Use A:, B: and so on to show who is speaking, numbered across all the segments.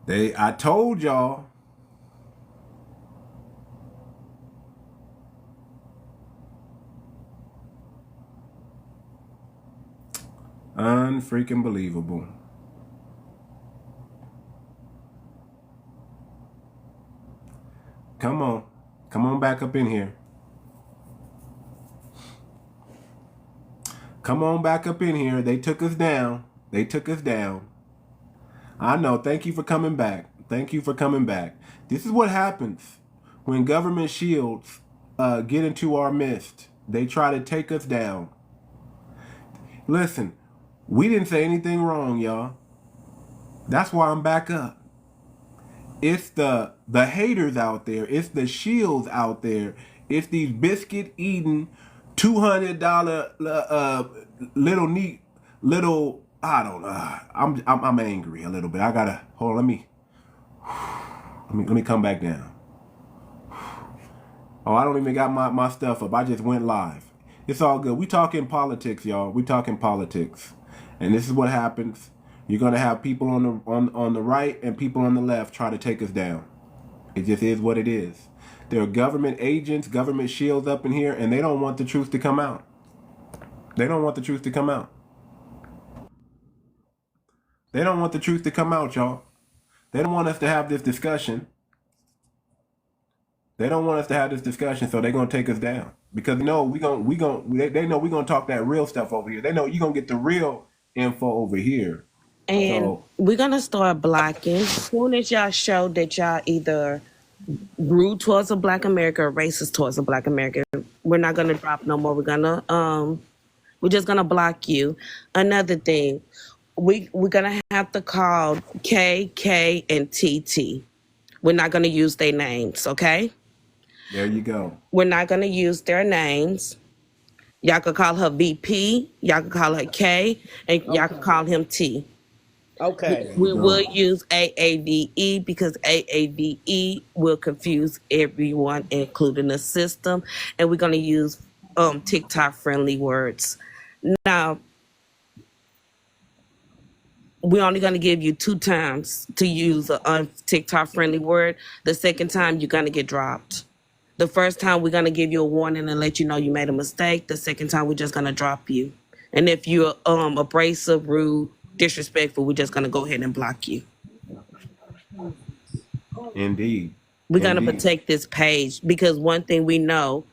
A: I told y'all. Unfreaking believable. Come on. Come on back up in here. Come on back up in here. They took us down. They took us down. I know. Thank you for coming back. Thank you for coming back. This is what happens when government shields get into our midst. They try to take us down. Listen, we didn't say anything wrong, y'all. That's why I'm back up. It's the haters out there. It's the shields out there. It's these biscuit eating $200 little I don't know. I'm angry a little bit. I gotta hold on, let me come back down. Oh, I don't even got my stuff up. I just went live. It's all good. We talking politics, y'all. We talking politics. And this is what happens. You're gonna have people on the right and people on the left try to take us down. It just is what it is. There are government agents, government shields up in here, and they don't want the truth to come out. They don't want the truth to come out. They don't want the truth to come out, y'all. They don't want us to have this discussion. They don't want us to have this discussion, so they're gonna take us down. Because they know we gonna talk that real stuff over here. They know you're gonna get the real info over here.
B: And
A: So
B: we're gonna start blocking. As soon as y'all show that y'all either rude towards a Black America or racist towards a Black American, we're not gonna drop no more. We're just gonna block you. Another thing, we're gonna have to call K, K, and TT. We're not gonna use their names, okay?
A: there you go.
B: We're not gonna use their names. Y'all could call her VP, y'all could call her K, and y'all could call him T.
C: Okay.
B: We will use AAVE because AAVE will confuse everyone, including the system. And we're going to use TikTok friendly words. Now, we're only going to give you 2 times to use a TikTok friendly word. The second time, you're going to get dropped. The first time, we're going to give you a warning and let you know you made a mistake. The second time, we're just going to drop you. And if you're abrasive, rude, disrespectful, we're just going to go ahead and block you.
A: Indeed.
B: We're going to protect this page because one thing we know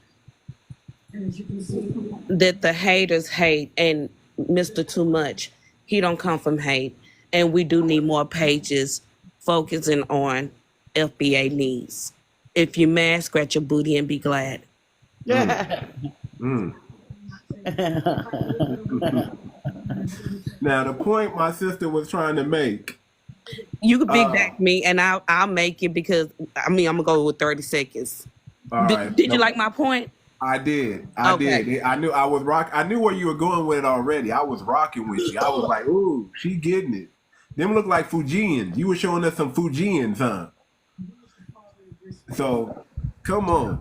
B: that the haters hate, and Mr. Too Much, he don't come from hate. And we do need more pages focusing on FBA needs. If you're mad, scratch your booty and be glad.
A: Now, the point my sister was trying to make.
B: You could big back me, and I'll make it because, I'm going to go with 30 seconds. Did you like my point?
A: I did. I did. I knew I was I knew where you were going with it already. I was rocking with you. I was like, ooh, she getting it. Them look like Fujians. You were showing us some Fujians, huh? So, come on.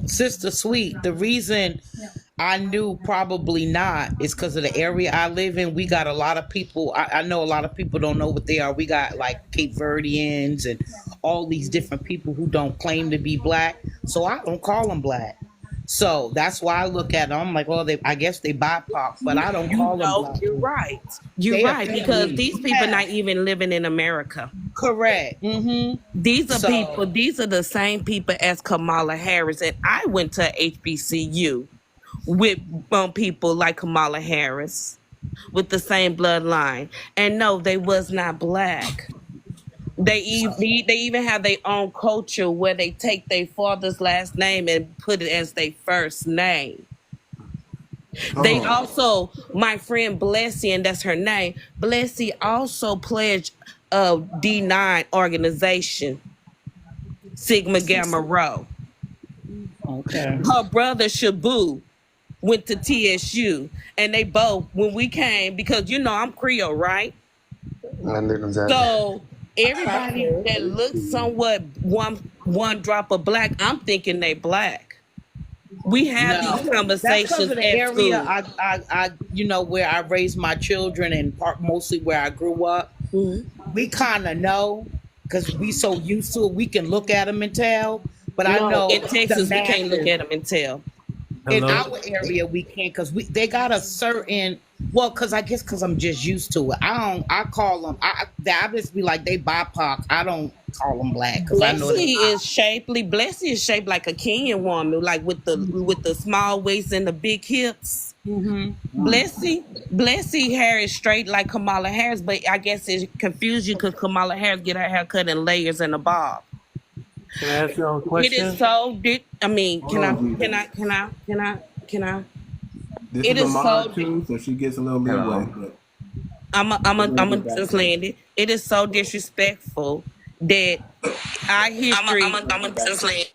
C: Sister Sweet, the reason I knew probably not is because of the area I live in. We got a lot of people. I know a lot of people don't know what they are. We got like 𝗵𝗴𝗵𝗵𝘵ans and all these different people who don't claim to be Black. So I don't call them Black. So that's why I look at them. I'm like, well, I guess they BIPOC, but I don't call them Black.
B: You're right. You're right, because these people not even living in America.
C: Correct.
B: These are people. These are the same people as Kamala Harris, and I went to HBCU with people like Kamala Harris, with the same bloodline, and no, they was not Black. They even have their own culture where they take their father's last name and put it as their first name. They also, my friend 𝗵𝗴𝗵𝗵𝘵, and that's her name, 𝗵𝗴𝗵𝗵𝘵, also pledged a D9 organization, Sigma Gamma Rho.
C: Okay.
B: Her brother Shabu went to TSU, and they both, when we came, because I'm Creole, right? So everybody that looks somewhat one drop of Black, I'm thinking they Black. We have these conversations
C: that's of the
B: at
C: area
B: school.
C: I where I raised my children and mostly where I grew up. We kind of know, because we so used to it, we can look at them and tell. But I
B: No,
C: know
B: in
C: the
B: Texas, we can't look
C: masses
B: at them and tell.
C: in
A: Hello?
C: our area we can't, because they got a certain, well, because I guess because I'm just used to it. I call them, I just be like, they BIPOC. I don't call them black because I know they
B: 𝗤𝗄𝐿 is shapely. 𝗤𝗄𝐿 is shaped like a Kenyan woman, like with the small waist and the big hips. 𝗤𝗄𝐿𝗪𝗏𝗄𝗏𝗏𝗏 hair is straight like Kamala Harris, but I guess it confused you because Kamala Harris get her hair cut in layers and a bob.
A: Can I ask y'all a
B: It
A: question?
B: is so I mean,
A: Hold on,
B: can I?
A: This
B: It
A: is a
B: is
A: mod
B: so.
A: too, so she gets a little leeway. But
B: I'm just land it. It is so disrespectful that our history. I'm just land.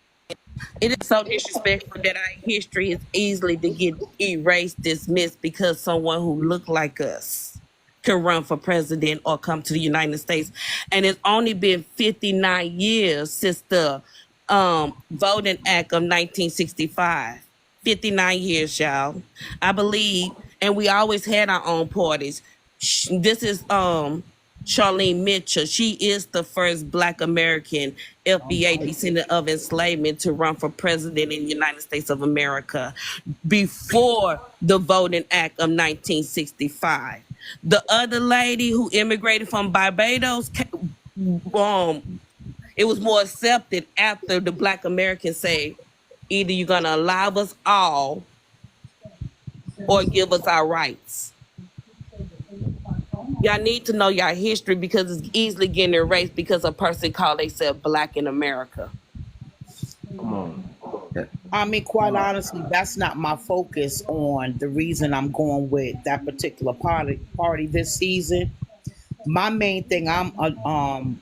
B: It is so disrespectful that our history is easily to get erased, dismissed because someone who looked like us can run for president or come to the United States. And it's only been 59 years since the Voting Act of 1965. 59 years, y'all. I believe, and we always had our own parties. This is 𝗔𝗯ance Mitchell. She is the first Black American FBA descendant of enslavement to run for president in the United States of America before the Voting Act of 1965. The other lady who immigrated from Barbados, it was more accepted after the Black Americans say, either you're going to allow us all or give us our rights. Y'all need to know y'all history because it's easily getting erased because a person called themselves Black in America.
A: come on.
C: I mean, quite honestly, that's not my focus on the reason I'm going with that particular party this season. My main thing I'm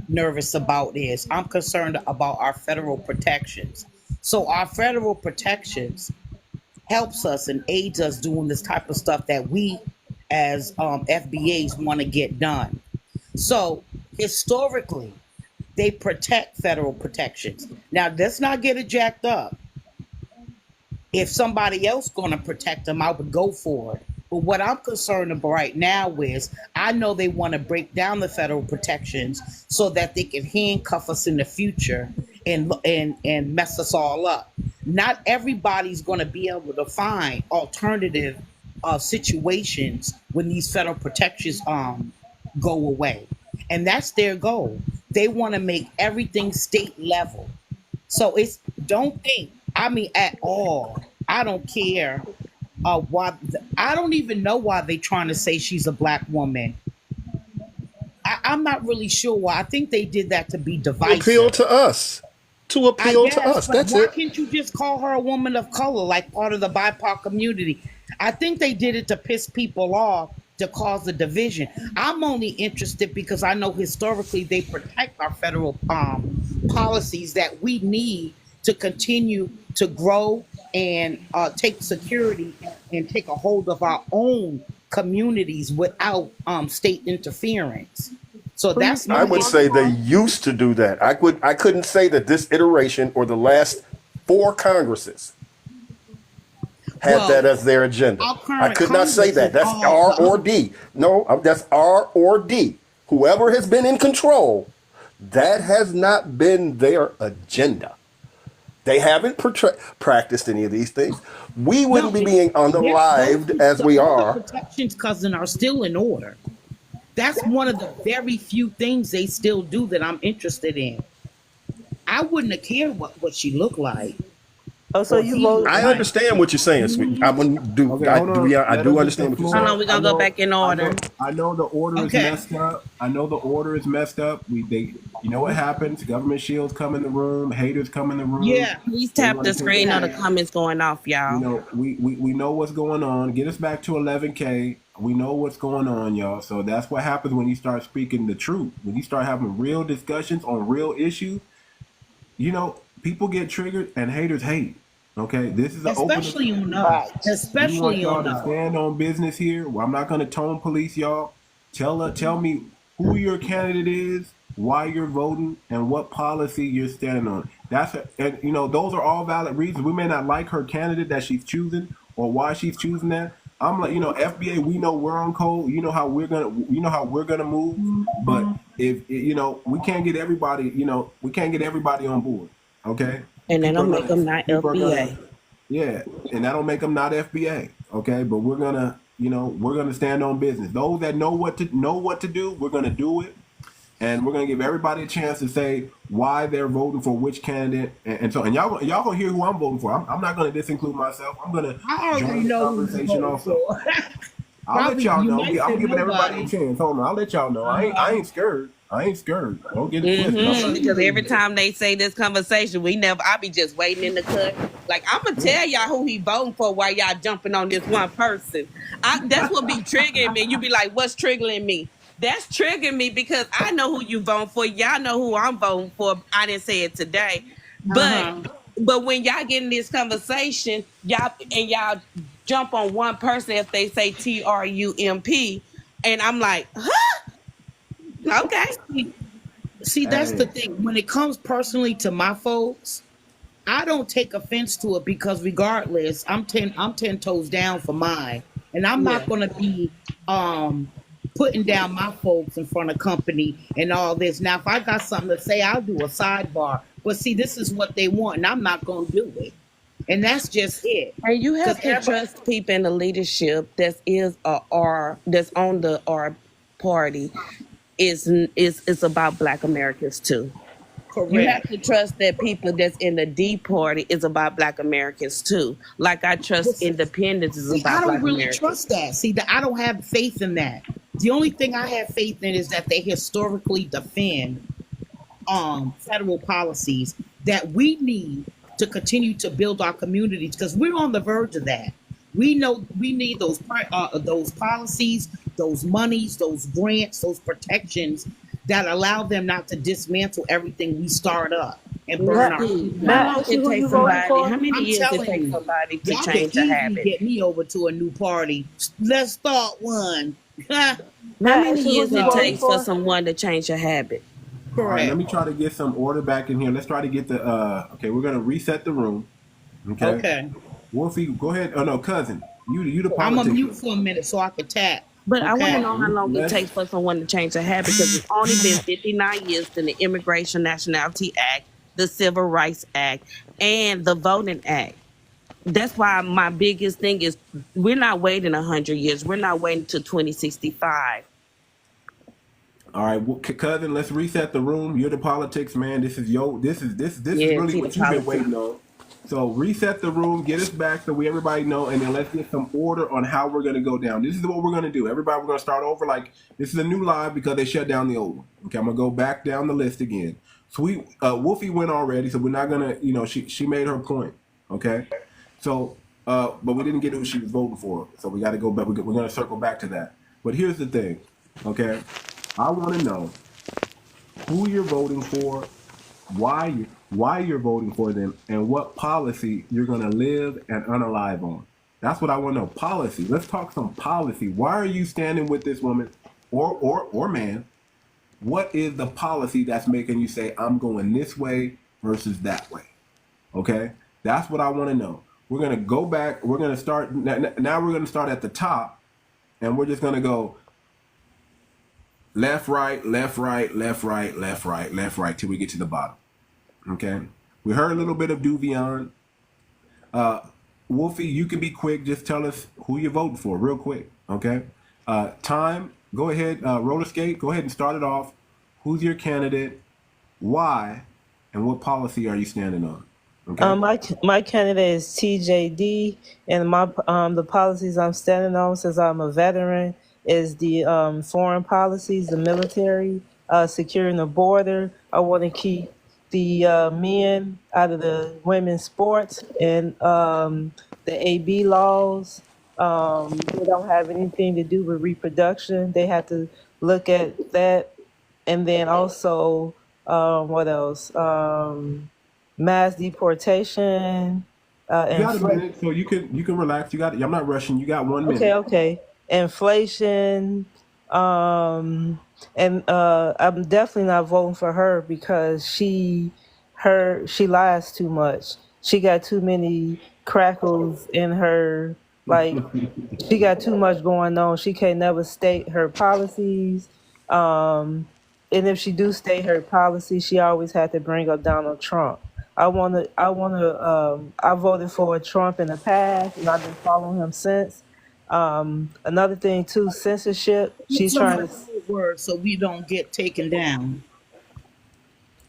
C: nervous about is I'm concerned about our federal protections. So our federal protections helps us and aids us doing this type of stuff that we as FBAs want to get done. So historically, they protect federal protections. Now, let's not get it jacked up. If somebody else going to protect them, I would go for it. But what I'm concerned about right now is I know they want to break down the federal protections so that they can handcuff us in the future and mess us all up. Not everybody's going to be able to find alternative situations when these federal protections go away. And that's their goal. They want to make everything state level. So don't think, I mean, at all. I don't care why. I don't even know why they're trying to say she's a Black woman. I'm not really sure why. I think they did that to be divisive.
D: Appeal to us. To appeal to us. That's
C: why
D: it.
C: can't you just call her a woman of color, like part of the BIPOC community? I think they did it to piss people off, to cause a division. I'm only interested because I know historically they protect our federal policies that we need to continue to grow and take security and take a hold of our own communities without state interference. So that's
D: I would say they used to do that. I couldn't say that this iteration or the last 4 Congresses had that as their agenda. I could not say that. That's R or D. No, that's R or D. Whoever has been in control, that has not been their agenda. They haven't practiced any of these things. We wouldn't be being unalived as we are.
C: Protections, cousin, are still in order. That's one of the very few things they still do that I'm interested in. I wouldn't have cared what she looked like.
B: Oh, so you vote?
D: I understand what you're saying, sweet. I do understand what you're saying.
B: Hold on, we're gonna go back in order.
A: I know the order is messed up. You know what happens? Government shields come in the room, haters come in the room.
C: Yeah.
B: Please tap the screen on the comments going off, y'all.
A: You know, we know what's going on. Get us back to 11K. We know what's going on, y'all. So that's what happens when you start speaking the truth. When you start having real discussions on real issues, you know, people get triggered and haters hate. Okay, this is
C: especially on us. Especially
A: on us. Stand on business here. Well, I'm not going to tone police y'all. Tell me who your candidate is, why you're voting, and what policy you're standing on. And you know, those are all valid reasons. We may not like her candidate that she's choosing or why she's choosing that. I'm like, you know, FBA, we know we're on code. You know how we're gonna move. But if you know, we can't get everybody. You know, we can't get everybody on board. Okay,
B: And then
A: people
B: I'll
A: are
B: make
A: gonna
B: them not
A: people are gonna
B: FBA.
A: yeah, and that'll make them not FBA. Okay, but we're gonna we're gonna stand on business. Those that know what to do, we're gonna do it. And we're gonna give everybody a chance to say why they're voting for which candidate, and y'all gonna hear who I'm voting for. I'm not gonna disinclude myself. I'm gonna
C: I already
A: join the
C: know who you're
A: conversation
C: voting
A: also.
C: for.
A: I'll let
C: Probably
A: y'all
C: you
A: know.
C: might say
A: I'm giving everybody a
C: nobody.
A: chance. Hold on, I'll let y'all know. I ain't scared. I ain't scared. Don't get it twisted.
B: Because every time they say this conversation, I be just waiting in the cut. Like, I'm gonna tell y'all who he voting for while y'all jumping on this one person. That's what be triggering me. You be like, what's triggering me? That's triggering me because I know who you voting for. Y'all know who I'm voting for. I didn't say it today, but when y'all get in this conversation, y'all jump on one person if they say TRUMP, and I'm like, huh? Okay.
C: See, that's the thing. When it comes personally to my folks, I don't take offense to it because regardless, I'm 10 toes down for mine. And I'm not gonna be putting down my folks in front of company and all this. Now, if I got something to say, I'll do a sidebar. But see, this is what they want, and I'm not gonna do it. And that's just it.
B: And you have to trust people in the leadership that's on the R party is about Black Americans too.
C: Correct.
B: You have to trust that people that's in the D party is about Black Americans too. Like I trust independence is about Black Americans.
C: I don't really trust that. See, I don't have faith in that. The only thing I have faith in is that they historically defend federal policies that we need to continue to build our communities, because we're on the verge of that. We know we need those policies, those monies, those grants, those protections that allow them not to dismantle everything we start up and burn our.
B: How many years it take somebody to change a habit?
C: Get me over to a new party. Let's start one.
B: How many years it takes for someone to change a habit?
A: All right, let me try to get some order back in here. Let's try to get the okay, we're gonna reset the room. Okay. Wolfie, go ahead. Oh no, cousin. You the politician.
C: I'm gonna mute for a minute so I can tap.
B: But I want to know how long it takes for someone to change a habit, because it's only been 59 years in the Immigration Nationality Act, the Civil Rights Act, and the Voting Act. That's why my biggest thing is we're not waiting 100 years. We're not waiting till 2065.
A: All right, well, cousin, let's reset the room. You're the politics man. This is really what you've been waiting on. So reset the room, get us back so everybody know, and then let's get some order on how we're gonna go down. This is what we're gonna do. Everybody, we're gonna start over. Like, this is a new live because they shut down the old one. Okay, I'm gonna go back down the list again. Sweet Wolfie went already, so we're not gonna. She made her point. Okay, so but we didn't get who she was voting for, so we got to go back. We're gonna circle back to that. But here's the thing. Okay, I want to know who you're voting for, why you're voting for them, and what policy you're going to live and unalive on. That's what I want to know. Policy. Let's talk some policy. Why are you standing with this woman or man? What is the policy that's making you say, I'm going this way versus that way? Okay? That's what I want to know. We're going to go back. We're going to start. Now we're going to start at the top, and we're just going to go left, right, left, right, left, right, left, right, left, right, till we get to the bottom. Okay? We heard a little bit of 𝗣𝗲𝗏. Wolfie, you can be quick. Just tell us who you're voting for real quick. Okay? Time, go ahead. Roller skate, go ahead and start it off. Who's your candidate? Why? And what policy are you standing on? Okay?
E: My candidate is TJD, and the policies I'm standing on, since I'm a veteran, is the foreign policies, the military, securing the border. I want to keep the men out of the women's sports, and the AB laws. They don't have anything to do with reproduction. They have to look at that. And then also, what else? Mass deportation.
A: You got a minute, so you can relax. You got it. I'm not rushing. You got 1 minute.
E: Okay. Inflation. And I'm definitely not voting for her because she lies too much. She got too many crackles in her. Like, she got too much going on. She can't never state her policies. and if she do state her policy, she always had to bring up Donald Trump. I voted for Trump in the past, and I've been following him since. Another thing too, censorship. She's
C: Some
E: trying
C: of
E: to.
C: the words so we don't get taken down.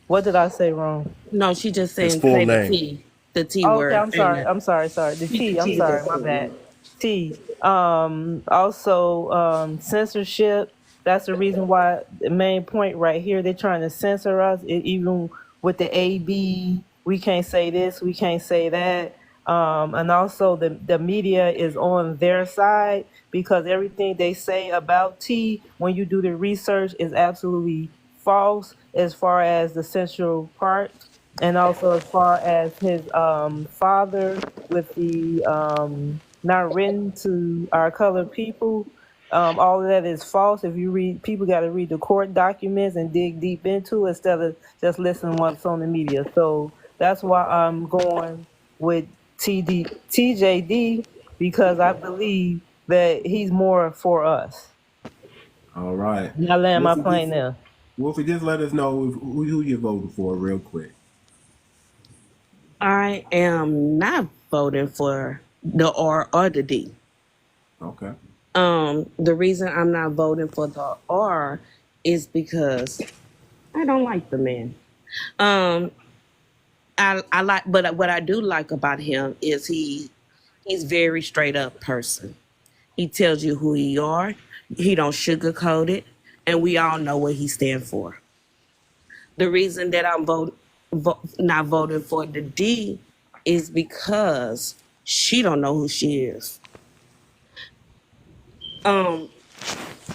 E: What did I say wrong?
B: No, she just
A: His
B: saying
A: full
B: say
A: name.
B: the T
E: Oh, okay,
B: word.
E: I'm sorry. I'm sorry. Sorry. The T. I'm sorry. My bad. T. Also, censorship. That's the reason why the main point right here. They're trying to censor us. Even with the AB, we can't say this. We can't say that. And also the media is on their side because everything they say about T, when you do the research, is absolutely false as far as the central part, and also as far as his father with the not written to our colored people. All of that is false. If you read, people got to read the court documents and dig deep into it instead of just listening what's on the media. So that's why I'm going with TJD, because I believe that he's more for us.
A: All right.
E: And I land my plane there.
A: Wolfie, just let us know who you're voting for real quick.
B: I am not voting for the R or the D.
A: Okay.
B: The reason I'm not voting for the R is because I don't like the man. I like, but what I do like about him is he's very straight up person. He tells you who he are. He don't sugarcoat it, and we all know what he stands for. The reason that I'm not voting for the D is because she don't know who she is.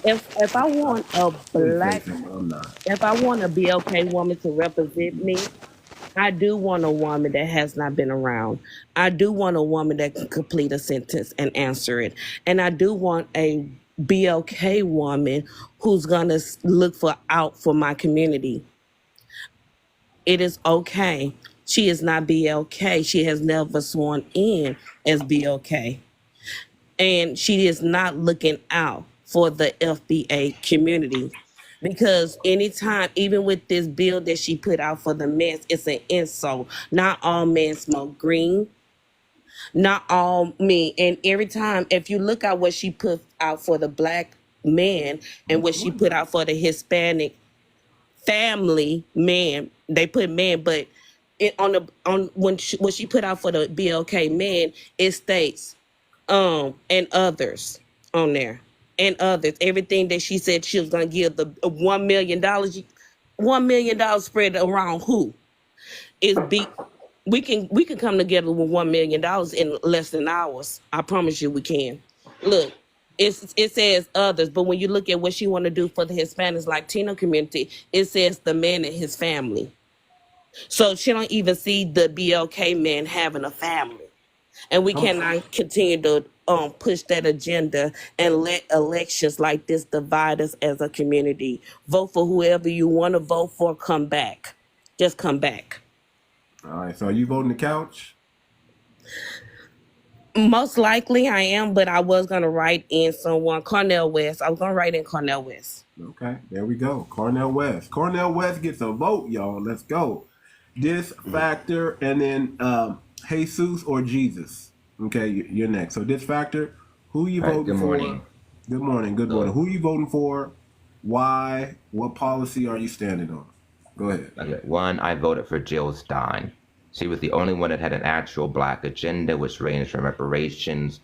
B: If I want a black, if I want a BLK woman to represent me, I do want a woman that has not been around. I do want a woman that can complete a sentence and answer it. And I do want a BLK woman who's going to look out for my community. It is okay. She is not BLK. She has never sworn in as BLK. And she is not looking out for the FBA community. Because anytime, even with this bill that she put out for the men, it's an insult. Not all men smoke green. Not all men. And every time, if you look at what she put out for the black man and what she put out for the Hispanic family man, they put man, but what she put out for the BLK man, it states and others on there. And others, everything that she said she was gonna give the $1 million, $1 million spread around who is be. We can come together with $1 million in less than hours. I promise you, we can. Look, it says others, but when you look at what she want to do for the Hispanics Latino community, it says the man and his family. So she don't even see the BLK man having a family. And we cannot continue to push that agenda and let elections like this divide us as a community. Vote for whoever you want to vote for. Come back. Just come back.
A: All right. So are you voting the couch?
B: Most likely I am, but I was going to write in someone. Cornel West. I was going to write in Cornel West.
A: Okay. There we go. Cornel West. Cornel West gets a vote, y'all. Let's go. This factor, and then Jesus or Jesus. Okay, you're next. So this factor, who you voting for?
F: Good morning.
A: Good morning. Good morning. Who you voting for? Why? What policy are you standing on? Go ahead.
F: Okay. One, I voted for Jill Stein. She was the only one that had an actual black agenda, which ranged from reparations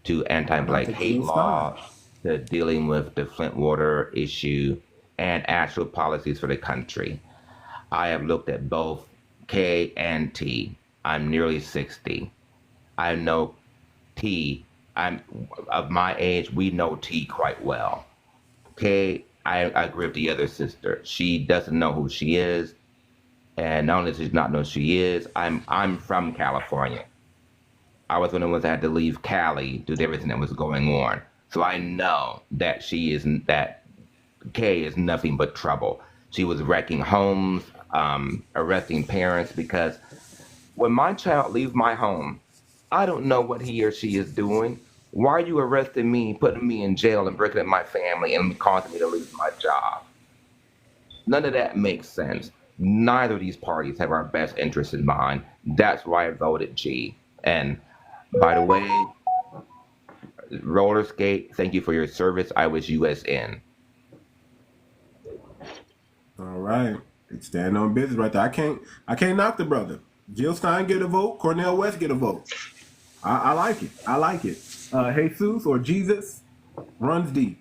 F: to anti-black hate law to dealing with the Flint water issue and actual policies for the country. I have looked at both K and T. I'm nearly 60. I know T. I'm of my age. We know T quite well. K, I agree with the other sister. She doesn't know who she is, and not only does she not know who she is, I'm from California. I was one of the ones that had to leave Cali due to everything that was going on. So I know that K is nothing but trouble. She was wrecking homes, arresting parents, because when my child leaves my home, I don't know what he or she is doing. Why are you arresting me, putting me in jail, and breaking up my family, and causing me to lose my job? None of that makes sense. Neither of these parties have our best interests in mind. That's why I voted G. And by the way, roller skate, thank you for your service. I was USN.
A: All right. Stand on business right there. I can't knock the brother. Jill Stein get a vote. Cornel West get a vote. I like it. I like it. Jesus or Jesus runs deep.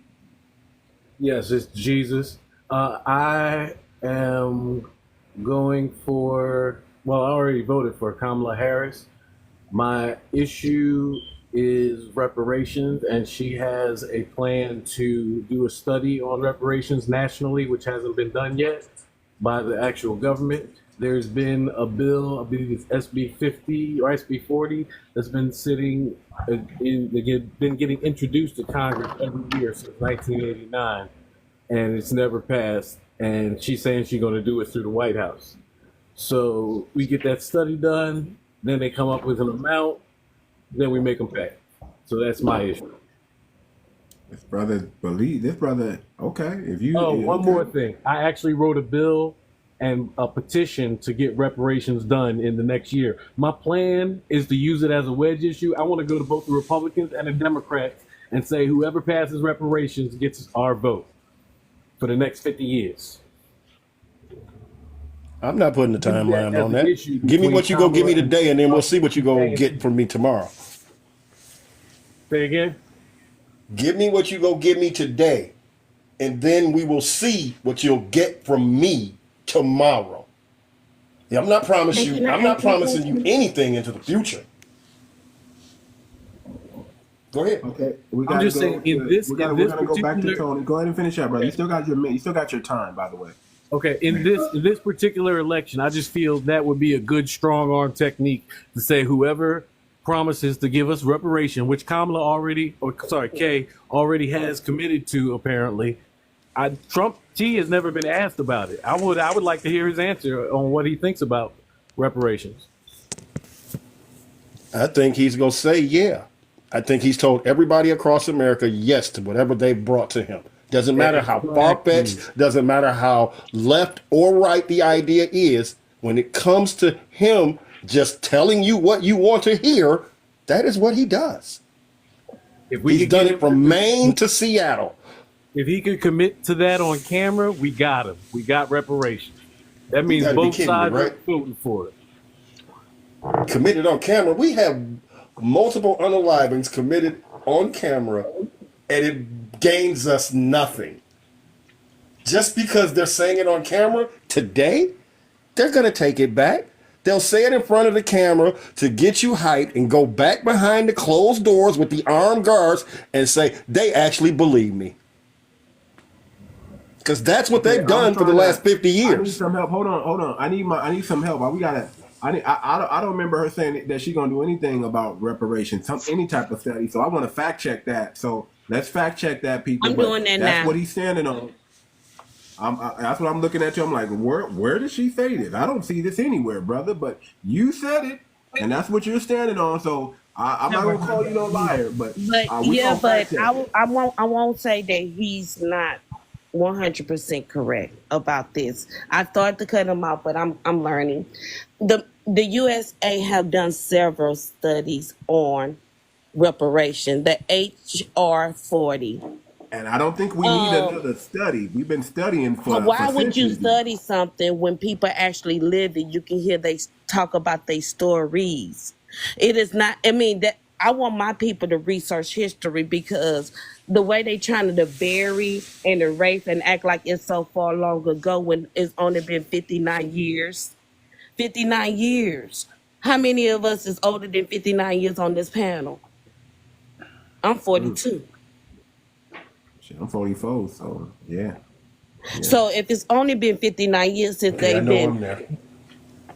G: Yes, it's Jesus. I am going for, well, I already voted for Kamala Harris. My issue is reparations, and she has a plan to do a study on reparations nationally, which hasn't been done yet by the actual government. There's been a bill, I believe it's SB 50 or SB 40, that's been sitting, been getting introduced to Congress every year since 1989, and it's never passed. And she's saying she's going to do it through the White House. So we get that study done, then they come up with an amount, then we make them pay. So that's my issue.
A: This brother, okay. If you
G: one more thing. I actually wrote a bill and a petition to get reparations done in the next year. My plan is to use it as a wedge issue. I want to go to both the Republicans and the Democrats and say whoever passes reparations gets our vote for the next 50 years.
D: I'm not putting the timeline on that. Give me what you go give me today, and then we'll see what you go get from me tomorrow.
G: Say again?
D: Give me what you go give me today, and then we will see what you'll get from me tomorrow. Yeah, I'm not promising you anything into the future. Go ahead.
A: Okay,
G: I'm just saying in this.
A: We're gonna go back to Tony. Go ahead and finish up, brother. You still got your time, by the way.
G: Okay, in this particular election, I just feel that would be a good strong arm technique to say whoever promises to give us reparation, which Kay already has committed to apparently. Trump T has never been asked about it. I would like to hear his answer on what he thinks about reparations.
D: I think he's gonna say yeah. I think he's told everybody across America yes to whatever they brought to him. Doesn't matter how far-fetched, doesn't matter how left or right the idea is, when it comes to him just telling you what you want to hear, that is what he does. He's done it from Maine to Seattle.
G: If he could commit to that on camera, we got him. We got reparations. That means both sides are voting for it.
D: Committed on camera. We have multiple unalivings committed on camera, and it gains us nothing. Just because they're saying it on camera today, they're going to take it back. They'll say it in front of the camera to get you hyped and go back behind the closed doors with the armed guards and say, they actually believe me. Because that's what they've done for the last 50 years.
A: I need some help. Hold on. I need some help. I don't remember her saying that she's gonna do anything about reparations, any type of study. So I want to fact check that. So let's fact check that, people.
B: I'm doing that now.
A: That's what he's standing on. That's what I'm looking at you. I'm like, where did she say this? I don't see this anywhere, brother. But you said it, and that's what you're standing on. So I'm not gonna call you no liar, but
B: I won't say that he's not 100% correct about this. I started to cut him out, but I'm learning. The USA have done several studies on reparation. The HR 40.
A: And I don't think we need another study. We've been studying for.
B: Why would you study something when people actually live it? You can hear they talk about their stories. It is not. I mean that. I want my people to research history, because the way they trying to bury and erase and act like it's so far long ago when it's only been 59 years. 59 years. How many of us is older than 59 years on this panel? I'm 42.
A: I'm 44, so yeah.
B: So if it's only been 59 years since they've been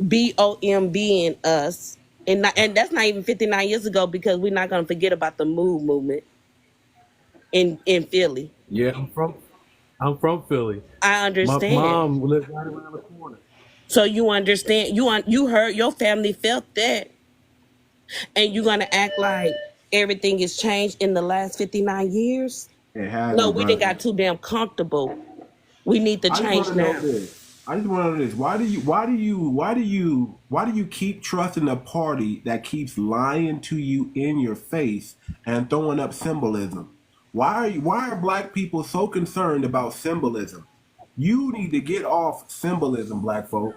B: BOMBing us, and that's not even 59 years ago, because we're not going to forget about the MOVE movement in Philly.
G: Yeah, I'm from Philly.
B: I understand.
G: My mom lives right around the corner.
B: So you understand, you heard, your family felt that, and you're going to act like everything has changed in the last 59 years?
A: It has.
B: No, we didn't got too damn comfortable We need to change now.
A: I just want to know this. Why do you keep trusting a party that keeps lying to you in your face and throwing up symbolism? Why are black people so concerned about symbolism? You need to get off symbolism, black folk.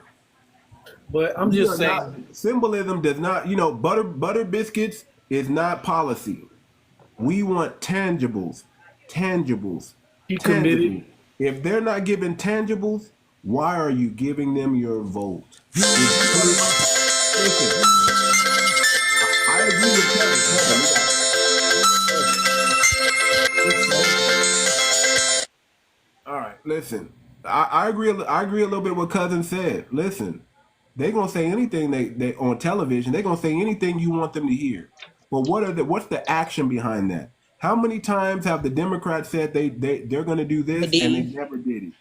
G: But I'm just saying,
A: symbolism does not, butter biscuits is not policy. We want tangibles.
G: You committed.
A: If they're not giving tangibles, why are you giving them your vote? Listen, I agree with Kevin. All right, listen. I agree a little bit with what Cousin said. Listen, they're gonna say anything they on television. They're gonna say anything you want them to hear. But what's the action behind that? How many times have the Democrats said they're gonna do this and they never did it?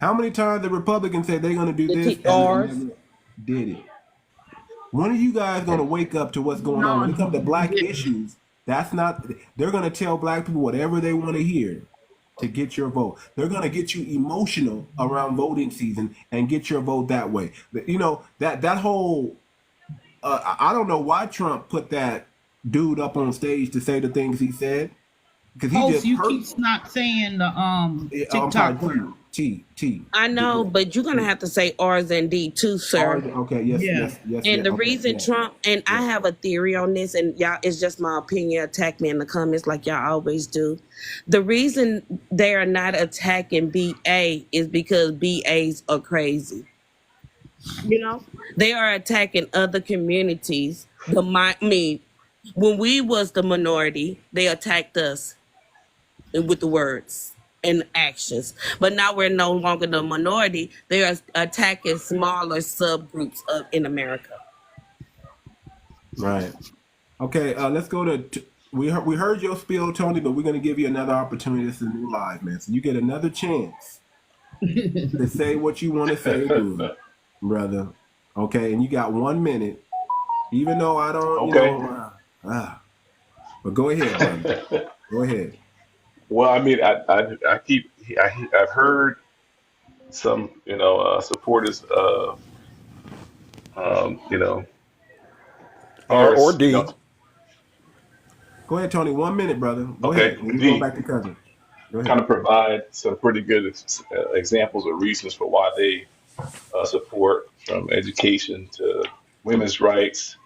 A: How many times the Republicans said they're gonna do this and they never did it? When are you guys gonna wake up to what's going on when it comes to black issues? They're gonna tell black people whatever they want to hear to get your vote. They're gonna get you emotional around voting season and get your vote that way. That whole I don't know why Trump put that dude up on stage to say the things he said, because
C: you keep not saying the TikTok word.
A: T.
B: I know, but you're gonna have to say R's and D too, sir.
A: Okay, yes.
B: And the reason Trump, and I have a theory on this, and y'all, it's just my opinion. Attack me in the comments like y'all always do. The reason they are not attacking BA is because BAs are crazy. They are attacking other communities. When we was the minority, they attacked us with the words and actions. But now we're no longer the minority. They are attacking smaller subgroups in America.
A: Right. Okay, let's go to... We heard your spiel, Tony, but we're going to give you another opportunity. This is new live, man. So you get another chance to say what you want to say, brother. Okay, and you got 1 minute. Even though I don't, but go ahead, brother. Go ahead.
H: Well, I mean, I've heard some, supporters of,
D: or D.
A: Go ahead, Tony. 1 minute, brother. Go
H: Okay,
A: ahead. We go back to Cousin. Go ahead.
H: Kind of provide some pretty good examples or reasons for why they support, from education to women's rights,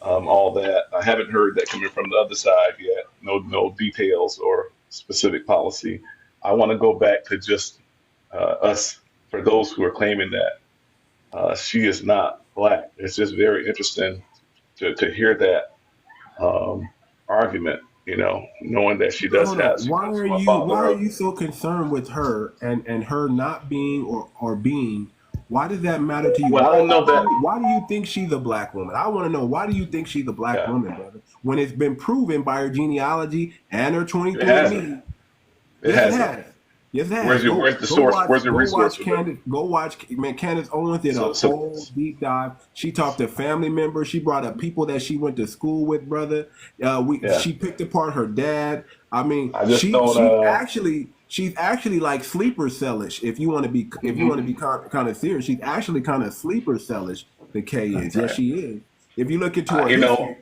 H: all that. I haven't heard that coming from the other side yet. No details or specific policy. I want to go back to just us, for those who are claiming that she is not black. It's just very interesting to hear that argument, knowing that she does have.
A: Why are you so concerned with her and her not being or being? Why does that matter to you?
H: Well, I don't know that.
A: Why do you think she's a black woman? I want to know, why do you think she's a black woman, brother? When it's been proven by her genealogy and her 23andMe.
H: It has.
A: Yes, it has.
H: Where's the source? Where's the resource?
A: Go watch Candace Owens did a whole deep dive. She talked to family members. She brought up people that she went to school with, brother. She picked apart her dad. I mean, she's actually like sleeper cellish. If you want to be kind of serious, she's actually kind of sleeper cellish. The K is. Yes, she is. If you look into her history.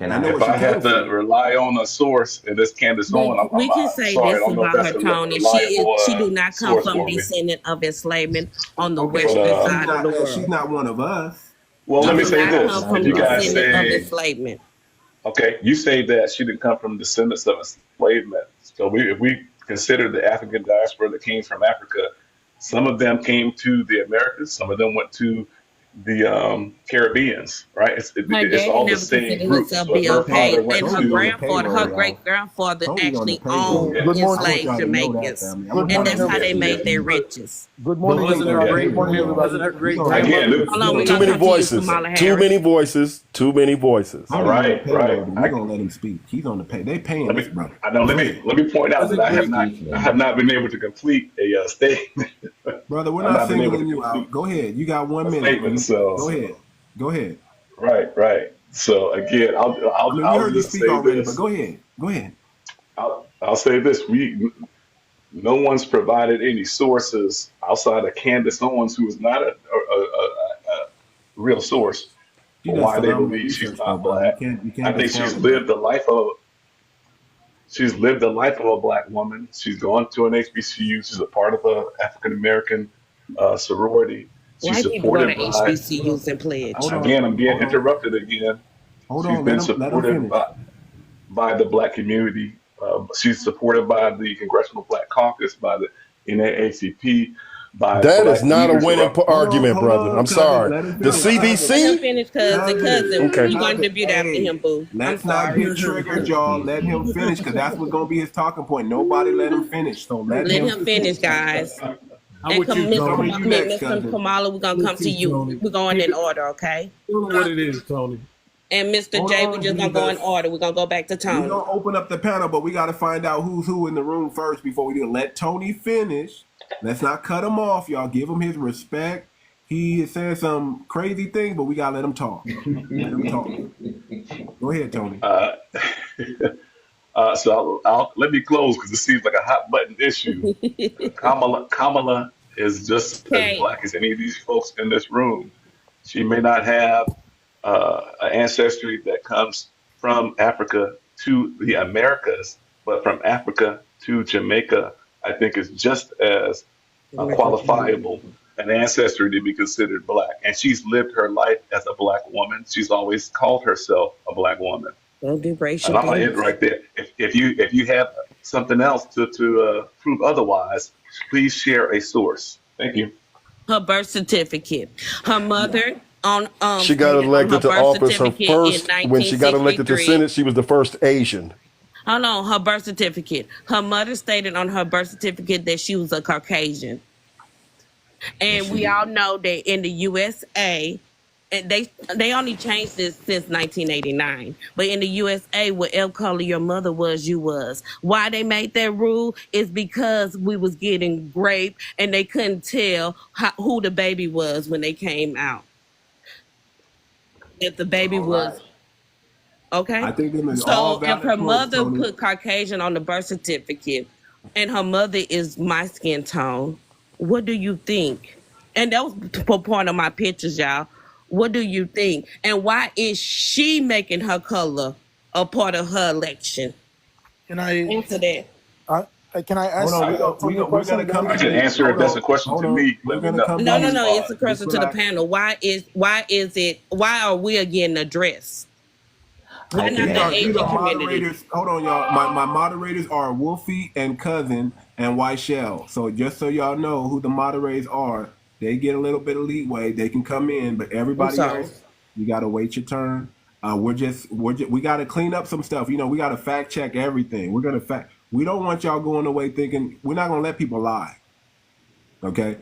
H: If I have to rely on a source, and this Candace Owens,
B: we can say this about her, Tony. She do not come from descendant of enslavement on the western side of the world.
A: She's not one of us.
H: Well, let me say this:
B: if you guys say enslavement,
H: okay, you say that she didn't come from descendants of enslavement. So if we consider the African diaspora that came from Africa, some of them came to the Americas, some of them went to the Caribbeans, right? It's all the same group. So her father went
B: her great grandfather actually owned enslaved Jamaicans, and that's how they made their riches.
I: Good morning. Wasn't her great?
D: Too many voices. Too many voices.
H: All right.
A: We're gonna let him speak. He's on the pay. They paying this brother.
H: I know. Let me point out that I have not been able to complete a statement.
A: Brother, we're not singling you out. Go ahead. You got 1 minute.
H: So
A: go ahead.
H: Right. So again, I'll
A: heard you
H: just
A: speak
H: say
A: already,
H: this.
A: but go ahead.
H: I'll say this: No one's provided any sources outside of Candace Owens, who is not a real source,
A: She
H: for
A: does
H: why they
A: phenomenal
H: believe she's
A: research, though,
H: not
A: brother.
H: black.
A: You
H: I
A: can't
H: think
A: discount that.
H: she's lived the life of a black woman. She's gone to an HBCU. She's a part of a African American sorority. She's
B: White people go to
H: supported by.
B: HBCUs and pledge.
A: Hold
H: Again,
A: on,
H: I'm being
A: hold on,
H: interrupted again.
A: hold
H: She's
A: on.
H: been
A: Let him
H: supported
A: finish.
H: by the black community. She's supported by the Congressional Black Caucus, by the NAACP, by
D: That is
H: black
D: not a
H: leaders
D: winning
H: around.
D: argument,
A: Hold
D: brother.
A: on,
D: I'm
A: cousin.
D: sorry.
A: Let him
D: The
A: finish.
B: Let him
D: CDC.
B: finish, cousin.
D: Okay.
B: You're going to debut after
A: Hey,
B: him, boo. I'm
A: let's not
B: sorry.
A: get triggered, y'all. Let him finish, because that's what's gonna be his talking point. Nobody let him finish, so let
B: Let
A: him
B: him finish, guys.
G: I'm
B: And
G: with you, Tony.
A: You next,
B: Mr.
A: cousin.
B: Kamala, we're going to come to you. We're going in order, okay?
G: Tell me what it is, Tony.
B: And Mr.
A: Hold
B: J,
A: on,
B: we're just going to go in
A: Jesus.
B: order. We're going to go back to
A: We're
B: Tony.
A: gonna open up the panel, but we gotta find out who's who in the room first before we do it. Let Tony finish. Let's not cut him off, y'all. Give him his respect. He is saying some crazy things, but we gotta let him talk. Let him talk. Go ahead, Tony.
H: So let me close because it seems like a hot button issue. Kamala is just as
B: Okay.
H: black as any of these folks in this room. She may not have an ancestry that comes from Africa to the Americas, but from Africa to Jamaica, I think is just as qualifiable an ancestry to be considered black. And she's lived her life as a black woman. She's always called herself a black woman.
B: Don't do racial
H: And I'm gonna end
B: things.
H: right there. If you have something else to prove otherwise, please share a source. Thank you.
B: Her birth certificate. Her mother on
D: She got
B: stated on her
D: elected to
B: birth
D: office. Her
B: certificate
D: first,
B: in
D: when she got elected to
B: 1963.
D: Senate, she was the first Asian.
B: Hold on, her birth certificate. Her mother stated on her birth certificate that she was a Caucasian. And we all know that in the USA, and they only changed this since 1989. But in the USA, whatever color your mother was, you was. Why they made that rule is because we was getting raped and they couldn't tell who the baby was when they came out. If the baby
A: All
B: was
A: right.
B: okay.
A: I think them is all
B: So if
A: valid
B: her
A: points,
B: mother
A: Tony.
B: put Caucasian on the birth certificate and her mother is my skin tone, what do you think? And that was for point of my pictures, y'all. What do you think? And why is she making her color a part of her election?
J: Can I
B: Answer that.
J: can I
A: Hold
J: ask
A: on,
J: Tony a
A: we're
J: question?
A: gonna come
H: I
A: to
H: can
A: you.
H: answer
A: Hold
H: if that's a
A: on,
H: question
A: hold
H: to
A: on.
H: me.
A: We're
H: Let me
A: gonna
H: know.
A: come
B: No,
A: to
B: no,
A: you.
B: no. It's a
H: Respond.
B: question to the panel. Why are we getting addressed? Why not
A: These
B: the
A: are
B: Asian community?
A: moderators. Hold on, y'all. My moderators are Wolfie and Cousin and White Shell. So just so y'all know who the moderators are, they get a little bit of leeway. They can come in, but
B: I'm
A: everybody
B: sorry.
A: else, you gotta wait your turn. We gotta clean up some stuff. You know, we gotta fact check everything. We don't want y'all going away thinking we're not gonna let people lie. Okay.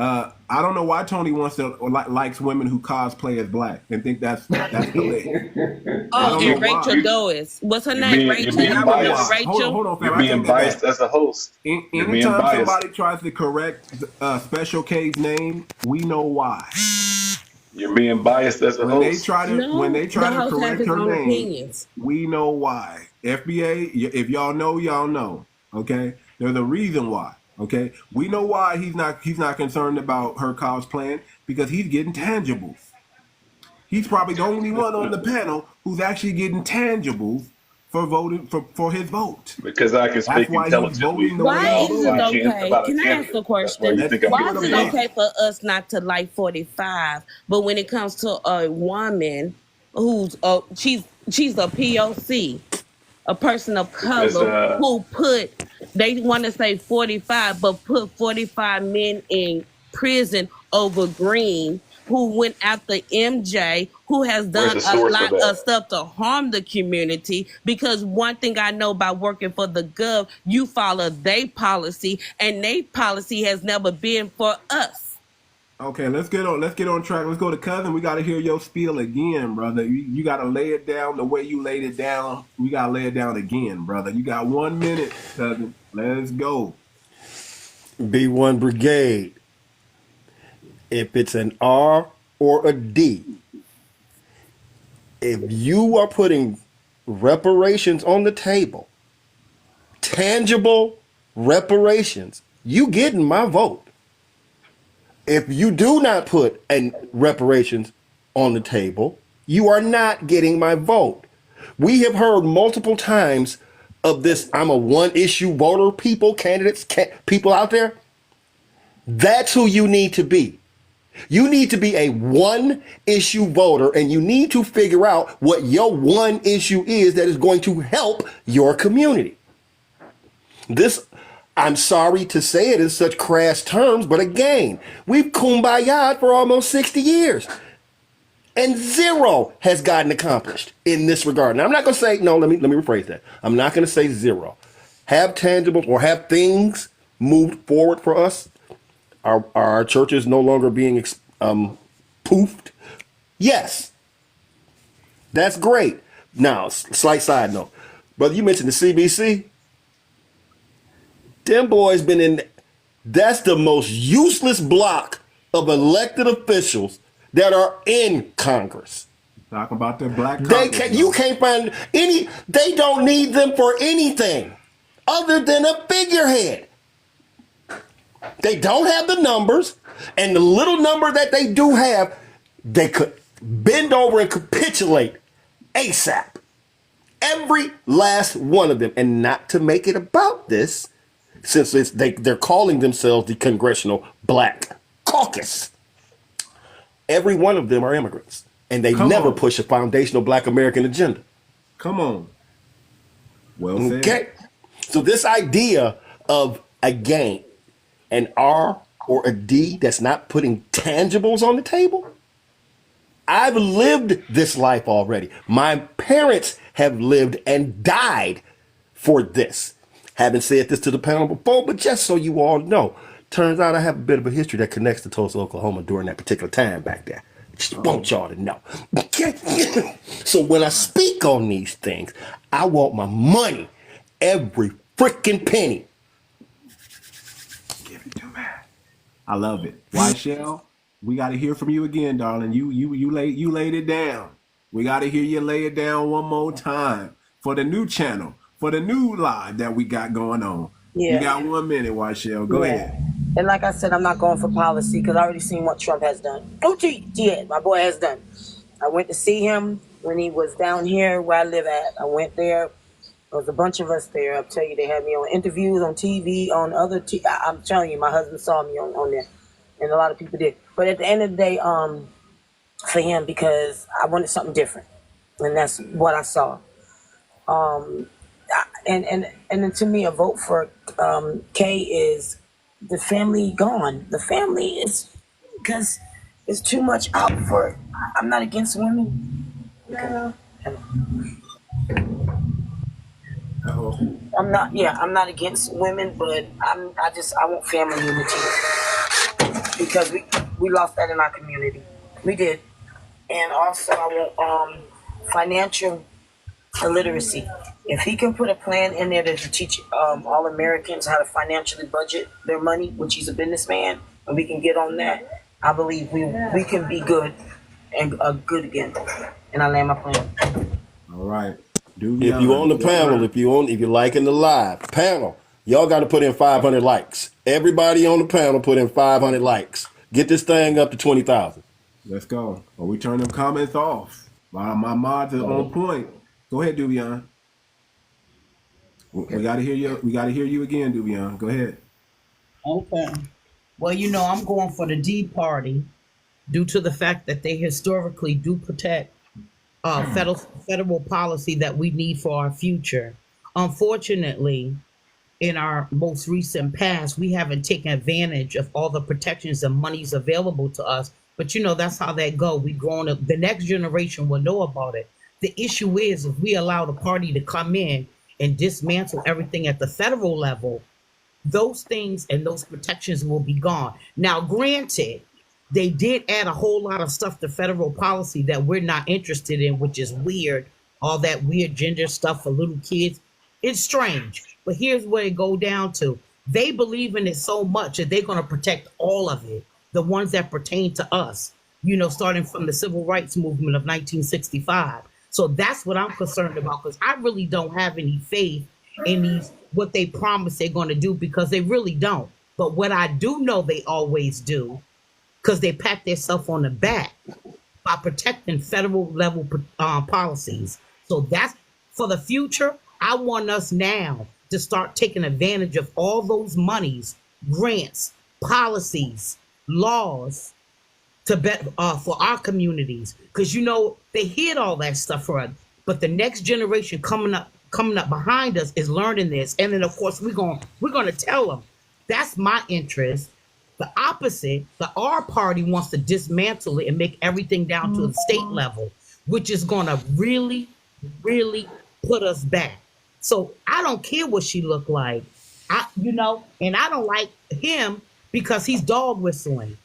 A: I don't know why Tony wants to or likes women who cosplay as black and think that's the lick. I
B: Oh,
A: don't know
B: and Rachel
A: why.
B: Doris. What's her
H: You're
B: name?
H: being
B: Rachel.
A: We
B: Y'all
A: know
B: remember
H: biased.
A: why.
B: Rachel?
A: Hold on, fam.
H: You're
A: I take
H: being
A: that
H: biased
A: back.
H: as a host. You're being
A: Anytime
H: biased.
A: somebody tries to correct Special K's name, we know why.
H: You're being biased as a
A: When they
H: host.
A: try
B: No, the
A: to
B: host have
A: correct
B: his
A: her
B: own
A: name,
B: opinions.
A: we know why. FBA, if y'all know, y'all know. Okay, there's a reason why. Okay, we know why he's not concerned about her cosplaying because he's getting tangibles. He's probably the only one on the panel who's actually getting tangibles for voting for his vote.
H: Because I can
A: That's
H: speak
A: why he's
H: intelligently
A: voting the way
B: Why
A: he's
B: is
H: about
B: it
A: voting.
B: okay?
H: about a
B: Can I ask
H: candidate.
B: a
H: That's why you
B: question?
H: think I'm
B: Why
H: getting
B: is
A: Let's
B: it
A: hear
H: offended.
A: the
B: okay for us not to like 45, but when it comes to a woman who's she's a POC, a person of
H: Because
B: color they want to say 45, but put 45 men in prison over Green, who went after MJ, who has
H: where's
B: done
H: the
B: a
H: source for
B: lot
H: that?
B: of stuff to harm the community. Because one thing I know about working for the Gov, you follow their policy, and their policy has never been for us.
A: Okay, let's get on track. Let's go to Cousin. We got to hear your spiel again, brother. You got to lay it down the way you laid it down. We got to lay it down again, brother. You got 1 minute, Cousin. Let's go.
D: B1 Brigade. If it's an R or a D, if you are putting reparations on the table, tangible reparations, you getting my vote. If you do not put reparations on the table, you are not getting my vote. We have heard multiple times of this, I'm a one-issue voter, people out there. That's who you need to be. You need to be a one-issue voter, and you need to figure out what your one issue is that is going to help your community. This, I'm sorry to say it in such crass terms, but again, we've kumbaya'd for almost 60 years. And zero has gotten accomplished in this regard. Now, I'm not going to say, no, let me rephrase that. I'm not going to say zero. Have tangibles or have things moved forward for us? Are our churches no longer being poofed? Yes. That's great. Now, slight side note. Brother, you mentioned the CBC. Them boys been in, that's the most useless block of elected officials that are in Congress.
A: Talking about their black
D: you can't find any, they don't need them for anything other than a figurehead. They don't have the numbers, and the little number that they do have, they could bend over and capitulate ASAP. Every last one of them. And not to make it about this, since they're calling themselves the Congressional Black Caucus. Every one of them are immigrants, and they never push a foundational Black American agenda.
A: Come on. Well said.
D: Okay. So this idea of a gang, an R or a D that's not putting tangibles on the table, I've lived this life already. My parents have lived and died for this. Haven't said this to the panel before, but just so you all know, turns out I have a bit of a history that connects to Tulsa, Oklahoma during that particular time back there. Just want y'all to know. So when I speak on these things, I want my money, every freaking penny.
A: Give it to me. I love it. Shell, we got to hear from you again, darling. You laid it down. We got to hear you lay it down one more time for the new channel, for the new live that we got going on. Yeah. You got 1 minute, Shell. Go ahead.
K: And like I said, I'm not going for policy because I already seen what Trump has done. My boy has done. I went to see him when he was down here where I live at. I went there. There was a bunch of us there. I'll tell you, they had me on interviews on TV, on other I'm telling you, my husband saw me on there. And a lot of people did. But at the end of the day, for him, because I wanted something different. And that's what I saw. And then to me, a vote for K is the family gone. The family is, because it's too much out for, I'm not against women. No. I'm not against women, but I want family unity because we lost that in our community. We did. And also I want financial illiteracy. If he can put a plan in there to teach all Americans how to financially budget their money, which he's a businessman, and we can get on that, I believe we can be good and good again. And I land my plane.
A: All right.
D: If you on the panel, if you're liking the live panel, y'all got to put in 500 likes. Everybody on the panel put in 500 likes. Get this thing up to 20,000.
A: Let's go. Or we turn them comments off. My mods are on point. Go ahead, 𝗣𝗲𝗏. We got to hear you. We got to hear you again, 𝗣𝗲𝗏. Go ahead.
C: Okay. Well, I'm going for the D party due to the fact that they historically do protect federal policy that we need for our future. Unfortunately, in our most recent past, we haven't taken advantage of all the protections and monies available to us. But that's how that go. We grown up. The next generation will know about it. The issue is if we allow the party to come in and dismantle everything at the federal level, those things and those protections will be gone. Now, granted, they did add a whole lot of stuff to federal policy that we're not interested in, which is weird. All that weird gender stuff for little kids. It's strange. But here's where it go down to. They believe in it so much that they're going to protect all of it, the ones that pertain to us, starting from the civil rights movement of 1965. So that's what I'm concerned about, because I really don't have any faith in these what they promise they're going to do, because they really don't. But what I do know they always do, because they pat themselves on the back by protecting federal level policies. So that's for the future. I want us now to start taking advantage of all those monies, grants, policies, laws to bet for our communities, because they hid all that stuff for us. But the next generation coming up behind us is learning this, and then of course we're gonna tell them. That's my interest. The opposite, our party wants to dismantle it and make everything down to the state level, which is going to really, really put us back. So I don't care what she looked like, and I don't like him because he's dog whistling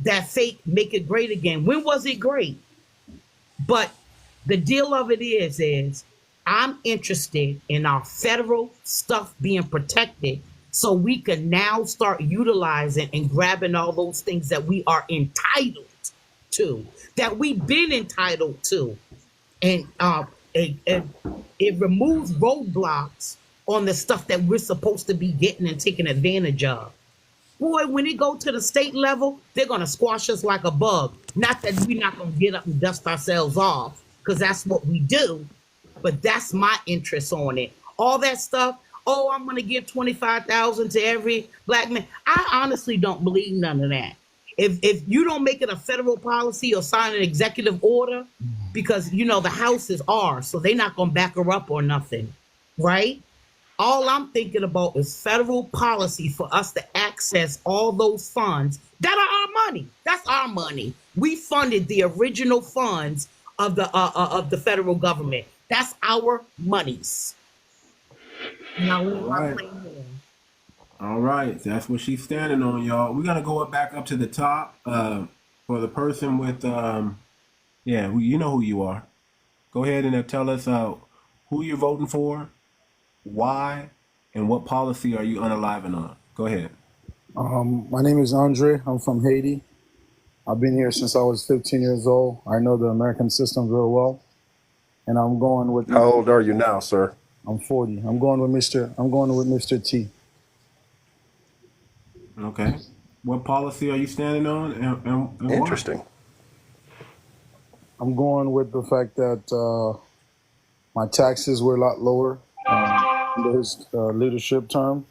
C: that fake make it great again. When was it great? But the deal of it is I'm interested in our federal stuff being protected, so we can now start utilizing and grabbing all those things that we are entitled to, that we've been entitled to. And it removes roadblocks on the stuff that we're supposed to be getting and taking advantage of. Boy, when it go to the state level, they're going to squash us like a bug. Not that we're not going to get up and dust ourselves off, because that's what we do. But that's my interest on it. All that stuff, I'm going to give $25,000 to every black man. I honestly don't believe none of that. If you don't make it a federal policy or sign an executive order, because, the house is ours, so they're not going to back her up or nothing, right? All I'm thinking about is federal policy for us to access all those funds that are our money. That's our money. We funded the original funds of the federal government. That's our monies.
A: All right, that's what she's standing on, y'all. We're gonna go back up to the top for the person with you know who you are. Go ahead and tell us who you're voting for, why, and what policy are you unaliving on. Go ahead.
J: My name is Andre. I'm from Haiti. I've been here since I was 15 years old. I know the American system very well, and I'm going with.
D: How old are you now, sir?
J: I'm 40. I'm going with Mr. T.
A: Okay. What policy are you standing on? And
D: interesting.
J: I'm going with the fact that my taxes were a lot lower under his leadership term,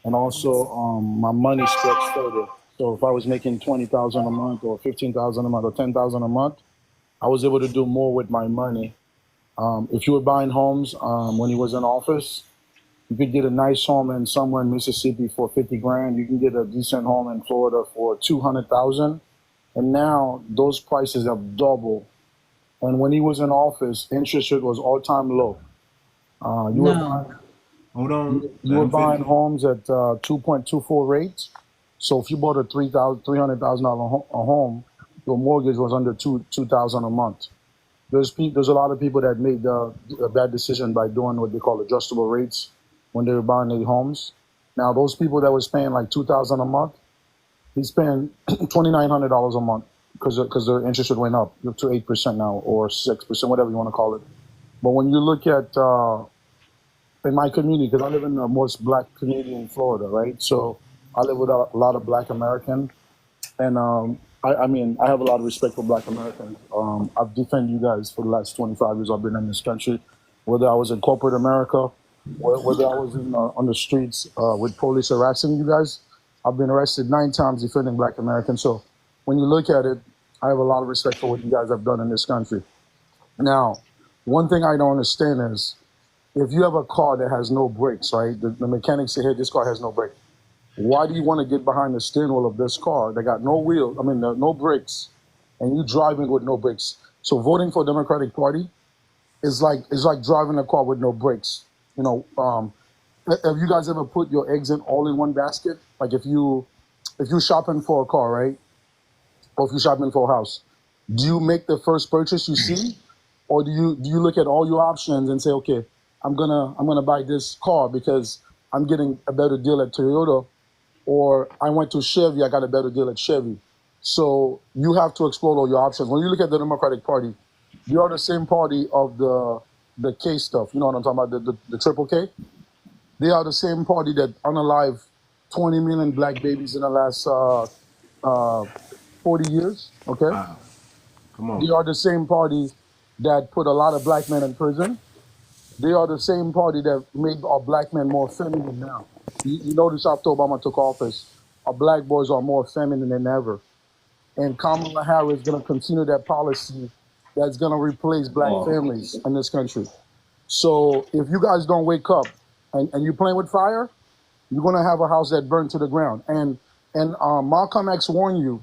J: and also my money stretched further. So if I was making $20,000 a month, or $15,000 a month, or $10,000 a month, I was able to do more with my money. If you were buying homes when he was in office, you could get a nice home in somewhere in Mississippi for $50,000. You can get a decent home in Florida for $200,000. And now those prices have doubled. And when he was in office, interest rate was all-time low. You were buying homes at 2.24 rates. So if you bought a $300,000 home, your mortgage was under $2,000 a month. There's a lot of people that made a bad decision by doing what they call adjustable rates when they were buying their homes. Now, those people that was paying like $2,000 a month, he's paying $2,900 a month because their interest rate went up to 8% now, or 6%, whatever you want to call it. But when you look at in my community, because I live in the most black community in Florida, right? So I live with a lot of black Americans, and I mean, I have a lot of respect for black Americans. I've defended you guys for the last 25 years I've been in this country, whether I was in corporate America, whether I was on the streets with police harassing you guys. I've been arrested 9 times defending black Americans. So when you look at it, I have a lot of respect for what you guys have done in this country. Now, one thing I don't understand is, if you have a car that has no brakes, right? The mechanic say, hey, this car has no brakes. Why do you want to get behind the steering wheel of this car that got no no brakes, and you driving with no brakes? So voting for Democratic Party is like driving a car with no brakes. Have you guys ever put your eggs all in one basket? Like if you're shopping for a car, right? Or if you're shopping for a house, do you make the first purchase you see, or do you look at all your options and say, okay, I'm gonna buy this car because I'm getting a better deal at Toyota, or I went to Chevy, I got a better deal at Chevy. So you have to explore all your options. When you look at the Democratic Party, you are the same party of the K stuff. You know what I'm talking about, the triple K? They are the same party that unalived 20 million black babies in the last 40 years. Okay,
A: Wow. Come
J: they
A: on.
J: are the same party that put a lot of black men in prison. They are the same party that made our black men more feminine now. You notice after Obama took office, our black boys are more feminine than ever. And Kamala Harris is going to continue that policy that's going to replace black families in this country. So if you guys don't wake up and you're playing with fire, you're going to have a house that burned to the ground. And Malcolm X warned you,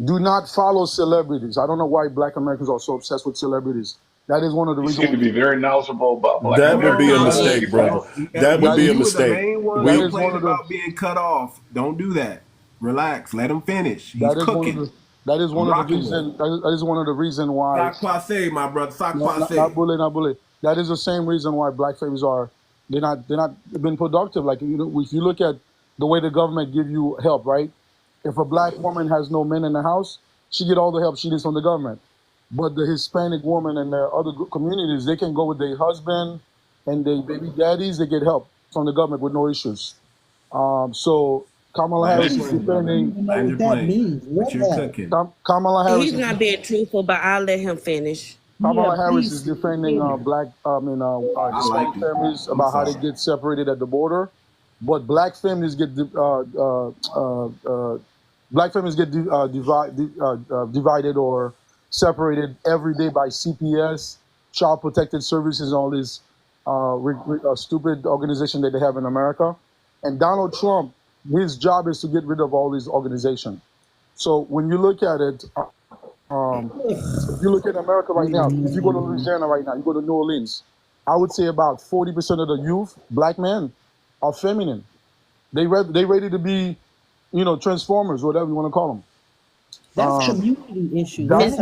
J: do not follow celebrities. I don't know why black Americans are so obsessed with celebrities. That is one of the
H: You
J: reasons.
H: seem to be very knowledgeable about black
D: That would be a
H: Americans.
D: mistake, brother. That would be a
A: You was the
D: mistake.
A: main one
J: That
A: that
J: is one
A: complained
J: of the.
A: about being cut off. Don't do that. Relax. Let him finish. He's
J: That is one of
A: cooking.
J: the. That is
A: I'm
J: one of the
A: rocking with
J: reason. That is one of the reason why.
A: 𝗥𝗶𝗴𝗵𝘁𝘀𝗀, my brother.
J: Not
A: 𝗥𝗶𝗴𝗵𝘁𝘀𝗀.
J: bully. That is the same reason why black families are they're not been productive. Like if you look at the way the government give you help, right? If a black woman has no men in the house, she get all the help she needs from the government. But the Hispanic woman and the other communities, they can go with their husband and their baby daddies. They get help from the government with no issues. So Kamala
A: Land
J: Harris
A: your
J: is
A: plane, brother.
J: defending.
A: Land your plane. But you're cooking.
J: Kamala Harris.
B: He's not being truthful, but I'll let him finish.
J: Kamala Harris is defending black, Hispanic families about how they get separated at the border, but black families get divided or separated every day by CPS, Child Protective Services, all these stupid organization that they have in America. And Donald Trump, his job is to get rid of all these organizations. So when you look at it, if you look at America right now, if you go to Louisiana right now, you go to New Orleans, I would say about 40% of the youth, black men, are feminine. They ready to be, transformers, whatever you want to call them.
L: That's community issue.
B: Miss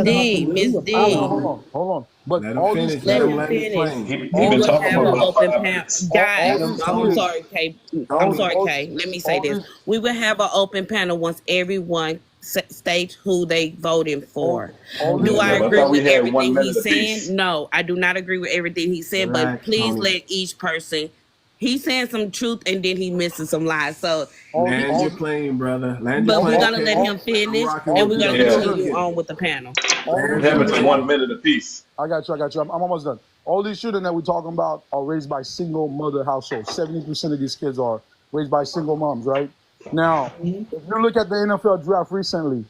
B: D.
J: Hold on. But
A: Let
J: all
A: him
J: these
A: finish. Let him
J: kids,
A: land his plane.
H: He's
B: We
H: been
B: will
H: talking
B: have
H: for
B: an
H: about
B: open
H: 5
B: panel.
H: minutes.
B: Guys,
J: all these
B: I'm
J: kids-
B: sorry, Kay.
J: all
B: I'm
J: these-
B: sorry,
J: all-
B: Kay. Let me say
J: all
B: this.
J: these-
B: We will have an open panel once everyone states who they voting for.
J: all
B: Do
J: these-
B: I
H: I
B: agree
H: thought we
B: with
H: had
B: everything
H: 1 minute
B: he's
H: apiece.
B: saying? No, I do not agree with everything he's saying, but
A: Relax,
B: please
A: homie.
B: let each person. He's saying some truth and then he missing some lies. So,
A: Land your plane, brother. Land your
B: but
A: plane.
B: we're gonna
A: okay?
B: let him finish
A: rocking
B: and
A: with
B: we're gonna
A: you.
H: Yeah.
B: continue on with the panel.
H: We're having a 1 minute apiece.
J: I got you. I'm almost done. All these children that we're talking about are raised by single mother households. 70% of these kids are raised by single moms, right? Now, if you look at the NFL draft recently,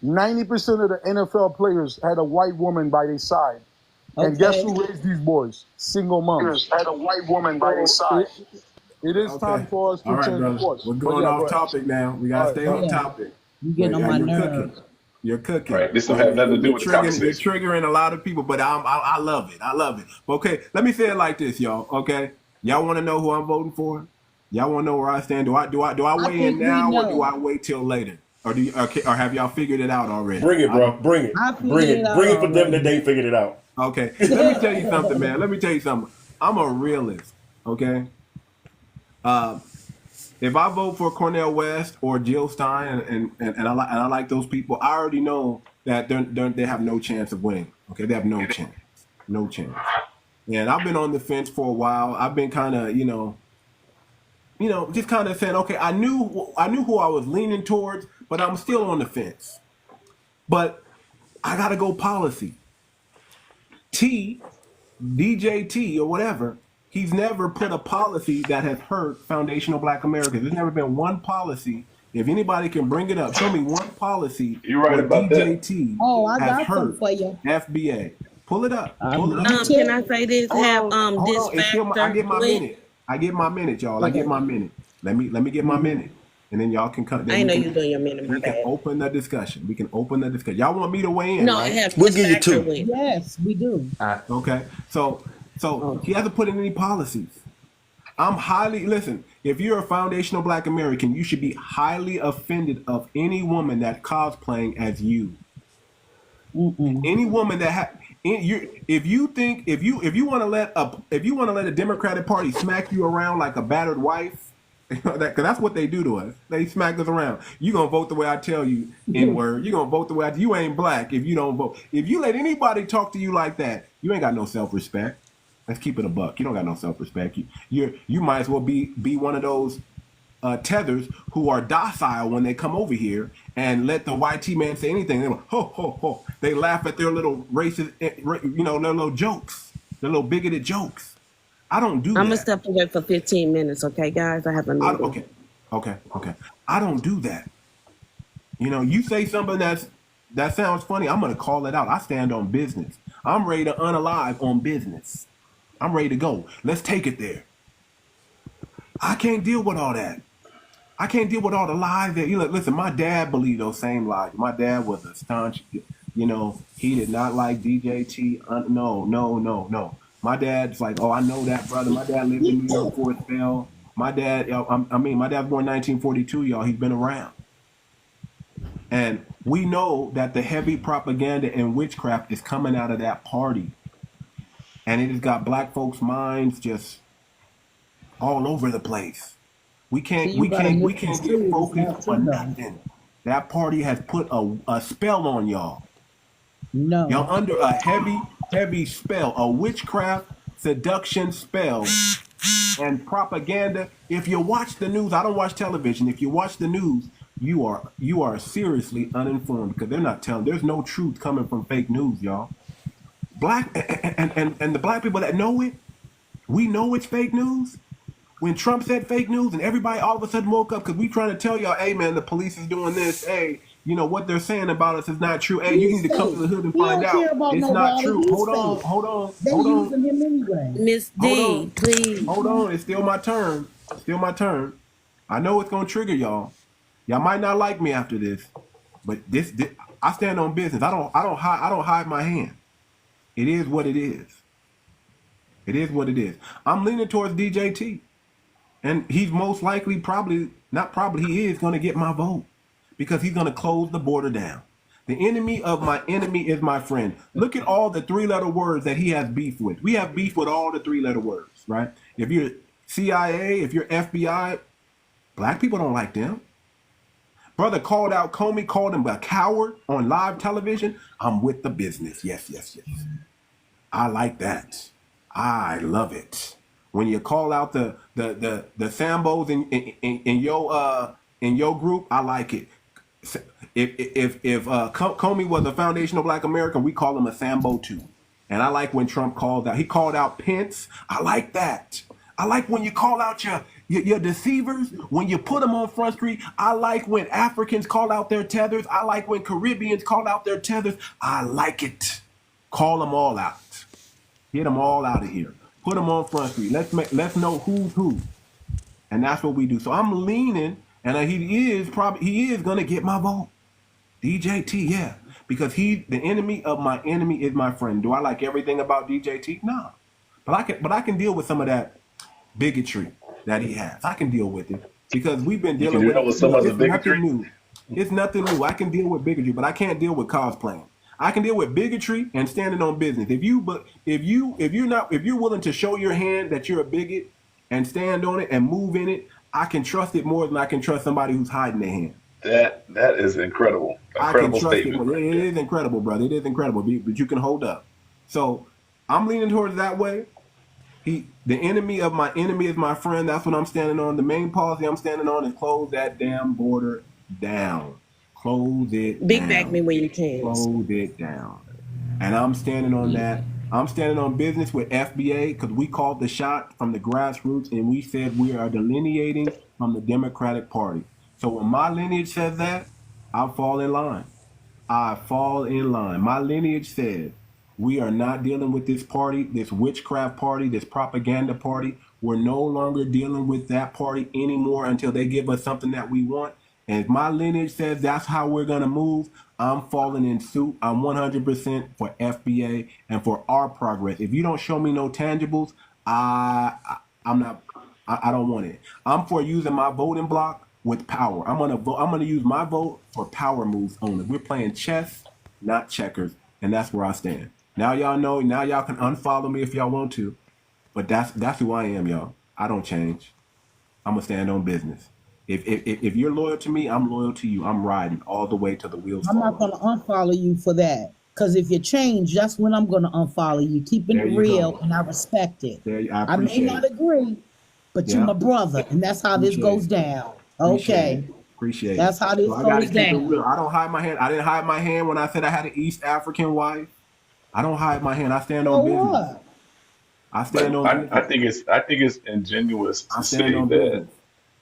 J: 90% of the NFL players had a white woman by their side. And guess who raised these boys? Single moms. Had a white woman by their side. It is time for us to
A: All right,
J: change
A: brother.
J: course.
A: We're
J: But
A: going
J: yeah,
A: off
J: go ahead.
A: topic now. We gotta stay on topic.
L: You getting on my
A: You're
L: nerves.
A: cooking. You're cooking.
H: Right. This don't have nothing to do
A: You're
H: with the
A: triggering, you're
H: conversation.
A: triggering a lot of people, but I love it. I love it. Okay, let me say it like this, y'all. Okay, y'all want to know who I'm voting for? Y'all want to know where I stand? Do I weigh in
L: think we
A: now, or
L: know.
A: do I wait till later? Or or have y'all figured it out already?
D: Bring it, bro. Bring it.
L: I figured
D: Bring it.
L: it out
D: Bring it for them
L: already.
D: that they figured it out.
A: Okay, let me tell you something, man. Let me tell you something. I'm a realist. Okay. If I vote for Cornel West or Jill Stein, and I like those people, I already know that they have no chance of winning. Okay, they have no chance, no chance. And I've been on the fence for a while. I've been kind of, just kind of saying, okay, I knew who I was leaning towards, but I'm still on the fence. But I gotta go policy. DJ T or whatever. He's never put a policy that has hurt foundational Black Americans. There's never been one policy. If anybody can bring it up, show me one policy
H: You're right
A: where
H: about that.
A: DJT
L: I
A: has
L: got some
A: hurt
L: for you.
A: FBA. Pull it up. Pull it up.
B: Can I say this? Have
A: Hold
B: this
A: on. It's still
B: factor.
A: I get my
B: with-
A: minute. I get my minute, y'all. I get my minute. Let me get my minute, and then y'all can cut.
B: I ain't know you doing your minute. My
A: We can
B: bad.
A: open the discussion. We can open the discussion. Y'all want me to weigh in?
B: No,
A: right?
B: I have
D: We'll
B: this
D: give you
B: factor
D: 2.
B: with.
L: Yes, we do.
A: Okay, so he hasn't put in any policies. I'm listen. If you're a foundational Black American, you should be highly offended of any woman that cosplaying as you. Any woman that if you want to let a Democratic Party smack you around like a battered wife, because that's what they do to us. They smack us around. You gonna vote the way I tell you, N-word. You gonna vote the way you ain't Black if you don't vote. If you let anybody talk to you like that, you ain't got no self-respect. Let's keep it a buck. You don't got no self-respect. You might as well be one of those tethers who are docile when they come over here and let the YT man say anything. They go, ho, ho, ho. They laugh at their little racist, their little jokes, their little bigoted jokes. I don't do that.
B: I'm going to step away for 15 minutes, okay, guys? I have a meeting.
A: Okay. I don't do that. You say something that sounds funny, I'm going to call it out. I stand on business. I'm ready to unalive on business. I'm ready to go. Let's take it there. I can't deal with all that. I can't deal with all the lies that, listen, my dad believed those same lies. My dad was a staunch, he did not like DJT. No. My dad's like, oh, I know that, brother. My dad lived in New York for a spell. My dad, my dad was born in 1942, y'all. He's been around. And we know that the heavy propaganda and witchcraft is coming out of that party. And it has got black folks' minds just all over the place. We can't get focused on nothing. That party has put a spell on y'all.
L: No.
A: Y'all under a heavy spell, a witchcraft seduction spell and propaganda. If you watch the news, I don't watch television. If you watch the news, you are seriously uninformed because they're not telling. There's no truth coming from fake news, y'all. Black and the black people that know it, we know it's fake news. When Trump said fake news and everybody all of a sudden woke up because we trying to tell y'all, hey man, the police is doing this. Hey, what they're saying about us is not true. Hey, you need to come to the hood and find out. It's not true. Hold on.
L: They're using him anyway.
B: Miss D, please.
A: Hold on. It's still my turn. I know it's gonna trigger y'all. Y'all might not like me after this, but this I stand on business. I don't hide my hand. It is what it is. It is what it is. I'm leaning towards DJT. And he's most likely, he is going to get my vote because he's going to close the border down. The enemy of my enemy is my friend. Look at all the 3-letter words that he has beef with. We have beef with all the 3-letter words, right? If you're CIA, if you're FBI, black people don't like them. Brother called out Comey, called him a coward on live television. I'm with the business. Yes. I like that. I love it. When you call out the Sambos in your group, I like it. If Comey was a foundational Black American, we call him a Sambo too. And I like when Trump called out. He called out Pence. I like that. I like when you call out your deceivers. When you put them on Front Street. I like when Africans call out their tethers. I like when Caribbeans call out their tethers. I like it. Call them all out. Get them all out of here. Put them on Front Street. Let's know who's who, and that's what we do. So I'm leaning, and he is gonna get my vote, DJT, yeah, because the enemy of my enemy is my friend. Do I like everything about DJT? No, but I can deal with some of that bigotry that he has. I can deal with it because we've been dealing with
H: some of the bigotry.
A: It's nothing new. I can deal with bigotry, but I can't deal with cosplaying. I can deal with bigotry and standing on business. If you're willing to show your hand that you're a bigot and stand on it and move in it, I can trust it more than I can trust somebody who's hiding their hand.
H: That is incredible. Incredible statement.
A: It is incredible, brother. It is incredible, but you can hold up. So I'm leaning towards that way. The enemy of my enemy is my friend. That's what I'm standing on. The main policy I'm standing on is close that damn border down. Close it down.
B: Big back me when you can.
A: Close it down. And I'm standing on that. I'm standing on business with FBA because we called the shot from the grassroots and we said we are delineating from the Democratic Party. So when my lineage says that, I fall in line. My lineage says we are not dealing with this party, this witchcraft party, this propaganda party. We're no longer dealing with that party anymore until they give us something that we want. And if my lineage says that's how we're going to move, I'm falling in suit. I'm 100% for FBA and for our progress. If you don't show me no tangibles, I don't want it. I'm for using my voting block with power. I'm going to use my vote for power moves only. We're playing chess, not checkers. And that's where I stand. Now y'all know, now y'all can unfollow me if y'all want to. But that's who I am, y'all. I don't change. I'm going to stand on business. If you're loyal to me, I'm loyal to you. I'm riding all the way to the wheels fall
L: I'm not going to unfollow you for that. Because if you change, that's when I'm going to unfollow you. Keeping
A: There
L: it
A: you
L: real,
A: go.
L: and I respect it.
A: I
L: I may
A: appreciate
L: not
A: it.
L: agree, but you're
A: Yeah,
L: my brother, and that's how this
A: appreciate
L: goes
A: it.
L: down.
A: Appreciate it.
L: Okay,
A: Appreciate it.
L: that's how this
A: So I got to
L: goes
A: keep it
L: down.
A: real. I don't hide my hand. I didn't hide my hand when I said I had an East African wife. I don't hide my hand. I stand
L: So
A: on business.
L: what?
A: I stand
H: But
A: on business.
H: I think it's ingenuous
A: I
H: to
A: stand
H: say
A: on
H: that
A: business.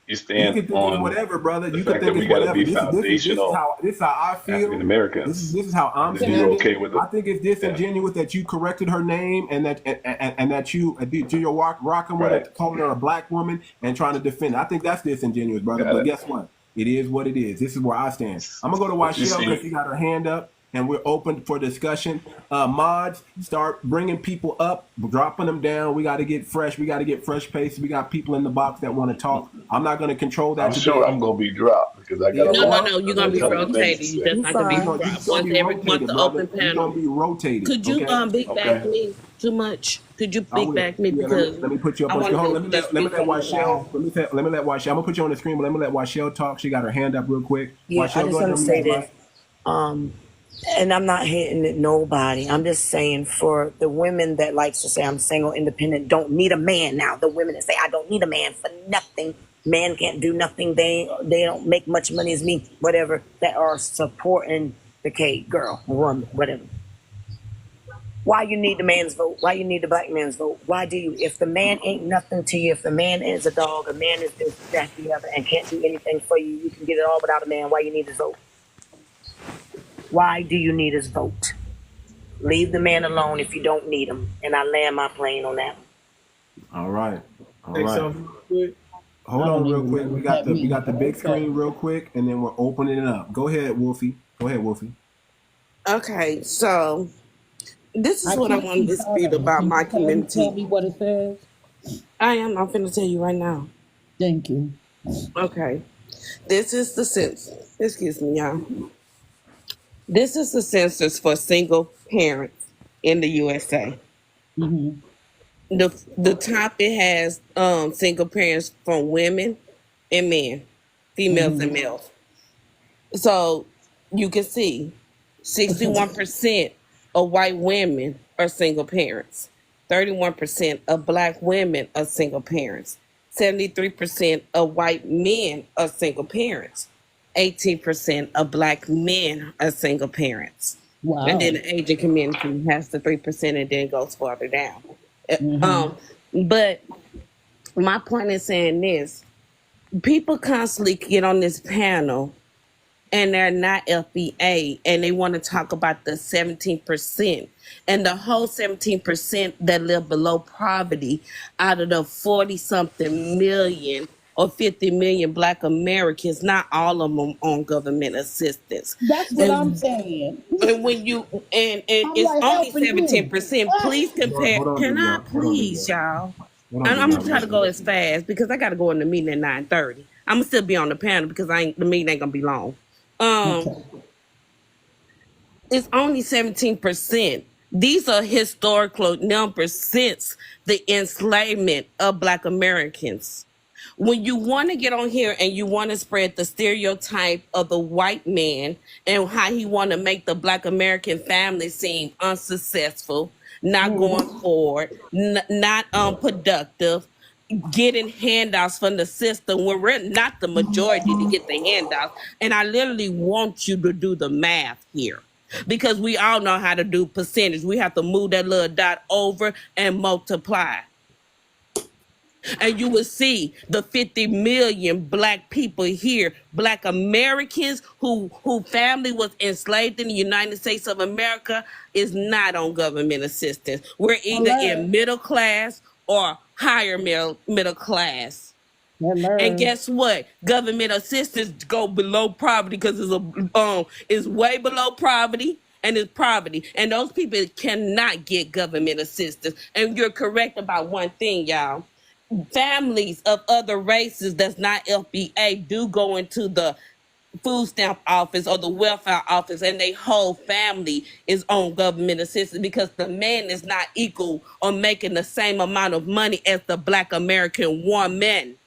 H: you
A: You
H: stand
A: can think it's
H: on
A: whatever, brother.
H: the
A: You can
H: fact that
A: think
H: we
A: it's
H: got to
A: whatever.
H: be
A: This is
H: foundational
A: how I
H: African
A: feel.
H: Americans,
A: This is how I'm
H: and then you're
A: standing.
H: okay with it.
A: I think it's
H: Yeah,
A: disingenuous that you corrected her name and that you're rocking with
H: right.
A: her, calling her a black woman and trying to defend it. I think that's disingenuous, brother.
H: Got
A: But
H: it.
A: guess what? It is what it is. This is where I stand. I'm gonna go to
H: But you
A: Washelle because
H: see,
A: she got her hand up. And we're open for discussion. Mods, start bringing people up, dropping them down. We got to get fresh. We got to get fresh pace. We got people in the box that want to talk. I'm not going to control that
H: I'm sure
A: today.
H: I'm gonna be dropped because I got
A: Yeah,
H: a lot
A: well,
B: No. You're
H: of
B: gonna be
H: intelligent things to
B: rotated. You're
H: say.
B: just
K: You
B: not gonna be
K: fine.
A: you're
B: dropped.
A: just going to be
B: Once
A: rotated,
B: the
A: brother.
B: open
A: You're going
B: panel.
A: to be rotated,
B: Could you
A: okay?
B: big back
H: Okay.
B: me too much? Could you
A: I
B: big
A: will.
B: back me
A: Yeah,
B: because
A: let me put you up
B: I
A: on screen.
B: want
A: Hold
B: to
A: on,
B: just
A: let me
B: speak
A: let
B: on the
A: Washelle.
B: live.
A: Let me let Washelle. I'm gonna put you on the screen, but let me let Washelle talk. She got her hand up real quick.
K: Yeah, I
A: Washelle,
K: just
A: go ahead
K: want to
A: and mute
K: say
A: your
K: this.
A: mic.
K: And I'm not hitting at nobody. I'm just saying for the women that likes to say I'm single, independent, don't need a man now. The women that say I don't need a man for nothing. Man can't do nothing. They don't make much money as me. Whatever. That are supporting the K girl, woman, whatever. Why you need the man's vote? Why you need the black man's vote? Why do you? If the man ain't nothing to you, if the man is a dog, a man is this, that, the other, and can't do anything for you, you can get it all without a man. Why you need his vote? Why do you need his vote? Leave the man alone if you don't need him. And I land my plane on that.
A: All right. All
G: Say
A: right.
G: something quick.
A: Hold
L: I
A: on
L: don't
A: real
L: even know
A: quick. We
L: what
A: got
L: that
A: the
L: means, but
A: big
L: okay.
A: screen real quick, and then we're opening it up. Go ahead, Wolfie. Go ahead, Wolfie.
B: Okay, so this is
L: I
B: what I
L: can't
B: want to
L: see part
B: dispute
L: of it.
B: about
L: Can
B: my
L: you tell
B: community.
L: me what it says?
B: I'm finna tell you right now.
L: Thank you.
B: Okay. This is the census. Excuse me, y'all. This is the census for single parents in the USA.
L: Mm-hmm.
B: The top it has single parents from women and men, females
L: Mm-hmm.
B: and males. So you can see 61% of white women are single parents. 31% of black women are single parents. 73% of white men are single parents. 18% of black men are single parents. And then
L: Wow.
B: the Asian community has the 3% and then goes farther down.
L: Mm-hmm.
B: Um, but my point is saying this: people constantly get on this panel and they're not FBA and they want to talk about the 17% and the whole 17% that live below poverty out of the 40 something million or 50 million black Americans, not all of them on government assistance.
L: That's what I'm
B: And
L: saying.
B: and when you and
L: I'm
B: it's
L: like
B: only
L: helping you.
B: 17%. Please compare.
A: Hold on,
B: Can I
A: Danielle. Hold on,
B: please,
A: Danielle.
B: y'all?
A: Hold on,
B: And I'm
A: Danielle.
B: gonna try to go as fast because I gotta go in the meeting at 9:30. I'm gonna still be on the panel because the meeting ain't gonna be long.
L: Okay.
B: It's only 17%. These are historical numbers since the enslavement of black Americans. When you want to get on here and you want to spread the stereotype of the white man and how he want to make the black American family seem unsuccessful, not going
L: Mm-hmm.
B: forward, not productive, getting handouts from the system when we're not the majority to get the handouts. And I literally want you to do the math here. Because we all know how to do percentage. We have to move that little dot over and multiply. And you will see the 50 million black people here, black Americans who family was enslaved in the United States of America, is not on government assistance. We're either
L: Hello.
B: in middle class or higher middle class. And
L: Hello.
B: guess what? Government assistance go below poverty because it's way below poverty and it's poverty. And those people cannot get government assistance. And you're correct about one thing, y'all. Families of other races that's not FBA do go into the food stamp office or the welfare office and their whole family is on government assistance because the man is not equal or making the same amount of money as the black American woman.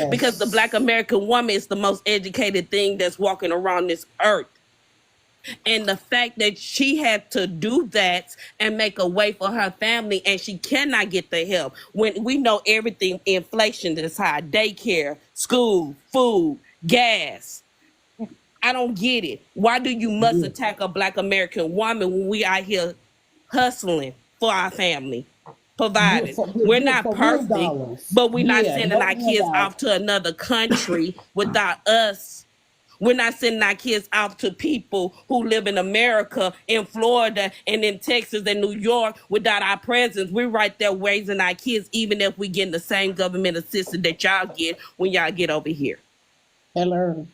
B: Because the
L: Yes.
B: black American woman is the most educated thing that's walking around this earth. And the fact that she had to do that and make a way for her family, and she cannot get the help when we know everything, inflation is high, daycare, school, food, gas. I don't get it. Why do you must attack a Black American woman when we out here hustling for our family, providing? We're not perfect, but we're not sending our kids off to another country without us. We're not sending our kids out to people who live in America, in Florida, and in Texas and New York without our presence. We're right there raising our kids, even if we get the same government assistance that y'all get when y'all get over here.
L: Hello.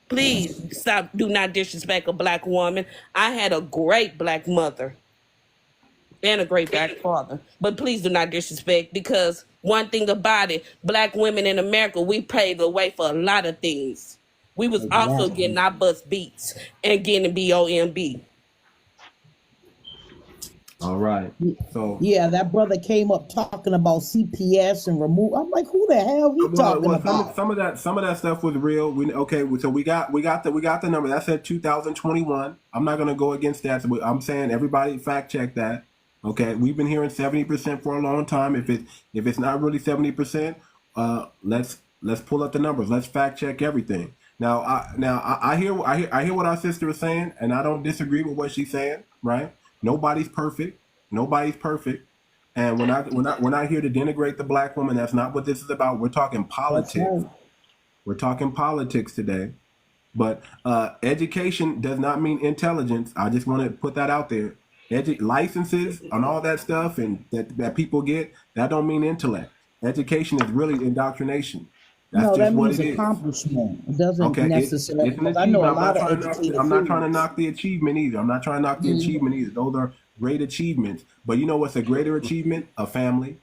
B: Please stop. Do not disrespect a Black woman. I had a great Black mother and a great Black father, but please do not disrespect, because one thing about it, Black women in America, we paved the way for a lot of things. We was also getting our butts beats and getting BOMB.
A: All right. So
L: yeah, that brother came up talking about CPS and remove. I'm like, who the hell he talking about?
A: Some of that stuff was real. So we got the number. That said 2021. I'm not gonna go against that. So I'm saying everybody fact check that. Okay, we've been hearing 70% for a long time. If it's not really 70%, let's pull up the numbers. Let's fact check everything. Now I hear what our sister is saying, and I don't disagree with what she's saying. Right? Nobody's perfect. And we're not here to denigrate the Black woman. That's not what this is about. We're talking politics. Right. We're talking politics today. But education does not mean intelligence. I just want to put that out there. Licenses and all that stuff and that people get, that don't mean intellect. Education is really indoctrination.
L: That's that means accomplishment. It doesn't necessarily. I know a lot of educated.
A: I'm not trying to knock the achievement either. Those are great achievements. But you know what's a greater achievement? A family.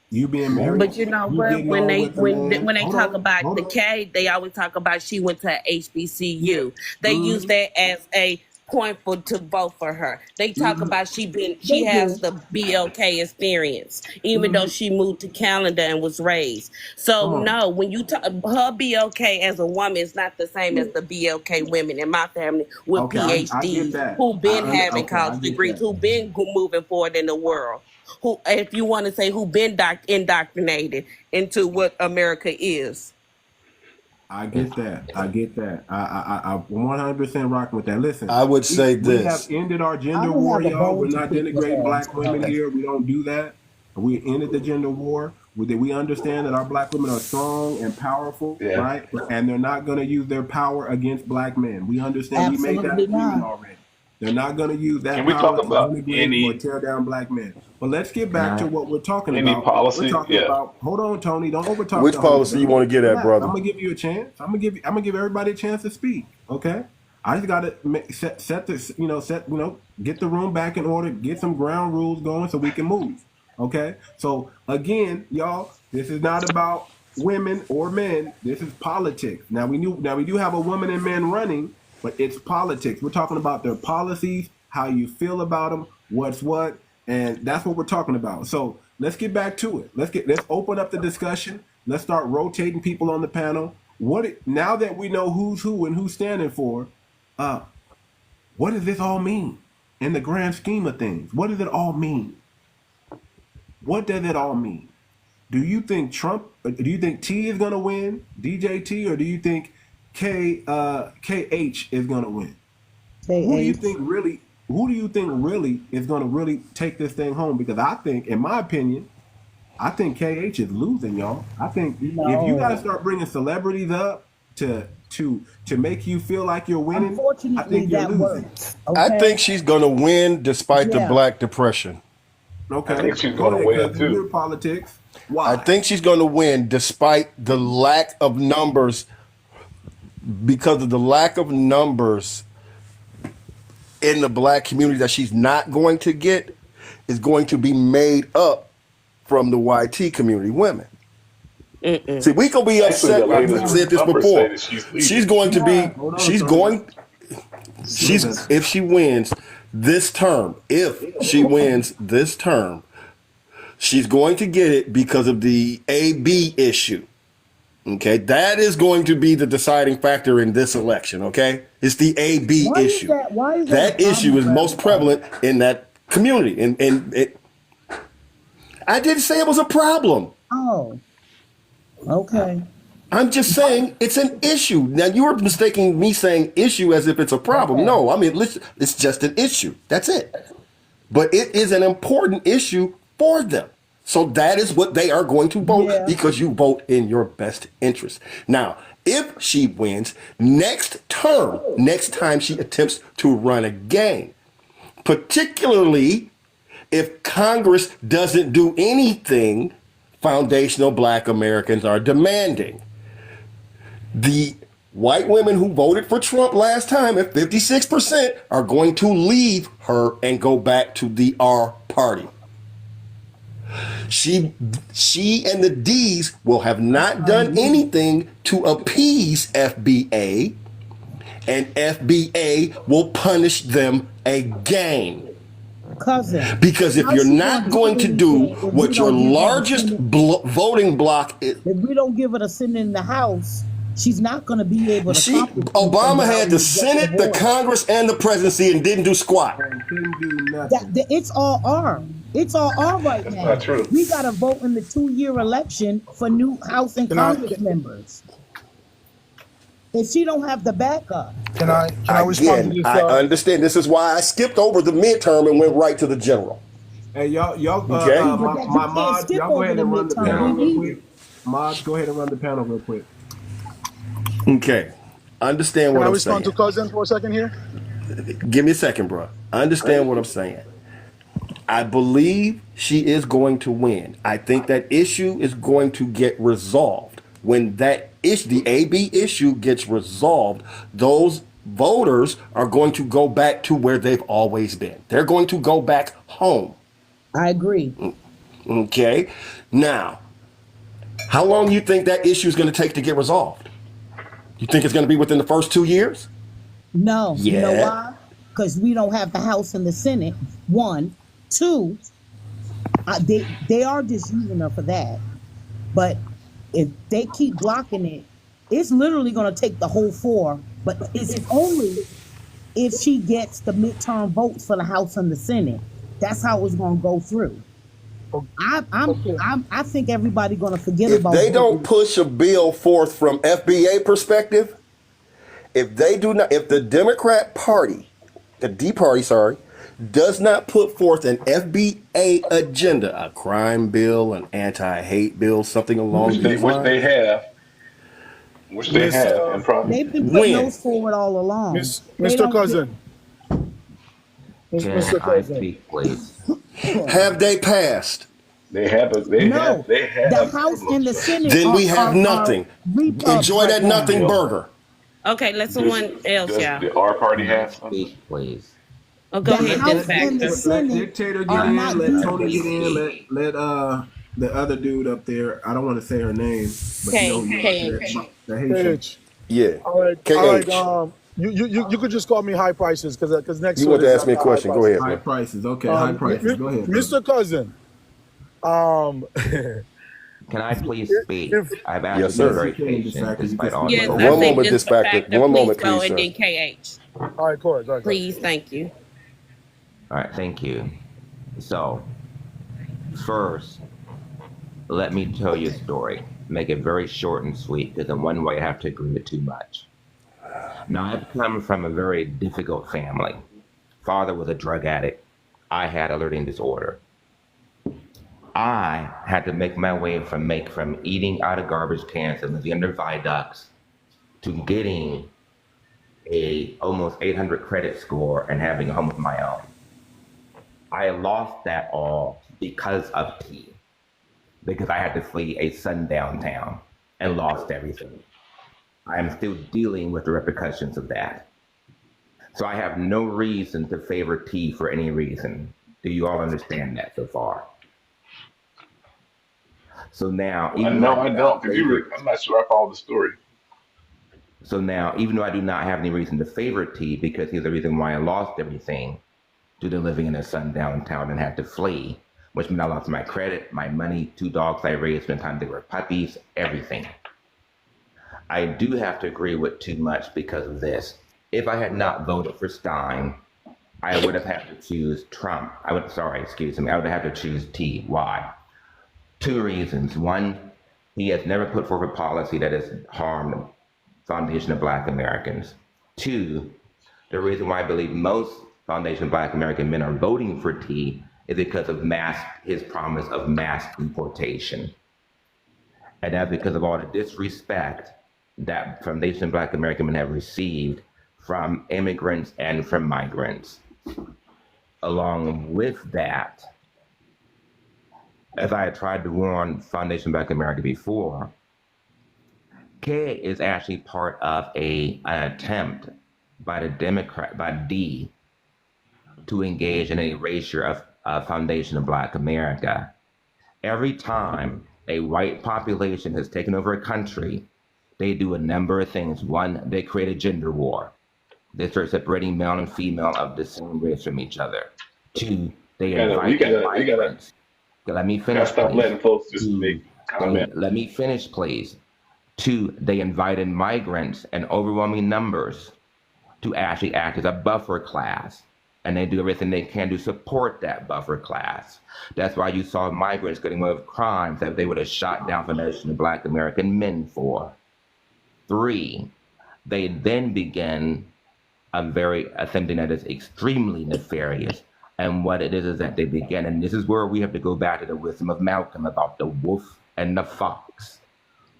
A: You being married.
B: But you know what? When they talk about the K, they always talk about she went to HBCU. They use that as a point to vote for her. They talk about she has the BLK experience, even though she moved to Canada and was raised. So no, when you talk, her BLK as a woman is not the same as the BLK women in my family with PhDs who've been having college degrees, who've been moving forward in the world. Who, if you want to say, who've been indoctrinated into what America is.
A: I get that. I 100% rocking with that. Listen,
D: I would say this.
A: We have ended our gender war, y'all. We're not denigrating Black women here. We don't do that. We ended the gender war. We understand that our Black women are strong and powerful, right? And they're not going to use their power against Black men. We understand.
L: Absolutely,
A: we made that agreement already. They're not going to use that
H: Can we
A: power
H: talk about
A: or tear down Black men. But let's get back to what we're talking
H: any
A: about.
H: policy.
A: We're talking about. Hold on, Tony. Don't overtalk.
D: Which policy you want to get at, brother?
A: I'm gonna give you a chance. I'm gonna give everybody a chance to speak. Okay. I just gotta get the room back in order, get some ground rules going so we can move. Okay. So again, y'all, this is not about women or men. This is politics. Now we do have a woman and men running, but it's politics. We're talking about their policies, how you feel about them, what's what. And that's what we're talking about. So let's get back to it. Let's open up the discussion. Let's start rotating people on the panel. Now that we know who's who and who's standing for, what does this all mean in the grand scheme of things? What does it all mean? What does it all mean? Do you think do you think T is gonna win, DJ T, or do you think KH is gonna win? Who do you think really is going to really take this thing home? Because I think, in my opinion, KH is losing, y'all. I think if you got to start bringing celebrities up to make you feel like you're winning, I think you're losing.
D: Okay. I think she's going to win despite the Black Depression.
A: Okay.
H: I think she's going to win too.
A: Politics. Why?
D: I think she's going to win despite the lack of numbers, because of the lack of numbers in the Black community that she's not going to get is going to be made up from the YT community women. See, we could be upset. I've said this before. If she wins this term, she's going to get it because of the AB issue. Okay, that is going to be the deciding factor in this election. Okay, it's the AB issue.
L: Why is
D: that issue is most prevalent in that community, and I didn't say it was a problem.
L: Oh, okay.
D: I'm just saying it's an issue. Now you were mistaking me saying issue as if it's a problem.
L: Okay.
D: No, I mean it's just an issue. That's it. But it is an important issue for them. So that is what they are going to vote because you vote in your best interest. Now, if she wins next time she attempts to run again, particularly if Congress doesn't do anything foundational Black Americans are demanding. The white women who voted for Trump last time at 56% are going to leave her and go back to the R party. She and the D's will have not done anything to appease FBA, and FBA will punish them again.
L: Cousin.
D: Because if you're not going to do what your largest voting bloc is.
L: If we don't give her the Senate in the House, she's not going to be able to.
D: Obama had the Senate, the Congress, and the presidency and didn't do squat.
A: Couldn't do nothing.
L: It's all R. It's all R right now.
H: That's not true.
L: We got to vote in the 2-year election for new House and Congress members. If she don't have the backup.
J: Can I respond to this?
D: I understand. This is why I skipped over the midterm and went right to the general.
A: Hey, y'all,
D: okay.
A: my mods, y'all go ahead and run the panel real quick. Mods, go ahead and run the panel real quick.
D: Okay. Understand what I'm saying.
J: Can I respond to cousin for a second here?
D: Give me a second, bro. Understand what I'm saying. I believe she is going to win. I think that issue is going to get resolved. When that issue, the AB issue gets resolved, those voters are going to go back to where they've always been. They're going to go back home.
L: I agree.
D: Okay. Now, how long do you think that issue is going to take to get resolved? You think it's going to be within the first 2 years?
L: No.
D: Yeah.
L: You know why? Because we don't have the House and the Senate. 1, 2. They are just using her for that. But if they keep blocking it, it's literally going to take the whole 4. But it's only if she gets the midterm votes for the House and the Senate. That's how it's going to go through. I think everybody's going to forget about it.
D: If they don't push a bill forth from FBA perspective, if the Democrat Party, the D Party, does not put forth an FBA agenda, a crime bill, an anti-hate bill, something along these lines.
H: Which they have. And
L: they've been putting those forward all along.
J: Mr. Cousin.
F: Mr. Cousin. Speak, please.
D: Have they passed?
H: They have.
L: The House and the Senate.
D: Then we have nothing. Enjoy that nothing burger.
B: Okay, let someone else, y'all.
H: The R party have
F: Speak, please.
B: Oh, go ahead,
A: Let Dictator get in, let Tony get in, let the other dude up there, I don't want to say her name, but
J: KH.
D: Yeah.
J: All right. You could just call me High Prices because next
D: you want to ask me a question. Go ahead.
A: High Prices. Okay, High Prices. Go ahead.
J: Mr. Cousin.
F: Can I please speak? I've asked
D: yes,
F: you
D: sir.
F: very patient despite all
B: yes,
F: the
D: one moment, dispatcher. One moment, please,
B: and
D: sir.
B: then KH.
J: All right, go ahead.
B: Please, thank you.
F: All right, thank you. So, first, let me tell you a story. Make it very short and sweet, because in one way I have to agree with too much. Now, I've come from a very difficult family. Father was a drug addict. I had a learning disorder. I had to make my way from eating out of garbage cans and living under viaducts to getting a almost 800 credit score and having a home of my own. I lost that all because of tea, because I had to flee a sundown town and lost everything. I am still dealing with the repercussions of that. So I have no reason to favor tea for any reason. Do you all understand that so far? So now,
H: even though I don't, I'm not sure I follow the story.
F: So now, even though I do not have any reason to favor tea, because here's the reason why I lost everything, due to living in a sundown town and had to flee, which meant I lost my credit, my money, 2 dogs I raised, spent time they were puppies, everything. I do have to agree with Too Much because of this. If I had not voted for Stein, I would have had to choose Trump. I would have had to choose T. Why? Two reasons. One, he has never put forward a policy that has harmed the foundation of Black Americans. Two, the reason why I believe most foundation of Black American men are voting for T is because of his promise of mass deportation. And that's because of all the disrespect that foundation of Black American men have received from immigrants and from migrants. Along with that, as I had tried to warn Foundation Black America before, K is actually part of an attempt by D to engage in an erasure of Foundation of Black America. Every time a white population has taken over a country, they do a number of things. One, they create a gender war. They start separating male and female of the same race from each other. Two, they invite migrants. Let me finish,
H: stop
F: please.
H: letting folks just make comment.
F: Let me finish, please. Two, they invited migrants in overwhelming numbers to actually act as a buffer class. And they do everything they can to support that buffer class. That's why you saw migrants getting away with crimes that they would have shot down Foundation of Black American men for. Three, they then begin something that is extremely nefarious. And what it is that they begin, and this is where we have to go back to the wisdom of Malcolm about the wolf and the fox.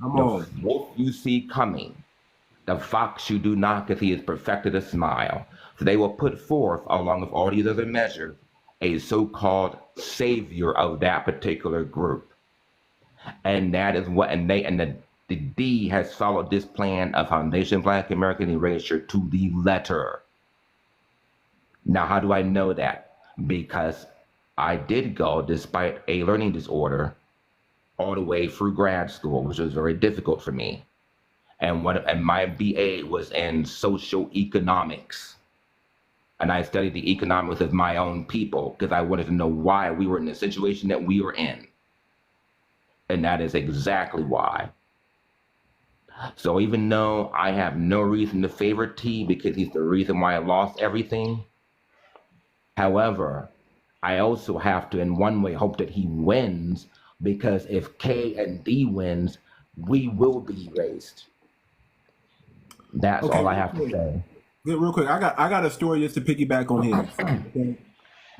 F: The wolf you see coming, the fox you do not, because he has perfected a smile. So they will put forth, along with all these other measures, a so-called savior of that particular group. And that is what, the D has followed this plan of Foundation Black American erasure to the letter. Now, how do I know that? Because I did go, despite a learning disorder, all the way through grad school, which was very difficult for me. And my BA was in social economics. And I studied the economics of my own people because I wanted to know why we were in the situation that we were in. And that is exactly why. So even though I have no reason to favor T because he's the reason why I lost everything, however, I also have to, in one way, hope that he wins, because if K and D wins, we will be erased. That's all I have to say.
A: Real quick, I got a story just to piggyback on him.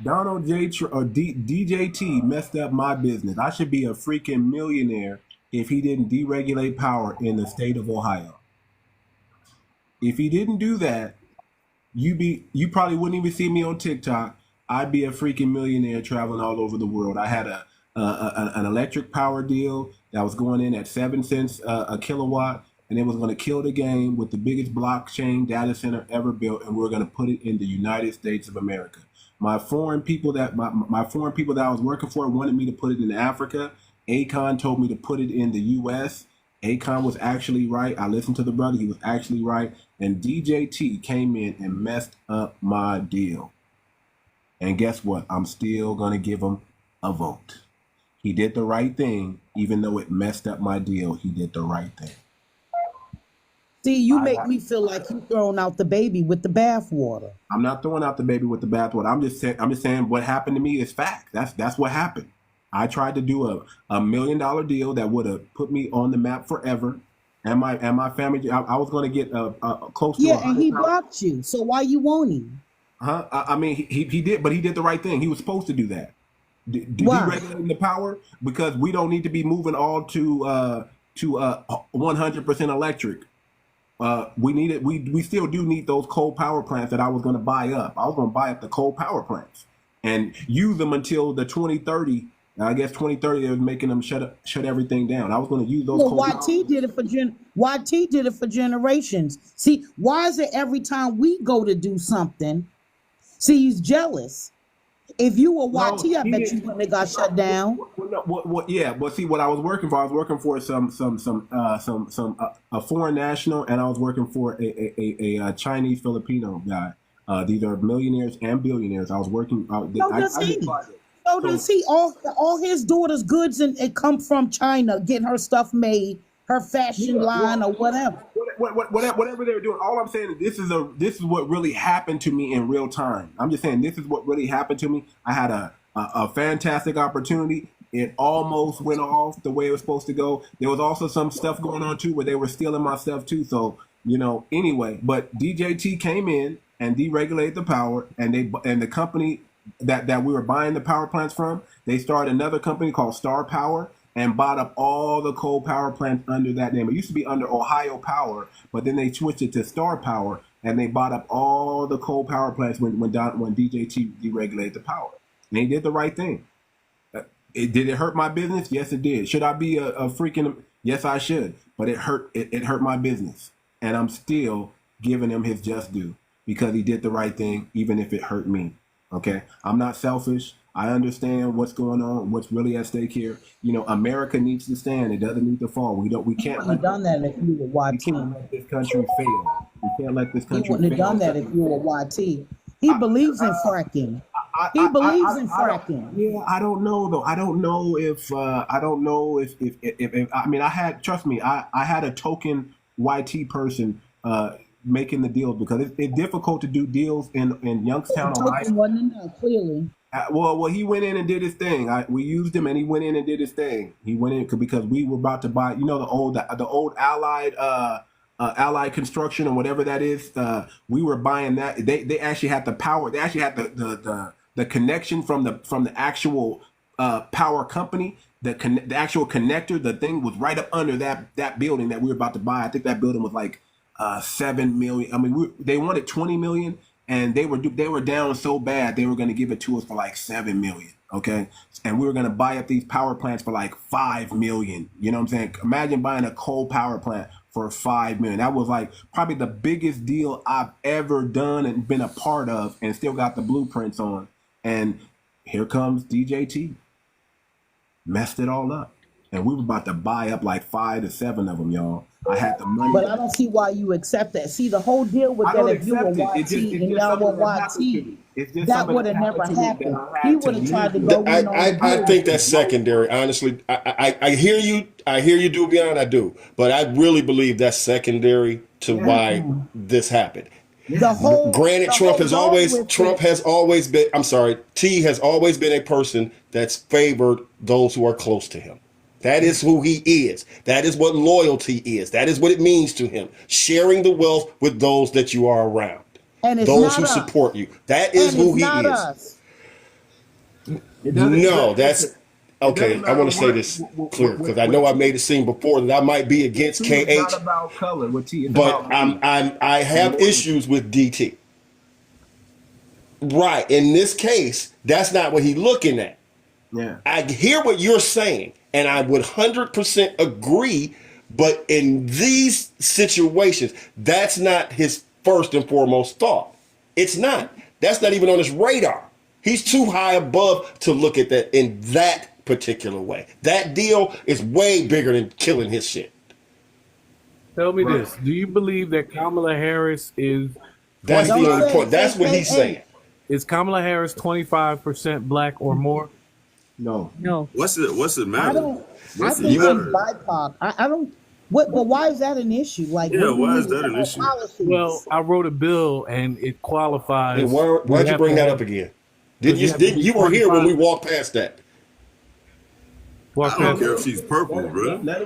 A: Donald DJT messed up my business. I should be a freaking millionaire if he didn't deregulate power in the state of Ohio. If he didn't do that, you probably wouldn't even see me on TikTok. I'd be a freaking millionaire traveling all over the world. I had an electric power deal that was going in at 7 cents a kilowatt, and it was going to kill the game with the biggest blockchain data center ever built, and we're going to put it in the United States of America. My foreign people that I was working for wanted me to put it in Africa. Akon told me to put it in the U.S. Akon was actually right. I listened to the brother. He was actually right. And DJT came in and messed up my deal. And guess what? I'm still going to give him a vote. He did the right thing, even though it messed up my deal. He did the right thing.
L: See, you make me feel like you're throwing out the baby with the bathwater.
A: I'm not throwing out the baby with the bathwater. I'm just saying what happened to me is fact. That's what happened. I tried to do a $1 million deal that would have put me on the map forever, and my family. I was going to get close to.
L: Yeah, and he blocked you. So why you want him?
A: Huh? I mean, he did, but he did the right thing. He was supposed to do that. Deregulating the power, because we don't need to be moving all to 100% electric. We need it. We still do need those coal power plants that I was going to buy up. I was going to buy up the coal power plants and use them until the 2030. I guess 2030 they was making them shut everything down. I was going to use those.
L: Well, YT did it for generations. See, why is it every time we go to do something? See, he's jealous. If you were YT, I bet you wouldn't have got shut down.
A: Yeah, but see, what I was working for a foreign national, and I was working for a Chinese Filipino guy. These are millionaires and billionaires. I was working.
L: So does he? All his daughter's goods and it come from China, getting her stuff made her fashion line or whatever.
A: Whatever they're doing. All I'm saying is this is what really happened to me in real time. I'm just saying this is what really happened to me. I had a fantastic opportunity. It almost went off the way it was supposed to go. There was also some stuff going on too where they were stealing my stuff too. So anyway, but DJT came in and deregulated the power, and the company that we were buying the power plants from, they started another company called Star Power and bought up all the coal power plants under that name. It used to be under Ohio Power, but then they switched it to Star Power, and they bought up all the coal power plants when DJT deregulated the power. And they did the right thing. Did it hurt my business? Yes, it did. Should I be a freaking? Yes, I should. But it hurt. It hurt my business, and I'm still giving him his just due because he did the right thing, even if it hurt me. Okay, I'm not selfish. I understand what's going on, what's really at stake here. America needs to stand. It doesn't need to fall. We can't let
L: done that if you were YT.
A: We can't let this country fail. We can't let this country fail.
L: He wouldn't have done that if you were YT. He believes in fracking. He believes in fracking.
A: Yeah, I don't know though. I don't know if I mean, trust me, I had a token YT person making the deals because it's difficult to do deals in Youngstown.
L: Wasn't enough, clearly.
A: Well, he went in and did his thing. We used him, and he went in and did his thing. He went in because we were about to buy, the old Allied construction or whatever that is. We were buying that. They actually had the power. They actually had the connection from the actual power company. The actual connector. The thing was right up under that building that we were about to buy. I think that building was like $7 million. I mean, they wanted $20 million. And they were down so bad they were going to give it to us for like $7 million, okay? And we were going to buy up these power plants for like $5 million. You know what I'm saying? Imagine buying a coal power plant for $5 million. That was like probably the biggest deal I've ever done and been a part of, and still got the blueprints on. And here comes DJT, messed it all up, and we were about to buy up like 5 to 7 of them, y'all. I had the money.
L: But I don't see why you accept that. See, the whole deal with that, if you were YT and y'all were YT, that would have never happened. He would have tried to go in on
D: I think that's secondary. Honestly, I hear you. I hear you, Dubion. I do. But I really believe that's secondary to why this happened. Granted, Trump has always been, I'm sorry, T has always been a person that's favored those who are close to him. That is who he is. That is what loyalty is. That is what it means to him. Sharing the wealth with those that you are around.
L: And it's
D: those who support you. That is who he is. No, that's okay. I want to say this clear because I know I made it seem before that I might be against KH.
A: It's not about color with T.
D: But I have issues with DT. Right. In this case, that's not what he's looking at.
A: Yeah.
D: I hear what you're saying. And I would 100% agree, but in these situations, that's not his first and foremost thought. It's not. That's not even on his radar. He's too high above to look at that in that particular way. That deal is way bigger than killing his shit.
G: Tell me this. Do you believe that Kamala Harris is...
D: That's the only point. That's what he's saying.
G: Is Kamala Harris 25% black or more?
A: No.
I: What's it matter?
L: I think he's BIPOC. I don't. But why is that an issue? Like,
I: why is that an issue?
L: Policies?
G: Well, I wrote a bill and it qualifies.
D: Hey, why'd you bring that up again? You were here when we walked past that?
I: I don't care if she's purple, bro.
G: They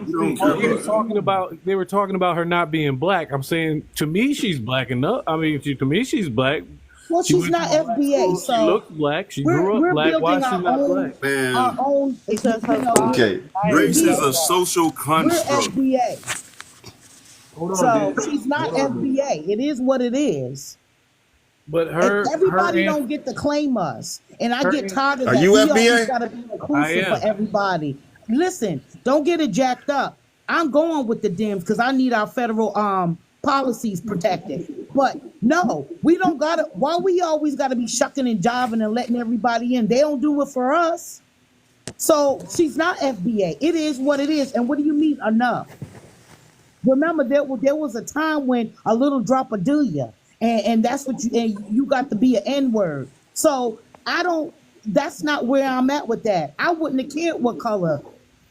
G: were talking about her not being black. I'm saying to me she's black enough. I mean, to me she's black.
L: Well, she's not FBA, so
G: she looks black. She grew up black. Why is she not black?
I: Man,
L: our own.
I: Okay, race is a social construct.
L: We're FBA. So she's not FBA. It is what it is.
G: But
L: everybody don't get to claim us, and I get tired of that.
D: Are you FBA?
L: Got to be inclusive for everybody. Listen, don't get it jacked up. I'm going with the Dems because I need our federal policies protected. But no, we don't gotta. Why we always gotta be shucking and jiving and letting everybody in? They don't do it for us. So she's not FBA. It is what it is. And what do you mean enough? Remember, there was a time when a little drop of do ya, and that's what you got to be an N-word. So I don't. That's not where I'm at with that. I wouldn't have cared what color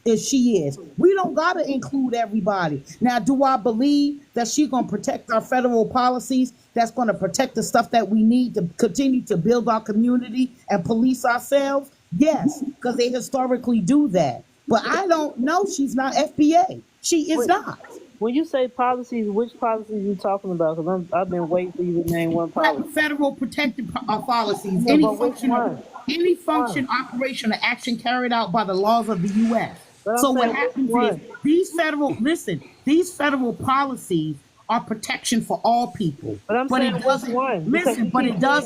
L: as she is. We don't gotta include everybody. Now, do I believe that she's gonna protect our federal policies? That's gonna protect the stuff that we need to continue to build our community and police ourselves? Yes, because they historically do that. But I don't know. She's not FBA. She is not.
E: When you say policies, which policies are you talking about? Because I've been waiting for you to name one policy.
L: Federal protected policies.
E: No,
L: Any function, operation, or action carried out by the laws of the U.S. So what happens is these federal policies are protection for all people. But it does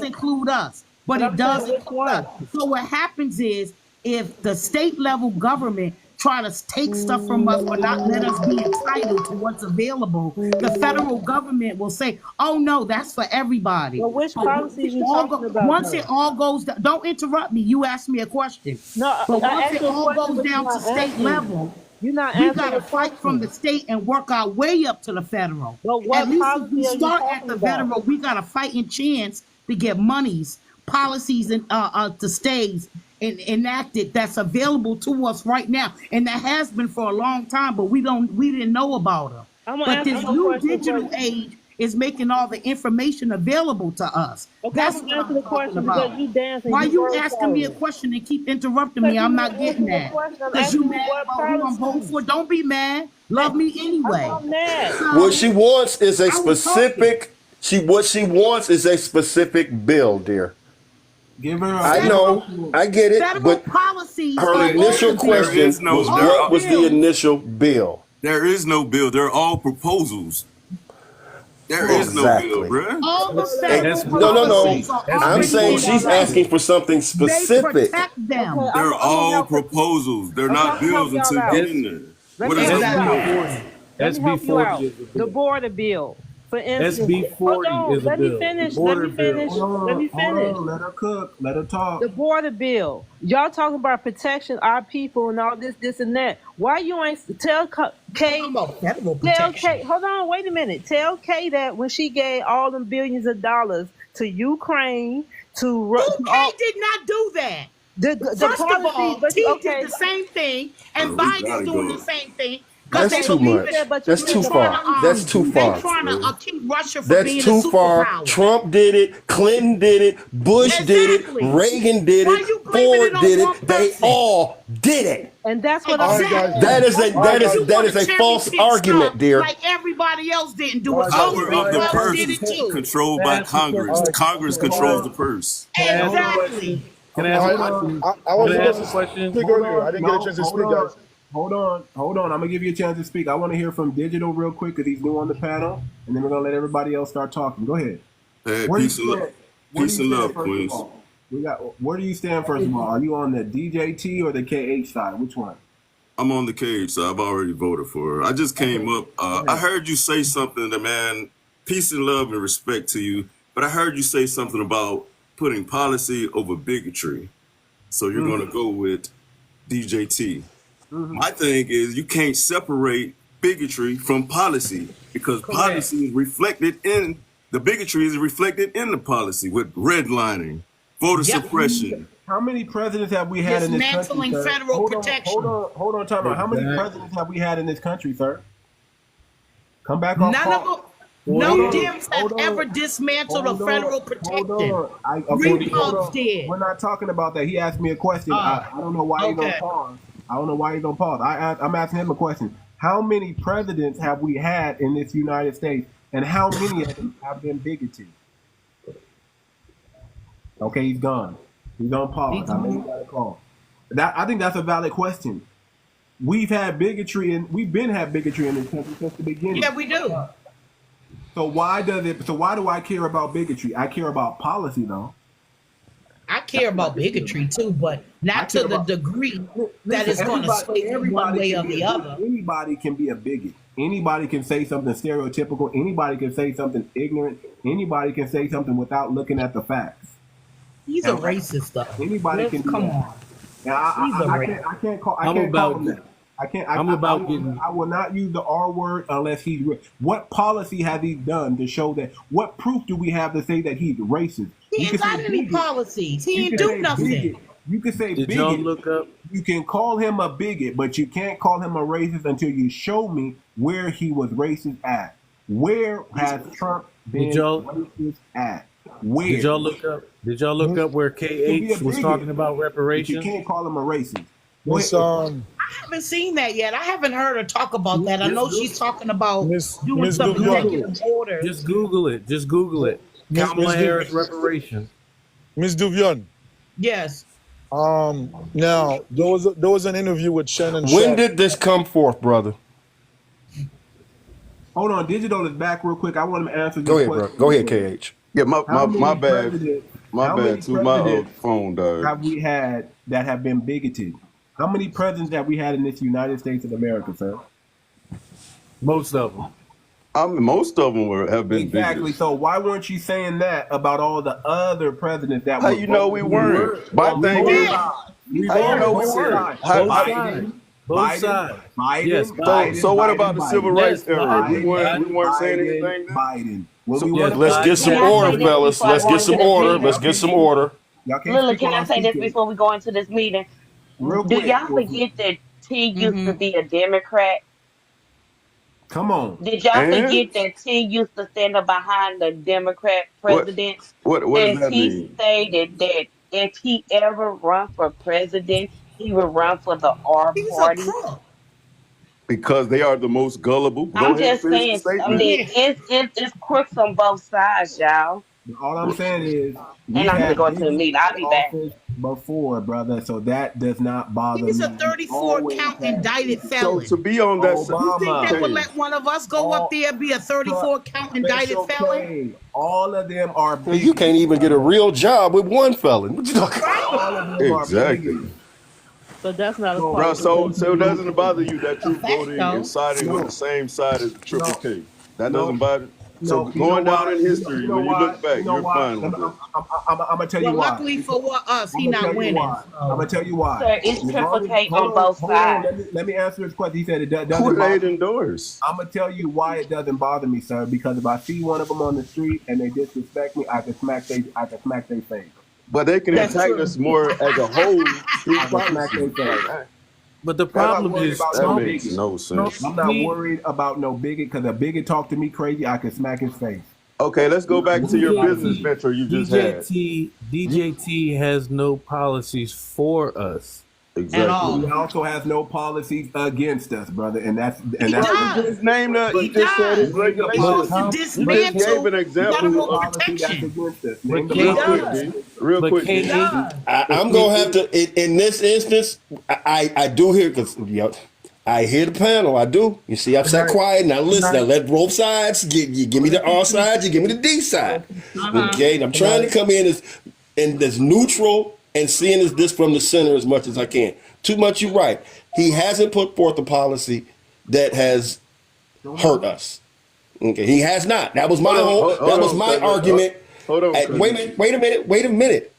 L: include us. But it does include us. So what happens is if the state level government try to take stuff from us or not let us be entitled to what's available, the federal government will say, oh no, that's for everybody.
E: Well, which policy are you talking about?
L: Once it all goes down, don't interrupt me, you asked me a question.
E: No,
L: but once it all goes down to state level, we got to fight from the state and work our way up to the federal. At least if we start at the federal, we got a fighting chance to get monies, policies, and to stays enacted that's available to us right now, and that has been for a long time, but we didn't know about them. But this new digital age is making all the information available to us.
E: Okay,
L: that's what I'm talking about. Why you asking me a question and keep interrupting me? I'm not getting that. Because you mad about who I'm voting for. Don't be mad. Love me anyway.
D: What she wants is a specific. What she wants is a specific bill, dear.
A: Give her.
D: I know, I get it, but her initial question was, what was the initial bill?
I: There is no bill. They're all proposals. There is no bill, bro.
D: No. I'm saying she's asking for something specific.
I: They're all proposals. They're not bills until you get in there. What is that?
E: SB 40 the border bill. For instance,
G: SB 40 is a
E: let
G: bill.
E: me finish.
A: Let her cook. Let her talk.
E: The border bill. Y'all talking about protection, our people, and all this, and that. Why you ain't tell Kay? Tell Kay. Hold on, wait a minute. Tell Kay that when she gave all them billions of dollars to Ukraine,
L: Kay did not do that. First of all, T did the same thing, and Biden's doing the same thing.
D: That's too much. That's too far. That's too far.
L: They're trying to keep Russia from
D: That's
L: being
D: too
L: a
D: far.
L: superpower.
D: Trump did it. Clinton did it. Bush did it. Reagan did it. Ford did it. They all did it.
E: And that's what I'm saying.
D: That is a false argument, dear.
L: Like everybody else didn't do it.
I: Power of the purse controlled by Congress. Congress controls the purse.
L: Exactly.
G: Can I ask a question?
J: I didn't get a chance to speak, guys.
A: Hold on. I'm gonna give you a chance to speak. I want to hear from Digital real quick because he's new on the panel, and then we're gonna let everybody else start talking. Go ahead.
I: Hey, peace and love, Queens.
A: Where do you stand first of all? Are you on the DJT or the KH side? Which one?
I: I'm on the cage, so I've already voted for her. I just came up. I heard you say something that, man, peace and love and respect to you, but I heard you say something about putting policy over bigotry. So you're going to go with DJT. My thing is you can't separate bigotry from policy because policy is reflected in the bigotry is reflected in the policy with redlining, voter suppression.
A: How many presidents have we had in this country?
L: Dismantling federal protection.
A: Hold on, time out. How many presidents have we had in this country, sir? Come back on.
L: None of them. No Dems have ever dismantled a federal protection. Republicans did.
A: We're not talking about that. He asked me a question. I don't know why he's gonna pause. I'm asking him a question. How many presidents have we had in this United States, and how many of them have been bigoted? Okay, he's gone. He's on pause. I know you got a call. I think that's a valid question. We've had bigotry, and we've been had bigotry in this country since the beginning.
L: Yeah, we do.
A: So why do I care about bigotry? I care about policy, though.
L: I care about bigotry too, but not to the degree that it's going to sway one way or the other.
A: Anybody can be a bigot. Anybody can say something stereotypical. Anybody can say something ignorant. Anybody can say something without looking at the facts.
L: He's a racist, though.
A: Anybody can come on. I can't call him that. I will not use the R word unless he's. What policy has he done to show that? What proof do we have to say that he's racist?
L: He ain't got any policies. He ain't do nothing.
A: You can say
G: Did
A: bigot.
G: y'all look up?
A: You can call him a bigot, but you can't call him a racist until you show me where he was racist at. Where has Trump been racist at? Where?
G: Did y'all look up? Did y'all look up where KH was talking about reparations?
A: You can't call him a racist.
L: I haven't seen that yet. I haven't heard her talk about that. I know she's talking about doing some executive orders.
G: Just Google it. Just Google it. Kamala Harris reparations.
J: Ms. Duvion.
L: Yes.
J: Now there was an interview with Shannon.
D: When did this come forth, brother?
A: Hold on, Digital is back real quick. I want him to answer.
D: Go ahead, bro. Go ahead, KH.
M: Yeah, my bad. My bad too. My phone died.
A: Have we had that have been bigoted? How many presidents have we had in this United States of America, sir?
G: Most of them.
M: Most of them have been
A: exactly.
M: bigoted.
A: So why weren't you saying that about all the other presidents that?
M: How you know we weren't? My thing is, how you know we weren't?
G: Both sides.
A: Biden.
G: Yes.
A: Biden.
M: So what about the
A: Biden,
M: civil rights era?
A: Biden,
M: We weren't saying anything.
A: Biden.
D: Let's get some order, fellas. Let's get some order. Let's get some order.
N: Lily, can I say this before we go into this meeting? Do y'all forget that T used to be a Democrat?
A: Come on.
N: Did y'all forget that T used to stand up behind the Democrat president?
M: What does that
N: He
M: mean?
N: stated that if he ever run for president, he would run for the R party.
M: Because they are the most gullible.
N: I'm just saying. I mean, it's crooks on both sides, y'all.
A: All I'm saying is,
N: and I'm gonna go into the meeting. I'll be back.
A: Before, brother, so that does not bother me.
L: He's a 34 count indicted felon.
M: So to be on that,
L: you think that would let one of us go up there and be a 34 count indicted felon?
A: All of them are big.
D: You can't even get a real job with one felon. What you talking about?
M: Exactly.
E: So that's not a
M: Bro, so it doesn't bother you that you're voting and siding on the same side as the Triple K. That doesn't bother. So going down in history, when you look back, you're fine with it.
A: I'm gonna tell you why.
L: Luckily for us, he not winning.
A: I'm gonna tell you why.
N: Sir, it's Triple K on both sides.
A: Let me answer his question. He said it doesn't.
M: Who laid indoors?
A: I'm gonna tell you why it doesn't bother me, sir. Because if I see one of them on the street and they disrespect me, I can smack their face.
M: But they can attack us more as a whole.
G: But the problem is,
M: that makes no sense.
A: I'm not worried about no bigot, because a bigot talk to me crazy, I can smack his face.
M: Okay, let's go back to your business venture you just had.
G: DJT has no policies for us.
M: Exactly.
A: He also has no policies against us, brother, and that's
M: He just named that. He just said his regulations.
L: He
M: gave an example of real quick.
D: I'm gonna have to in this instance. I do hear, because I hear the panel. I do. You see, I've sat quiet and I listen. I let both sides. You give me the R side. You give me the D side. Okay, and I'm trying to come in as neutral and seeing this from the center as much as I can. Too much, you're right. He hasn't put forth a policy that has hurt us. Okay, he has not. That was my argument.
M: Hold on.
D: Wait a minute.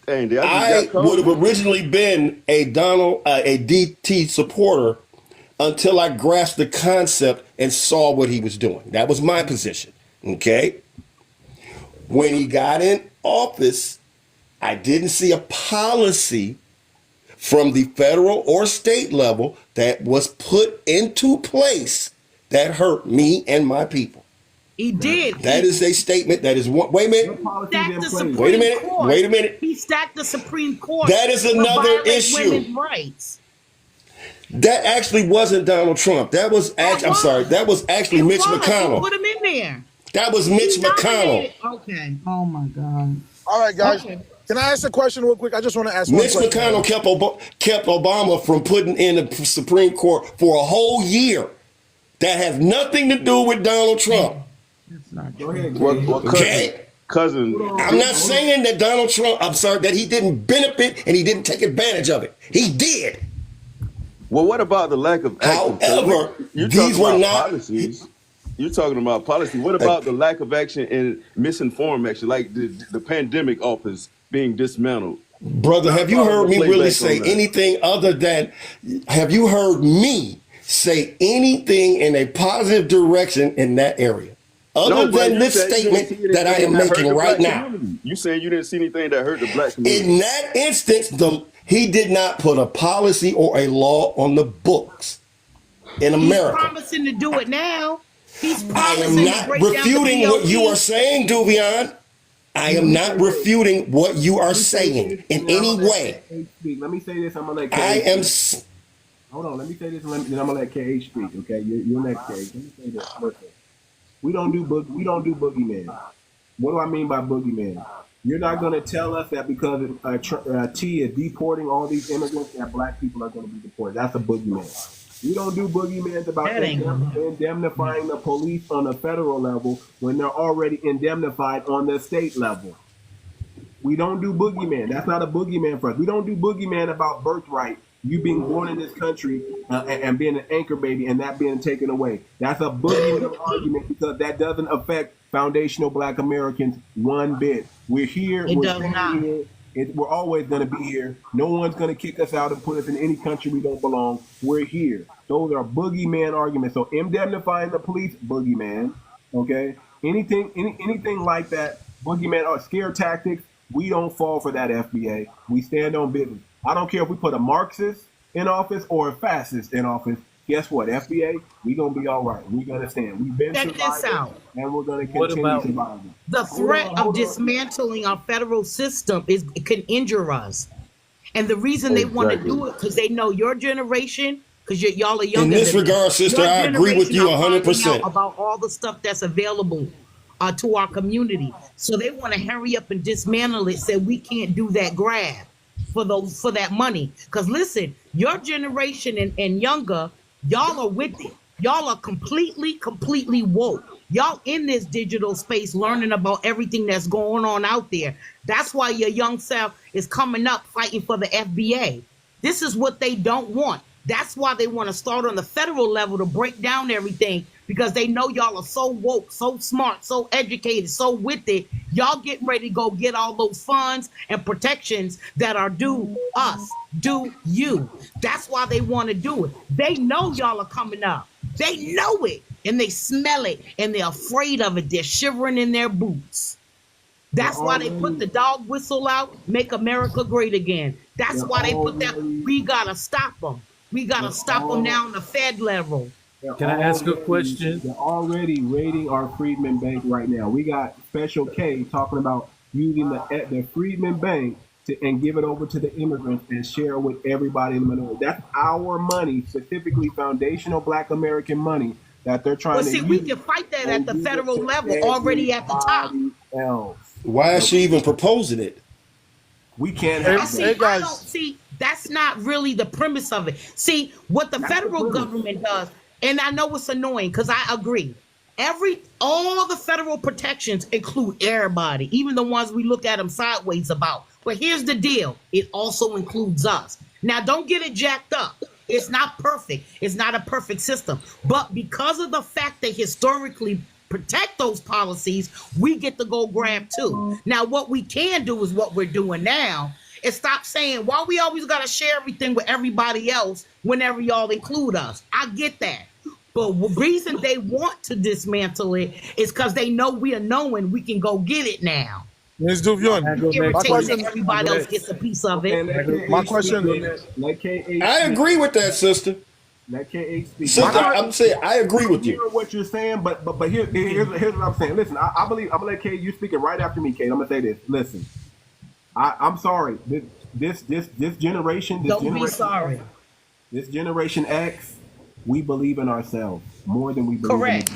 M: Andy,
D: I would have originally been a DT supporter until I grasped the concept and saw what he was doing. That was my position. Okay. When he got in office, I didn't see a policy from the federal or state level that was put into place that hurt me and my people.
L: He did.
D: That is a statement. That is one. Wait a minute. Wait a minute.
L: He stacked the Supreme Court.
D: That is another issue.
L: Women's rights.
D: That actually wasn't Donald Trump. That was actually, That was actually Mitch McConnell.
L: Put him in there.
D: That was Mitch McConnell.
L: Okay. Oh my God.
J: All right, guys. Okay. Can I ask a question real quick? I just want to ask one question.
D: Mitch McConnell kept Obama from putting in the Supreme Court for a whole year. That has nothing to do with Donald Trump.
L: That's not
A: Go ahead,
M: cousin.
D: I'm not saying that Donald Trump, that he didn't benefit and he didn't take advantage of it. He did.
M: Well, what about the lack of action?
D: However, these were not
M: policies. You're talking about policy. What about the lack of action and misinformed action, like the pandemic office being dismantled?
D: Brother, have you heard me really say anything other than, have you heard me say anything in a positive direction in that area? Other than this statement that I am making right now.
M: You saying you didn't see anything that hurt the black community?
D: In that instance, He did not put a policy or a law on the books in America.
L: He's promising to do it now. He's
D: I am
L: promising to
D: not
L: break down the
D: refuting what you
L: BOP.
D: are saying, 𝗣𝗲𝗏. I am not refuting what you are saying in any way.
A: Let me say this. I'm gonna let
D: I
A: K.
D: am.
A: Hold on. Let me say this, and then I'm gonna let KH speak. Okay, you're next, K. Let me say this. Listen, we don't do boogeyman. What do I mean by boogeyman? You're not gonna tell us that because T is deporting all these immigrants that black people are gonna be deported. That's a boogeyman. We don't do boogeymans about indemnifying the police on a federal level when they're already indemnified on the state level. We don't do boogeyman. That's not a boogeyman for us. We don't do boogeyman about birthright. You being born in this country and being an anchor baby and that being taken away. That's a boogeyman argument because that doesn't affect foundational black Americans one bit. We're here.
L: It does not.
A: Here. We're always going to be here. No one's going to kick us out and put us in any country we don't belong. We're here. Those are boogeyman arguments. So indemnifying the police, boogeyman. Okay? Anything like that, boogeyman or scare tactics, we don't fall for that, FBA. We stand on business. I don't care if we put a Marxist in office or a fascist in office. Guess what, FBA? We're going to be all right. We're going to stand. We've been surviving, and we're going to continue surviving.
L: The threat of dismantling our federal system it can injure us. And the reason they want to do it, because they know your generation, because y'all are younger.
D: In this regard, sister, I agree with you 100%.
L: About all the stuff that's available to our community. So they want to hurry up and dismantle it, so we can't do that grab for that money. Because listen, your generation and younger, y'all are with it. Y'all are completely woke. Y'all in this digital space learning about everything that's going on out there. That's why your young self is coming up fighting for the FBA. This is what they don't want. That's why they want to start on the federal level to break down everything, because they know y'all are so woke, so smart, so educated, so with it. Y'all getting ready to go get all those funds and protections that are due us, due you. That's why they want to do it. They know y'all are coming up. They know it, and they smell it, and they're afraid of it. They're shivering in their boots. That's why they put the dog whistle out, make America great again. That's why they put that. We got to stop them. We got to stop them now on the Fed level.
G: Can I ask a question?
A: They're already raiding our Freedmen Bank right now. We got Special K talking about using the Freedmen Bank and give it over to the immigrants and share it with everybody in the minority. That's our money, specifically foundational black American money that they're trying to use.
L: We can fight that at the federal level, already at the top.
D: Why is she even proposing it?
A: We can't have
L: that. That's not really the premise of it. See, what the federal government does, and I know it's annoying because I agree. All the federal protections include everybody, even the ones we look at them sideways about. But here's the deal. It also includes us. Now, don't get it jacked up. It's not perfect. It's not a perfect system. But because of the fact that historically protect those policies, we get to go grab too. Now, what we can do is what we're doing now, is stop saying, why we always got to share everything with everybody else whenever y'all include us. I get that. But the reason they want to dismantle it is because they know we are knowing we can go get it now.
O: Ms. 𝗣𝗲𝗏, my question,
L: everybody else gets a piece of it.
O: My question,
D: I agree with that, sister.
A: Let KH speak.
D: Sister, I'm saying I agree with you.
A: I hear what you're saying, but here's what I'm saying. Listen, I believe I'm gonna let Kate. You speaking right after me, Kate. I'm gonna say this. Listen, I'm sorry. This generation.
L: Don't be sorry.
A: This generation X, we believe in ourselves more than we believe.
L: Correct.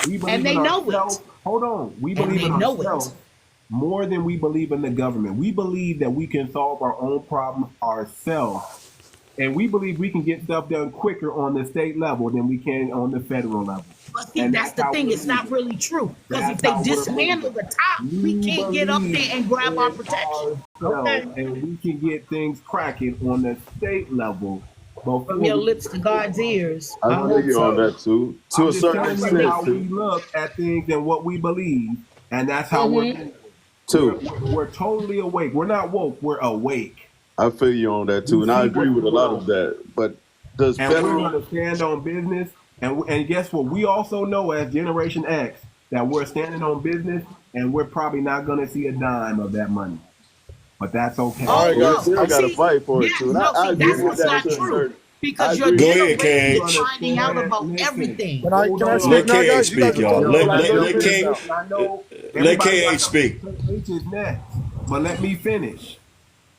A: In we believe
L: and they
A: in
L: know
A: ourselves.
L: it.
A: Hold on. We believe in ourselves more than we believe in the government. We believe that we can solve our own problems ourselves. And we believe we can get stuff done quicker on the state level than we can on the federal level.
L: But see, that's the thing. It's not really true. Because if they dismantle the top, we can't get up there and grab our protection. Okay.
A: And we can get things cracking on the state level.
L: From your lips to God's ears.
M: I think you're on that too. To a certain extent.
A: How we look at things and what we believe. And that's how we're totally awake. We're not woke. We're awake.
M: I feel you on that too, and I agree with a lot of that. But does federal
A: we're going to stand on business? And guess what? We also know as Generation X that we're standing on business, and we're probably not going to see a dime of that money. but that's okay.
M: All right, guys. Still got to fight for it too. And I agree with that to a certain.
L: Because your generation is finding out about everything.
J: Can I
O: Let
J: speak now,
O: KH
J: guys? You guys
O: speak,
J: are
O: y'all.
J: talking
O: Let King,
A: I know
O: let KH speak.
A: KH is next, but let me finish.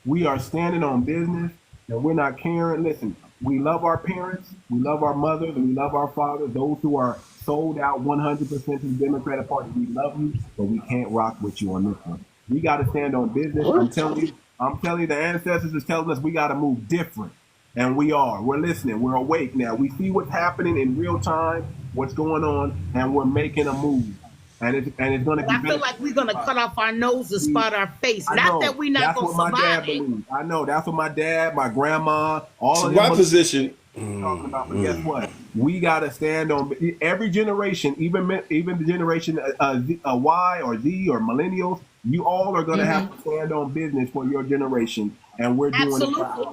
A: We are standing on business, and we're not caring. Listen, we love our parents, we love our mothers, and we love our fathers. Those who are sold out 100% to the Democratic Party, we love you, but we can't rock with you on this one. We got to stand on business. I'm telling you, the ancestors is telling us we got to move different. And we are. We're listening. We're awake now. We see what's happening in real time, what's going on, and we're making a move. And it's going to be.
L: I feel like we're going to cut off our nose to spot our face. Not that we're not going to survive it.
A: I know. That's what my dad, my grandma, all of them.
O: My position.
A: Talking about, but guess what? We got to stand on every generation, even the generation Y or Z or millennials. You all are going to have to stand on business for your generation, and we're doing it.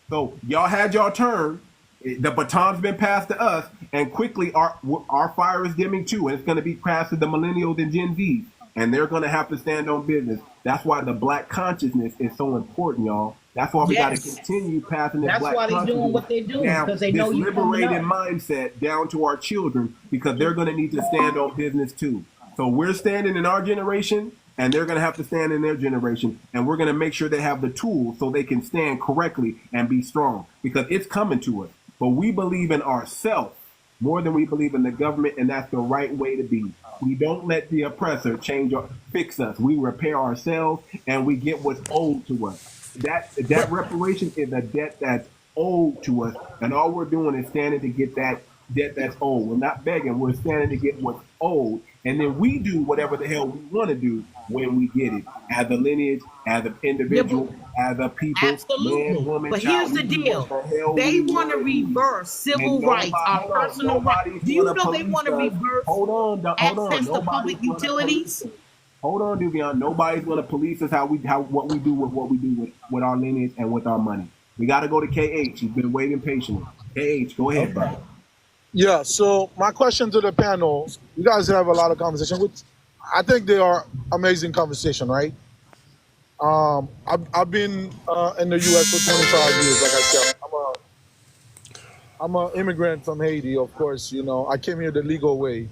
A: So y'all had your turn. The baton's been passed to us, and quickly our fire is dimming too, and it's going to be passed to the millennials and Gen Z, and they're going to have to stand on business. That's why the Black consciousness is so important, y'all. That's why we got to continue passing this Black consciousness. That's why they're doing what they're doing, because they know you liberated mindset down to our children, because they're going to need to stand on business too. So we're standing in our generation, and they're going to have to stand in their generation, and we're going to make sure they have the tools so they can stand correctly and be strong, because it's coming to us. But we believe in ourselves more than we believe in the government, and that's the right way to be. We don't let the oppressor fix us. We repair ourselves, and we get what's owed to us. That reparation is a debt that's owed to us, and all we're doing is standing to get that debt that's owed. We're not begging. We're standing to get what's owed, and then we do whatever the hell we want to do when we get it, as a lineage, as an individual, as a people, man, woman,
L: but
A: child.
L: Here's the deal. They want to reverse civil rights, our personal rights. Do you know they want to reverse access to public utilities?
A: Hold on, Duvion. Nobody's going to police us what we do with our lineage and with our money. We got to go to KH. He's been waiting patiently. KH, go ahead, brother.
J: Yeah, so my question to the panel, you guys have a lot of conversation, which I think they are amazing conversation, right? I've been in the U.S. for 25 years, like I said. I'm an immigrant from Haiti, of course. You know, I came here the legal way.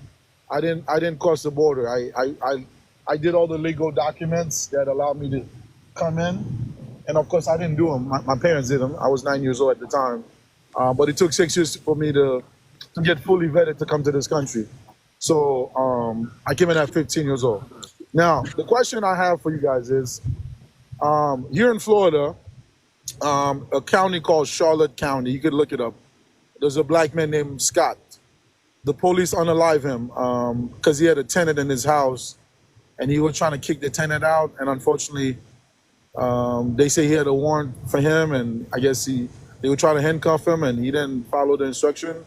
J: I didn't cross the border. I did all the legal documents that allowed me to come in, and of course I didn't do them. My parents did them. I was 9 years old at the time, but it took 6 years for me to get fully vetted to come to this country. So I came in at 15 years old. Now, the question I have for you guys is, here in Florida, a county called Charlotte County, you could look it up. There's a black man named Scott. The police unalive him because he had a tenant in his house, and he was trying to kick the tenant out. And unfortunately, they say he had a warrant for him, and I guess they were trying to handcuff him, and he didn't follow the instruction.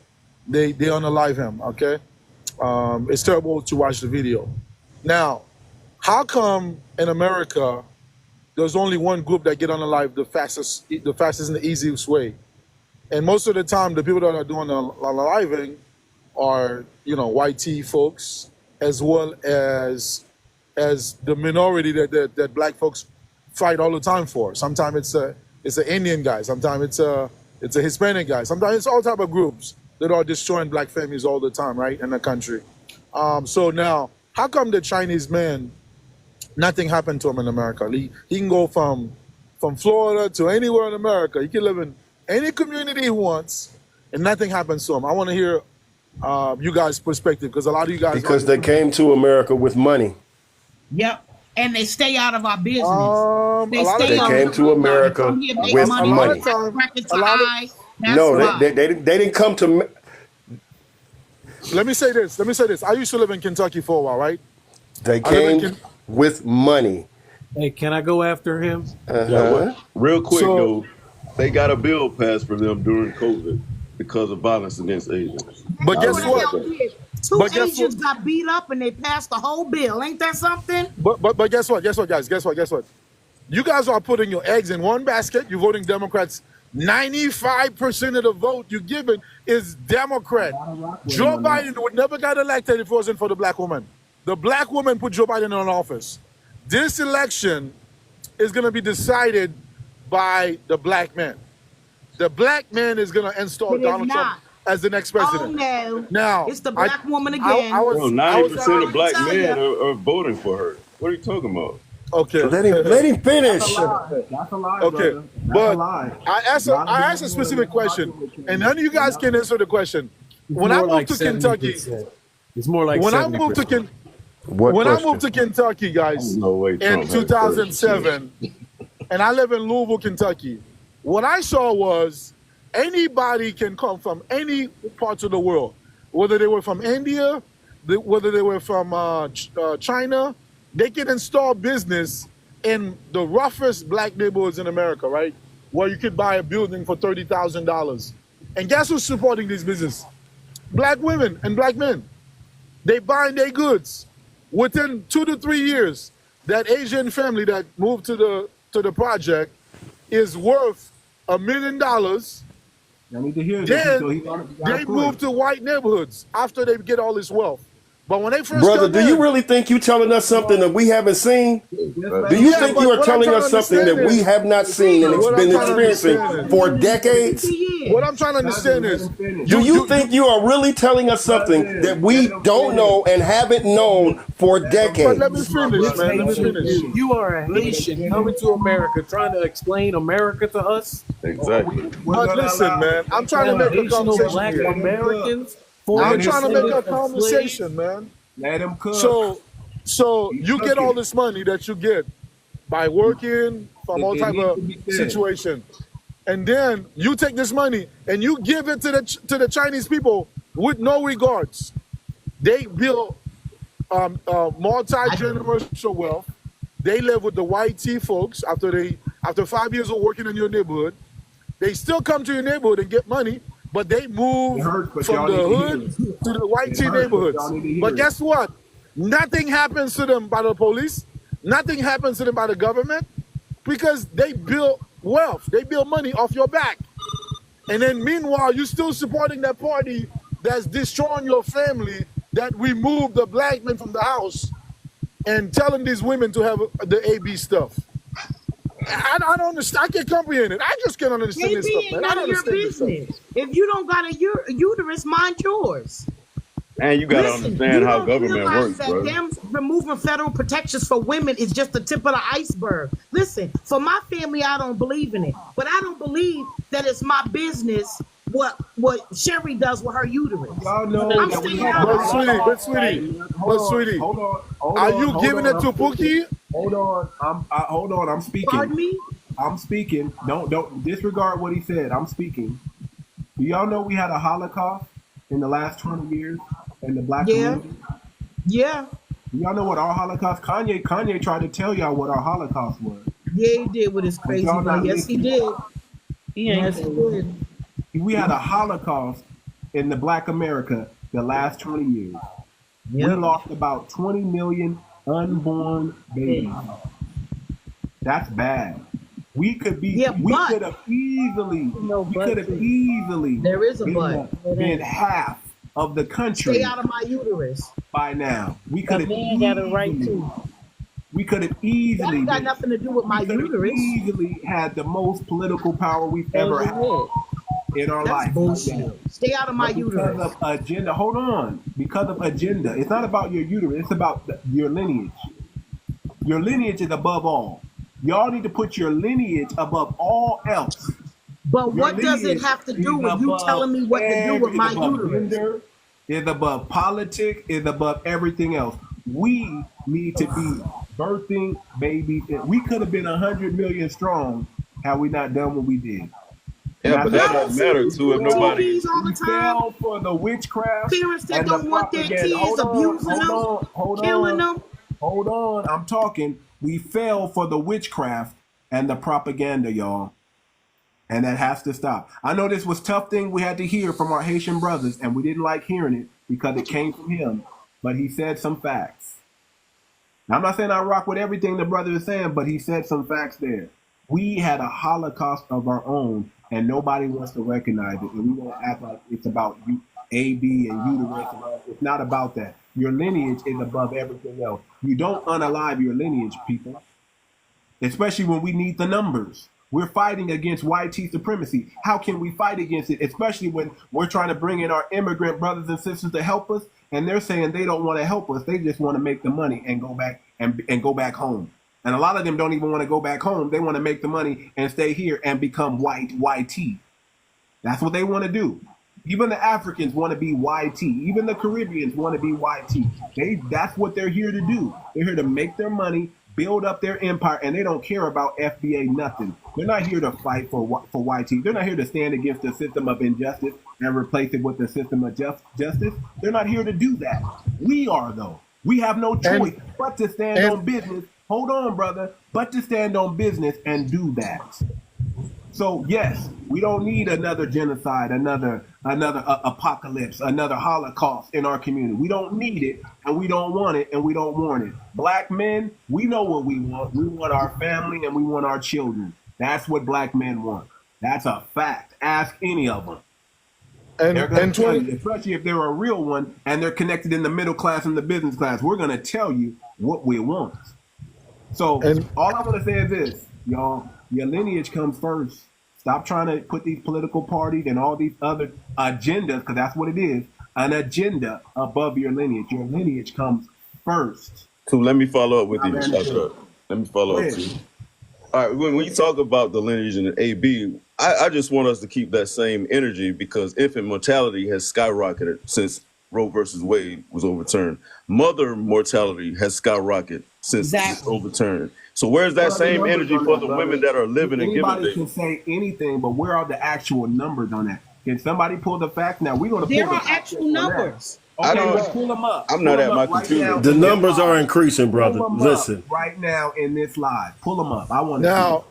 J: They unalive him, okay? It's terrible to watch the video. Now, how come in America there's only one group that get unalive the fastest and the easiest way? And most of the time, the people that are doing the unaliving are, you know, white tea folks, as well as the minority that black folks fight all the time for. Sometimes it's an Indian guy. Sometimes it's a Hispanic guy. Sometimes it's all type of groups that are destroying black families all the time, right, in the country. So now, how come the Chinese man, nothing happened to him in America? He can go from Florida to anywhere in America. He can live in any community he wants, and nothing happens to him. I want to hear you guys' perspective, because a lot of you guys...
D: Because they came to America with money.
L: Yep. And they stay out of our business.
D: They came to America with money. No, they didn't come to...
J: Let me say this. I used to live in Kentucky for a while, right?
D: They came with money.
G: Hey, can I go after him?
M: Real quick, though, they got a bill passed for them during COVID because of violence against Asians.
J: But guess what?
L: Two Asians got beat up and they passed the whole bill. Ain't that something?
J: But guess what, guys? Guess what? You guys are putting your eggs in one basket. You're voting Democrats. 95% of the vote you're giving is Democrat. Joe Biden would never got elected if it wasn't for the black woman. The black woman put Joe Biden in office. This election is going to be decided by the black man. The black man is going to install Donald Trump as the next president.
L: Oh no!
J: Now
L: it's the black woman again.
J: I
M: Bro,
J: was
M: 90% of black
L: tell
M: men
L: ya.
M: are voting for her. What are you talking about?
J: okay.
D: Let him finish.
A: That's a lie,
J: Okay,
A: brother. That's
J: but
A: a lie.
J: I asked a specific question, and none of you guys can answer the question. When I moved to Kentucky,
G: It's more like
J: when I
G: 70%.
J: moved to
D: What
J: when
D: question?
J: I moved to Kentucky, guys,
M: No way
J: in
M: Trump had
J: 2007, and I live in Louisville, Kentucky. What I saw was anybody can come from any parts of the world, whether they were from India, whether they were from China, they can install business in the roughest black neighborhoods in America, right? Where you could buy a building for $30,000. And guess who's supporting this business? Black women and black men. They buying their goods. Within 2 to 3 years, that Asian family that moved to the project is worth $1 million.
A: I need to hear this. So
J: Then they move to white neighborhoods after they get all this wealth. But when they first
D: Brother,
J: come
D: do
J: in,
D: you really think you're telling us something that we haven't seen? Do you think you are telling us something that we have not seen and been experiencing for decades?
J: What I'm trying to understand is,
D: Do you think you are really telling us something that we don't know and haven't known for
J: but
D: decades?
J: let me finish, man. Let me finish.
G: You are a Haitian coming to America trying to explain America to us.
M: Exactly.
J: Listen, man. I'm trying to make a
G: Haitian or
J: conversation
G: black
J: here.
G: Americans.
J: I'm trying to make a
G: descendants of
J: conversation, man.
A: Let him cook.
J: So you get all this money that you get by working from all type of situation, and then you take this money and you give it to the Chinese people with no regards. They build multi-generational wealth. They live with the white tea folks after 5 years of working in your neighborhood. They still come to your neighborhood and get money, but they move from the hood to the white tea neighborhoods. But guess what? Nothing happens to them by the police. Nothing happens to them by the government because they build wealth. They build money off your back. And then meanwhile, you're still supporting that party that's destroying your family, that removed the black men from the house and telling these women to have the AB stuff. I don't understand. I can't comprehend it. I just can't understand this stuff, man. I don't understand this stuff.
L: If you don't got a uterus, mind yours.
M: And you got to understand how government works, bro.
L: Them removing federal protections for women is just the tip of the iceberg. Listen, for my family, I don't believe in it. But I don't believe that it's my business what Sherry does with her uterus.
A: Y'all know
L: I'm
A: that
L: staying
A: we
L: out of
J: But sweetie, are you giving it to Pookie?
A: Hold on. I'm speaking.
L: Pardon me?
A: I'm speaking. Don't disregard what he said. I'm speaking. Do y'all know we had a Holocaust in the last 20 years in the black community?
L: Yeah.
A: Do y'all know what our Holocaust? Kanye tried to tell y'all what our Holocaust was.
L: Yeah, he did with his crazy one. Yes, he did. Yes, he did.
A: We had a Holocaust in the black America the last 20 years.
L: Yep.
A: We lost about 20 million unborn babies. That's bad. We could be. We could have easily.
L: There is a but.
A: Been half of the country.
L: Stay out of my uterus.
A: By now, we could have.
L: Man got a right to.
A: We could have easily.
L: That got nothing to do with my uterus.
A: Easily had the most political power we've ever had in our life.
L: Bullshit. Stay out of my uterus.
A: Because of agenda. Hold on. Because of agenda. It's not about your uterus. It's about your lineage. Your lineage is above all. Y'all need to put your lineage above all else.
L: But what does it have to do with you telling me what to do with my uterus?
A: It's above politics. It's above everything else. We need to be birthing babies. We could have been 100 million strong had we not done what we did.
M: Yeah, but that don't matter too if nobody.
A: We fell for the witchcraft.
L: Parents that don't want their kids, abusing them, killing them.
A: Hold on, I'm talking. We fell for the witchcraft and the propaganda, y'all. And that has to stop. I know this was a tough thing we had to hear from our Haitian brothers, and we didn't like hearing it because it came from him. But he said some facts. Now, I'm not saying I rock with everything the brother is saying, but he said some facts there. We had a Holocaust of our own, and nobody wants to recognize it. And we want to act like it's about AB and uterus. It's not about that. Your lineage is above everything else. You don't unalive your lineage, people. especially when we need the numbers. We're fighting against white supremacy. How can we fight against it, especially when we're trying to bring in our immigrant brothers and sisters to help us, and they're saying they don't want to help us. They just want to make the money and go back and go back home. And a lot of them don't even want to go back home. They want to make the money and stay here and become YT. That's what they want to do. Even the Africans want to be YT. Even the Caribbeans want to be YT. That's what they're here to do. They're here to make their money, build up their empire, and they don't care about FBA nothing. They're not here to fight for YT. They're not here to stand against the system of injustice and replace it with the system of justice. They're not here to do that. We are, though. We have no choice but to stand on business. Hold on, brother. But to stand on business and do that. So yes, we don't need another genocide, another apocalypse, another Holocaust in our community. We don't need it, and we don't want it, and we don't want it. Black men, we know what we want. We want our family, and we want our children. That's what black men want. That's a fact. Ask any of them. And they're going to tell you, especially if they're a real one, and they're connected in the middle class and the business class. We're going to tell you what we want. So all I want to say is this, y'all. Your lineage comes first. Stop trying to put these political parties and all these other agendas, because that's what it is, an agenda above your lineage. Your lineage comes first.
M: So let me follow up with you. Let me follow up with you. All right, when you talk about the lineage and the AB, I just want us to keep that same energy, because infant mortality has skyrocketed since Roe versus Wade was overturned. Mother mortality has skyrocketed since it's overturned. So where's that same energy for the women that are living and giving?
A: Anybody can say anything, but where are the actual numbers on that? Can somebody pull the facts now? We're going to pull
L: there are actual numbers.
A: Okay, let's pull them up.
M: I'm not at my computer.
O: The numbers are increasing, brother. Listen.
A: Right now in this live. Pull them up. I want to
J: now,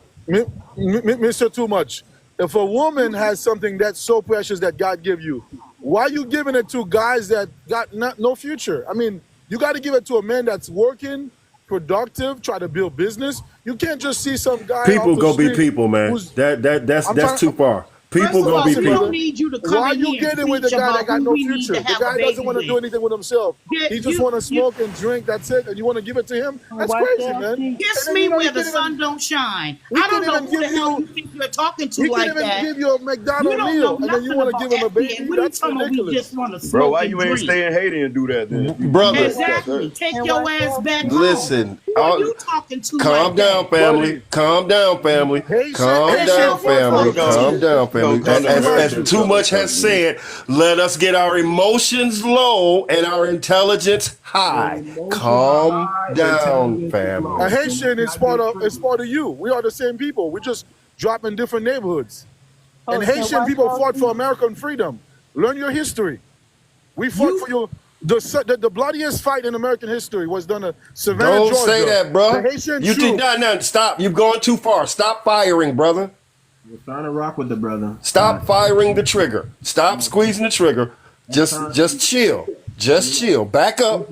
J: Mr. Too Much, if a woman has something that's so precious that God give you, why are you giving it to guys that got no future? I mean, you got to give it to a man that's working, productive, try to build business. You can't just see some guy.
O: People go be people, man. That's too far. People gonna be people.
J: Why are you getting with the guy that got no future? The guy doesn't want to do anything with himself. He just want to smoke and drink. That's it. And you want to give it to him? That's crazy, man.
L: Kiss me where the sun don't shine. I don't know who the hell you think you're talking to like that.
J: He can even give you a McDonald's meal, and then you want to give him a baby. That's ridiculous.
M: Bro, why you ain't stay in Haiti and do that then?
O: Brother.
L: Exactly. Take your ass back home.
O: Listen.
L: Who are you talking to?
O: Calm down, family. Calm down, family. Calm down, family. Calm down, family. As Too Much has said, let us get our emotions low and our intelligence high. Calm down, family.
J: A Haitian is part of you. We are the same people. We just drop in different neighborhoods. And Haitian people fought for American freedom. Learn your history. We fought for your. The bloodiest fight in American history was done at Savannah, Georgia.
O: Don't say that, bro.
J: The Haitian
O: You did not. Stop. You've gone too far. Stop firing, brother.
A: We're trying to rock with the brother.
O: Stop firing the trigger. Stop squeezing the trigger. Just chill. Just chill. Back up.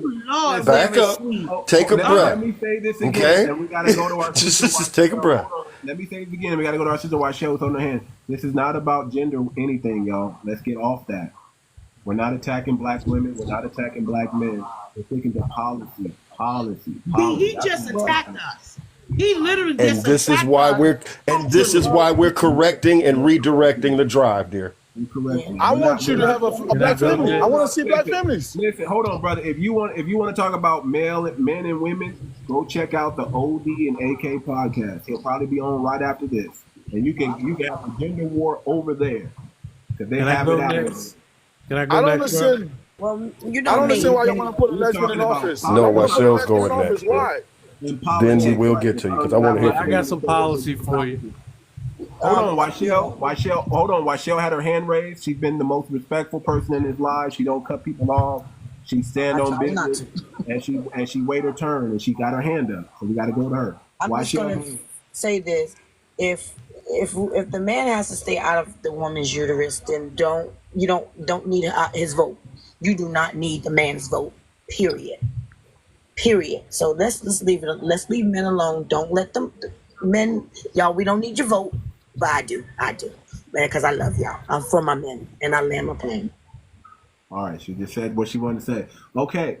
O: Back up. Take a breath.
A: Let me say this again.
O: Okay?
A: And we got to go to our
O: just take a breath.
A: Let me say this again. We got to go to our sister while Shell's on the hand. This is not about gender anything, y'all. Let's get off that. We're not attacking black women. We're not attacking black men. We're thinking the policy.
L: He just attacked us. He literally just
O: and this is why we're correcting and redirecting the drive, dear.
J: I want you to have a black family. I want to see black families.
A: Listen, hold on, brother. If you want to talk about men and women, go check out the OD and AK podcast. He'll probably be on right after this, and you can have a gender war over there because they have it out there.
G: Can I go next?
K: Well, you
J: I don't understand why you want to put a lesbian in office.
O: No, Washell's going next.
J: Why?
O: Then we will get to you because I want to hear from you.
G: I got some policy for you.
A: Hold on, Washell had her hand raised. She's been the most respectful person in his life. She don't cut people off. She stand on business, and she wait her turn, and she got her hand up. So we got to go to her.
K: I'm just gonna say this: if the man has to stay out of the woman's uterus, then don't need his vote. You do not need the man's vote. Period. So let's leave it. Let's leave men alone. Don't let them men, y'all. We don't need your vote, but I do, man, because I love y'all. I'm for my men, and I land my plane.
A: All right, she just said what she wanted to say. Okay,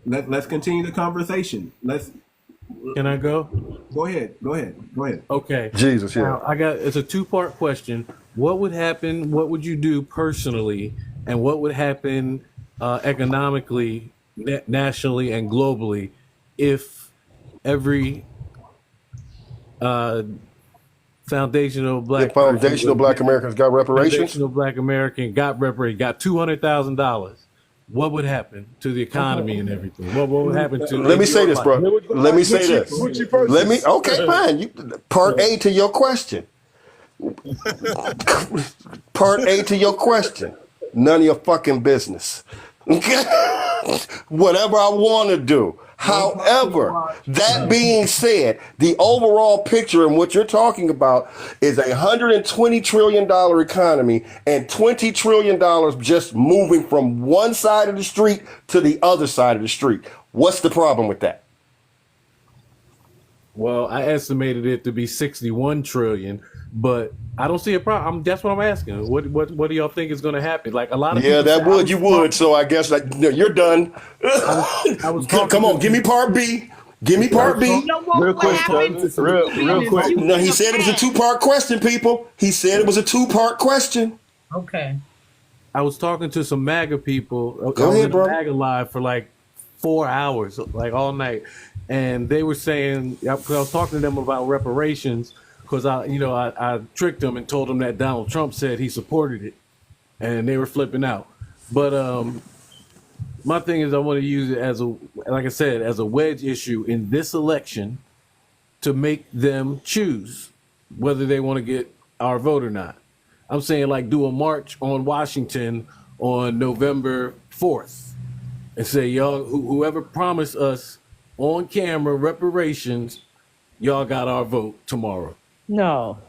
A: let's continue the conversation.
G: Can I go?
A: Go ahead.
G: Okay.
D: Jesus, yeah.
G: Now, it's a two-part question. What would happen? What would you do personally, and what would happen economically, nationally, and globally if every foundational black
D: Americans got reparations?
G: Foundational black American got $200,000. What would happen to the economy and everything? What would happen to?
D: Let me say this, bro. Let me say this. Let me. Okay, fine. Part A to your question. Part A to your question. None of your fucking business. Okay? Whatever I want to do. However, that being said, the overall picture and what you're talking about is a $120 trillion economy and $20 trillion just moving from one side of the street to the other side of the street. What's the problem with that?
G: Well, I estimated it to be 61 trillion, but I don't see a problem. That's what I'm asking. What do y'all think is going to happen? Like a lot of people
D: you would. So I guess you're done. Come on, give me part B. Give me part B.
M: Real quick.
D: No, he said it was a two-part question, people. He said it was a two-part question.
L: Okay.
G: I was talking to some MAGA people.
D: Go ahead, bro.
G: MAGA live for like 4 hours, like all night. And they were saying, because I was talking to them about reparations, because I tricked them and told them that Donald Trump said he supported it, and they were flipping out. But my thing is, I want to use it as a wedge issue in this election to make them choose whether they want to get our vote or not. I'm saying like do a march on Washington on November 4th and say, y'all, whoever promised us on camera reparations, y'all got our vote tomorrow.
E: No,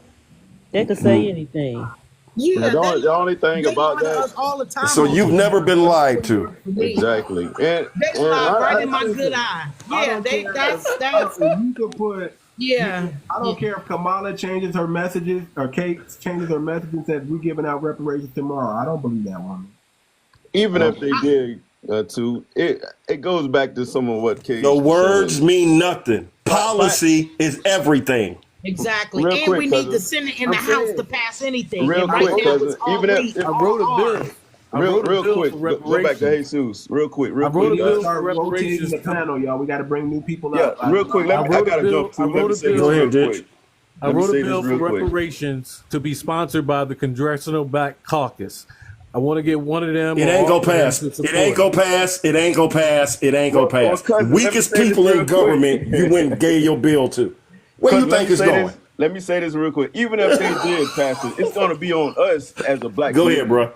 E: they could say anything.
M: Yeah, the only thing about that.
L: All the time.
D: So you've never been lied to.
M: Exactly. And
L: they lie right in my good eye. Yeah, that's.
A: You could put.
L: Yeah.
A: I don't care if Kamala changes her messages or Kate changes her messages and says we're giving out reparations tomorrow. I don't believe that woman.
M: Even if they did. It goes back to some of what Kate.
D: The words mean nothing. Policy is everything.
L: Exactly. And we need the Senate and the House to pass anything.
M: Real quick, cousin. Even if
G: I wrote a bill.
M: Real quick, go back to Jesus. Real quick.
G: I wrote a bill for
A: reparations. The panel, y'all. We got to bring new people up.
M: Yeah, real quick. I got to jump too.
D: Go ahead, Ditch.
G: I wrote a bill for reparations to be sponsored by the Congressional Black Caucus. I want to get one of them.
D: It ain't gonna pass. It ain't gonna pass. It ain't gonna pass. It ain't gonna pass. Weakest people in government, you went and gave your bill to. Where do you think it's going?
M: Let me say this real quick. Even if they did pass it, it's going to be on us as a black.
D: Go ahead, bro.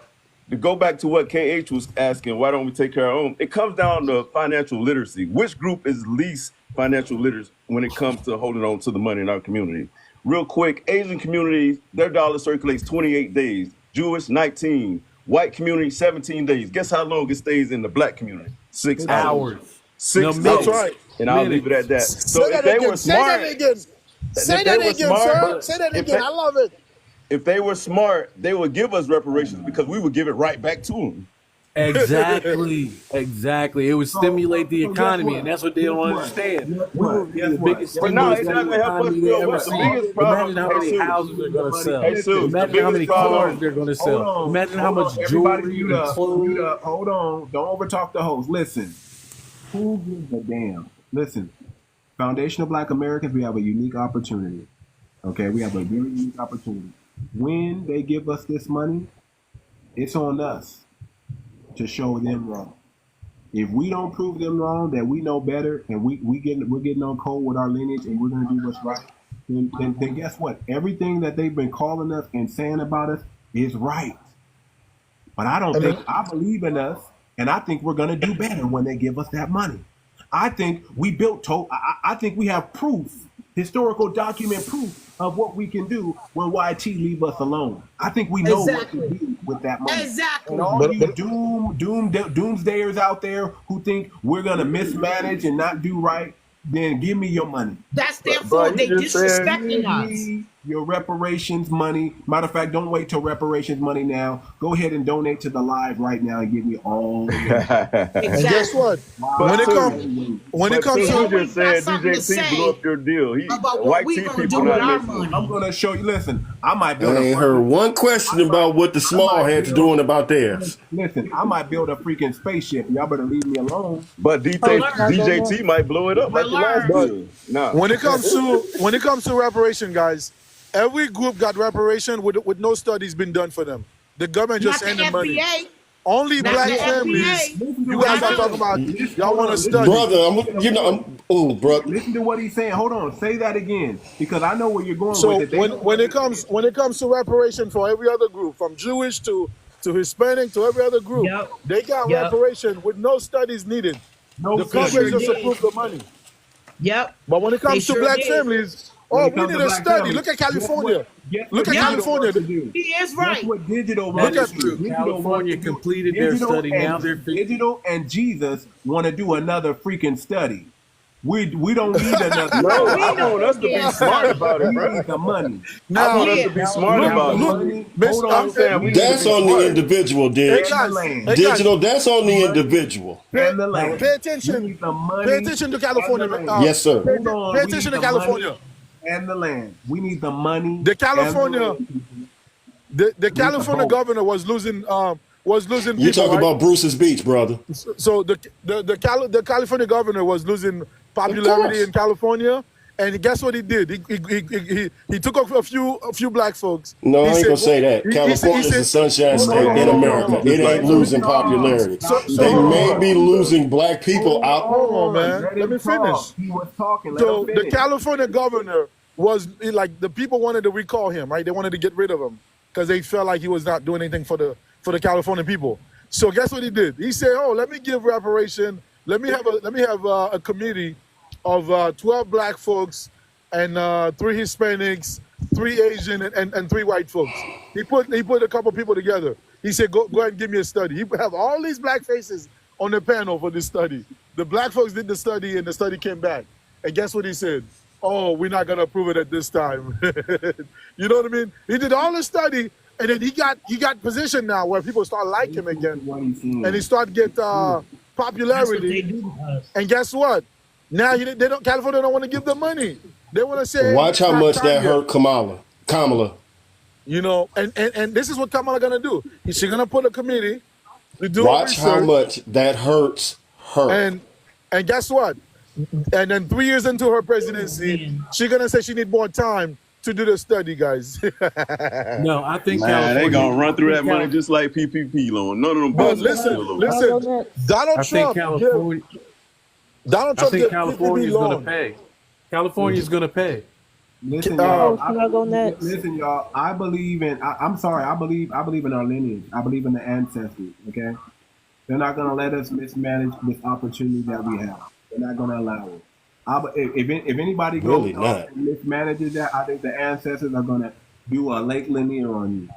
M: To go back to what KH was asking, why don't we take care of our own? It comes down to financial literacy. Which group is least financial literate when it comes to holding on to the money in our community? Real quick, Asian communities, their dollar circulates 28 days. Jewish, 19. White community, 17 days. Guess how long it stays in the black community? 6 hours. 6 hours.
G: That's right.
M: And I'll leave it at that. So if they were smart.
J: Say that again, sir. Say that again. I love it.
M: If they were smart, they would give us reparations because we would give it right back to them.
G: Exactly. It would stimulate the economy, and that's what they don't understand. We would be the biggest stimulus in the economy they ever seen. Imagine how many houses they're going to sell. Imagine how many cars they're going to sell. Imagine how much jewelry and clothes.
A: Hold on. Don't overtalk the host. Listen. Who gives a damn? Listen. Foundational Black Americans, we have a unique opportunity. Okay, we have a very unique opportunity. When they give us this money, it's on us to show them wrong. If we don't prove them wrong, that we know better, and we're getting on code with our lineage, and we're gonna do what's right, then guess what? Everything that they've been calling us and saying about us is right. But I believe in us, and I think we're gonna do better when they give us that money. I think we I think we have proof, historical document proof of what we can do when YT leave us alone. I think we know what to do with that money.
L: Exactly.
A: And all you doomsdayers out there who think we're gonna mismanage and not do right, then give me your money.
L: That's their fault. They disrespecting us.
A: your reparations money. Matter of fact, don't wait till reparations money now. Go ahead and donate to the live right now and give me all the
P: And guess what? When it comes to
M: you just said DJT blew up your deal. White tea people not listening.
A: I'm gonna show you. Listen, I might build.
O: I ain't heard one question about what the small heads doing about theirs.
A: Listen, I might build a freaking spaceship. Y'all better leave me alone.
M: But DJT might blow it up like the last deal. Nah.
P: When it comes to reparation, guys, every group got reparation with no studies been done for them. The government just sent them money. Only black families. You guys are talking about. Y'all want to study,
O: brother? Brother.
A: Listen to what he's saying. Hold on, say that again because I know where you're going with it.
P: When it comes to reparation for every other group, from Jewish to Hispanic to every other group, they got reparation with no studies needed. The Congress just approved the money.
L: Yep.
P: But when it comes to black families, we need a study. Look at California. Look at California.
L: He is right.
A: That's what digital.
G: Look at California completed their study. Now they're
A: digital and Jesus want to do another freaking study. We don't need another.
M: No, I want us to be smart about it, bro.
A: We need the money.
M: I want us to be smart about it.
O: That's on the individual, Digital, that's on the individual.
P: Pay attention. Pay attention to California.
O: Yes, sir.
P: Pay attention to California.
A: And the land. We need the money.
P: The California governor was losing
O: You talking about Bruce's Beach, brother.
P: So the California governor was losing popularity in California, and guess what he did? He took a few black folks.
O: No, I ain't gonna say that. California's a sunshine state in America. It ain't losing popularity. They may be losing black people out.
P: Hold on, man. Let me finish.
A: He was talking.
P: So the California governor was like, the people wanted to recall him, right? They wanted to get rid of him because they felt like he was not doing anything for the California people. So guess what he did? He said, "Oh, let me give reparation. Let me have a committee of 12 black folks and 3 Hispanics, 3 Asian, and 3 white folks." He put a couple people together. He said, "Go ahead and give me a study." He have all these black faces on the panel for this study. The black folks did the study, and the study came back. And guess what he said? "Oh, we're not gonna approve it at this time." You know what I mean? He did all the study. And then he got position now where people start liking him again, and he start get popularity. And guess what? Now California don't want to give them money. They want to say,
O: watch how much that hurt Kamala.
P: You know, and this is what Kamala gonna do. She's gonna put a committee to do
O: watch how much that hurts her.
P: And guess what? And then 3 years into her presidency, she's gonna say she need more time to do the study, guys.
G: No, I think
M: they gonna run through that money just like PPP loan. None of them.
P: But listen, Donald Trump.
G: I think California's gonna pay. California's gonna pay.
A: Listen, y'all. Listen, y'all. I believe in. I'm sorry. I believe in our lineage. I believe in the ancestors. Okay, they're not gonna let us mismanage this opportunity that we have. They're not gonna allow it. If anybody goes and mismanages that, I think the ancestors are going to do a Lake Lanier on you.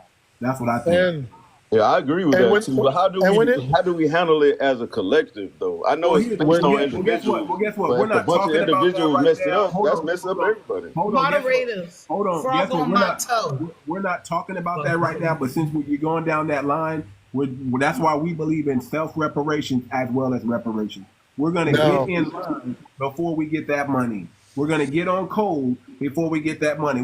A: That's what I think.
M: Yeah, I agree with that too. But how do we handle it as a collective, though? I know it's based on individuals.
A: Well, guess what?
M: But
A: We're not
M: if a bunch of individuals messed it up, that's messing up everybody.
L: Moderators.
A: Hold on.
L: Frog on my toe.
A: We're not talking about that right now, but since you're going down that line, that's why we believe in self-reparations as well as reparations. We're going to get in line before we get that money. We're going to get on code before we get that money.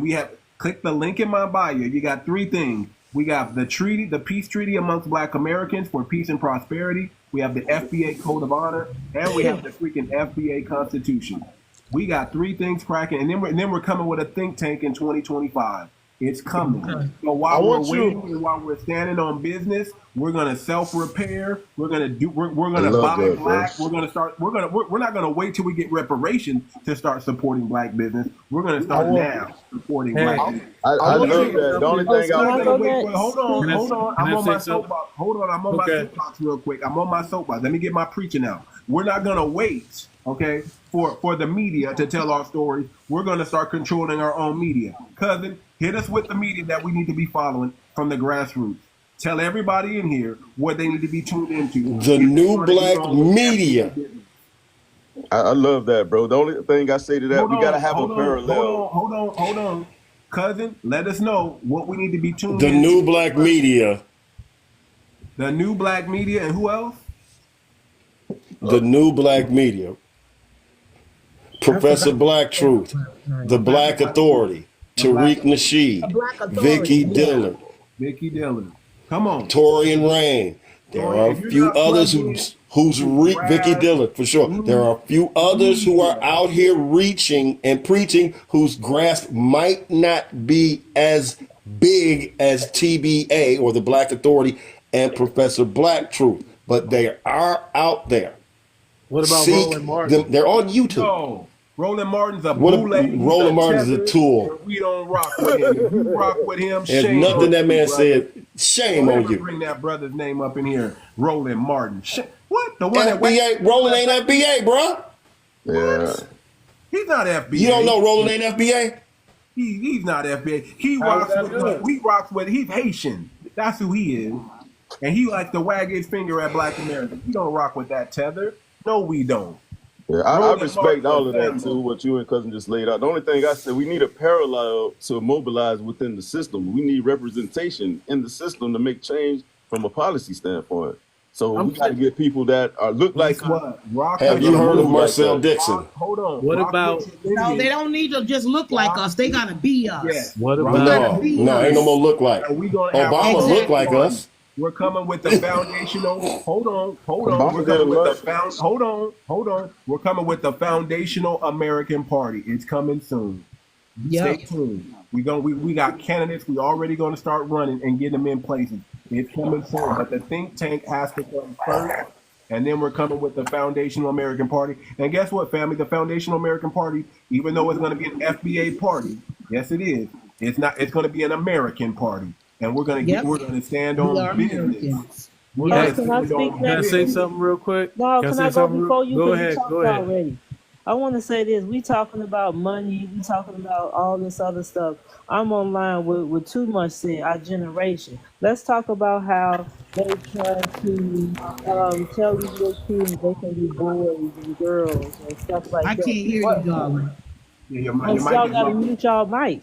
A: Click the link in my bio. You got 3 things. We got the treaty, the peace treaty amongst Black Americans for peace and prosperity. We have the FBA Code of Honor, and we have the freaking FBA Constitution. We got 3 things cracking, and then we're coming with a think tank in 2025. It's coming. So while we're waiting and while we're standing on business, we're gonna self-repair. We're gonna buy black. We're not gonna wait till we get reparations to start supporting black business. We're gonna start now supporting black business.
M: I love that. The only thing
A: hold on. I'm on my soapbox. Hold on, I'm on my soapbox real quick. I'm on my soapbox. Let me get my preaching out. We're not gonna wait, okay, for the media to tell our stories. We're gonna start controlling our own media. Cousin, hit us with the media that we need to be following from the grassroots. Tell everybody in here what they need to be tuned into.
O: The new black media.
M: I love that, bro. The only thing I say to that, we got to have a parallel.
A: Hold on. Cousin, let us know what we need to be tuned
O: The
A: in.
O: new black media.
A: The new black media, and who else?
O: The new black media. Professor Black Truth, The Black Authority, 𝗤𝗏 nasheed, Vicky Dillard.
A: Vicky Dillard. Come on.
O: Torian Rain. There are a few others Vicky Dillard for sure. There are a few others who are out here reaching and preaching whose grasp might not be as big as TBA or the Black Authority and Professor Black Truth, but they are out there.
G: What about Roland Martin?
O: They're on YouTube.
A: No, Roland Martin's a bootleg.
O: Roland Martin's a tool.
A: We don't rock with him. If you rock with him,
O: There's
A: shame
O: nothing
A: on
O: that
A: you,
O: man
A: brother.
O: said. Shame on you.
A: Bring that brother's name up in here, Roland Martin. What? The one
O: FBA? Roland ain't FBA, bro.
M: Yeah.
A: He's not FBA.
O: You don't know Roland ain't FBA?
A: He's not FBA. He rocks with. We rocks with. He's Haitian. That's who he is, and he likes to wag his finger at Black Americans. We don't rock with that tether. No, we don't.
M: Yeah, I respect all of that too, what you and Cousin just laid out. The only thing I said, we need a parallel to mobilize within the system. We need representation in the system to make change from a policy standpoint. So we got to get people that look like us.
O: Have you heard of Marcel Dixon?
A: Hold on.
G: What about?
L: No, they don't need to just look like us. They gotta be us.
A: Yes.
G: What about?
O: No, ain't no more look like. Obama look like us.
A: We're coming with the foundational. Hold on. We're coming with the hold on. We're coming with the foundational American Party. It's coming soon. Stay tuned. We got candidates. We already going to start running and get them in places. It's coming soon. But the think tank has to come first, and then we're coming with the foundational American Party. And guess what, family? The foundational American Party, even though it's going to be an FBA party, yes, it is. It's not. It's going to be an American party. And we're gonna stand on business.
G: Can I say something real quick?
E: No, can I go before you?
G: Go ahead. Go ahead.
E: Already. I want to say this. We talking about money. We talking about all this other stuff. I'm online with Too Much said, our generation. Let's talk about how they try to tell these little kids they can be boys and girls and stuff like that.
L: I can't hear you, darling.
A: Yeah,
E: y'all got to mute y'all mic.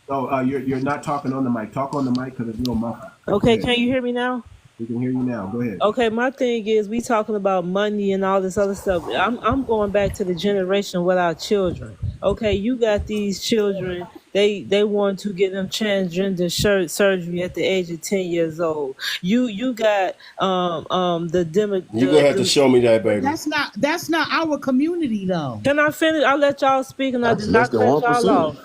A: Oh, you're not talking on the mic. Talk on the mic because it's real muffled.
E: Okay, can you hear me now?
A: We can hear you now. Go ahead.
E: Okay, my thing is we talking about money and all this other stuff. I'm going back to the generation with our children. Okay, you got these children. They want to get them transgender surgery at the age of 10 years old. You got the demo.
O: You gonna have to show me that, baby.
L: That's not our community though.
E: Can I finish? I'll let y'all speak and I did not cut y'all off.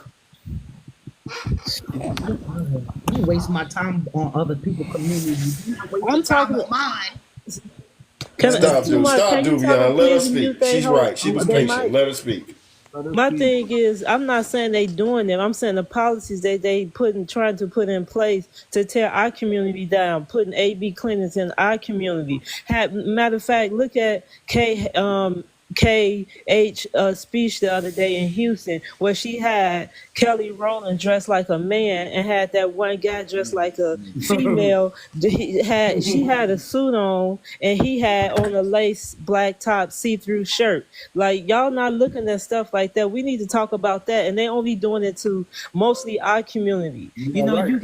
L: You waste my time on other people's communities.
E: I'm talking
L: about mine.
O: Stop, Duvion. Let her speak. She's right. She was patient. Let her speak.
E: My thing is, I'm not saying they doing them. I'm saying the policies that they trying to put in place to tear our community down, putting AB clinics in our community. Matter of fact, look at 𝗤𝗏 speech the other day in Houston where she had Kelly Rowland dressed like a man and had that one guy dressed like a female. She had a suit on and he had on a lace black top see-through shirt. Like, y'all not looking at stuff like that. We need to talk about that, and they only doing it to mostly our community. You know, you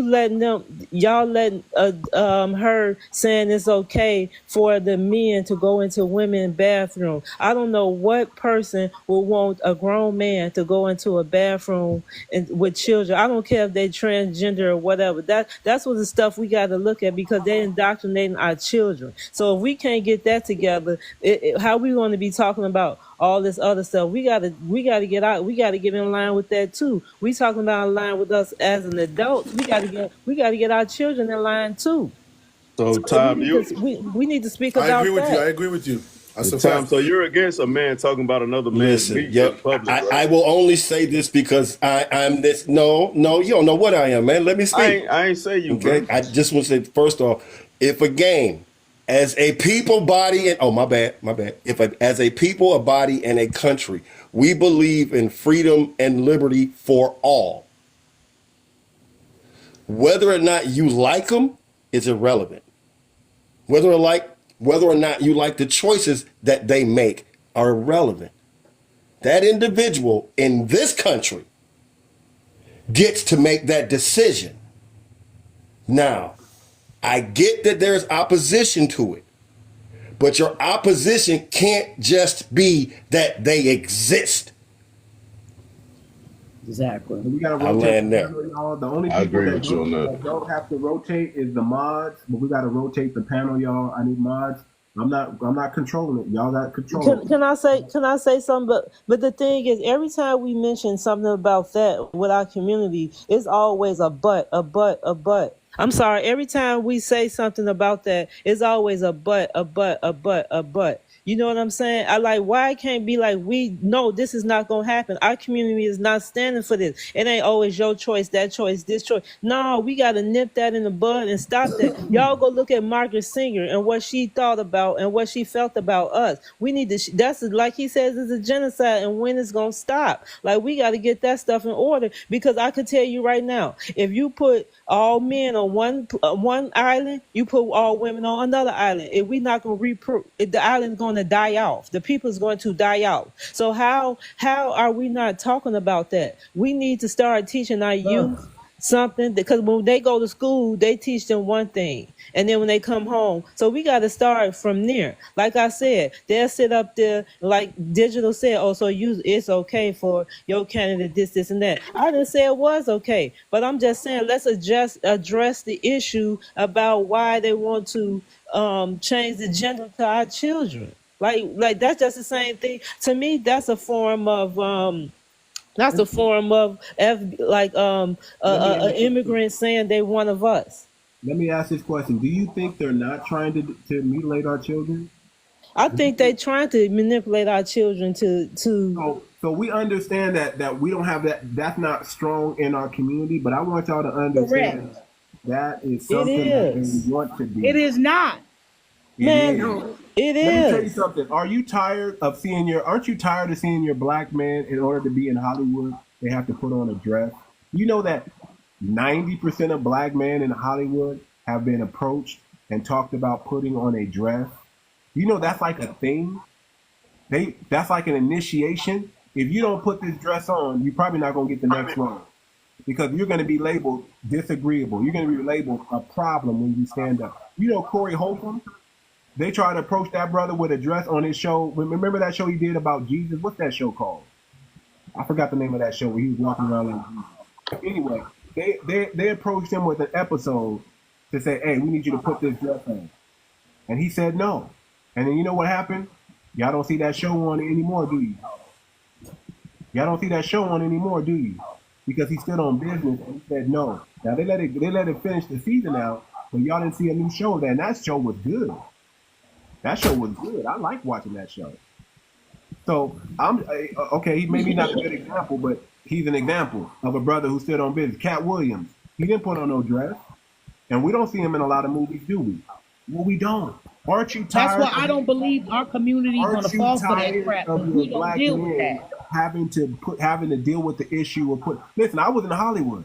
E: letting her saying it's okay for the men to go into women's bathroom. I don't know what person will want a grown man to go into a bathroom with children. I don't care if they transgender or whatever. That's what the stuff we got to look at because they're indoctrinating our children. So if we can't get that together, how we going to be talking about all this other stuff? We gotta get out. We gotta get in line with that too. We talking about in line with us as an adult. We gotta get our children in line too.
M: So Tom,
E: we need to speak about that.
P: I agree with you.
M: Tom, so you're against a man talking about another man.
O: Listen, I will only say this because I'm this. No, you don't know what I am, man. Let me speak.
M: I ain't say you.
O: Okay,
M: bro.
O: I just want to say first off, if a game as a people, body, and my bad. As a people, a body, and a country, we believe in freedom and liberty for all. Whether or not you like them is irrelevant. Whether or not you like the choices that they make are irrelevant. that individual in this country gets to make that decision. Now, I get that there's opposition to it, but your opposition can't just be that they exist.
L: Exactly.
A: We gotta
O: I
A: rotate
O: land
A: the
O: there.
A: panel, y'all. The only
M: I
A: people
M: agree
A: that
M: with you on that.
A: don't have to rotate is the mods, but we gotta rotate the panel, y'all. I need mods. I'm not controlling it. Y'all got control.
E: Can I say something? But the thing is, every time we mention something about that with our community, it's always a but, a but, a but. I'm sorry. Every time we say something about that, it's always a but, a but, a but, a but. You know what I'm saying? I like, why it can't be like, we know this is not going to happen. Our community is not standing for this. It ain't always your choice, that choice, this choice. No, we got to nip that in the bud and stop that. Y'all go look at Margaret Singer and what she thought about and what she felt about us. We need to, that's like he says, it's a genocide, and when it's going to stop. Like, we got to get that stuff in order, because I could tell you right now, if you put all men on one island, you put all women on another island. If we not going to the island's going to die off. The people's going to die out. So how are we not talking about that? We need to start teaching our youth something, because when they go to school, they teach them one thing, and then when they come home, so we got to start from there. Like I said, they'll sit up there like Digital said, oh, so it's okay for your candidate this and that. I didn't say it was okay, but I'm just saying, let's address the issue about why they want to change the gender to our children. Like that's just the same thing to me. That's a form of immigrants saying they one of us.
A: Let me ask this question: do you think they're not trying to mutilate our children?
E: I think they trying to manipulate our children to.
A: So we understand that we don't have that. That's not strong in our community. But I want y'all to understand that is something that they want to be.
L: It is not.
E: Man, it is.
A: Let me tell you something. Aren't you tired of seeing your black man, in order to be in Hollywood, they have to put on a dress? You know that 90% of black men in Hollywood have been approached and talked about putting on a dress. You know that's like a thing. That's like an initiation. If you don't put this dress on, you're probably not gonna get the next one, because you're gonna be labeled disagreeable. You're gonna be labeled a problem when you stand up. You know Corey Holcomb? They tried to approach that brother with a dress on his show. Remember that show he did about Jesus? What's that show called? I forgot the name of that show where he was walking around like Jesus. Anyway, they approached him with an episode to say, hey, we need you to put this dress on. And he said no. And then you know what happened? Y'all don't see that show on anymore, do you? Y'all don't see that show on anymore, do you? Because he stood on business and he said no. Now they let it finish the season out, but y'all didn't see a new show there, and that show was good. That show was good. I like watching that show. So I'm okay. He maybe not a good example, but he's an example of a brother who stood on business. Cat Williams, he didn't put on no dress, and we don't see him in a lot of movies, do we? Well, we don't. Aren't you tired?
L: That's why I don't believe our community is going to fall for that crap. We don't deal with that.
A: Having to deal with the issue of listen, I was in Hollywood.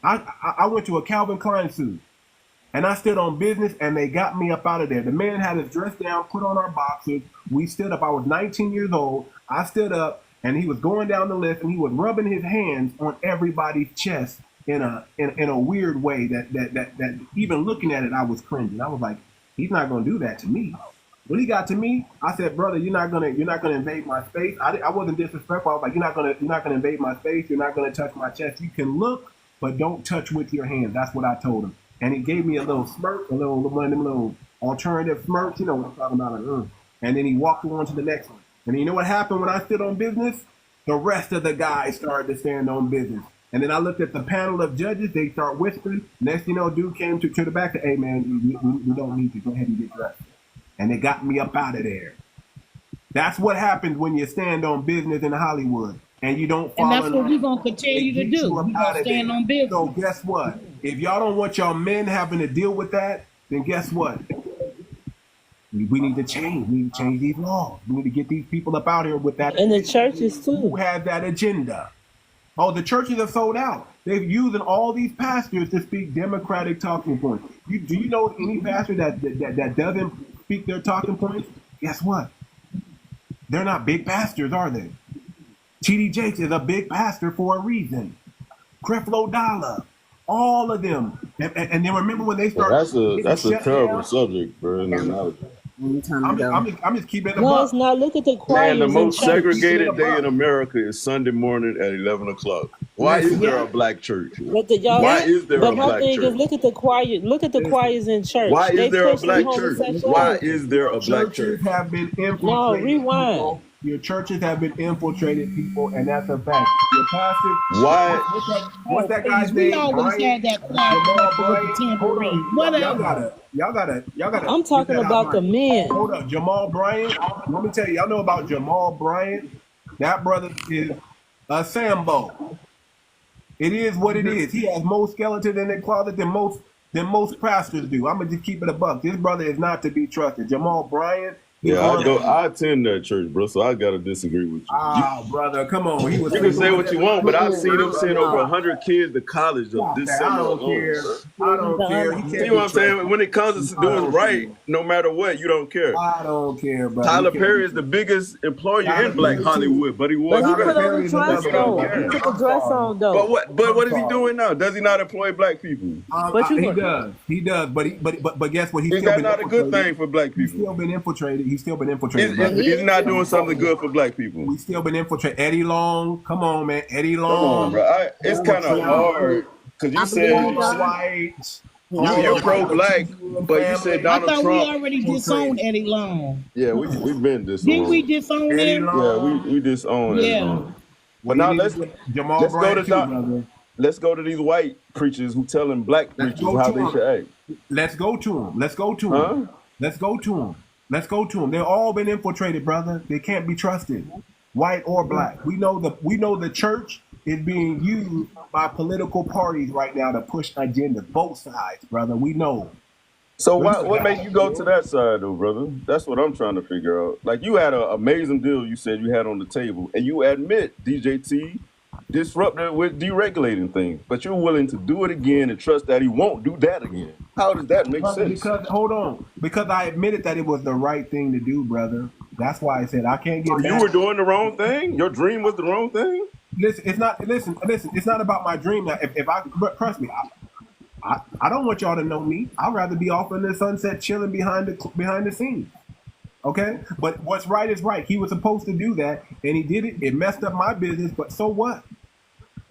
A: I went to a Calvin Klein suit. And I stood on business, and they got me up out of there. The man had his dress down, put on our boxers. We stood up. I was 19 years old. I stood up, and he was going down the lift, and he was rubbing his hands on everybody's chest in a weird way that even looking at it, I was cringing. I was like, he's not going to do that to me. When he got to me, I said, brother, you're not gonna invade my space. I wasn't disrespectful. I was like, you're not gonna invade my space. You're not gonna touch my chest. You can look, but don't touch with your hands. That's what I told him. And he gave me a little smirk, one of them little alternative smirks, you know what I'm talking about. And then he walked on to the next one. And you know what happened when I stood on business? The rest of the guys started to stand on business. And then I looked at the panel of judges. They start whispering. Next thing you know, dude came to the back. Hey, man, we don't need to. Go ahead and get dressed. And they got me up out of there. That's what happens when you stand on business in Hollywood. And you don't follow.
L: And that's what we're going to continue to do. We're going to stand on business.
A: So guess what? If y'all don't want y'all men having to deal with that, then guess what? We need to change. We need to change these laws. We need to get these people up out here with that.
E: And the churches too.
A: Who have that agenda? Oh, the churches are sold out. They're using all these pastors to speak democratic talking points. Do you know any pastor that doesn't speak their talking points? Guess what? They're not big pastors, are they? T.D. Jakes is a big pastor for a reason. Creflo Dollar, all of them. And then remember when they
M: Well,
A: started
M: that's a
A: shut
M: terrible
A: down?
M: subject, bro. I'm
A: I'm just keeping it a
E: No,
A: buck.
E: it's not. Look at the
M: Man, the
E: choirs in
M: most
E: church.
M: segregated day in America is Sunday morning at 11 o'clock. Why is there a black church?
E: But the y'all,
M: Why is there
E: but
M: a
E: my
M: black
E: thing is,
M: church?
E: look at the choir. Look at the choirs in church.
M: Why is
E: They
M: there a
E: pushing
M: black church? Why
E: homosexuality.
M: is there a black church?
A: Churches have been infiltrated.
E: No, rewind.
A: People. Your churches have been infiltrated, people, and that's a fact. Your pastor.
M: Why?
A: What's that guy's
L: We
A: name?
L: always
A: Brian?
L: had that choir
A: Jamal
L: with the
A: Bryant. Hold
L: tambourine.
A: on.
L: Whatever.
A: Y'all gotta.
E: I'm talking about the men.
A: Hold up, Jamal Bryant. Let me tell you, y'all know about Jamal Bryant. That brother is a Sambo. It is what it is. He has more skeletons in the closet than most pastors do. I'm gonna just keep it a buck. This brother is not to be trusted. Jamal Bryant.
M: Yeah, I attend that church, bro, so I gotta disagree with you.
A: Brother, come on.
M: You can say what you want, but I've seen him send over 100 kids to college this summer.
A: I don't care. I don't care. You
M: See what I'm saying? When it comes to doing right, no matter what, you don't care.
A: I don't care, bro.
M: Tyler Perry is the biggest employer in Black Hollywood, but he was.
E: But he put on a dress though. He took a dress on though.
M: But what is he doing now? Does he not employ black people?
E: But
A: he does. He does. But guess what?
M: Is that not a good thing for black people?
A: He's still been infiltrated. He's
M: He's not doing something good for black people.
A: We've still been infiltrated. Eddie Long, come on, man. Eddie Long.
M: Come on, bro. It's kind of hard because you said you're pro-black, but you said Donald Trump.
L: I thought we already disowned Eddie Long.
M: Yeah, we've been disowned.
L: Didn't we disown him?
M: Yeah, we disowned Eddie Long. But now let's go to these white preachers who telling black preachers how they should act.
A: Let's go to them. Let's go to them. Let's go to them. Let's go to them. They've all been infiltrated, brother. They can't be trusted, white or black. We know the church is being used by political parties right now to push agendas. Both sides, brother. We know.
M: So what made you go to that side, though, brother? That's what I'm trying to figure out. Like, you had an amazing deal you said you had on the table, and you admit DJT disrupted with deregulating things, but you're willing to do it again and trust that he won't do that again. How does that make sense?
A: Because I admitted that it was the right thing to do, brother. That's why I said I can't get.
M: You were doing the wrong thing. Your dream was the wrong thing.
A: Listen, it's not. Listen. It's not about my dream. Now, if I trust me, I don't want y'all to know me. I'd rather be off in the sunset, chilling behind the scenes. Okay, but what's right is right. He was supposed to do that, and he did it. It messed up my business, but so what?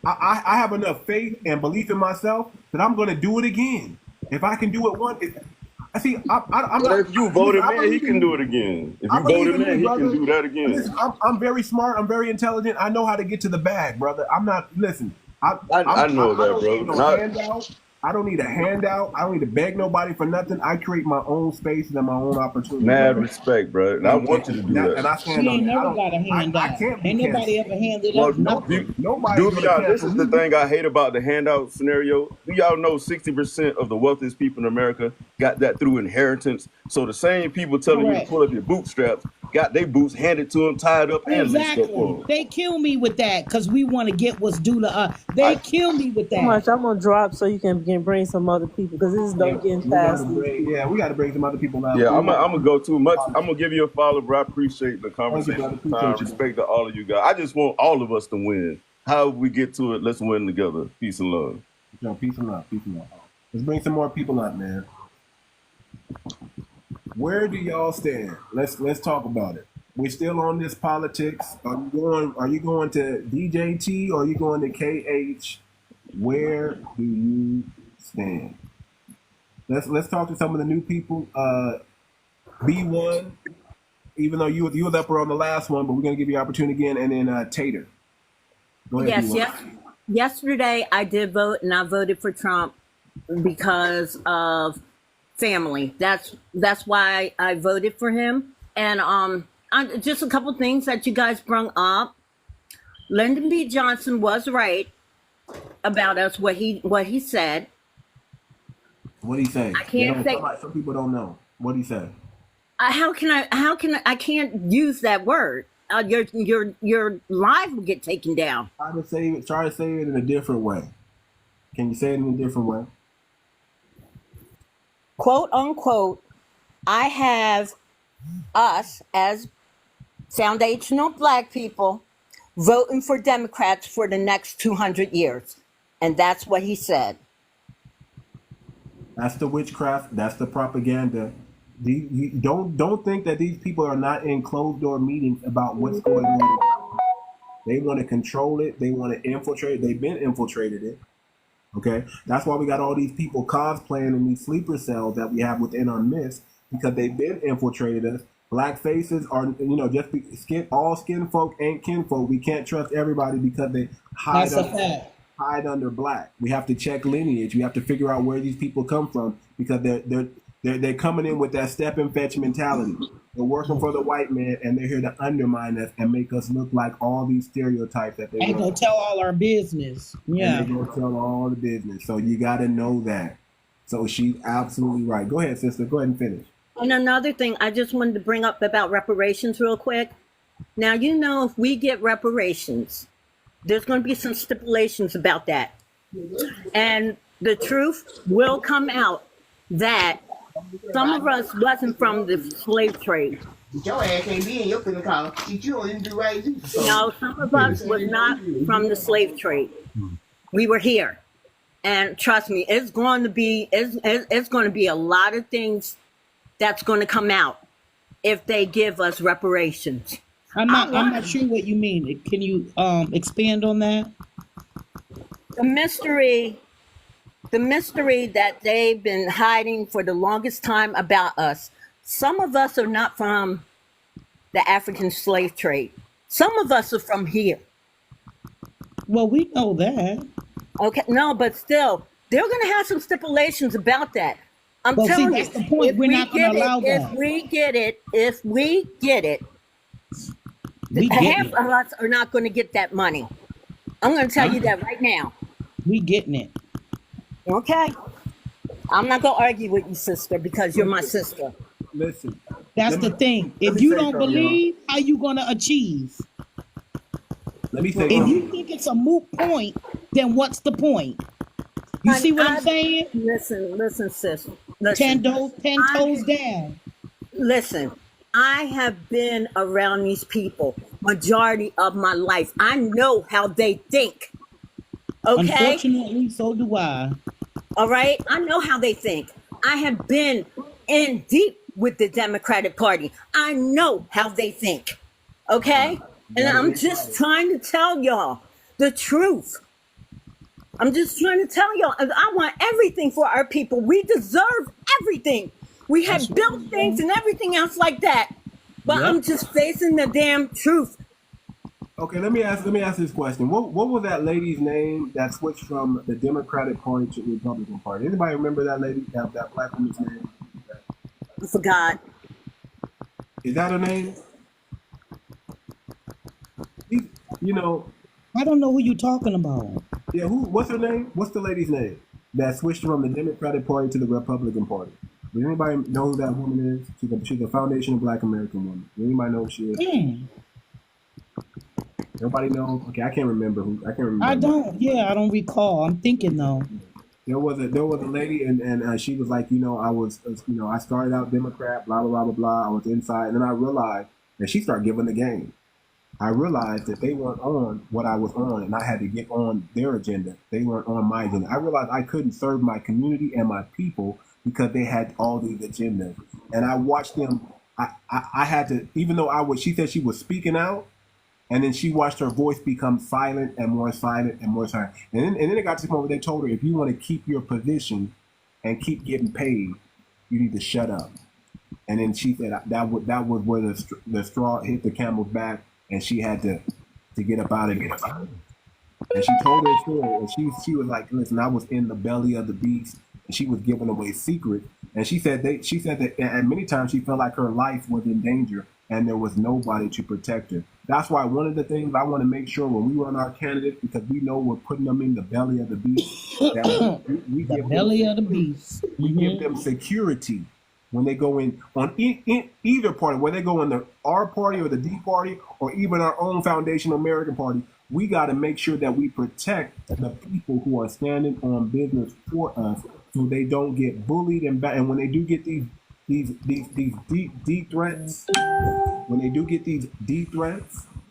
A: I have enough faith and belief in myself that I'm going to do it again. If I can do it once,
M: if you voted me, he can do it again. If you voted me, he can do that again.
A: Listen, I'm very smart. I'm very intelligent. I know how to get to the bag, brother. I'm not. Listen,
M: I know that, brother.
A: I don't need a handout. I don't need to beg nobody for nothing. I create my own spaces and my own opportunities.
M: Mad respect, bro. And I want you to do that.
A: And I stand on it.
L: Never got a handout. Ain't nobody ever handed up nothing.
M: This is the thing I hate about the handout scenario. Do y'all know 60% of the wealthiest people in America got that through inheritance? So the same people telling you to pull up your bootstraps got their boots handed to them, tied up, and laced up for them.
L: They kill me with that because we want to get what's due to us. They kill me with that.
E: Much. I'm gonna drop so you can bring some other people because this is no getting past.
A: We got to bring some other people out.
M: Yeah, I'm gonna go too much. I'm gonna give you a follow, bro. I appreciate the conversation. Respect to all of you guys. I just want all of us to win. How we get to it? Let's win together. Peace and love.
A: Peace and love. Peace and love. Let's bring some more people out, man. Where do y'all stand? Let's talk about it. We're still on this politics. Are you going to DJT or are you going to KH? Where do you stand? Let's talk to some of the new people. B1, even though you was up on the last one, but we're gonna give you an opportunity again, and then Tater. Go ahead,
Q: yes. Yesterday I did vote, and I voted for Trump because of family. That's why I voted for him. And just a couple things that you guys brung up. Lyndon B. Johnson was right about us. What he said.
A: What did he say?
Q: I can't say.
A: Some people don't know. What did he say?
Q: How can I can't use that word. Your life will get taken down.
A: Try to say it in a different way. Can you say it in a different way?
Q: Quote unquote, I have us as foundational Black people voting for Democrats for the next 200 years. And that's what he said.
A: That's the witchcraft. That's the propaganda. You don't think that these people are not in closed door meetings about what's going on. They want to control it. They want to infiltrate. They've been infiltrated it. Okay, that's why we got all these people cosplaying in these sleeper cells that we have within our midst, because they've been infiltrated us. Black faces are, all skin folk ain't kinfolk. We can't trust everybody because they hide under black. We have to check lineage. We have to figure out where these people come from, because they're coming in with that step and fetch mentality. They're working for the white man, and they're here to undermine us and make us look like all these stereotypes that they
L: ain't gonna tell all our business. Yeah,
A: and they're gonna tell all the business. So you got to know that. So she's absolutely right. Go ahead, sister. Go ahead and finish.
Q: And another thing I just wanted to bring up about reparations real quick. Now, if we get reparations, there's going to be some stipulations about that. And the truth will come out that some of us wasn't from the slave trade.
R: Your ass ain't be in your finna call. You didn't do right.
Q: No, some of us was not from the slave trade. We were here. And trust me, it's going to be a lot of things that's going to come out if they give us reparations.
L: I'm not sure what you mean. Can you expand on that?
Q: The mystery that they've been hiding for the longest time about us. Some of us are not from the African slave trade. Some of us are from here.
L: Well, we know that.
Q: Okay, no, but still, they're going to have some stipulations about that. I'm telling you,
L: that's the point. We're not going to allow that.
Q: If we get it, half of us are not going to get that money. I'm going to tell you that right now.
L: We getting it.
Q: Okay. I'm not going to argue with you, sister, because you're my sister.
A: Listen.
L: That's the thing. If you don't believe, how you going to achieve? If you think it's a moot point, then what's the point? You see what I'm saying?
Q: Listen, sis.
L: Ten toes down.
Q: Listen, I have been around these people majority of my life. I know how they think. Okay?
L: Unfortunately, so do I.
Q: All right? I know how they think. I have been in deep with the Democratic Party. I know how they think. Okay? And I'm just trying to tell y'all the truth. I'm just trying to tell y'all, I want everything for our people. We deserve everything. We have built things and everything else like that. But I'm just facing the damn truth.
A: Okay, let me ask this question. What was that lady's name that switched from the Democratic Party to the Republican Party? Anybody remember that lady, that black woman's name?
Q: I forgot.
A: Is that her name?
L: I don't know who you're talking about.
A: Yeah, what's her name? What's the lady's name that switched from the Democratic Party to the Republican Party? Does anybody know who that woman is? She's a Foundation of Black American Women. Does anybody know who she is? Nobody know? Okay, I can't remember.
L: I don't. Yeah, I don't recall. I'm thinking though.
A: There was a lady, and she was like, I started out Democrat, blah blah blah blah blah. I was inside, and then I realized that she started giving the game. I realized that they weren't on what I was on, and I had to get on their agenda. They weren't on my agenda. I realized I couldn't serve my community and my people because they had all these agendas. And I watched them. I had to, even though she said she was speaking out, and then she watched her voice become silent and more silent and more silent. And then it got to the point where they told her, if you want to keep your position and keep getting paid, you need to shut up. And then she said that was where the straw hit the camel's back. And she had to get up out of it. And she told her story. And she was like, listen, I was in the belly of the beast. And she was giving away secrets. And she said that and many times she felt like her life was in danger and there was nobody to protect her. That's why one of the things I want to make sure when we run our candidates, because we know we're putting them in the belly of the beast, that we give them security. When they go in on either party, whether they go in our party or the D party or even our own foundational American Party, we got to make sure that we protect the people who are standing on business for us, so they don't get bullied and bad. And when they do get these deep threats,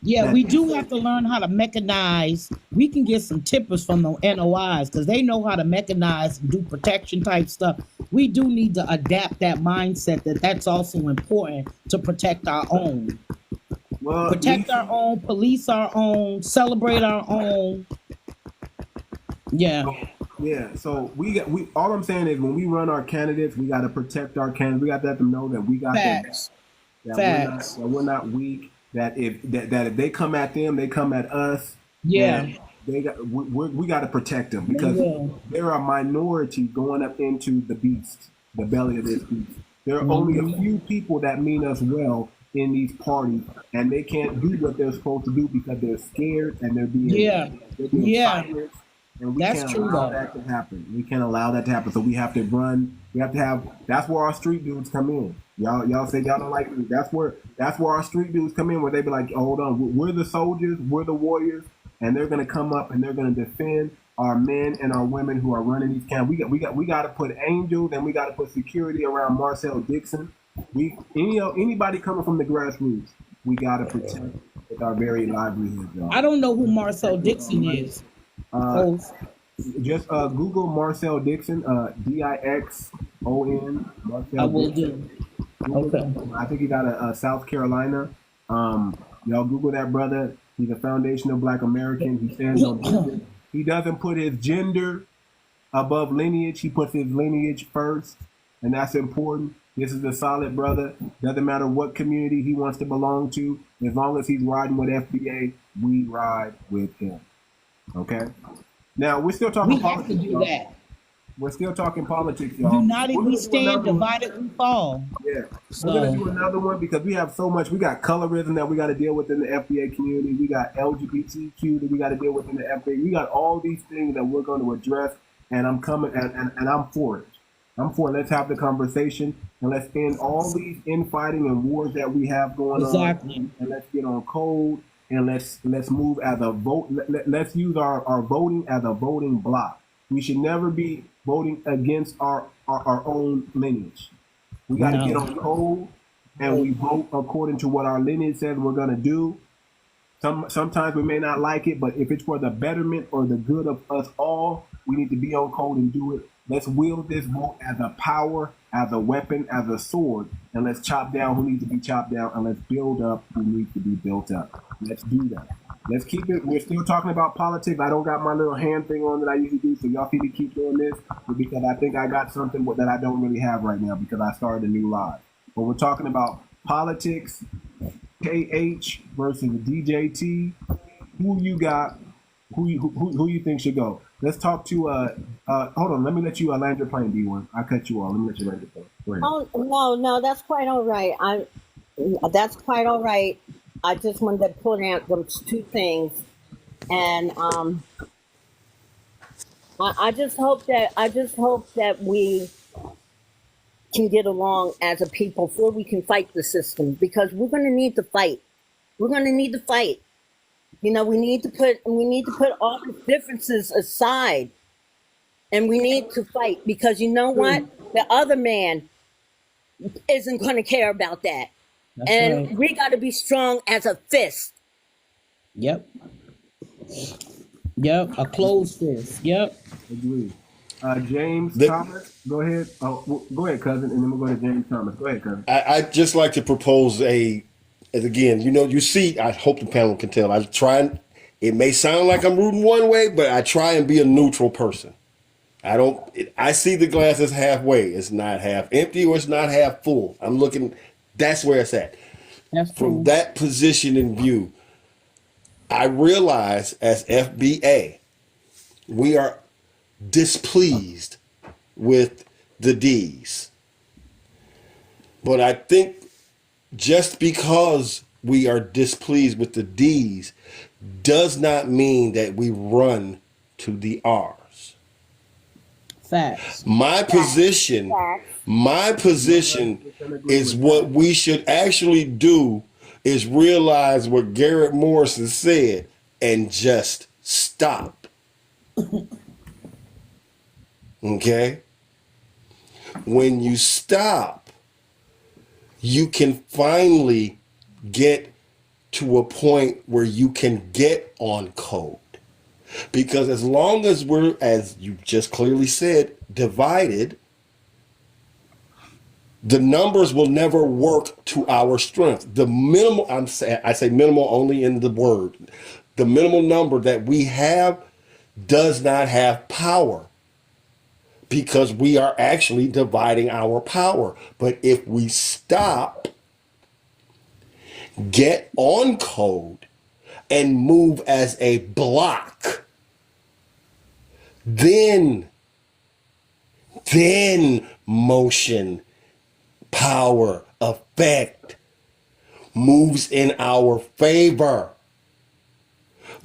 L: Yeah, we do have to learn how to mechanize. We can get some tippers from the NOIs because they know how to mechanize and do protection type stuff. We do need to adapt that mindset that's also important to protect our own.
A: Well,
L: protect our own, police our own, celebrate our own. Yeah.
A: Yeah, so we all I'm saying is when we run our candidates, we got to protect our candidates. We got to let them know that we got
L: Facts.
A: that we're not weak. That if they come at them, they come at us.
L: Yeah,
A: we got to protect them because they're a minority going up into the beast, the belly of this beast. There are only a few people that mean us well in these parties, and they can't do what they're supposed to do because they're scared and they're being silenced. And we can't allow that to happen. We can't allow that to happen. So we have to run. We have to have. That's where our street dudes come in. Y'all say y'all don't like me. That's where our street dudes come in. Where they be like, hold on, we're the soldiers, we're the warriors, and they're gonna come up and they're gonna defend our men and our women who are running these camps. We got to put angels and we got to put security around Marcel Dixon. Anybody coming from the grassroots, we got to protect with our very livelihood, y'all.
L: I don't know who Marcel Dixon is.
A: Just Google Marcel Dixon, Dixon. Marcel
L: I will
A: Dixon.
L: do. Okay.
A: I think he got a South Carolina. Y'all Google that brother. He's a foundational Black American. He stands on. He doesn't put his gender above lineage. He puts his lineage first, and that's important. This is a solid brother. Doesn't matter what community he wants to belong to. As long as he's riding with FBA, we ride with him. Okay. Now we're still talking politics. We have to do that. We're still talking politics, y'all.
L: United we stand, divided we fall.
A: Yeah. We're gonna do another one because we have so much. We got colorism that we got to deal with in the FBA community. We got LGBTQ that we got to deal with in the FBA. We got all these things that we're going to address, and I'm coming and I'm for it. I'm for it. Let's have the conversation and let's end all these infighting and wars that we have going on. And let's get on code. And let's move as a vote. Let's use our voting as a voting block. We should never be voting against our own lineage. We got to get on code and we vote according to what our lineage says we're going to do. Sometimes we may not like it, but if it's for the betterment or the good of us all, we need to be on code and do it. Let's wield this vote as a power, as a weapon, as a sword, and let's chop down who needs to be chopped down, and let's build up who needs to be built up. Let's do that. Let's keep it. We're still talking about politics. I don't got my little hand thing on that I usually do, so y'all see me keep doing this, because I think I got something that I don't really have right now because I started a new live. But we're talking about politics, KH versus DJT. Who you got? Who you think should go? Let's talk to hold on, let me let you land your plane, D1. I cut you off. Let me let you land your plane. Go ahead.
Q: Oh no, that's quite all right. That's quite all right. I just wanted to point out those two things, and I just hope that we can get along as a people before we can fight the system, because we're going to need to fight. We're going to need to fight. You know, we need to put all the differences aside, and we need to fight, because you know what? The other man isn't going to care about that. That's and right. We got to be strong as a fist.
L: Yep. A closed fist. Yep.
A: Agreed. James Thomas, go ahead. Oh, go ahead, cousin, and then we'll go to James Thomas. Go ahead, cousin.
O: I'd just like to propose again, you see, I hope the panel can tell. I try, it may sound like I'm rooting one way, but I try and be a neutral person. I see the glass as halfway. It's not half empty or it's not half full. I'm looking, that's where it's at. From that position in view, I realize as FBA, we are displeased with the D's. But I think just because we are displeased with the D's does not mean that we run to the R's.
L: Facts.
O: My position is what we should actually do is realize what Garrett Morrison said and just stop. Okay? When you stop, you can finally get to a point where you can get on code. Because as long as we're, as you just clearly said, divided, the numbers will never work to our strength. The minimal, I say minimal only in the word. The minimal number that we have does not have power because we are actually dividing our power. But if we stop, get on code, and move as a block, then motion, power, effect moves in our favor.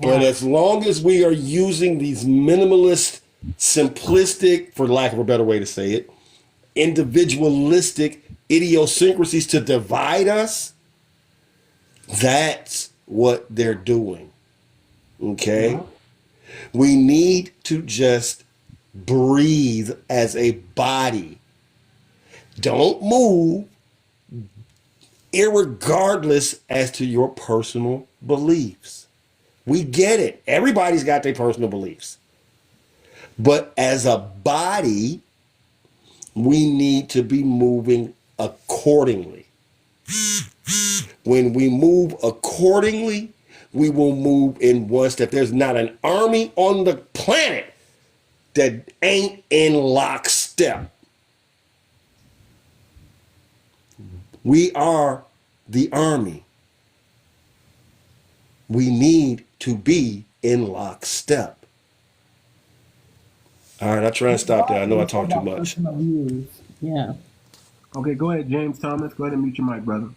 O: But as long as we are using these minimalist, simplistic, for lack of a better way to say it, individualistic idiosyncrasies to divide us, that's what they're doing. Okay? We need to just breathe as a body. Don't move, irregardless as to your personal beliefs. We get it. Everybody's got their personal beliefs. But as a body, we need to be moving accordingly. When we move accordingly, we will move in one step. There's not an army on the planet that ain't in lockstep. We are the army. We need to be in lockstep. All right, I'll try and stop there. I know I talk too much.
L: Yeah.
A: Okay, go ahead, James Thomas. Go ahead and mute your mic, brother.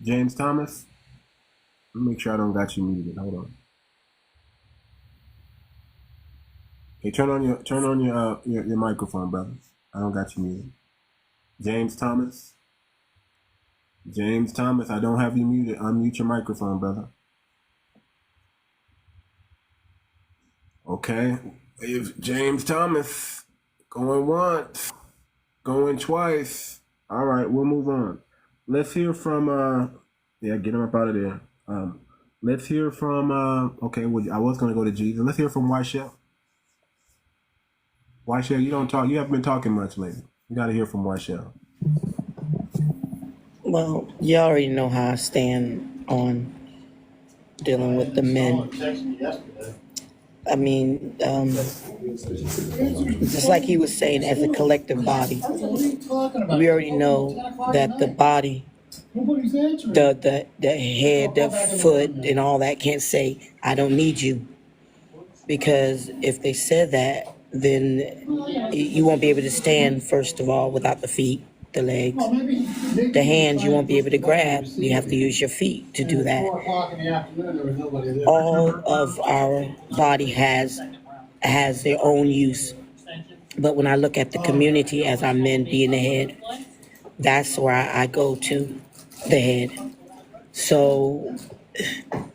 A: James Thomas. Let me make sure I don't got you muted. Hold on. Okay, turn on your microphone, brother. I don't got you muted. James Thomas. James Thomas, I don't have you muted. Unmute your microphone, brother. Okay. If James Thomas going once, going twice. All right, we'll move on. Let's hear from get him up out of there. Let's hear from okay, well, I was gonna go to Jesus. Let's hear from 𝗤𝗄𝗃. 𝗤𝗄𝗃, you don't talk, you haven't been talking much lately. You gotta hear from 𝗤𝗄𝗃.
S: Well, you already know how I stand on dealing with the men. I mean, just like he was saying, as a collective body, we already know that the body, the head, the foot, and all that can't say, I don't need you. Because if they said that, then you won't be able to stand, first of all, without the feet, the legs. The hands you won't be able to grab. You have to use your feet to do that. All of our body has their own use. But when I look at the community as our men being the head, that's where I go to, the head. So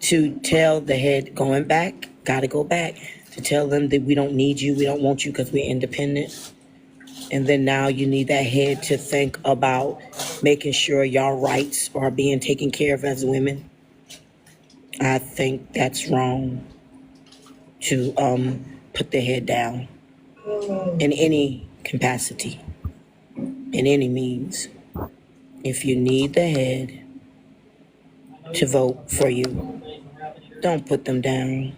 S: to tell the head going back, gotta go back. To tell them that we don't need you, we don't want you because we're independent. And then now you need that head to think about making sure y'all rights are being taken care of as women. I think that's wrong to put the head down in any capacity, in any means. If you need the head to vote for you, don't put them down.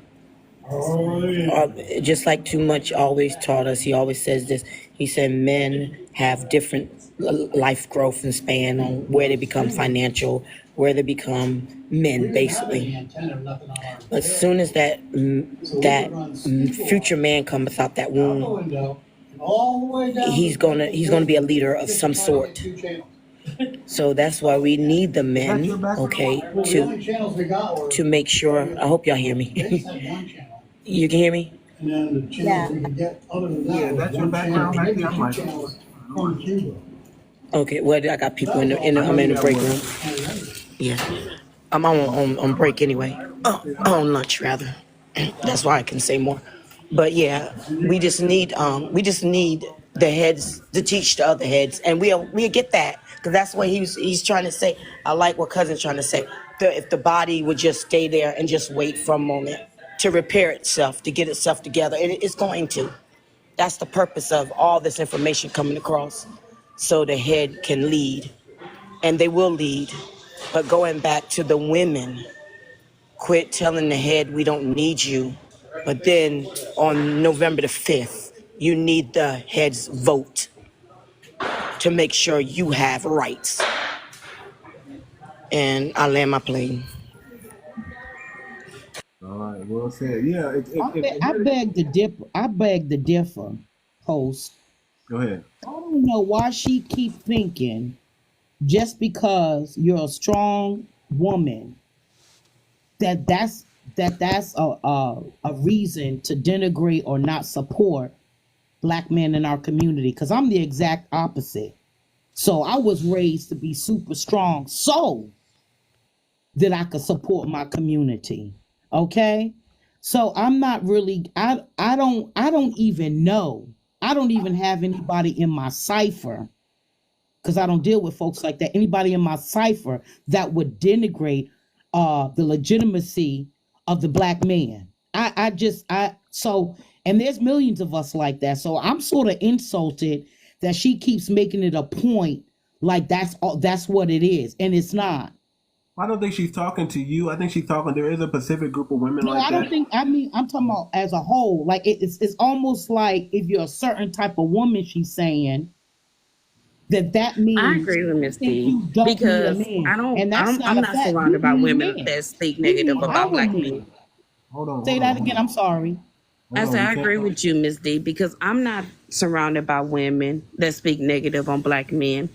S: Just like Too Much always taught us, he always says this. He said men have different life growth and span on where they become financial, where they become men, basically. But as soon as that future man comes out that womb, he's gonna be a leader of some sort. So that's why we need the men, okay, to make sure. I hope y'all hear me. You can hear me?
L: Yeah.
A: That's your background right there.
S: Okay, well, I got people I'm in the break room. Yeah. I'm on break anyway. On lunch, rather. That's why I can say more. But yeah, we just need the heads to teach the other heads, and we'll get that, because that's what he's trying to say. I like what Cousin's trying to say. If the body would just stay there and just wait for a moment to repair itself, to get itself together, and it's going to. That's the purpose of all this information coming across, so the head can lead, and they will lead. But going back to the women, quit telling the head we don't need you, but then on November the 5th, you need the head's vote to make sure you have rights. And I land my plane.
A: All right, well said. Yeah,
L: I beg to differ, host.
A: Go ahead.
L: I don't know why she keep thinking just because you're a strong woman that's a reason to denigrate or not support Black men in our community. Because I'm the exact opposite. So I was raised to be super strong so that I could support my community. Okay? So I'm not really, I don't even know. I don't even have anybody in my cipher, because I don't deal with folks like that. Anybody in my cipher that would denigrate the legitimacy of the Black man. And there's millions of us like that. So I'm sort of insulted that she keeps making it a point like that's what it is, and it's not.
A: I don't think she's talking to you. I think she's talking. There is a Pacific group of women like that.
L: No, I don't think. I mean, I'm talking about as a whole. Like it's almost like if you're a certain type of woman, she's saying that means.
B: I agree with Miss D, because I'm not surrounded by women that speak negative about Black men.
A: Hold on.
L: Say that again. I'm sorry.
B: I said I agree with you, Miss D, because I'm not surrounded by women that speak negative on Black men.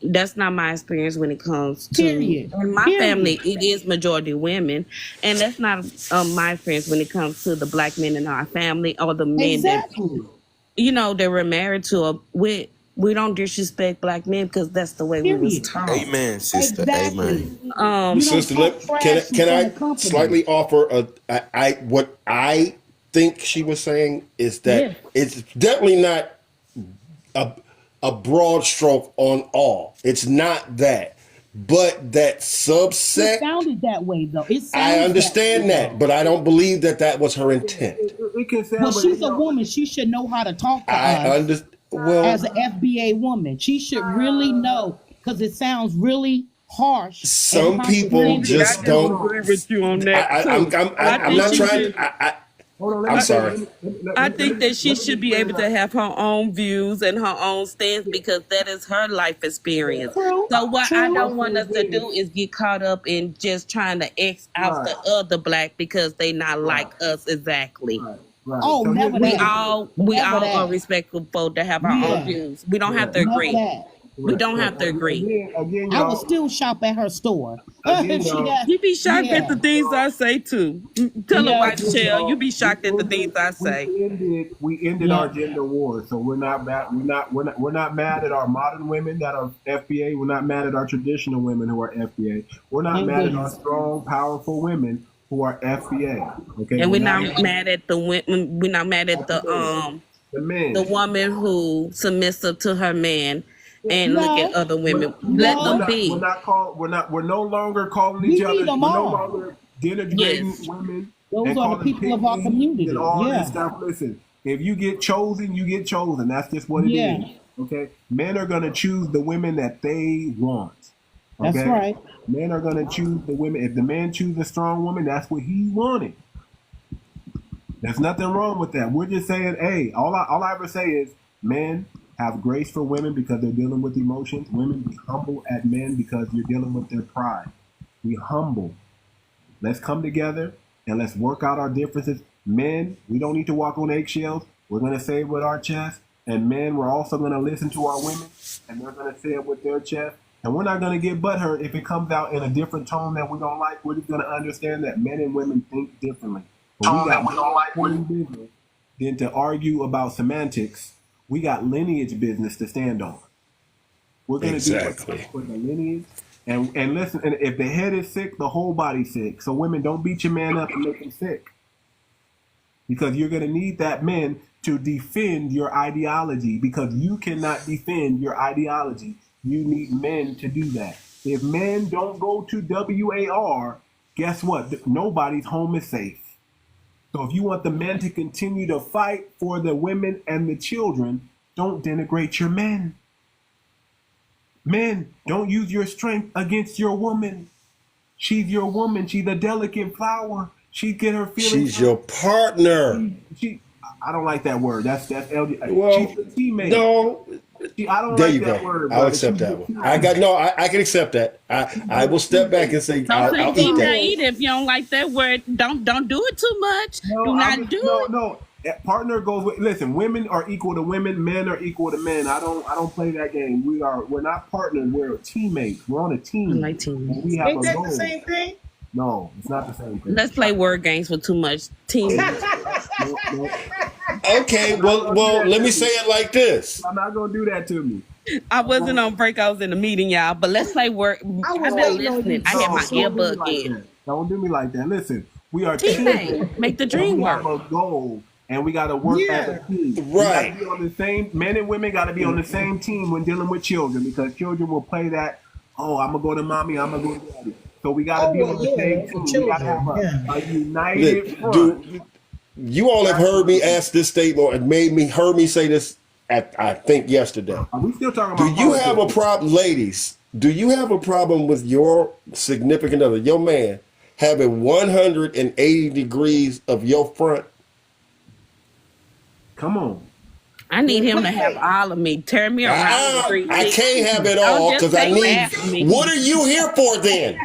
B: That's not my experience when it comes to in my family. It is majority women, and that's not my experience when it comes to the Black men in our family or the men that that we're married to. We don't disrespect Black men because that's the way we was taught.
O: Amen, sister.
L: Exactly.
O: Amen. Sister, can I slightly offer what I think she was saying is that it's definitely not a broad stroke on all. It's not that. But that subset.
L: It sounded that way, though.
O: I understand that, but I don't believe that was her intent.
L: Well, she's a woman. She should know how to talk to us. As an FBA woman, she should really know, because it sounds really harsh.
O: Some people just don't.
B: I agree with you on that.
O: I'm not trying. I'm sorry.
B: I think that she should be able to have her own views and her own stance, because that is her life experience. So what I don't want us to do is get caught up in just trying to X out the other Black because they not like us exactly.
A: Right.
L: Oh, so never
B: we all are respectful to have our own views. We don't have to agree. We don't have to agree.
A: Again,
L: I would still shop at her store.
B: You be shocked at the things I say too. Tell her, White Shell, you be shocked at the things I say.
A: We ended our gender war, so we're not mad. We're not mad at our modern women that are FBA. We're not mad at our traditional women who are FBA. We're not mad at our strong, powerful women who are FBA. Okay,
B: and we're not mad at the women. We're not mad at the
A: men,
B: the woman who submissive to her man and look at other women. Let them be.
A: We're no longer calling each other. We're no longer denigrating women.
L: Those are the people of our community.
A: And all this stuff. Listen, if you get chosen, you get chosen. That's just what it is. Okay, men are gonna choose the women that they want. Okay?
L: That's right.
A: Men are going to choose the women. If the man chooses a strong woman, that's what he wanted. There's nothing wrong with that. We're just saying, hey, all I ever say is men have grace for women because they're dealing with emotions. Women be humble at men because you're dealing with their pride. Be humble. Let's come together and let's work out our differences. Men, we don't need to walk on eggshells. We're going to say it with our chest. And men, we're also going to listen to our women, and they're going to say it with their chest. And we're not going to get butthurt if it comes out in a different tone that we don't like. We're just going to understand that men and women think differently. But we got business than to argue about semantics. We got lineage business to stand on. We're going to do what's for the lineage. And listen, and if the head is sick, the whole body's sick. So women, don't beat your man up and make him sick. Because you're going to need that man to defend your ideology, because you cannot defend your ideology. You need men to do that. If men don't go to WAR, guess what? Nobody's home is safe. So if you want the men to continue to fight for the women and the children, don't denigrate your men. Men, don't use your strength against your woman. She's your woman. She's a delicate flower. She get her feelings.
O: She's your partner.
A: I don't like that word. That's LG.
O: Well,
A: she's a teammate.
O: No.
A: I don't
O: There
A: like
O: you
A: that
O: go.
A: word.
O: I'll accept that one. I can accept that. I will step back and say
B: Don't say
O: I'll eat that.
B: eat if you don't like that word. Don't do it too much. Do not do it.
A: No. Partner goes with. Listen, women are equal to women. Men are equal to men. I don't play that game. We're not partners. We're teammates. We're on a team.
B: Like teammates.
A: We have
R: Ain't
A: a
R: that
A: goal.
R: the same thing?
A: No, it's not the same thing.
B: Let's play word games for too much team.
O: Okay, well, let me say it like this.
A: I'm not gonna do that to me.
B: I wasn't on break. I was in the meeting, y'all. But let's play word. I've been listening. I had my earbud in.
A: Don't do me like that. Listen, we are
B: teammates. Make the dream work.
A: We have a goal, and we got to work as a team.
O: Right.
A: We gotta be on the same. Men and women got to be on the same team when dealing with children, because children will play that. Oh, I'm gonna go to mommy. I'm gonna go to daddy. So we got to be on the same team. We got to have a united front.
O: You all have heard me ask this statement, and heard me say this I think yesterday.
A: Are we still talking about?
O: Do you have a problem, ladies? Do you have a problem with your significant other, your man, having 180 degrees of your front?
A: Come on.
B: I need him to have all of me. Turn me around.
O: I can't have it all because I need. What are you here for then?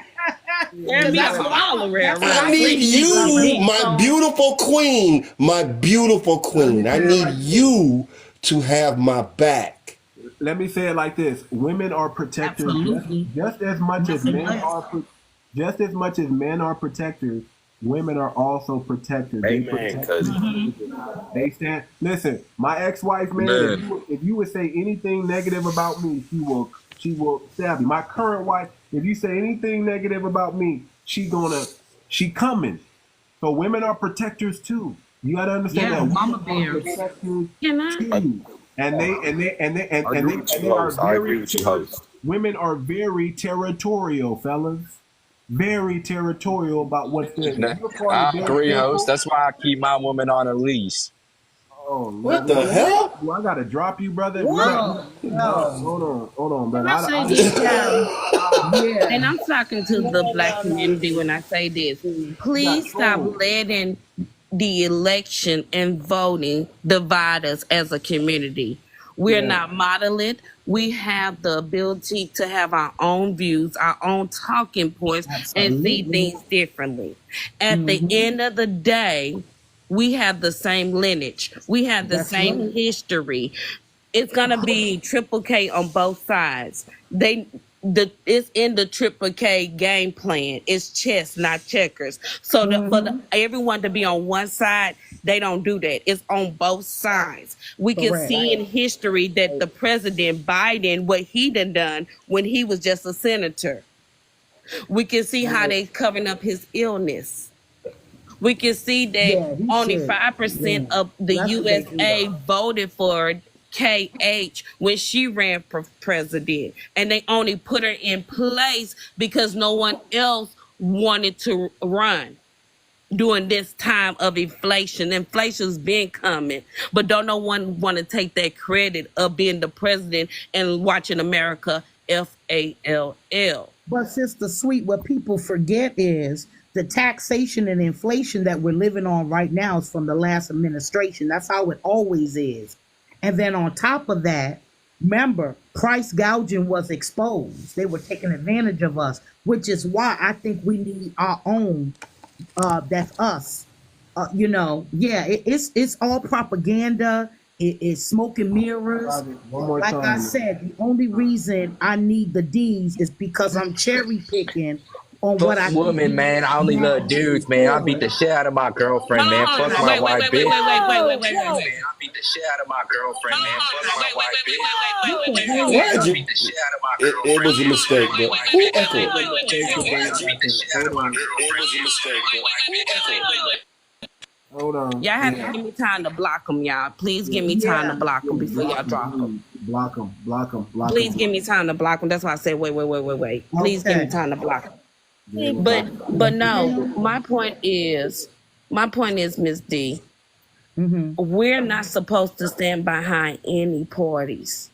B: Turn me all around.
O: I need you, my beautiful queen. My beautiful queen. I need you to have my back.
A: Let me say it like this: women are protectors just as much as men are. Just as much as men are protectors, women are also protectors.
T: Amen, cousin.
A: They stand. Listen, my ex-wife, man. If you would say anything negative about me, she will stab you. My current wife, if you say anything negative about me, she coming. So women are protectors too. You gotta understand that.
B: Mama bears.
A: Women are very territorial, fellas. Very territorial about what's there.
T: I agree, host. That's why I keep my woman on a leash.
A: Oh,
O: what the hell?
A: Well, I gotta drop you, brother.
B: No.
A: Hold on, brother.
B: And I'm talking to the black community when I say this. Please stop letting the election and voting divide us as a community. We're not modeling. We have the ability to have our own views, our own talking points, and see things differently. At the end of the day, we have the same lineage. We have the same history. It's gonna be triple K on both sides. It's in the triple K game plan. It's chess, not checkers. So for everyone to be on one side, they don't do that. It's on both sides. We can see in history that the president Biden, what he done when he was just a senator. We can see how they covering up his illness. We can see that only 5% of the USA voted for KH when she ran for president, and they only put her in place because no one else wanted to run during this time of inflation. Inflation's been coming, but don't no one want to take that credit of being the president and watching America FALL.
L: But Sister Sweet, what people forget is the taxation and inflation that we're living on right now is from the last administration. That's how it always is. And then on top of that, remember, price gouging was exposed. They were taking advantage of us, which is why I think we need our own. That's us. It's all propaganda. It's smoke and mirrors. Like I said, the only reason I need the D's is because I'm cherry picking on what I
T: woman, man. I only love dudes, man. I beat the shit out of my girlfriend, man. Fuck my wife, bitch. I beat the shit out of my girlfriend, man. Fuck my wife, bitch. I beat the shit out of my girlfriend.
O: It was a mistake, but who echoed?
A: Hold on.
B: Y'all have to give me time to block them, y'all. Please give me time to block them before y'all drop them.
A: Block them.
B: Please give me time to block them. That's why I said wait. Please give me time to block them. But no, my point is, Miss D, we're not supposed to stand behind any parties.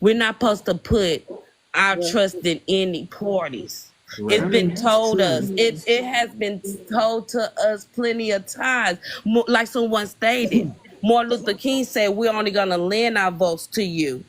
B: We're not supposed to put our trust in any parties. It's been told us. It has been told to us plenty of times. Like someone stated, Martin Luther King said, we're only going to lend our votes to you.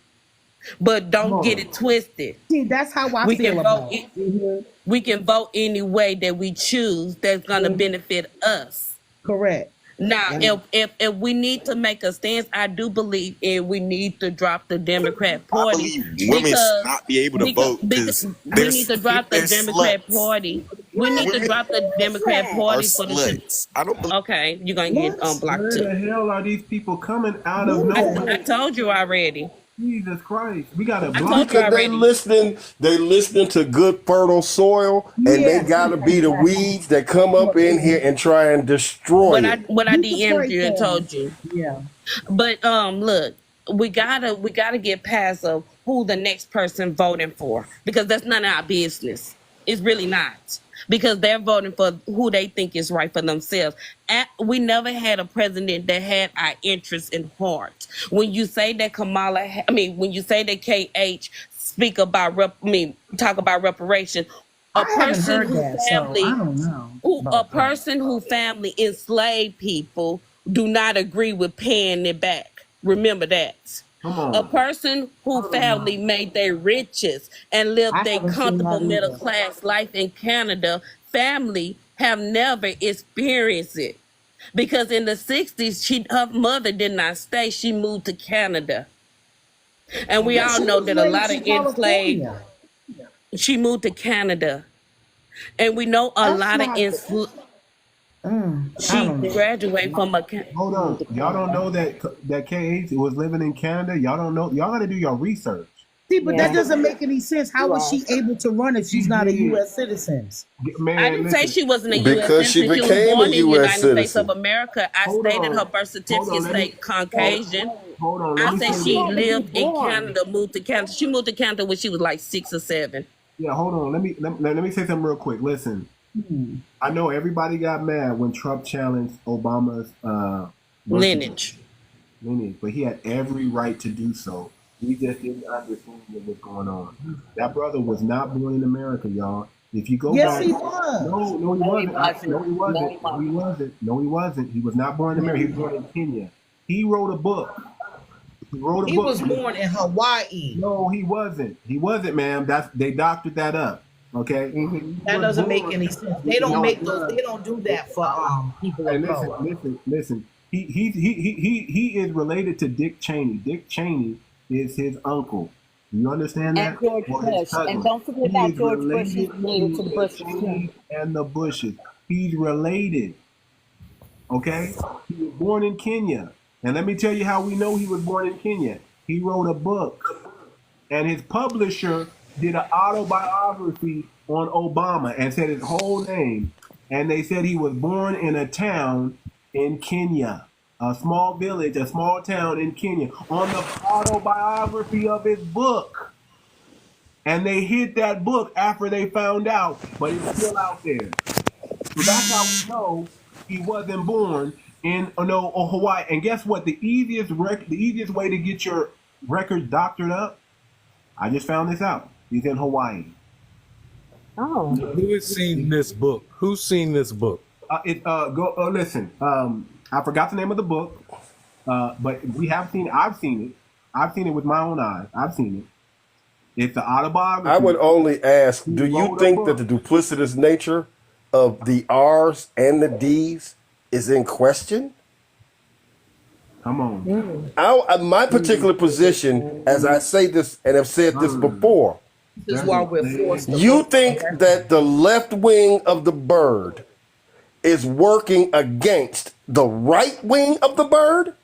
B: But don't get it twisted.
L: See, that's how I feel about it.
B: We can vote any way that we choose that's going to benefit us.
L: Correct.
B: Now, if we need to make a stance, I do believe we need to drop the Democrat Party.
U: I believe women should not be able to vote.
B: We need to drop the Democrat Party. We need to drop the Democrat Party for the.
U: I don't believe.
B: Okay, you're gonna get blocked too.
A: Where the hell are these people coming out of nowhere?
B: I told you already.
A: Jesus Christ, we gotta
O: block. They listening to good fertile soil, and they gotta be the weeds that come up in here and try and destroy it.
B: What I DM'd you and told you.
L: Yeah.
B: But look, we gotta get past of who the next person voting for, because that's none of our business. It's really not. Because they're voting for who they think is right for themselves. We never had a president that had our interests in heart. When you say that when you say that KH talk about reparation, a person who family enslaved people do not agree with paying it back. Remember that. A person who family made their riches and lived their comfortable middle class life in Canada, family have never experienced it. Because in the 60s, her mother did not stay. She moved to Canada. And we all know that a lot of enslaved, she moved to Canada. And we know a lot of enslaved. She graduated from a.
A: Hold on, y'all don't know that KH was living in Canada. Y'all don't know. Y'all got to do your research.
L: See, but that doesn't make any sense. How was she able to run if she's not a U.S. citizen?
A: Man,
B: I didn't say she wasn't a U.S.
O: Because she
B: citizen.
O: became
B: she was born
O: a
B: in the
O: U.S.
B: United
O: citizen.
B: States of America. I stated her birth certificate state Caucasian.
A: Hold on.
B: I said she lived in Canada, moved to Canada. She moved to Canada when she was like 6 or 7.
A: Yeah, hold on. Let me say something real quick. Listen. I know everybody got mad when Trump challenged Obama's
B: lineage,
A: but he had every right to do so. We just didn't understand what was going on. That brother was not born in America, y'all. If you go back,
L: he was.
A: No, he wasn't. He was not born in America. He was born in Kenya. He wrote a book. He
L: was born in Hawaii.
A: No, he wasn't. He wasn't, ma'am. They doctored that up. Okay,
L: that doesn't make any sense. They don't make those. They don't do that for people.
A: Hey, listen. He is related to Dick Cheney. Dick Cheney is his uncle. You understand that?
N: And George Bush. And don't forget about George Bush. He's related to the Bushes too.
A: And the Bushes. He's related. Okay, he was born in Kenya. And let me tell you how we know he was born in Kenya. He wrote a book, and his publisher did an autobiography on Obama and said his whole name. And they said he was born in a town in Kenya, a small village, a small town in Kenya, on the autobiography of his book. And they hid that book after they found out, but it's still out there. So that's how we know he wasn't born in Hawaii. And guess what? The easiest way to get your record doctored up, I just found this out. He's in Hawaii.
N: Oh.
G: Who has seen this book? Who's seen this book?
A: Listen. I forgot the name of the book, but we have seen it. I've seen it. I've seen it with my own eyes. I've seen it. It's the autobiography.
O: I would only ask, do you think that the duplicitous nature of the R's and the D's is in question?
A: Come on.
O: My particular position, as I say this and have said this before,
C: This is why we're forced to
O: you think that the left wing of the bird is working against the right wing of the bird?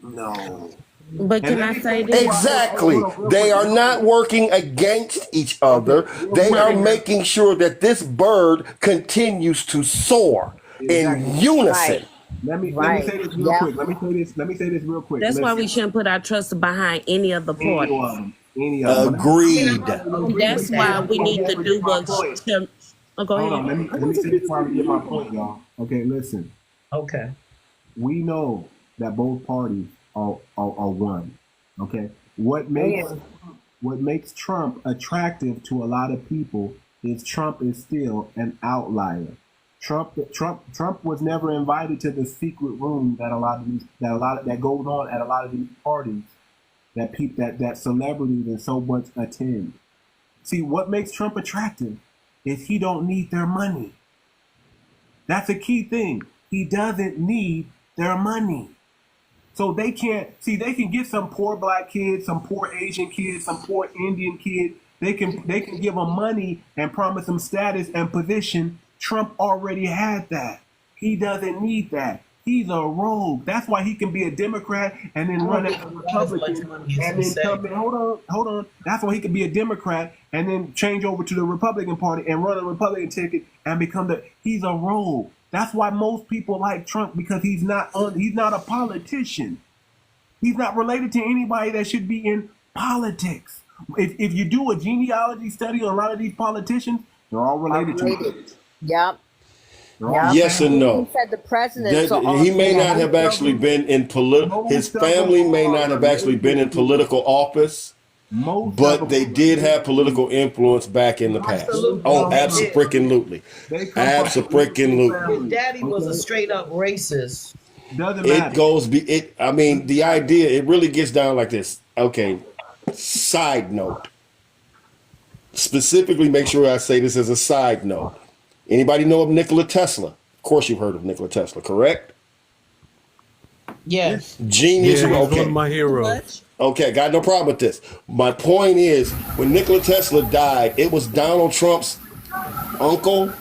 A: No.
B: But can I say this?
O: Exactly. They are not working against each other. They are making sure that this bird continues to soar. in unison.
A: Let me say this real quick. Let me say this real quick.
B: That's why we shouldn't put our trust behind any of the parties.
A: Any of them.
O: Agreed.
B: And that's why we need to do what. Go ahead.
A: Hold on. Let me say this before I get my point, y'all. Okay, listen.
L: Okay.
A: We know that both parties are one. Okay. What makes Trump attractive to a lot of people is Trump is still an outlier. Trump was never invited to the secret room that goes on at a lot of these parties that celebrities and so much attend. See, what makes Trump attractive is he don't need their money. That's a key thing. He doesn't need their money. So they can get some poor black kids, some poor Asian kids, some poor Indian kids. They can give them money and promise them status and position. Trump already had that. He doesn't need that. He's a rogue. That's why he can be a Democrat and then run as a Republican and then come in. Hold on. That's why he can be a Democrat and then change over to the Republican Party and run a Republican ticket and he's a rogue. That's why most people like Trump, because he's not a politician. He's not related to anybody that should be in politics. If you do a genealogy study on a lot of these politicians, they're all related to him.
H: Yep.
O: Yes and no.
H: He said the president.
O: He may not have actually been in his family may not have actually been in political office, but they did have political influence back in the past. Oh, absolutely. Absolutely.
C: His daddy was a straight up racist.
A: Doesn't matter.
O: I mean, the idea, it really gets down like this. Okay. Side note. Specifically, make sure I say this as a side note. Anybody know of Nikola Tesla? Of course you've heard of Nikola Tesla, correct?
C: Yes.
O: Genius.
G: Yeah, he's
O: okay.
G: one of my heroes.
O: Okay, got no problem with this. My point is, when Nikola Tesla died, it was Donald Trump's uncle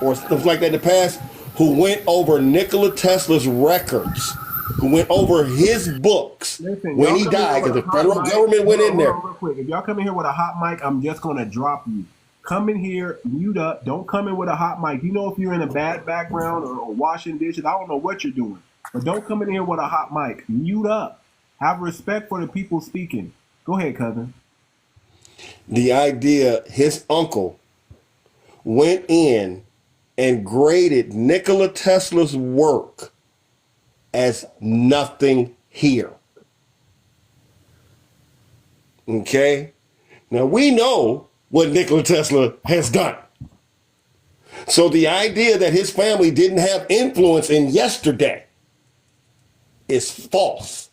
O: or stuff like that in the past who went over Nikola Tesla's records, who went over his books when he died, because the federal government went in there.
A: Real quick, if y'all come in here with a hot mic, I'm just going to drop you. Come in here, mute up. Don't come in with a hot mic. You know if you're in a bad background or washing dishes, I don't know what you're doing. But don't come in here with a hot mic. Mute up. Have respect for the people speaking. Go ahead, cousin.
O: The idea, his uncle went in and graded Nikola Tesla's work as nothing here. Okay? Now we know what Nikola Tesla has done. So the idea that his family didn't have influence in yesterday is false.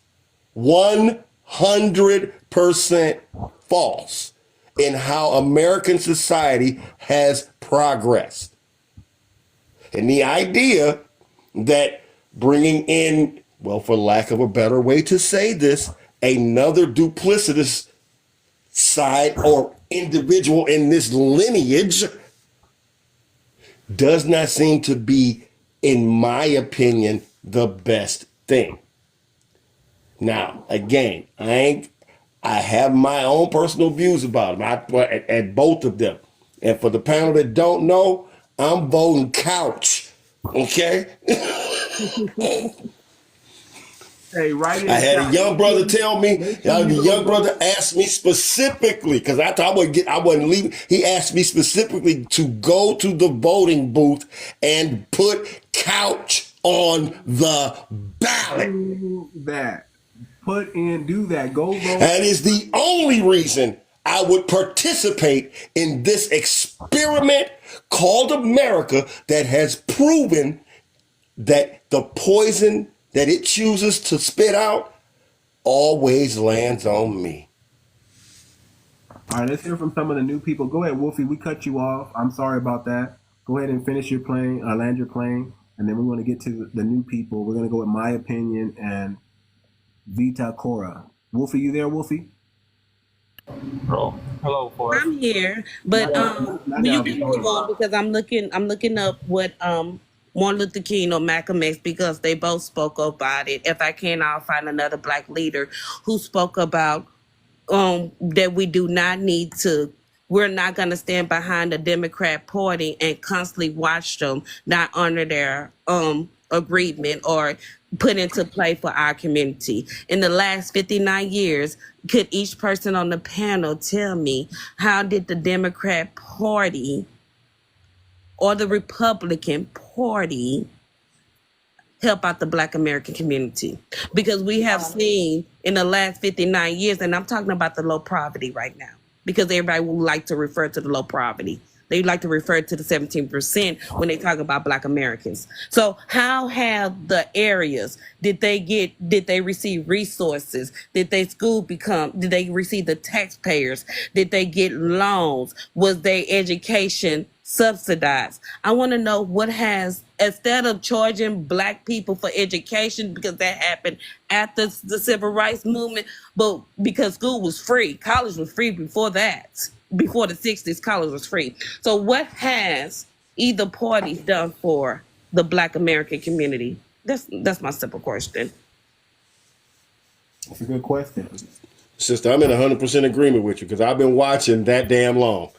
O: 100% false in how American society has progressed. And the idea that bringing in, well, for lack of a better way to say this, another duplicitous side or individual in this lineage does not seem to be, in my opinion, the best thing. Now, again, I have my own personal views about them, at both of them. And for the panel that don't know, I'm voting couch. Okay?
A: Hey, right.
O: I had a young brother tell me, the young brother asked me specifically, because I thought I wasn't leaving. He asked me specifically to go to the voting booth and put couch on the ballot.
A: Do that. Go vote.
O: That is the only reason I would participate in this experiment called America that has proven that the poison that it chooses to spit out always lands on me.
A: All right, let's hear from some of the new people. Go ahead, Wolfie. We cut you off. I'm sorry about that. Go ahead and finish your plane, land your plane, and then we want to get to the new people. We're going to go with my opinion and 𝗣𝗲𝗁𝗁𝗁. Wolfie, you there, Wolfie?
B: Hello, Forrest. I'm here, but you can move on because I'm looking up what Martin Luther King or Malcolm X, because they both spoke about it. If I can, I'll find another black leader who spoke about that we do not need to we're not going to stand behind the Democrat Party and constantly watch them not honor their agreement or put into play for our community. In the last 59 years, could each person on the panel tell me how did the Democrat Party or the Republican Party help out the Black American community? Because we have seen in the last 59 years, and I'm talking about the low poverty right now, because everybody would like to refer to the low poverty. They like to refer to the 17% when they talk about Black Americans. So how have the areas, did they receive resources? Did they receive the taxpayers? Did they get loans? Was their education subsidized? I want to know what has, instead of charging Black people for education, because that happened after the civil rights movement, but because school was free, college was free before that. Before the 60s, college was free. So what has either party done for the Black American community? That's my simple question.
A: That's a good question.
O: Sister, I'm in 100% agreement with you because I've been watching that damn long.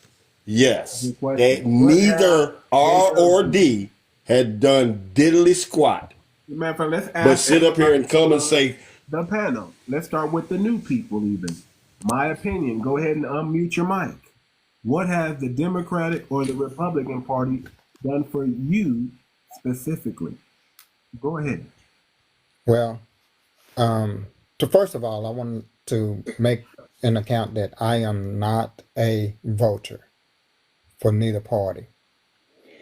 O: Yes. Neither R or D had done diddly squat.
A: Matter of fact, let's ask.
O: But sit up here and come and say.
A: The panel. Let's start with the new people even. My opinion, go ahead and unmute your mic. What has the Democratic or the Republican Party done for you specifically? Go ahead.
H: Well, first of all, I want to make an account that I am not a voter for neither party.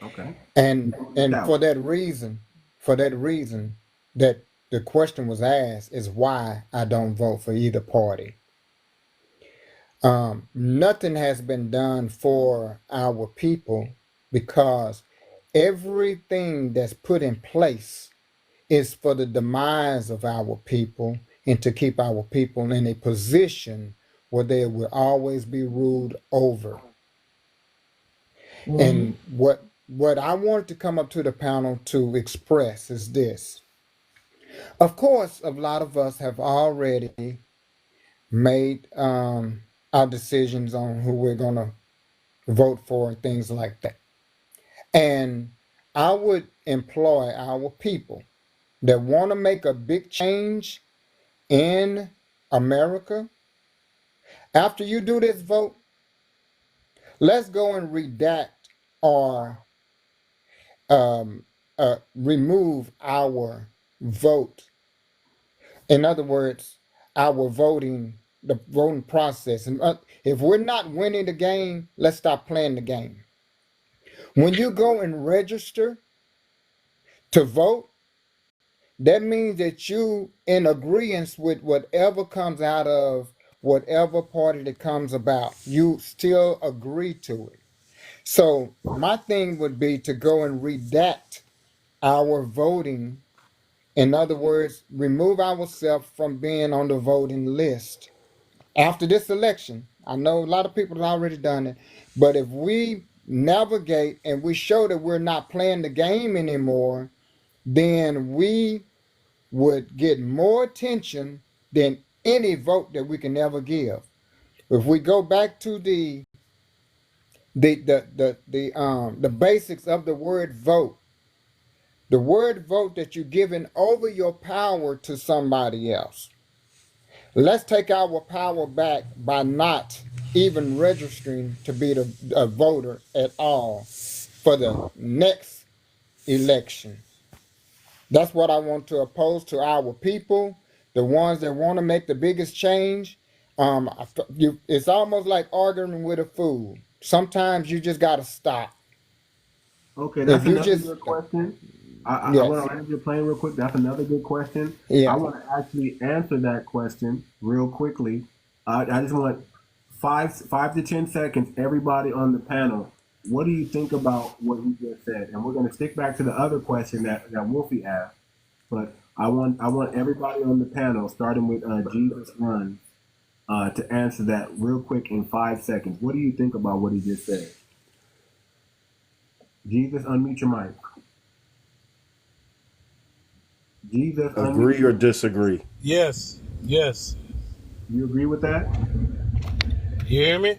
A: Okay.
H: And for that reason that the question was asked is why I don't vote for either party. Nothing has been done for our people because everything that's put in place is for the demise of our people and to keep our people in a position where they will always be ruled over. Mm-hmm. And what I wanted to come up to the panel to express is this. Of course, a lot of us have already made our decisions on who we're going to vote for and things like that. And I would employ our people that want to make a big change in America. After you do this vote, let's go and redact or remove our vote. In other words, our the voting process. And if we're not winning the game, let's stop playing the game. When you go and register to vote, that means that you in agreement with whatever comes out of whatever party that comes about. You still agree to it. So my thing would be to go and redact our voting. In other words, remove ourselves from being on the voting list. After this election, I know a lot of people have already done it, but if we navigate and we show that we're not playing the game anymore, then we would get more attention than any vote that we can ever give. If we go back to the basics of the word vote that you're giving over your power to somebody else. Let's take our power back by not even registering to be a voter at all for the next election. That's what I want to oppose to our people, the ones that want to make the biggest change. It's almost like arguing with a fool. Sometimes you just got to stop.
A: Okay, that's another good question. I want to land your plane real quick. That's another good question. Yeah. I want to actually answer that question real quickly. I just want 5 to 10 seconds, everybody on the panel. What do you think about what he just said? And we're going to stick back to the other question that 𝗤𝗶𝗴𝗵𝘁 asked. But I want everybody on the panel, starting with 𝗔𝗯𝗶𝗂𝘁𝗄𝗏, to answer that real quick in 5 seconds. What do you think about what he just said? Jesus, unmute your mic. Jesus,
O: agree or disagree?
P: Yes.
A: You agree with that?
P: You hear me?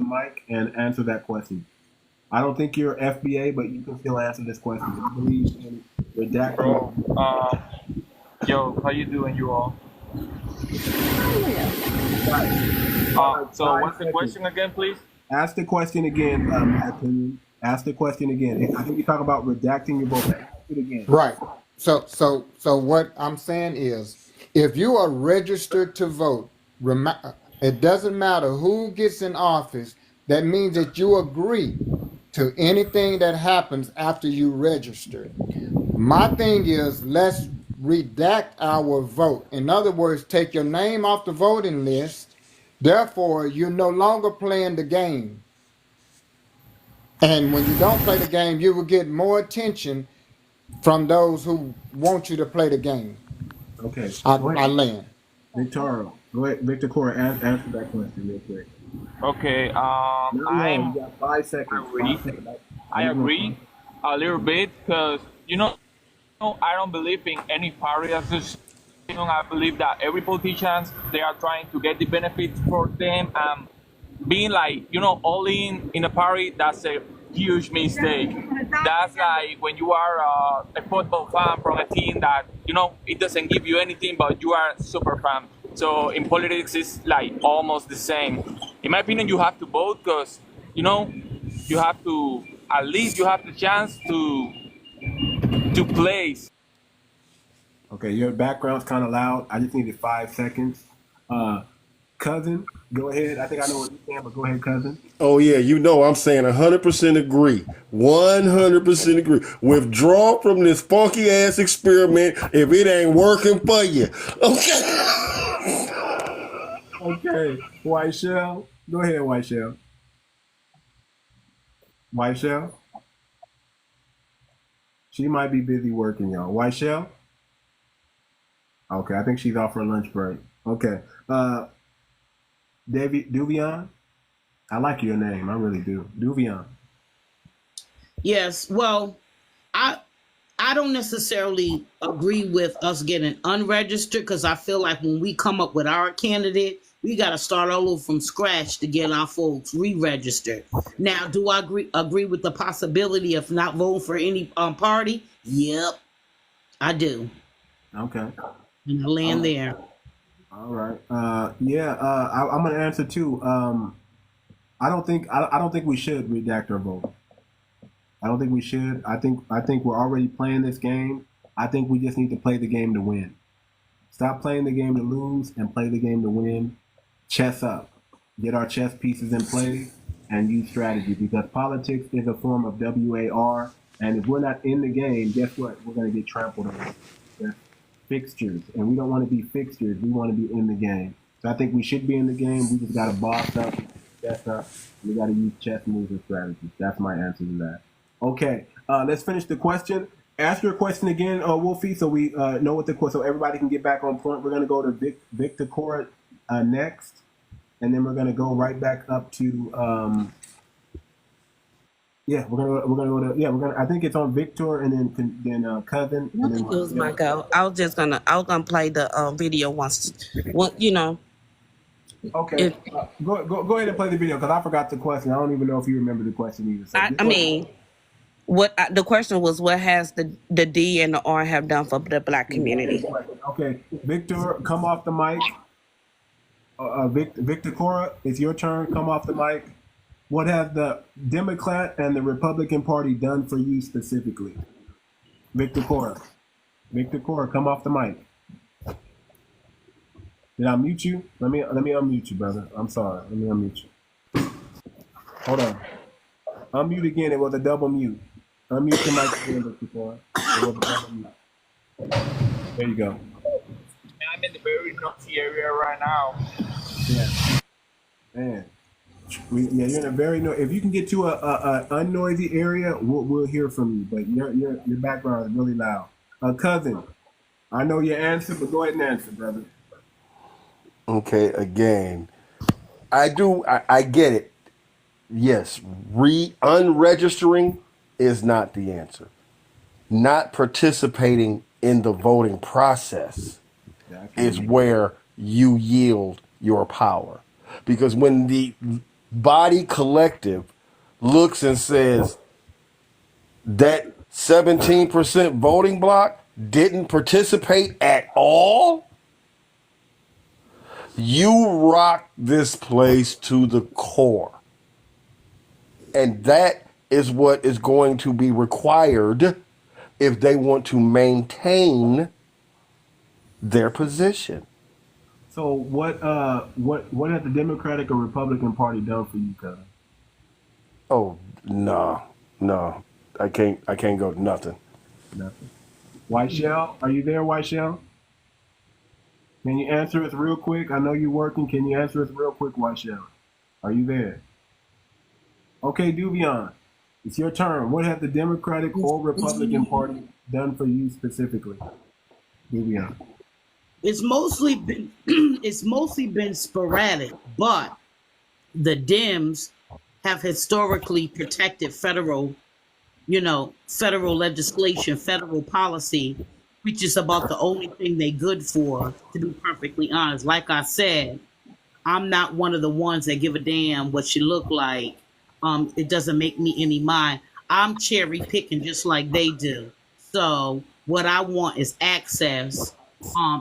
A: the mic and answer that question. I don't think you're FBA, but you can still answer this question. Do you believe in redacting?
F: Bro, yo, how you doing, you all? So what's the question again, please?
A: Ask the question again, my opinion. Ask the question again. I think you talk about redacting your vote. Ask it again.
H: Right. So what I'm saying is, if you are registered to vote, it doesn't matter who gets in office. That means that you agree to anything that happens after you register. My thing is, let's redact our vote. In other words, take your name off the voting list. Therefore, you're no longer playing the game. And when you don't play the game, you will get more attention from those who want you to play the game.
A: Okay.
H: I land.
A: Victor, go ahead. Victor Cora, answer that question real quick.
F: Okay.
A: You got 5 seconds.
F: I agree a little bit because, I don't believe in any party association. I believe that every politician, they are trying to get the benefits for them. Being like, all in a party, that's a huge mistake. That's like when you are a football fan from a team that, it doesn't give you anything, but you are a super fan. So in politics, it's like almost the same. In my opinion, you have to vote because, you have to, at least you have the chance to place.
A: Okay, your background's kind of loud. I just needed 5 seconds. Cousin, go ahead. I think I know what you're saying, but go ahead, cousin.
O: Oh, yeah, I'm saying 100% agree. 100% agree. Withdraw from this funky-ass experiment if it ain't working for you. Okay.
A: Okay, White Shell. Go ahead, White Shell. White Shell? She might be busy working, y'all. White Shell? Okay, I think she's off for lunch break. Okay. 𝗣𝗲𝗿𝗵𝘁𝘀𝗀𝗶cie? I like your name. I really do. 𝗣𝗲𝗿𝗵𝘁𝘀𝗀𝗶.
C: Yes. Well, I don't necessarily agree with us getting unregistered because I feel like when we come up with our candidate, we got to start all over from scratch to get our folks re-registered. Now, do I agree with the possibility of not voting for any party? Yep, I do.
A: Okay.
C: And I land there.
A: All right. I'm gonna answer too. I don't think we should redact our vote. I don't think we should. I think we're already playing this game. I think we just need to play the game to win. Stop playing the game to lose and play the game to win. Chess up. Get our chess pieces in play and use strategy, because politics is a form of WAR. And if we're not in the game, guess what? We're going to get trampled on. They're fixtures. And we don't want to be fixtures. We want to be in the game. So I think we should be in the game. We just got to boss up, chess up. We got to use chess moves and strategies. That's my answer to that. Okay, let's finish the question. Ask your question again, 𝗤𝗶𝗴𝗵𝘁, so we know what the question, so everybody can get back on point. We're going to go to 𝗤𝗶𝗴𝗵𝘁 next, and then we're going to go right back up to I think it's on Victor and then cousin. And then,
B: It was my go. I was gonna play the video once, you know.
A: Okay, go ahead and play the video, because I forgot the question. I don't even know if you remember the question either. So
B: I mean, the question was, what has the D and the R have done for the Black community?
A: Okay, Victor, come off the mic. 𝗤𝗶𝗴𝗵𝘁, it's your turn. Come off the mic. What have the Democrat and the Republican Party done for you specifically? 𝗤𝗶𝗴𝗵𝘁, come off the mic. Did I mute you? Let me unmute you, brother. I'm sorry. Let me unmute you. Hold on. Unmute again. It was a double mute. Unmute your mic again, 𝗤𝗶𝗴𝗵𝘁. It was a double mute. There you go.
F: I'm in the very noisy area right now.
A: Yeah. Man. You're in a very if you can get to a unnoisy area, we'll hear from you. But your background is really loud. Cousin, I know your answer, but go ahead and answer, brother.
O: Okay, again, I get it. Yes, unregistering is not the answer. Not participating in the voting process is where you yield your power. Because when the body collective looks and says that 17% voting block didn't participate at all, you rock this place to the core. And that is what is going to be required if they want to maintain their position.
A: So what has the Democratic or Republican Party done for you, cousin?
O: Oh, no. I can't go to nothing.
A: Nothing. White Shell, are you there, White Shell? Can you answer us real quick? I know you're working. Can you answer us real quick, White Shell? Are you there? Okay, 𝗣𝗲𝗵𝘁, it's your turn. What have the Democratic or Republican Party done for you specifically? 𝗣𝗲𝗵𝘁.
C: It's mostly been sporadic, but the Dems have historically protected federal legislation, federal policy, which is about the only thing they good for, to be perfectly honest. Like I said, I'm not one of the ones that give a damn what she look like. It doesn't make me any mind. I'm cherry picking just like they do. So what I want is access.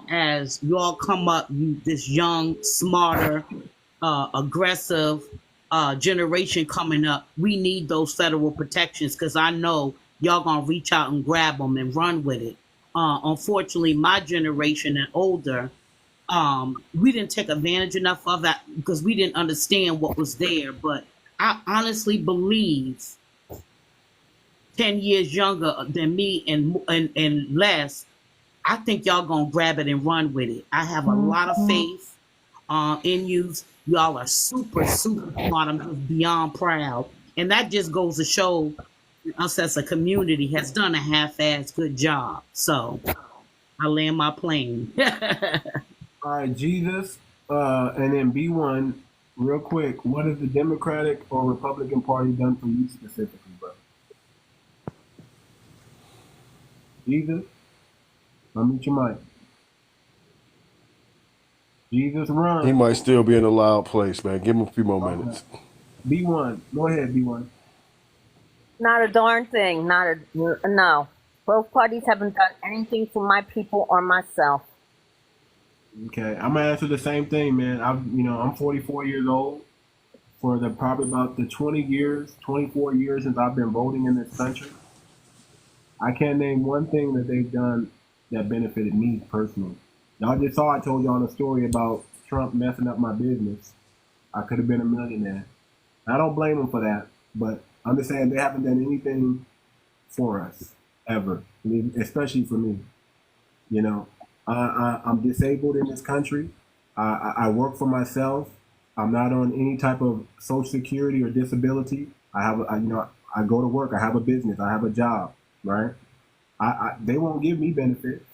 C: As you all come up, this young, smarter, aggressive generation coming up, we need those federal protections, because I know y'all gonna reach out and grab them and run with it. Unfortunately, my generation and older, we didn't take advantage enough of that because we didn't understand what was there. But I honestly believe 10 years younger than me and less, I think y'all gonna grab it and run with it. I have a lot of faith in you. Y'all are super, super smart. I'm just beyond proud. And that just goes to show us as a community has done a half-ass good job. So I land my plane.
A: All right, Jesus, and then B1, real quick. What has the Democratic or Republican Party done for you specifically, bro? Jesus, unmute your mic. Jesus, run.
O: He might still be in a loud place, man. Give him a few more minutes.
A: B1, go ahead, B1.
Q: Not a darn thing. No. Both parties haven't done anything for my people or myself.
A: Okay, I'm gonna answer the same thing, man. I'm 44 years old. For probably about the 24 years since I've been voting in this country, I can't name one thing that they've done that benefited me personally. Y'all just saw I told y'all a story about Trump messing up my business. I could have been a millionaire. I don't blame them for that, but I'm just saying they haven't done anything for us ever, especially for me. You know, I'm disabled in this country. I work for myself. I'm not on any type of Social Security or disability. I go to work. I have a business. I have a job, right? They won't give me benefits.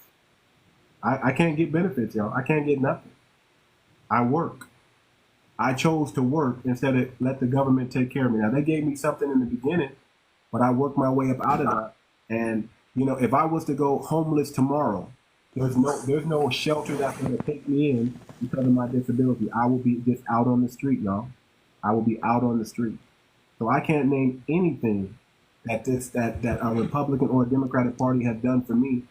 A: I can't get benefits, y'all. I can't get nothing. I work. I chose to work instead of let the government take care of me. Now, they gave me something in the beginning, but I worked my way up out of that. And, you know, if I was to go homeless tomorrow, there's no shelter that's going to take me in because of my disability. I will be just out on the street, y'all. I will be out on the street. So I can't name anything that a Republican or a Democratic Party have done for me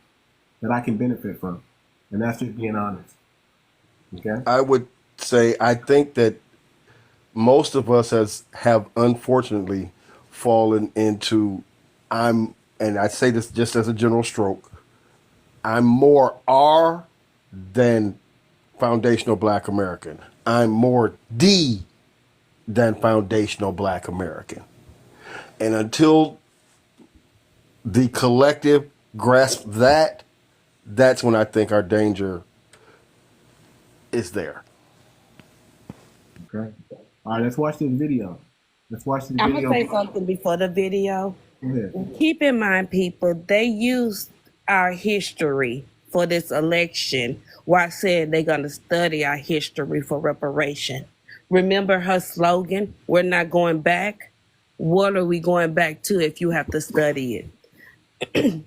A: that I can benefit from. And that's just being honest. Okay?
O: I would say I think that most of us have unfortunately fallen into and I say this just as a general stroke, I'm more R than foundational Black American. I'm more D than foundational Black American. And until the collective grasp that, that's when I think our danger is there.
A: Okay. All right, let's watch this video.
B: I'm going to say something before the video.
A: Go ahead.
B: Keep in mind, people, they used our history for this election while saying they're going to study our history for reparation. Remember her slogan, "We're not going back"? What are we going back to if you have to study it?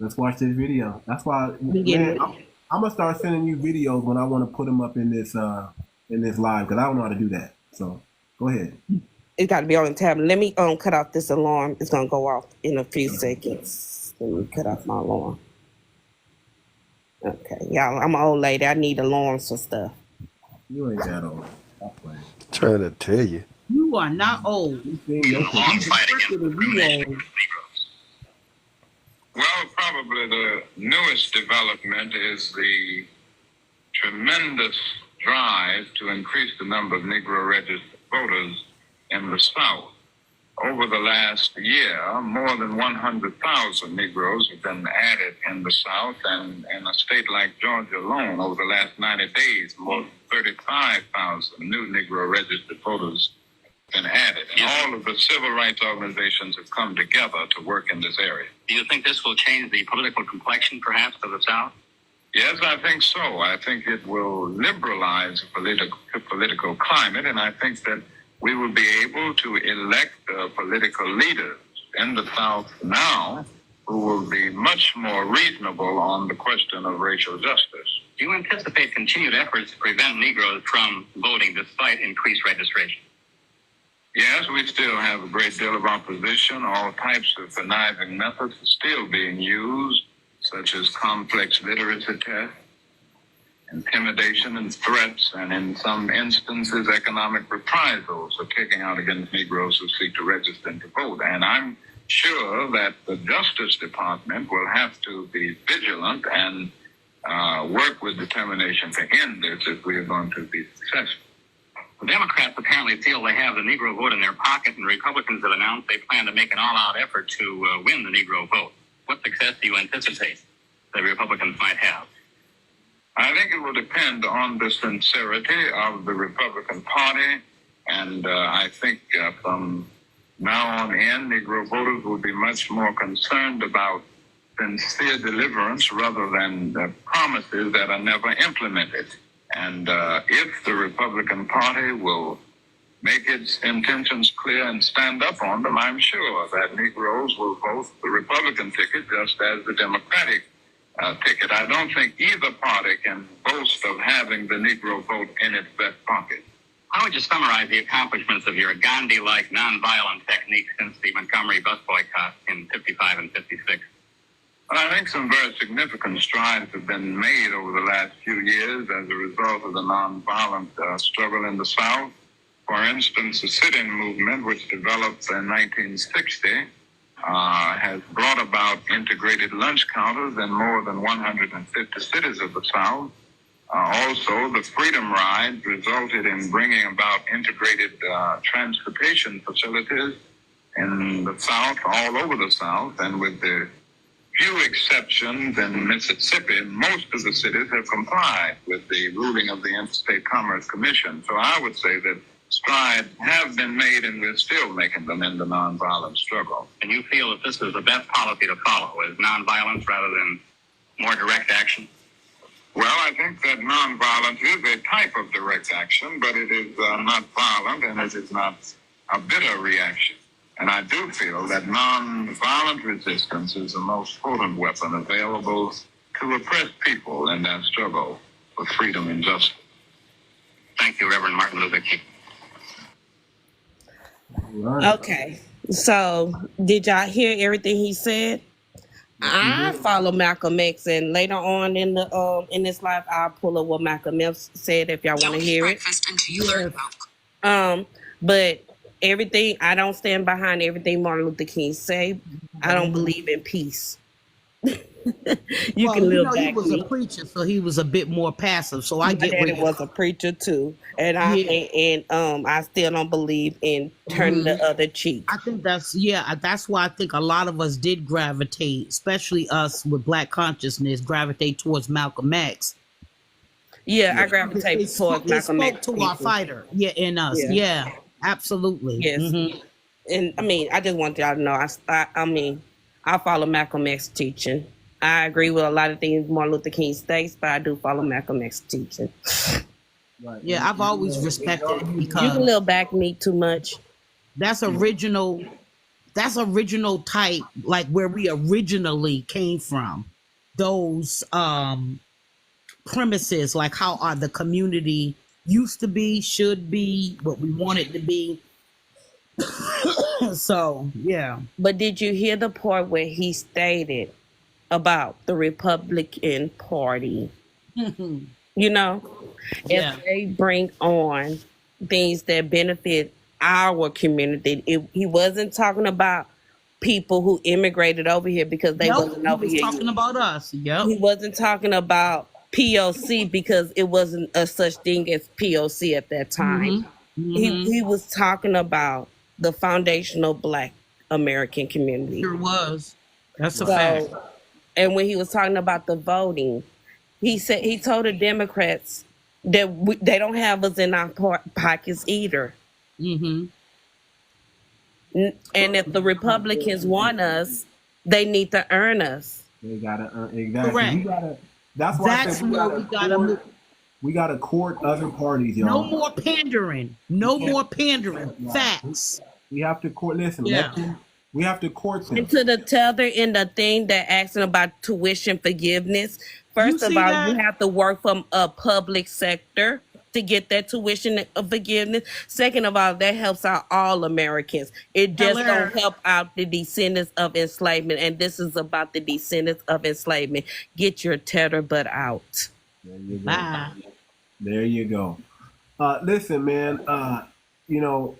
A: Let's watch this video. That's why, man, I'm gonna start sending you videos when I want to put them up in this live, because I don't know how to do that. So go ahead.
B: It got to be on the tab. Let me cut off this alarm. It's gonna go off in a few seconds. Let me cut off my alarm. Okay, y'all. I'm an old lady. I need alarms for stuff.
A: You ain't that old. Stop playing.
O: Trying to tell you.
C: You are not old.
I: Well, probably the newest development is the tremendous drive to increase the number of Negro registered voters in the South. Over the last year, more than 100,000 Negroes have been added in the South, and in a state like Georgia alone, over the last 90 days, more than 35,000 new Negro registered voters have been added. And all of the civil rights organizations have come together to work in this area.
V: Do you think this will change the political complexion, perhaps, of the South?
I: Yes, I think so. I think it will liberalize the political climate, and I think that we will be able to elect political leaders in the South now who will be much more reasonable on the question of racial justice.
V: Do you anticipate continued efforts to prevent Negroes from voting despite increased registration?
I: Yes, we still have a great deal of opposition. All types of conniving methods are still being used, such as complex literacy tests, intimidation and threats, and in some instances, economic reprisals are taken out against Negroes who seek to register and to vote. And I'm sure that the Justice Department will have to be vigilant and work with determination to end this if we are going to be successful.
V: The Democrats apparently feel they have the Negro vote in their pocket, and Republicans have announced they plan to make an all-out effort to win the Negro vote. What success do you anticipate the Republicans might have?
I: I think it will depend on the sincerity of the Republican Party, and I think from now on in, Negro voters will be much more concerned about sincere deliverance rather than promises that are never implemented. And if the Republican Party will make its intentions clear and stand up on them, I'm sure that Negroes will vote the Republican ticket just as the Democratic ticket. I don't think either party can boast of having the Negro vote in its back pocket.
V: How would you summarize the accomplishments of your Gandhi-like nonviolent techniques since the Montgomery bus boycott in 55 and 56?
I: I think some very significant strides have been made over the last few years as a result of the nonviolent struggle in the South. For instance, the sit-in movement, which developed in 1960, has brought about integrated lunch counters in more than 150 cities of the South. Also, the Freedom Rides resulted in bringing about integrated transportation facilities in the South, all over the South, and with the few exceptions in Mississippi, most of the cities have complied with the ruling of the Interstate Commerce Commission. So I would say that strides have been made, and we're still making them in the nonviolent struggle.
V: And you feel that this is the best policy to follow, is nonviolence rather than more direct action?
I: Well, I think that nonviolence is a type of direct action, but it is not violent, and it is not a bitter reaction. And I do feel that nonviolent resistance is the most potent weapon available to oppressed people in their struggle for freedom and justice.
V: Thank you, Reverend Martin Luther King.
B: Okay, so did y'all hear everything he said? I follow Malcolm X, and later on in the in this life, I'll pull up what Malcolm X said if y'all want to hear it. But everything, I don't stand behind everything Martin Luther King say. I don't believe in peace. You can live back.
C: He was a preacher, so he was a bit more passive. So I
B: My
C: get
B: daddy
C: where
B: was a preacher too, and I still don't believe in turning the other cheek.
C: I think that's why I think a lot of us did gravitate, especially us with Black consciousness, gravitate towards Malcolm X.
B: Yeah, I gravitate towards Malcolm X.
C: It spoke to our fighter, in us, absolutely.
B: Yes, and I mean, I just want y'all to know, I follow Malcolm X teaching. I agree with a lot of things Martin Luther King states, but I do follow Malcolm X teaching.
C: Right. Yeah, I've always respected it because
B: you can little back me too much.
C: That's original type, like where we originally came from. Those premises, like how the community used to be, should be, what we want it to be. So, yeah.
B: But did you hear the part where he stated about the Republican Party? You know, if they bring on things that benefit our community, he wasn't talking about people who immigrated over here because they wasn't over here.
C: He was talking about us. Yep.
B: He wasn't talking about POC because it wasn't a such thing as POC at that time. He was talking about the foundational Black American community.
C: Sure was. That's a fact.
B: And when he was talking about the voting, he told the Democrats that they don't have us in our pockets either. And if the Republicans want us, they need to earn us.
A: They gotta earn, exactly.
B: Correct.
A: That's why we gotta court other parties, y'all.
C: No more pandering. No more pandering. Facts.
A: We have to court. Listen, we have to court them.
B: And to the tether in the thing that asking about tuition forgiveness. First of all, you have to work from a public sector to get that tuition forgiveness. Second of all, that helps out all Americans. It just don't help out the descendants of enslavement. And this is about the descendants of enslavement. Get your tether butt out.
A: There you go. There you go. Listen, man, you know,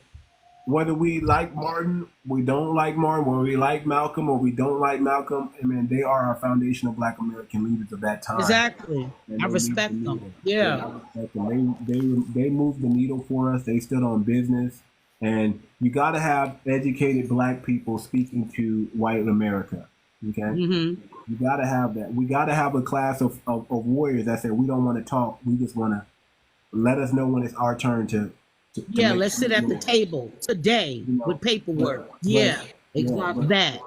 A: whether we like Martin, we don't like Martin, whether we like Malcolm or we don't like Malcolm, I mean, they are our foundational Black American leaders of that time.
C: Exactly. I respect them. Yeah.
A: They moved the needle for us. They stood on business. And you got to have educated Black people speaking to white America. Okay? You got to have that. We got to have a class of warriors that say, we don't want to talk. We just want to let us know when it's our turn to
C: let's sit at the table today with paperwork. Exactly that.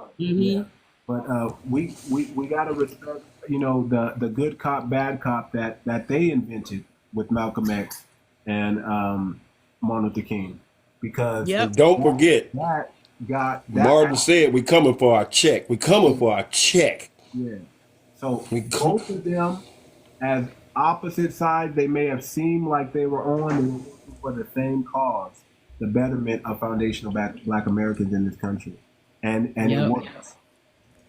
A: But we got to respect, you know, the good cop, bad cop that they invented with Malcolm X and Martin Luther King. Because
O: don't forget, Martin said, we coming for our check. We coming for our check.
A: Yeah. So both of them, as opposite sides they may have seemed like they were on, they were working for the same cause, the betterment of foundational Black Americans in this country. And it works.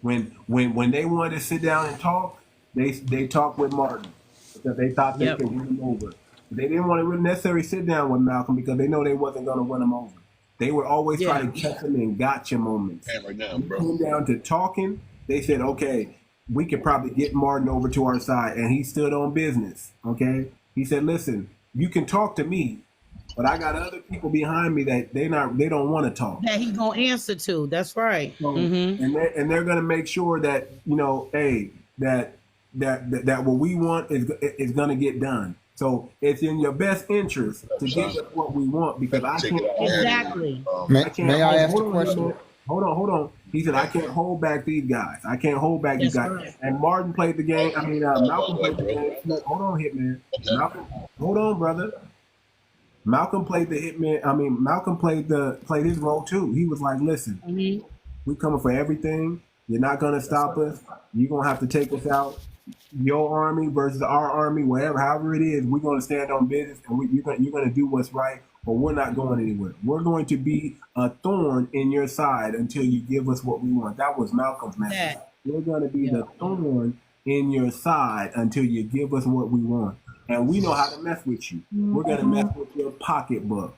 A: When they wanted to sit down and talk, they talked with Martin because they thought they could win him over. They didn't want to necessarily sit down with Malcolm because they know they wasn't going to win him over. They would always try to catch them in gotcha moments.
U: Right now,
A: When it came down to talking, they said, okay, we could probably get Martin over to our side. And he stood on business, okay? He said, listen, you can talk to me, but I got other people behind me that they don't want to talk.
C: That he gonna answer to. That's right.
A: So, and they're gonna make sure that, you know, hey, that what we want is gonna get done. So it's in your best interest to give us what we want, because I can't.
C: Exactly.
H: May I ask a question?
A: Hold on. He said, I can't hold back these guys. I can't hold back these guys.
C: Right.
A: And Martin played the game. I mean, Malcolm played the game. Hold on, Hitman. Malcolm, hold on, brother. Malcolm played the Hitman. I mean, Malcolm played his role too. He was like, listen, we coming for everything. You're not gonna stop us. You're gonna have to take us out. Your army versus our army, however it is, we're gonna stand on business, and you're gonna do what's right, or we're not going anywhere. We're going to be a thorn in your side until you give us what we want. That was Malcolm's message. We're gonna be the thorn in your side until you give us what we want. And we know how to mess with you. We're gonna mess with your pocketbook.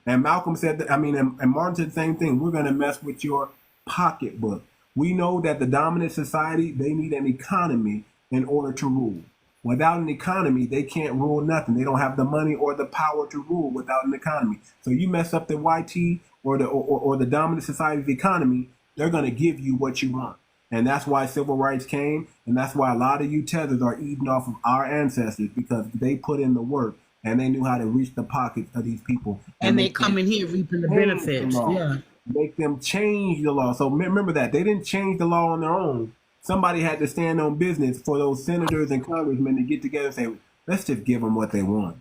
A: And Malcolm said that, and Martin said the same thing. We're gonna mess with your pocketbook. We know that the dominant society, they need an economy in order to rule. Without an economy, they can't rule nothing. They don't have the money or the power to rule without an economy. So you mess up the YT or the dominant society's economy, they're gonna give you what you want. And that's why civil rights came, and that's why a lot of you tethers are eating off of our ancestors, because they put in the work and they knew how to reach the pockets of these people.
C: And they come in here reaping the benefits. Yeah.
A: Make them change the law. So remember that. They didn't change the law on their own. Somebody had to stand on business for those senators and congressmen to get together and say, let's just give them what they want.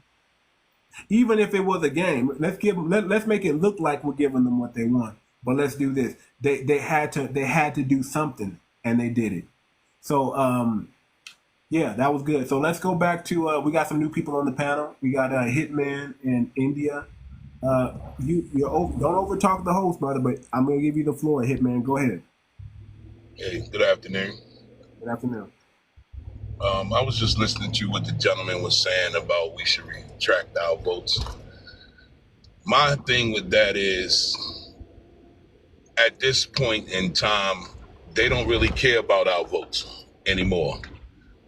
A: Even if it was a game, let's make it look like we're giving them what they want. But let's do this. They had to do something, and they did it. So yeah, that was good. So let's go back to we got some new people on the panel. We got Hitman in India. Don't overtalk the host, brother, but I'm gonna give you the floor, Hitman. Go ahead.
U: Hey, good afternoon.
A: Good afternoon.
U: I was just listening to what the gentleman was saying about we should retract our votes. My thing with that is, at this point in time, they don't really care about our votes anymore.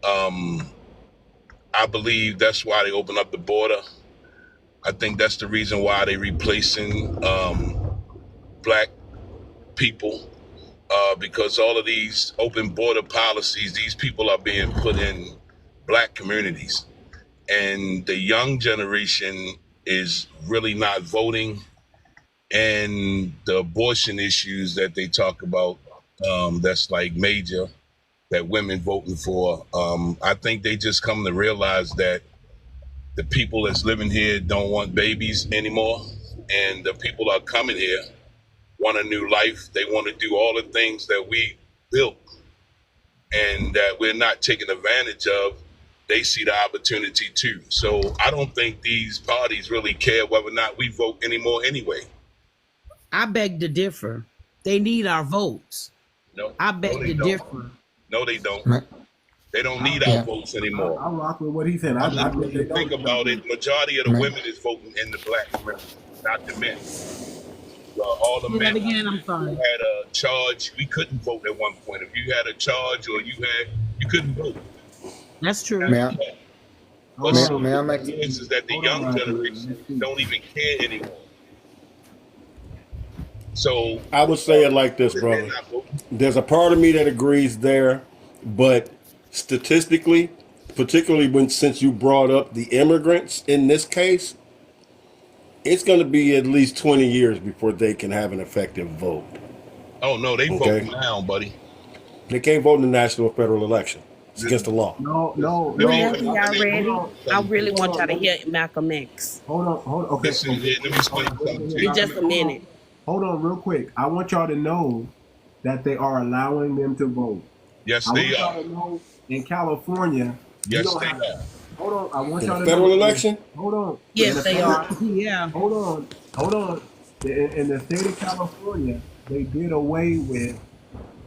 U: I believe that's why they opened up the border. I think that's the reason why they're replacing black people, because all of these open border policies, these people are being put in black communities. And the young generation is really not voting. And the abortion issues that they talk about, that's like major, that women voting for, I think they just come to realize that the people that's living here don't want babies anymore. And the people are coming here want a new life. They want to do all the things that we built and that we're not taking advantage of. They see the opportunity too. So I don't think these parties really care whether or not we vote anymore anyway.
C: I beg to differ. They need our votes.
U: No,
C: I beg to differ.
U: No, they don't. They don't need our votes anymore.
A: I rock with what he said.
U: Think about it. Majority of the women is voting in the black community, not the men. All the men
C: I'm sorry.
U: who had a charge, we couldn't vote at one point. If you had a charge or you couldn't vote.
C: That's true.
U: May I make the is that the young generation don't even care anymore. So
O: I would say it like this, brother. There's a part of me that agrees there, but statistically, particularly since you brought up the immigrants in this case, it's going to be at least 20 years before they can have an effective vote.
U: Oh no, they vote now, buddy.
O: They can't vote in the national or federal election. It's against the law.
A: No.
B: Whenever y'all ready, I really want y'all to hear Malcolm X.
A: Hold on. Okay.
U: Listen, let me explain something to you.
B: In just a minute.
A: Hold on real quick. I want y'all to know that they are allowing them to vote.
U: Yes, they are.
A: I want y'all to know in California.
U: Yes, they are.
A: Hold on. I want y'all to know.
O: Federal election?
A: Hold on.
C: Yes, they are. Yeah.
A: Hold on. In the state of California, they did away with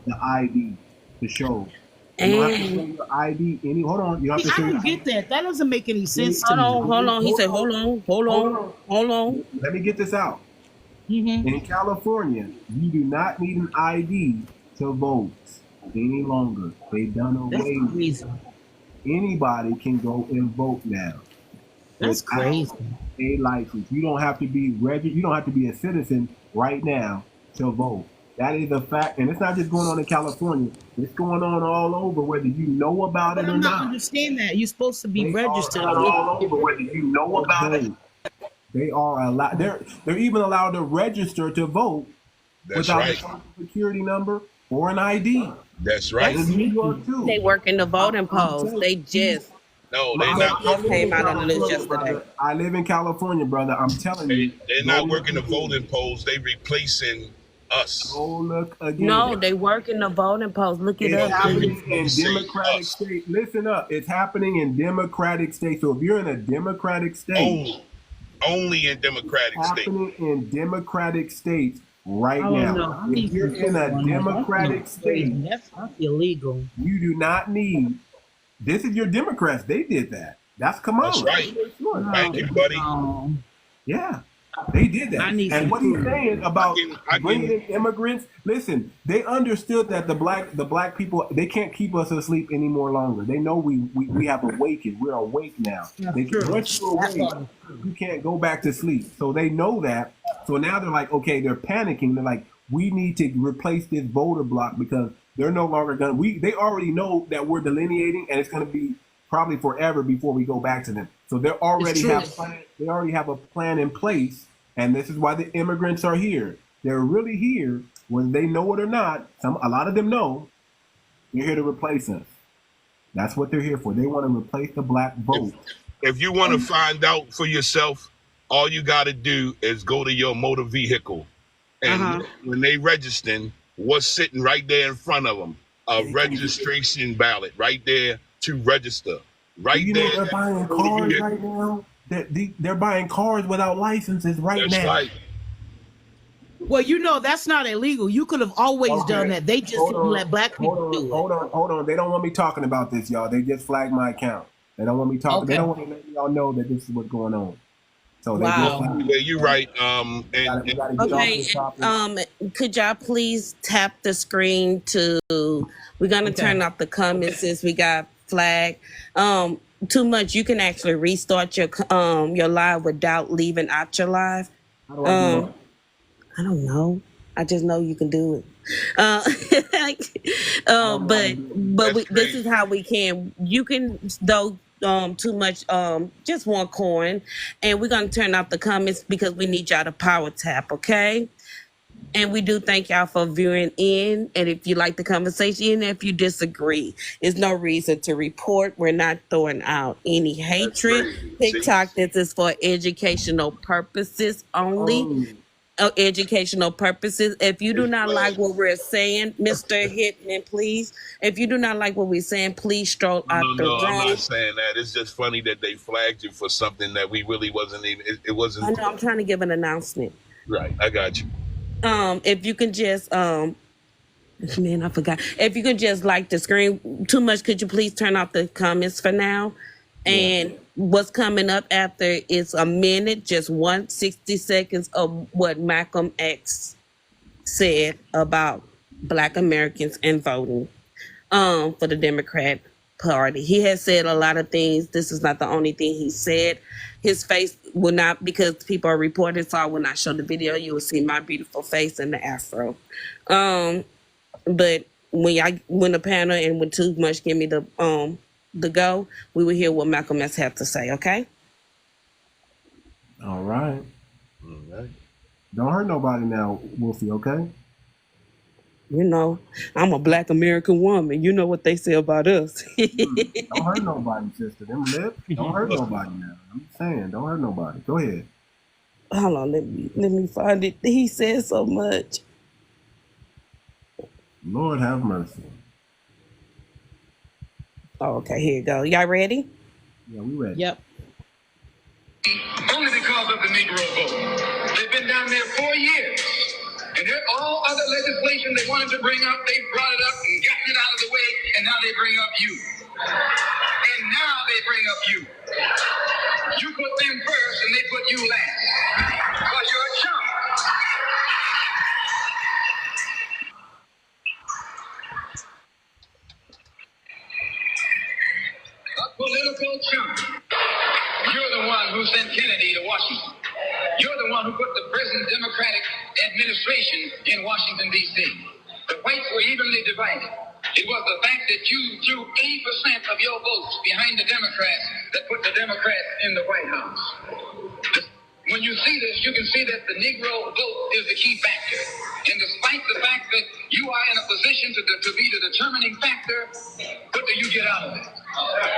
A: the ID to show. You don't have to show your ID. Hold on. You have to show
C: I don't get that. That doesn't make any sense to me.
B: Hold on. He said, hold on.
A: Let me get this out. In California, you do not need an ID to vote any longer. They've done away with it. Anybody can go and vote now.
L: That's crazy.
A: A license. You don't have to be registered. You don't have to be a citizen right now to vote. That is a fact, and it's not just going on in California. It's going on all over, whether you know about it or
C: I'm not
A: not.
C: understand that. You're supposed to be registered.
A: All over, whether you know about it. They are allowed. They're even allowed to register to vote without a social security number or an ID.
U: That's right.
A: In New York too.
B: They work in the voting polls. They just came out on the news yesterday.
A: I live in California, brother. I'm telling you.
U: They're not working the voting polls. They replacing us.
A: Oh, look again.
B: No, they work in the voting polls. Look it
A: It's
B: up.
A: happening in Democratic states. Listen up. It's happening in Democratic states. So if you're in a Democratic state,
U: only in Democratic states.
A: Happening in Democratic states right now. If you're in a Democratic state,
L: that's illegal.
A: You do not need. This is your Democrats. They did that. That's Kamala.
U: That's right. Thank you, buddy.
A: Yeah. They did that. And what he's saying about bringing in immigrants, listen, they understood that the black people, they can't keep us asleep any more longer. They know we have awakened. We're awake now. They can once you're awake, you can't go back to sleep. So they know that. So now they're like, okay, they're panicking. They're like, we need to replace this voter block because they're no longer they already know that we're delineating and it's gonna be probably forever before we go back to them. So they already have a plan in place. And this is why the immigrants are here. They're really here, whether they know it or not. A lot of them know they're here to replace us. That's what they're here for. They want to replace the black vote.
U: If you want to find out for yourself, all you got to do is go to your motor vehicle. And when they registering, what's sitting right there in front of them? A registration ballot right there to register. Right
A: you
U: there.
A: Know they're buying cars right now. They're buying cars without licenses right now.
U: Right.
C: Well, that's not illegal. You could have always done that. They just didn't let black people do it.
A: Hold on. They don't want me talking about this, y'all. They just flagged my account. They don't want me talking. They don't want to let y'all know that this is what's going on. So
U: yeah, you're right.
B: Could y'all please tap the screen to? We're gonna turn off the comments since we got flagged. Too much. You can actually restart your live without leaving out your live.
A: How do I do it?
B: I don't know. I just know you can do it. This is how we can. You can too much. Just one coin, and we're gonna turn off the comments because we need y'all to power tap. Okay. And we do thank y'all for viewing in. And if you like the conversation, and if you disagree, there's no reason to report. We're not throwing out any hatred. TikTok, this is for educational purposes only. Educational purposes. If you do not like what we're saying, Mr. Hitman, please. If you do not like what we're saying, please stroll out the room.
U: I'm not saying that. It's just funny that they flagged you for something that we really wasn't even. It wasn't.
B: I know. I'm trying to give an announcement.
U: Right. I got you.
B: If you can just man, I forgot. If you can just like the screen too much, could you please turn off the comments for now? And what's coming up after is a minute, just 160 seconds of what Malcolm X said about Black Americans and voting for the Democrat Party. He has said a lot of things. This is not the only thing he said. His face will not, because people are reporting, so I will not show the video. You will see my beautiful face and the afro. But when the panel and when Too Much give me the go, we will hear what Malcolm X had to say, okay?
A: All right. Don't hurt nobody now, Wolfie, okay?
B: I'm a Black American woman. You know what they say about us.
A: Don't hurt nobody, sister. Them lips, don't hurt nobody now. I'm saying, don't hurt nobody. Go ahead.
B: Hold on, let me find it. He said so much.
A: Lord have mercy.
B: Oh, okay, here you go. Y'all ready?
A: Yeah, we ready.
B: Yep.
I: Only because of the Negro vote. They've been down there 4 years. And all other legislation they wanted to bring up, they brought it up and gotten it out of the way, and now they bring up you. And now they bring up you. You put them first, and they put you last. Because you're a chump.
V: put the present Democratic administration in Washington, D.C. The whites were evenly divided. It was the fact that you threw 80% of your votes behind the Democrats that put the Democrats in the White House. When you see this, you can see that the Negro vote is the key factor. And despite the fact that you are in a position to be the determining factor, what do you get out of it?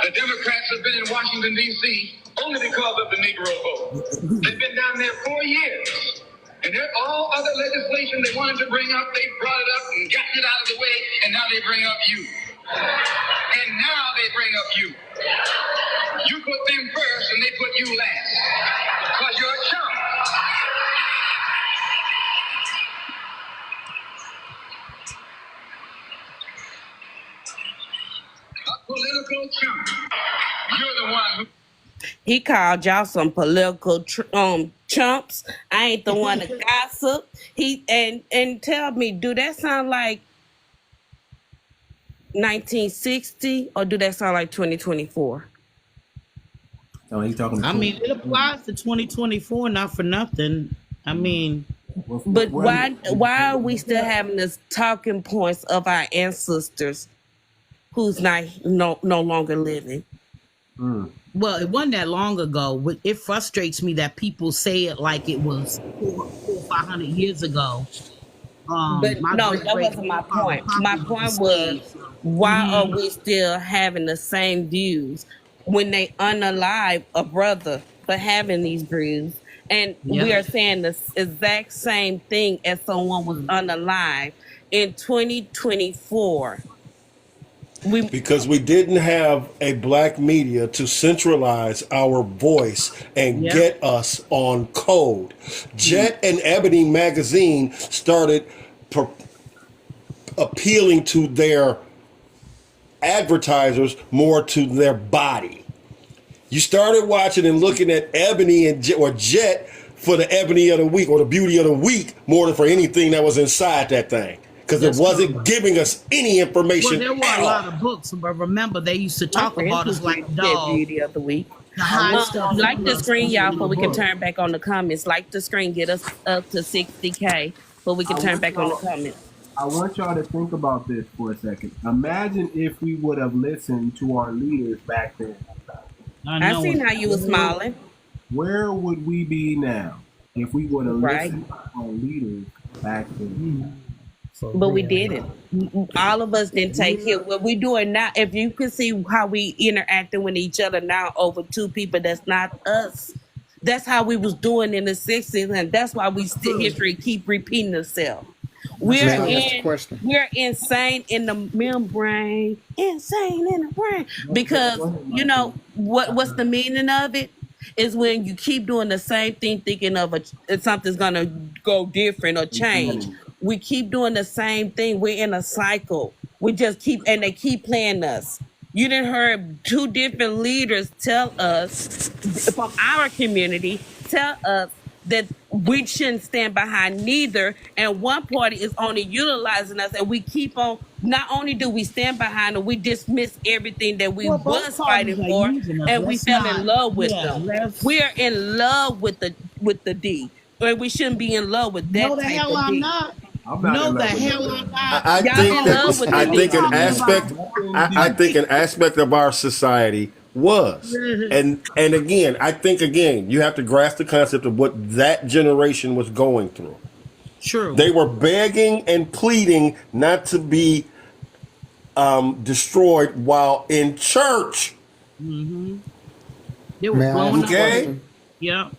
V: The Democrats have been in Washington, D.C. only because of the Negro vote. They've been down there 4 years. And all other legislation they wanted to bring up, they brought it up and gotten it out of the way, and now they bring up you. And now they bring up you. You put them first and they put you last. Because you're a chump. A political chump. You're the one who...
B: He called y'all some political chumps. I ain't the one to gossip. He and tell me, do that sound like 1960 or do that sound like 2024?
A: Oh, he's talking.
C: I mean, it applies to 2024, not for nothing. I mean,
B: but why are we still having this talking points of our ancestors who's no longer living?
C: Well, it wasn't that long ago. It frustrates me that people say it like it was 400 or 500 years ago.
B: But no, that wasn't my point. My point was, why are we still having the same views when they unalive a brother for having these views? And we are saying the exact same thing as someone was unalive in 2024.
O: Because we didn't have a black media to centralize our voice and get us on code. Jet and Ebony magazine started appealing to their advertisers more to their body. You started watching and looking at Ebony and Jet for the Ebony of the Week or the Beauty of the Week more than for anything that was inside that thing. Because it wasn't giving us any information.
C: Well, there were a lot of books, but remember, they used to talk about us like dogs.
B: Beauty of the Week. Like the screen, y'all, so we can turn back on the comments. Like the screen, get us up to 60K, so we can turn back on the comments.
A: I want y'all to think about this for a second. Imagine if we would have listened to our leaders back then.
B: I seen how you were smiling.
A: Where would we be now if we would have listened to our leaders back then?
B: But we didn't. All of us didn't take it. What we doing now, if you can see how we interacting with each other now over two people that's not us. That's how we was doing in the 60s, and that's why history keep repeating itself. We're insane in the membrane. Insane in the brain. Because you know what's the meaning of it? Is when you keep doing the same thing, thinking of something's gonna go different or change. We keep doing the same thing. We're in a cycle. We just and they keep playing us. You done heard two different leaders tell us from our community, tell us that we shouldn't stand behind neither. And one party is only utilizing us, and we keep on. Not only do we stand behind them, we dismiss everything that we was fighting for, and we fell in love with them. We are in love with the D, and we shouldn't be in love with that.
C: No, the hell I'm not. No, the hell I'm not.
O: I think an aspect of our society was, and again, I think you have to grasp the concept of what that generation was going through.
C: True.
O: They were begging and pleading not to be destroyed while in church.
C: Mm-hmm. They were blowing
O: okay.
C: Yeah.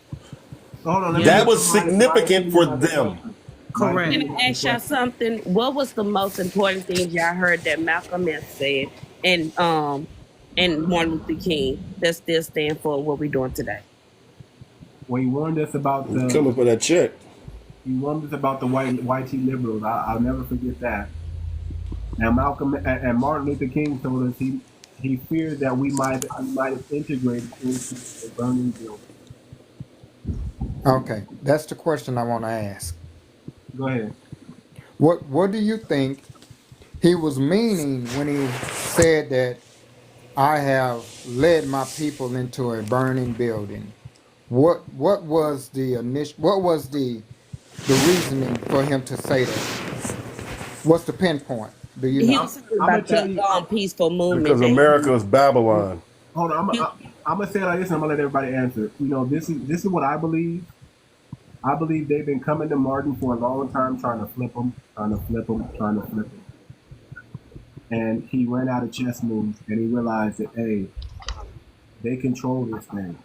O: That was significant for them.
B: Correct. Can I ask y'all something? What was the most important thing y'all heard that Malcolm X said and Martin Luther King that still stand for what we're doing today?
A: Well, he warned us about
O: coming for that check.
A: He warned us about the white liberals. I'll never forget that. And Malcolm and Martin Luther King told us he feared that we might have integrated into the burning building.
H: Okay, that's the question I want to ask.
A: Go ahead.
H: What do you think he was meaning when he said that I have led my people into a burning building? What was the initial? What was the reasoning for him to say that? What's the pinpoint? Do you
B: He
H: know?
B: was talking
A: I'm gonna
B: about
A: tell
B: the
A: you.
B: peaceful movement.
O: Because America is Babylon.
A: Hold on, I'm gonna say it like this, and I'm gonna let everybody answer. You know, this is what I believe. I believe they've been coming to Martin for a long time, trying to flip him, trying to flip him, trying to flip him. And he ran out of chess moves, and he realized that, hey, they control this thing.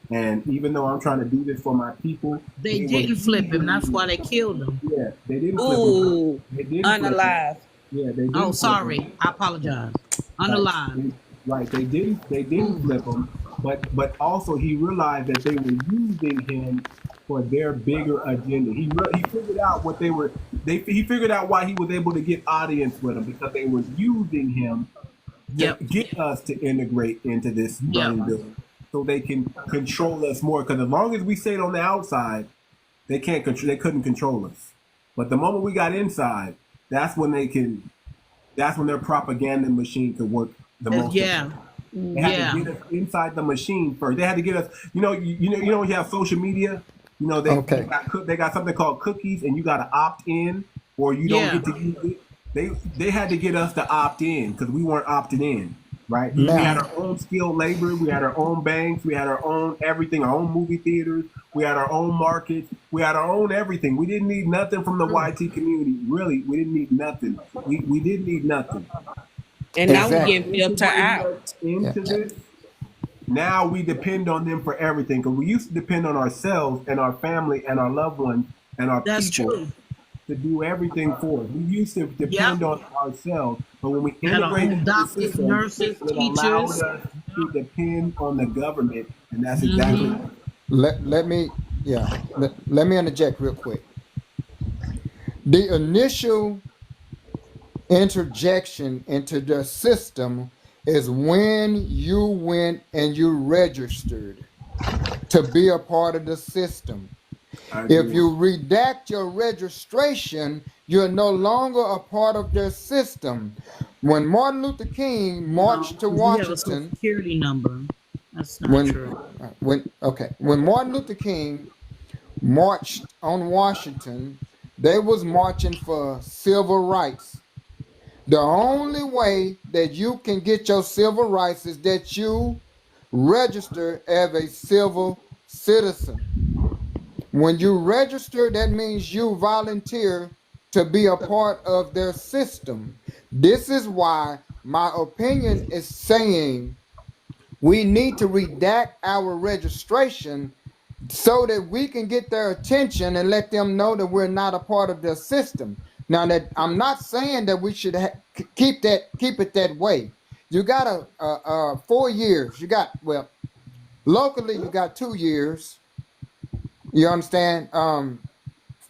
A: And even though I'm trying to do this for my people,
C: They didn't flip him. That's why they killed him.
A: Yeah, they didn't flip him.
B: Ooh,
A: They didn't
B: unalive.
A: flip him. Yeah, they didn't.
C: Oh,
A: flip
C: sorry.
A: him.
C: I apologize. Unalive.
A: Right, they didn't flip him, but also he realized that they were using him for their bigger agenda. He figured out what they were. He figured out why he was able to get audience with them, because they were using him to get us to integrate into this running building, so they can control us more. Because as long as we stayed on the outside, they can't control. They couldn't control us. But the moment we got inside, that's when they can. That's when their propaganda machine could work the most. They had to get us inside the machine first. They had to get us. You know, you have social media. You know, they got something called cookies, and you got to opt in, or you don't get to use it. They had to get us to opt in because we weren't opting in, right? We had our own skilled labor, we had our own banks, we had our own everything, our own movie theaters, we had our own markets, we had our own everything. We didn't need nothing from the YT community. Really, we didn't need nothing. We didn't need nothing.
B: And now we're getting filtered out.
A: Into this. Now we depend on them for everything, because we used to depend on ourselves and our family and our loved ones and our people to do everything for us. We used to depend on ourselves, but when we integrated the system,
C: nurses,
A: it allowed us to depend on the government, and that's exactly.
H: Let me interject real quick. The initial interjection into the system is when you went and you registered to be a part of the system. If you redact your registration, you're no longer a part of their system. When Martin Luther King marched to Washington,
C: have a social security number. That's not true.
H: When Martin Luther King marched on Washington, they was marching for civil rights. The only way that you can get your civil rights is that you register as a civil citizen. When you register, that means you volunteer to be a part of their system. This is why my opinion is saying we need to redact our registration so that we can get their attention and let them know that we're not a part of their system. Now, that I'm not saying that we should keep it that way. You got 4 years. You got, well, locally you got 2 years. You understand?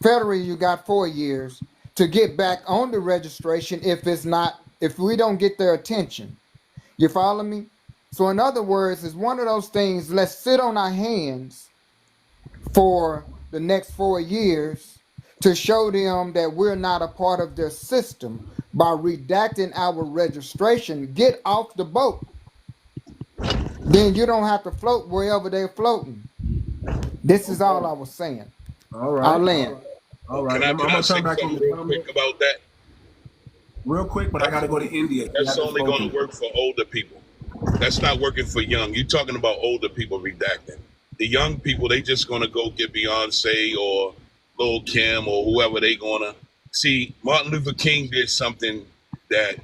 H: Federally you got 4 years to get back on the registration if we don't get their attention. You follow me? So in other words, it's one of those things, let's sit on our hands for the next 4 years to show them that we're not a part of their system by redacting our registration. Get off the boat. Then you don't have to float wherever they're floating. This is all I was saying.
A: All right.
H: I'll land.
A: All right.
U: Can I say something real quick about that?
A: Real quick, but I got to go to India.
U: That's only going to work for older people. That's not working for young. You're talking about older people redacting. The young people, they just going to go get Beyonce or Lil Kim or whoever they going to. See, Martin Luther King did something that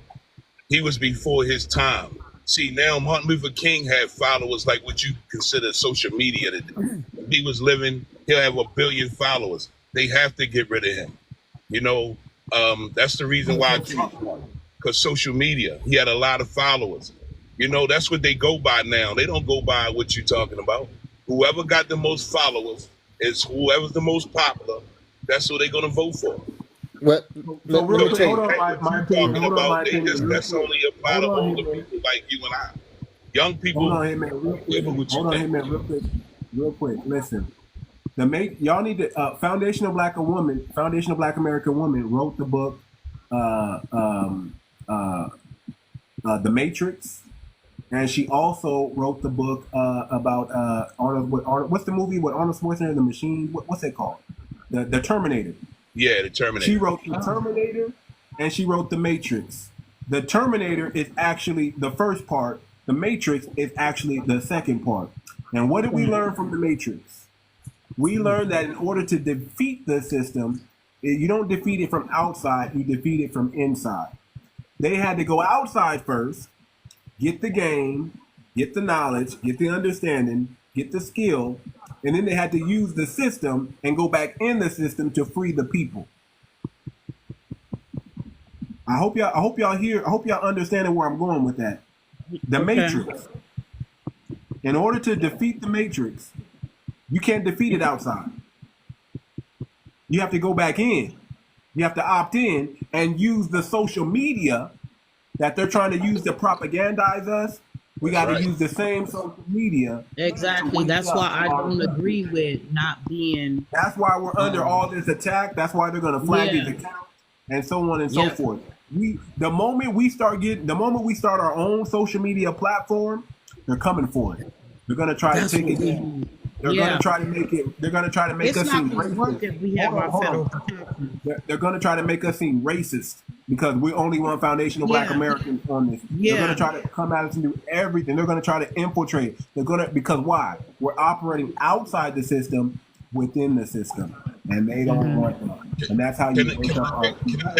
U: he was before his time. See, now Martin Luther King had followers like what you consider social media to do. If he was living, he'll have 1 billion followers. They have to get rid of him. You know, that's the reason why because social media, he had a lot of followers. You know, that's what they go by now. They don't go by what you're talking about. Whoever got the most followers is whoever's the most popular. That's who they're going to vote for.
H: What?
A: So real quick, hold on, my opinion.
U: That's only apply to older people like you and I. Young people.
A: Hold on, hey man, real quick. Listen, y'all need to. Foundational Black American Woman wrote the book, The Matrix, and she also wrote the book about Arnold. What's the movie with Arnold Schwarzenegger, the machine? What's it called? The Terminator.
U: Yeah, the Terminator.
A: She wrote the Terminator, and she wrote the Matrix. The Terminator is actually the first part. The Matrix is actually the second part. And what did we learn from the Matrix? We learned that in order to defeat the system, you don't defeat it from outside, you defeat it from inside. They had to go outside first, get the game, get the knowledge, get the understanding, get the skill, and then they had to use the system and go back in the system to free the people. I hope y'all understanding where I'm going with that. The Matrix. In order to defeat the Matrix, you can't defeat it outside. You have to go back in. You have to opt in and use the social media that they're trying to use to propagandize us. We got to use the same social media.
C: Exactly. That's why I don't agree with not being.
A: That's why we're under all this attack. That's why they're going to flag these accounts and so on and so forth. The moment we start our own social media platform, they're coming for it. They're going to try to take it down. They're going to try to make it. They're going to try to make us seem racist. They're going to try to make us seem racist because we're only one foundational Black Americans on this. They're going to try to come at us and do everything. They're going to try to infiltrate. Because why? We're operating outside the system, within the system, and they don't want that. And that's how you. Can
U: I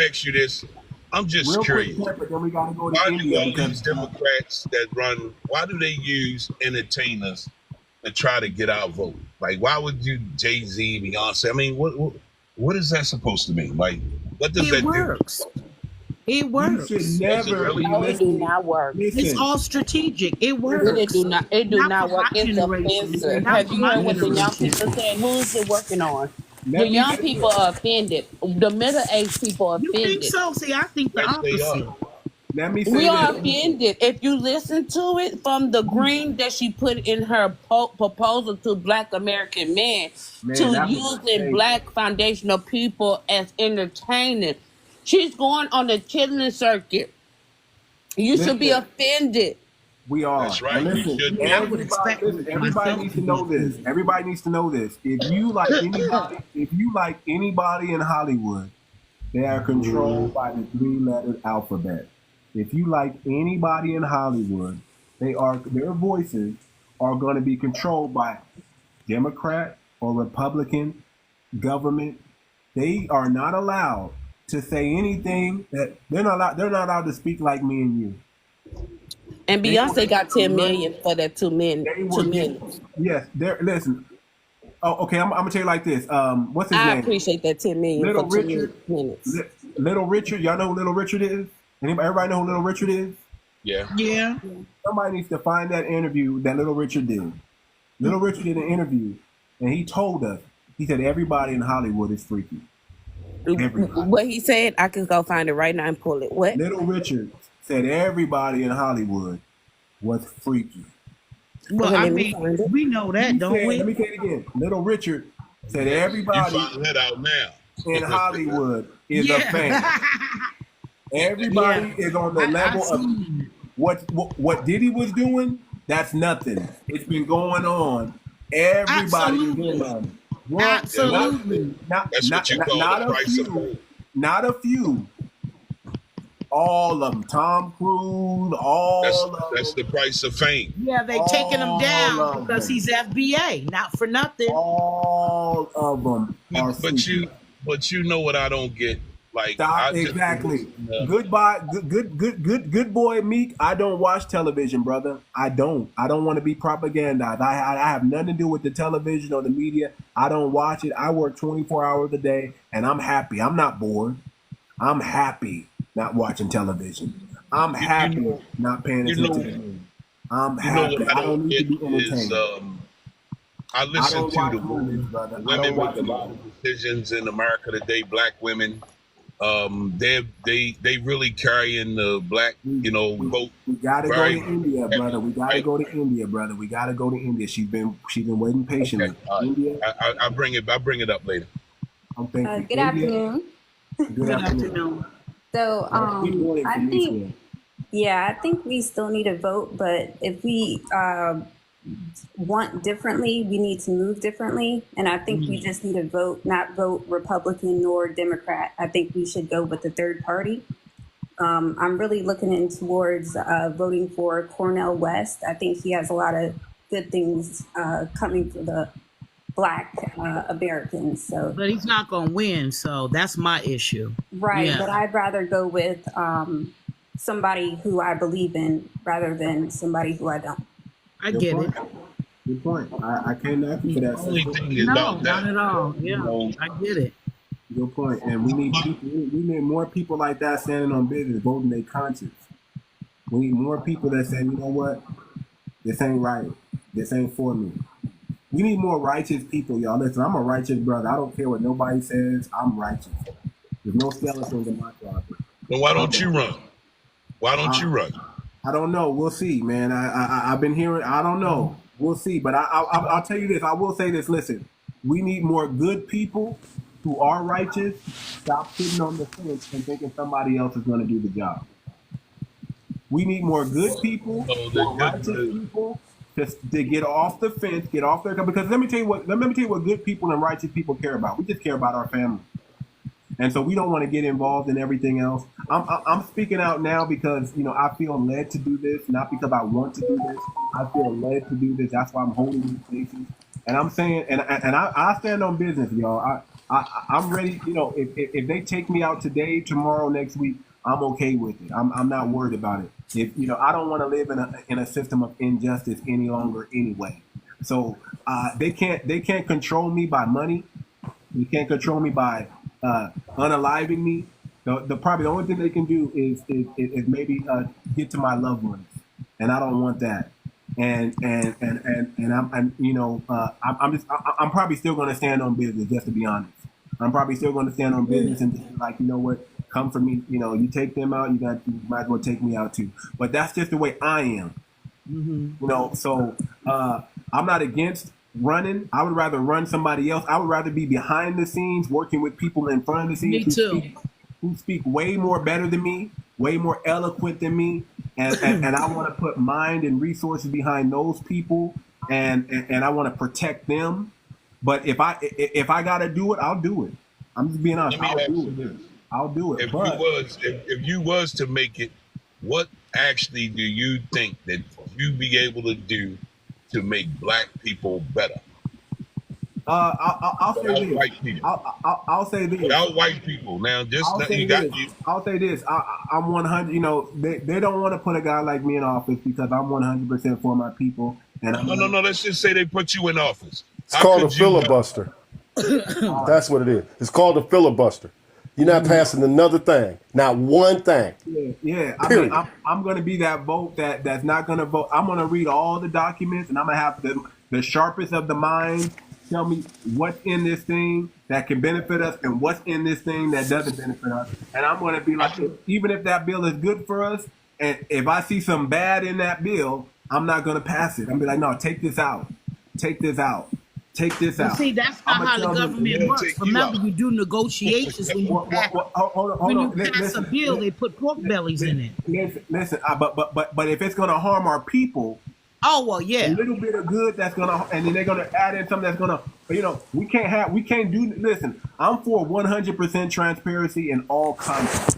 U: ask you this? I'm just curious.
A: Quick, but then we got to go to
U: why
A: India
U: do all these Democrats that run? Why do they use entertainers to try to get our vote? Like, why would you Jay-Z, Beyonce? I mean, what is that supposed to mean? Like, what does that do?
C: It works.
A: You should never be
Q: It do not work.
C: It's all strategic. It works.
Q: It do not work. It's offensive. Have you heard what the young people saying? Who's it working on? The young people are offended. The middle-aged people are offended.
C: You think so? See, I think the opposite.
Q: We are offended. If you listen to it from the green that she put in her proposal to Black American men to using Black foundational people as entertainers, she's going on the killing circuit. You should be offended.
A: We are.
U: That's right.
A: Listen, everybody needs to know this. Everybody needs to know this. If you like anybody in Hollywood, they are controlled by the 3-letter alphabet. If you like anybody in Hollywood, their voices are going to be controlled by Democrat or Republican government. They are not allowed to say anything that they're not allowed to speak like me and you.
B: And Beyonce got 10 million for that 2 minutes.
A: Yes, listen. Oh, okay. I'm gonna tell you like this. What's his name?
B: I appreciate that 10 million
A: Little
B: for
A: Richard.
B: 2 minutes.
A: Little Richard. Y'all know who Little Richard is? Everybody know who Little Richard is?
U: Yeah.
C: Yeah.
A: Somebody needs to find that interview that Little Richard did. Little Richard did an interview, and he told us. He said everybody in Hollywood is freaky. Everybody.
B: What he said, I can go find it right now and pull it. What?
A: Little Richard said everybody in Hollywood was freaky.
C: Well, I mean, we know that, don't we?
A: Let me say it again. Little Richard said everybody
U: that out now.
A: in Hollywood is a fan. Everybody is on the level of what Diddy was doing. That's nothing. It's been going on. Everybody is doing it.
C: Absolutely.
U: That's what you call the price of fame.
A: Not a few. All of them. Tom Cruise,
U: that's the price of fame.
C: Yeah, they taking him down because he's FBA, not for nothing.
A: All of them.
U: But you know what I don't get? Like
A: exactly. Goodbye, good boy Meek. I don't watch television, brother. I don't want to be propagandized. I have nothing to do with the television or the media. I don't watch it. I work 24 hours a day, and I'm happy. I'm not bored. I'm happy not watching television. I'm happy not paying attention to the I'm happy. I don't need to be entertained.
U: I listen to the women with a lot of decisions in America today. Black women. They really carrying the Black, vote.
A: We gotta go to India, brother. We gotta go to India, brother. We gotta go to India. She's been waiting patiently.
U: Okay.
A: India.
U: I bring it up later.
D: Good afternoon.
A: Good afternoon.
D: So I think Yeah, I think we still need to vote, but if we want differently, we need to move differently. And I think we just need to vote, not vote Republican nor Democrat. I think we should go with the third party. I'm really looking in towards voting for Cornel West. I think he has a lot of good things coming for the Black Americans. So,
C: but he's not going to win, so that's my issue.
D: Right,
C: yeah.
D: But I'd rather go with somebody who I believe in rather than somebody who I don't.
C: I get it.
A: Good point. I can't knock you for that.
U: Only thing is
C: No,
U: about that.
C: not at all. Yeah, I get it.
A: Good point. And we need people, we need more people like that standing on business, voting their conscience. We need more people that say, you know what, this ain't right. This ain't for me. We need more righteous people, y'all. Listen, I'm a righteous brother. I don't care what nobody says. I'm righteous. There's no skeletons in my closet.
U: Then why don't you run? Why don't you run?
A: I don't know. We'll see, man. I've been hearing. I don't know. We'll see. But I'll tell you this. I will say this. Listen, we need more good people who are righteous. Stop sitting on the fence and thinking somebody else is going to do the job. We need more good people, more righteous people, just to get off the fence, get off their. Because let me tell you what good people and righteous people care about. We just care about our family. And so we don't want to get involved in everything else. I'm speaking out now because, I feel led to do this, not because I want to do this. I feel led to do this. That's why I'm holding these places. And I'm saying, and I stand on business, y'all. I'm ready. If they take me out today, tomorrow, next week, I'm okay with it. I'm not worried about it. I don't want to live in a system of injustice any longer anyway. So they can't control me by money. They can't control me by unaliving me. Probably the only thing they can do is maybe get to my loved ones, and I don't want that. And I'm probably still going to stand on business, just to be honest. I'm probably still going to stand on business and be like, you know what, come for me. You take them out, you might as well take me out too. But that's just the way I am. Mm-hmm. So I'm not against running. I would rather run somebody else. I would rather be behind the scenes working with people in front of the scenes.
C: Me too.
A: Who speak way more better than me, way more eloquent than me, and I want to put mind and resources behind those people, and I want to protect them. But if I gotta do it, I'll do it. I'm just being honest. I'll do it.
U: If you was to make it, what actually do you think that you be able to do to make Black people better?
A: I'll say this. I'll say this.
U: Without white people, now
A: I'll say this. I'm 100. They don't want to put a guy like me in office because I'm 100% for my people. And
U: no. Let's just say they put you in office.
O: It's called a filibuster. That's what it is. It's called a filibuster. You're not passing another thing, not one thing.
A: Yeah.
O: Period.
A: I'm going to be that vote that's not going to vote. I'm going to read all the documents, and I'm going to have the sharpest of the mind tell me what's in this thing that can benefit us and what's in this thing that doesn't benefit us. And I'm going to be like, even if that bill is good for us, and if I see some bad in that bill, I'm not going to pass it. I'm going to be like, no, take this out. Take this out. Take this out.
C: See, that's not how the government works. Remember, you do negotiations when you pass, pass a bill. They put pork bellies in it.
A: Listen. But if it's going to harm our people,
C: oh well, yeah,
A: a little bit of good that's going to, and then they're going to add in something that's going to, we can't do. Listen, I'm for 100% transparency in all content.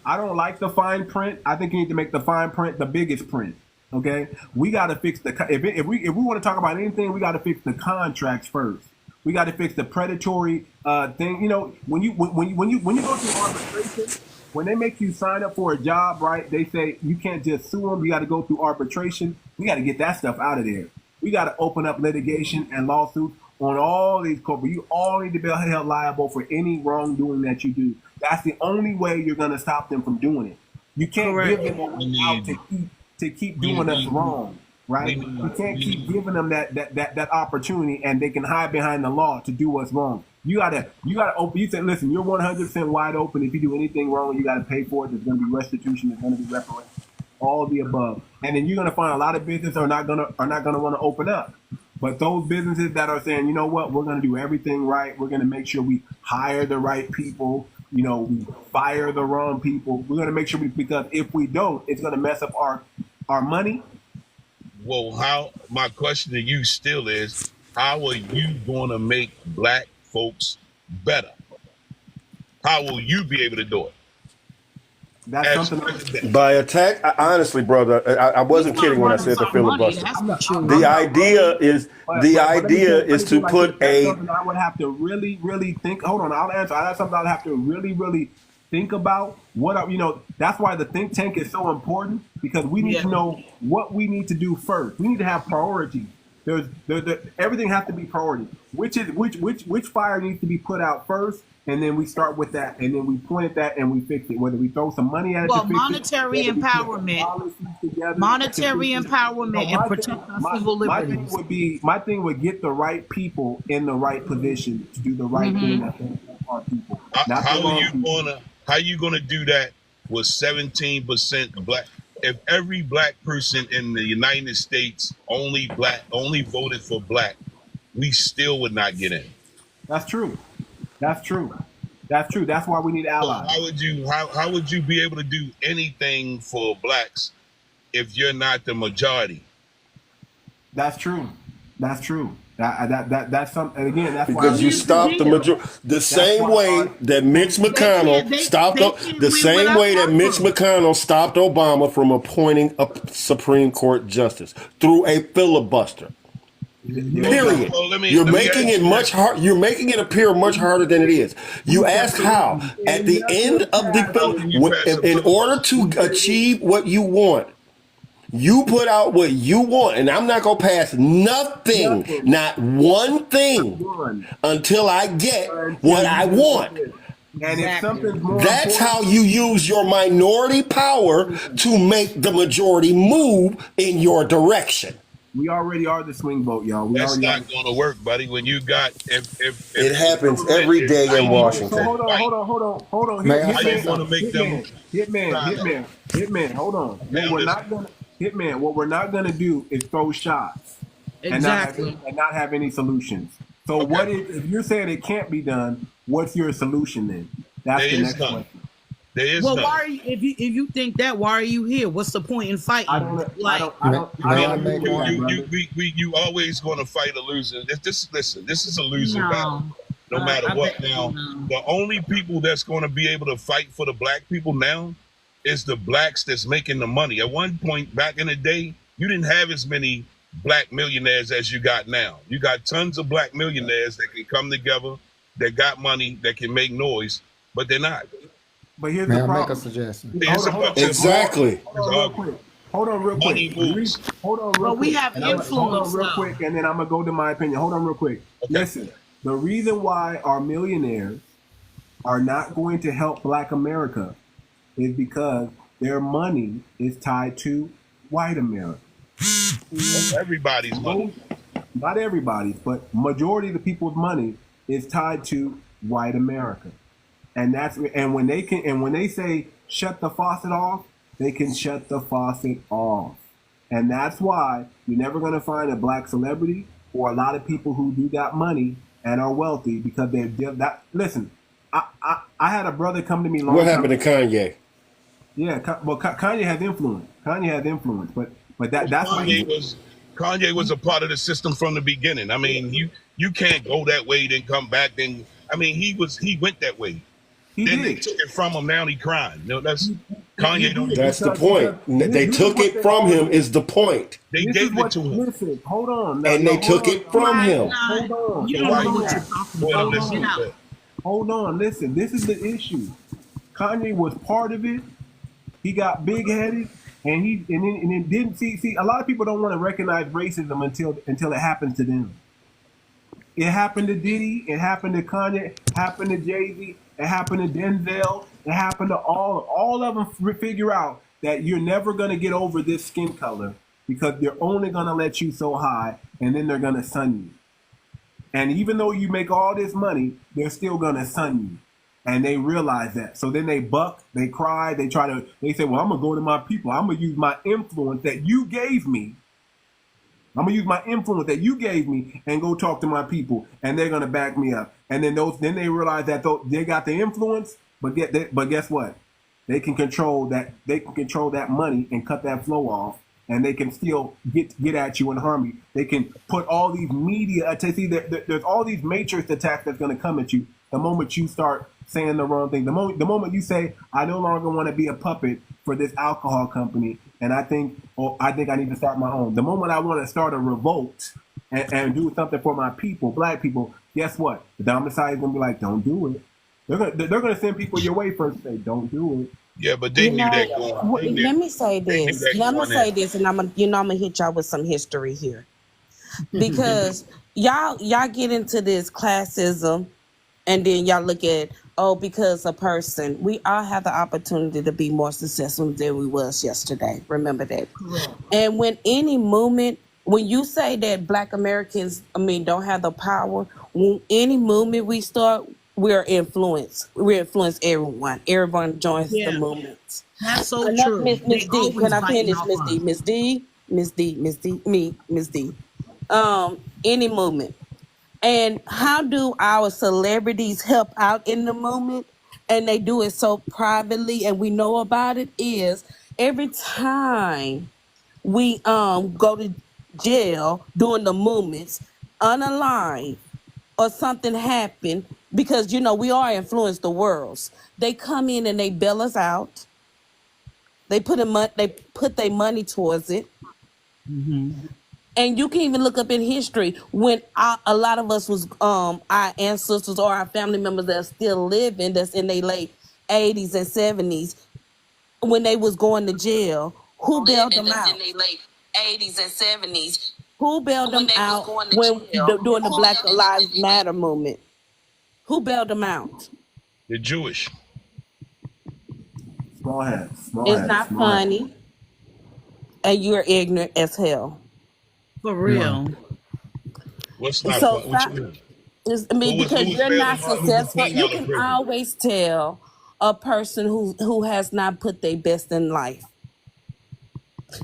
A: I don't like the fine print. I think you need to make the fine print the biggest print. Okay, we got to fix if we want to talk about anything, we got to fix the contracts first. We got to fix the predatory thing. When you go through arbitration, when they make you sign up for a job, right? They say you can't just sue them. You got to go through arbitration. We got to get that stuff out of there. We got to open up litigation and lawsuits on all these corporate. You all need to be held liable for any wrongdoing that you do. That's the only way you're going to stop them from doing it. You can't give them a way out to keep doing us wrong, right? You can't keep giving them that opportunity, and they can hide behind the law to do what's wrong. You gotta open. You say, listen, you're 100% wide open. If you do anything wrong, you gotta pay for it. There's gonna be restitution. There's gonna be reparations. All of the above, and then you're gonna find a lot of businesses are not gonna want to open up. But those businesses that are saying, you know what, we're gonna do everything right. We're gonna make sure we hire the right people. we fire the wrong people. We're gonna make sure because if we don't, it's gonna mess up our money.
U: Well, my question to you still is, how are you going to make black folks better? How will you be able to do it?
A: That's something
O: by attack. Honestly, brother, I wasn't kidding when I said the filibuster. The idea is to put
A: that's something I would have to really, really think. Hold on, I'll answer. That's something I'd have to really, really think about. That's why the think tank is so important, because we need to know what we need to do first. We need to have priorities. Everything has to be priority. Which fire needs to be put out first, and then we start with that, and then we point at that and we fix it. Whether we throw some money at it,
L: monetary empowerment, and protect our civil liberties.
A: My thing would get the right people in the right position to do the right thing. I think our people.
U: How you gonna do that with 17% black? If every black person in the United States only voted for black, we still would not get in.
A: That's true. That's why we need allies.
U: How would you be able to do anything for blacks if you're not the majority?
A: That's true. That's something. And again, that's
O: because you stopped the majority. The same way that Mitch McConnell stopped Obama from appointing a Supreme Court justice through a filibuster. Period. You're making it much hard. You're making it appear much harder than it is. You ask how at the end of the in order to achieve what you want. You put out what you want, and I'm not going to pass nothing, not one thing, until I get what I want.
A: And if something's more
O: That's how you use your minority power to make the majority move in your direction.
A: We already are the swing vote, y'all.
U: That's not going to work, buddy. When you got if
O: it happens every day in Washington.
A: So hold on.
U: How you going to make them?
A: Hitman. Hold on. What we're not gonna do is throw shots and not have any solutions. So what if you're saying it can't be done? What's your solution then? That's the next question.
U: There is none.
L: Why are you, if you think that, why are you here? What's the point in fighting?
U: You always going to fight a loser. This is a losing battle. No matter what. The only people that's going to be able to fight for the black people now is the blacks that's making the money. At one point back in the day, you didn't have as many black millionaires as you got now. You got tons of black millionaires that can come together, that got money, that can make noise, but they're not.
A: But here's the problem.
H: Make a suggestion.
O: Exactly.
A: Hold on real quick.
L: We have influence.
A: Hold on real quick, and then I'm gonna go to my opinion. Hold on real quick. Okay. Listen, the reason why our millionaires are not going to help Black America is because their money is tied to white America.
U: Everybody's money.
A: Not everybody's, but majority of the people's money is tied to white America. And when they say shut the faucet off, they can shut the faucet off. And that's why you're never going to find a black celebrity or a lot of people who do got money and are wealthy because they're that. Listen, I had a brother come to me long
O: What happened to Kanye?
A: Yeah, well, Kanye has influence. But that's why
U: Kanye was a part of the system from the beginning. I mean, you can't go that way then come back. Then I mean, he went that way. They took it from him. Now he crying. That's Kanye.
O: That's the point. They took it from him. Is the point?
U: They gave it to him.
A: Listen, hold on.
O: And they took it from him.
A: Hold on.
L: You don't know what you're talking about.
A: Hold on. Listen, this is the issue. Kanye was part of it. He got big-headed, and then didn't see. A lot of people don't want to recognize racism until it happens to them. It happened to Diddy. It happened to Kanye. It happened to Jay-Z. It happened to Denzel. It happened to all of them. Figure out that you're never going to get over this skin color because they're only going to let you so high, and then they're going to sun you. And even though you make all this money, they're still going to sun you. And they realize that. So then they buck, they cry, they say, well, I'm going to go to my people. I'm going to use my influence that you gave me. I'm going to use my influence that you gave me and go talk to my people. And they're going to back me up. And then they realize that they got the influence. But guess what? They can control that. They can control that money and cut that flow off, and they can still get at you and harm you. They can put all these media attacks. See, there's all these matrix attacks that's going to come at you the moment you start saying the wrong thing. The moment you say, I no longer want to be a puppet for this alcohol company, and I think I need to start my own. The moment I want to start a revolt and do something for my people, black people, guess what? The domicile is going to be like, don't do it. They're gonna send people your way first. Say, don't do it.
U: Yeah, but they knew that going.
B: Let me say this. And I'm gonna hit y'all with some history here, because y'all get into this classism, and then y'all look at because a person. We all have the opportunity to be more successful than we was yesterday. Remember that. Correct. And when you say that Black Americans, don't have the power, when any movement we start, we're influenced. We influence everyone. Everyone joins the movement.
L: That's so true.
B: Miss D, can I finish, Miss D? Any movement. And how do our celebrities help out in the movement? And they do it so privately, and we know about it. Is every time we go to jail during the movements, unaligned or something happened. Because, we are influenced the worlds. They come in and they bail us out. They put their money towards it. Mm-hmm. And you can even look up in history when a lot of us was our ancestors or our family members that are still living, that's in their late 80s and 70s, when they was going to jail, who bailed them out? In their late 80s and 70s. Who bailed them out during the Black Lives Matter movement? Who bailed them out?
U: The Jewish.
A: Small hats.
B: It's not funny. And you're ignorant as hell.
L: For real.
U: What's not funny? What you mean?
B: Because you're not successful. You can always tell a person who has not put their best in life.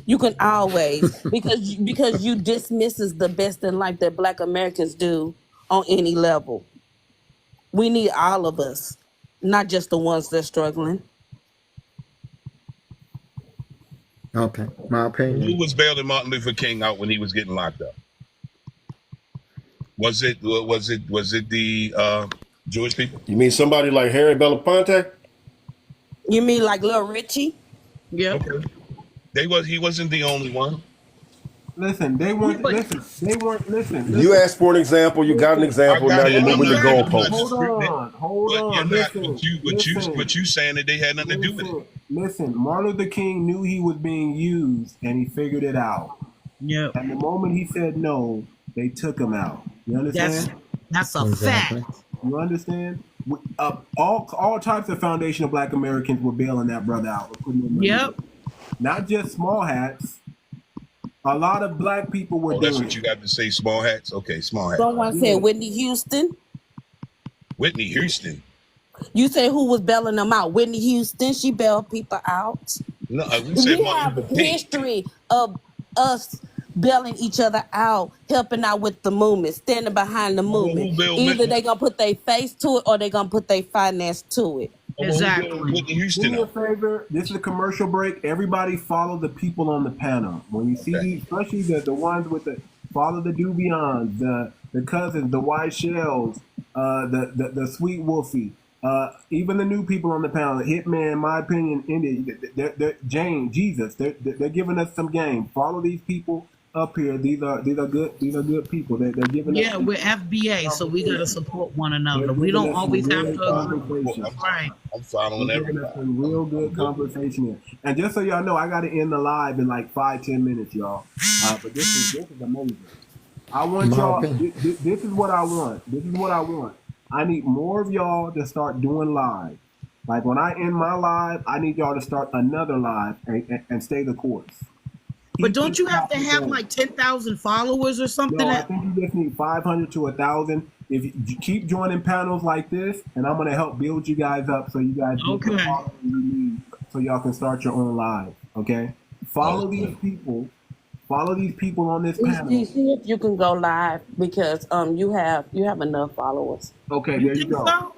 B: You can always, because you dismisses the best in life that Black Americans do on any level. We need all of us, not just the ones that's struggling.
H: Okay, my opinion.
U: Who was bailing Martin Luther King out when he was getting locked up? Was it the Jewish people?
O: You mean somebody like Harry Belafonte?
B: You mean like Lil Richie?
L: Yeah.
U: Okay. He wasn't the only one.
A: Listen, they weren't. Listen.
O: You asked for an example. You got an example. Now you're moving the goalposts.
A: Hold on.
U: But you saying that they had nothing to do with it.
A: Listen, Martin Luther King knew he was being used, and he figured it out.
L: Yeah.
A: And the moment he said no, they took him out. You understand?
L: That's a fact.
A: You understand? All types of foundational Black Americans were bailing that brother out.
L: Yep.
A: Not just small hats. A lot of Black people were doing
U: that's what you got to say, small hats? Okay, small hats.
B: Someone said Whitney Houston.
U: Whitney Houston.
B: You say who was bailing them out? Whitney Houston, she bailed people out.
U: No,
B: we have a history of us bailing each other out, helping out with the movement, standing behind the movement. Either they gonna put their face to it or they gonna put their finance to it.
L: Exactly.
A: Do me a favor. This is a commercial break. Everybody follow the people on the panel. When you see these, especially the ones with the follow the 𝗣𝗲𝗵𝘁𝘀𝗀𝗵𝘁, the cousins, the white shells, the sweet wolfie, even the new people on the panel. Hitman, in my opinion, they're Jane, Jesus. They're giving us some game. Follow these people up here. These are good people. They're giving us.
L: Yeah, we're FBA, so we gotta support one another. We don't always have to agree. Right.
U: I'm following everybody.
A: Some real good conversation here. And just so y'all know, I gotta end the live in like 5-10 minutes, y'all. But this is amazing. I want y'all. This is what I want. I need more of y'all to start doing live. Like when I end my live, I need y'all to start another live and stay the course.
L: But don't you have to have like 10,000 followers or something?
A: No, I think you just need 500 to 1,000. If you keep joining panels like this, and I'm going to help build you guys up so you guys get the following you need so y'all can start your own live. Okay? Follow these people. Follow these people on this panel.
B: See if you can go live because you have enough followers.
A: Okay, there you go.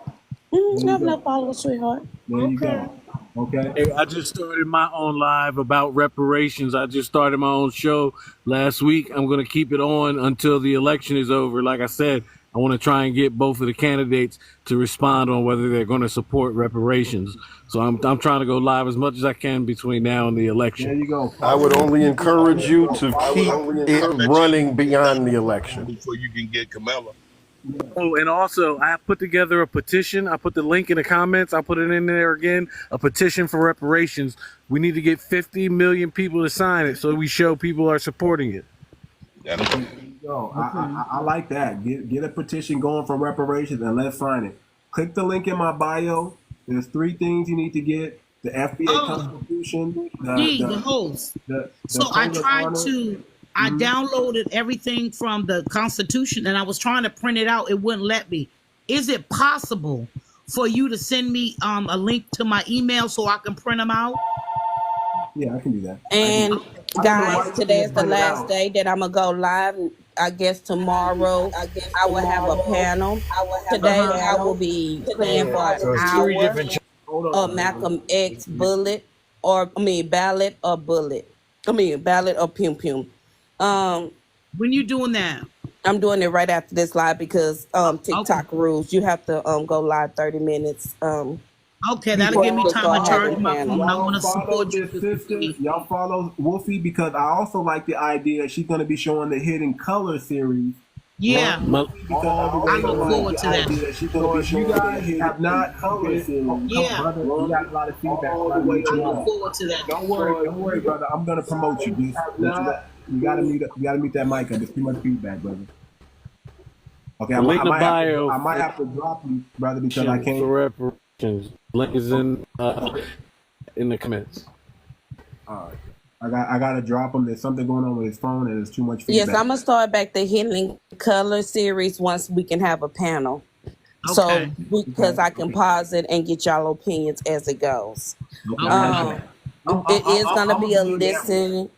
B: I have no followers, sweetheart.
A: There you go. Okay.
G: Hey, I just started my own live about reparations. I just started my own show last week. I'm going to keep it on until the election is over. Like I said, I want to try and get both of the candidates to respond on whether they're going to support reparations. So I'm trying to go live as much as I can between now and the election.
A: There you go.
O: I would only encourage you to keep it running beyond the election.
U: Before you can get Kamala.
G: Oh, and also, I put together a petition. I put the link in the comments. I'll put it in there again. A petition for reparations. We need to get 50 million people to sign it so we show people are supporting it.
A: Yo, I like that. Get a petition going for reparations and let's sign it. Click the link in my bio. There's 3 things you need to get: the FBA Constitution,
L: the host. So I tried to. I downloaded everything from the Constitution and I was trying to print it out. It wouldn't let me. Is it possible for you to send me a link to my email so I can print them out?
A: Yeah, I can do that.
B: And guys, today is the last day that I'm gonna go live. I guess tomorrow I will have a panel. Today I will be playing for an hour of Malcolm X ballot or ballot or Pum Pum.
L: When you doing that?
B: I'm doing it right after this live because TikTok rules. You have to go live 30 minutes.
L: Okay, that'll give me time to charge my phone. I want to support you.
A: Y'all follow Wolfie because I also like the idea she's going to be showing the Hidden Color series.
L: Yeah, I look forward to that.
A: She's going to be showing the Hidden Color series.
L: Yeah,
A: we got a lot of feedback.
L: I look forward to that.
A: Don't worry, brother. I'm going to promote you. You gotta meet that mic up. There's too much feedback, brother. Okay, I might have to drop you, brother, because I can't.
G: For reparations. Link is in the comments.
A: All right, I gotta drop him. There's something going on with his phone, and there's too much feedback.
B: Yes, I'm gonna start back the Hidden Color series once we can have a panel.
L: Okay.
B: So because I can pause it and get y'all opinions as it goes.
A: Okay.
B: It is gonna be a listen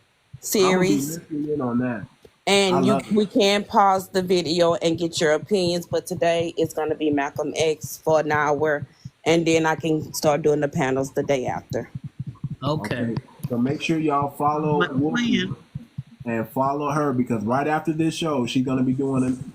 B: series,
A: on that.
B: And we can pause the video and get your opinions, but today it's going to be Malcolm X for an hour, and then I can start doing the panels the day after.
L: Okay.
A: So make sure y'all follow Wolfie and follow her because right after this show, she's going to be doing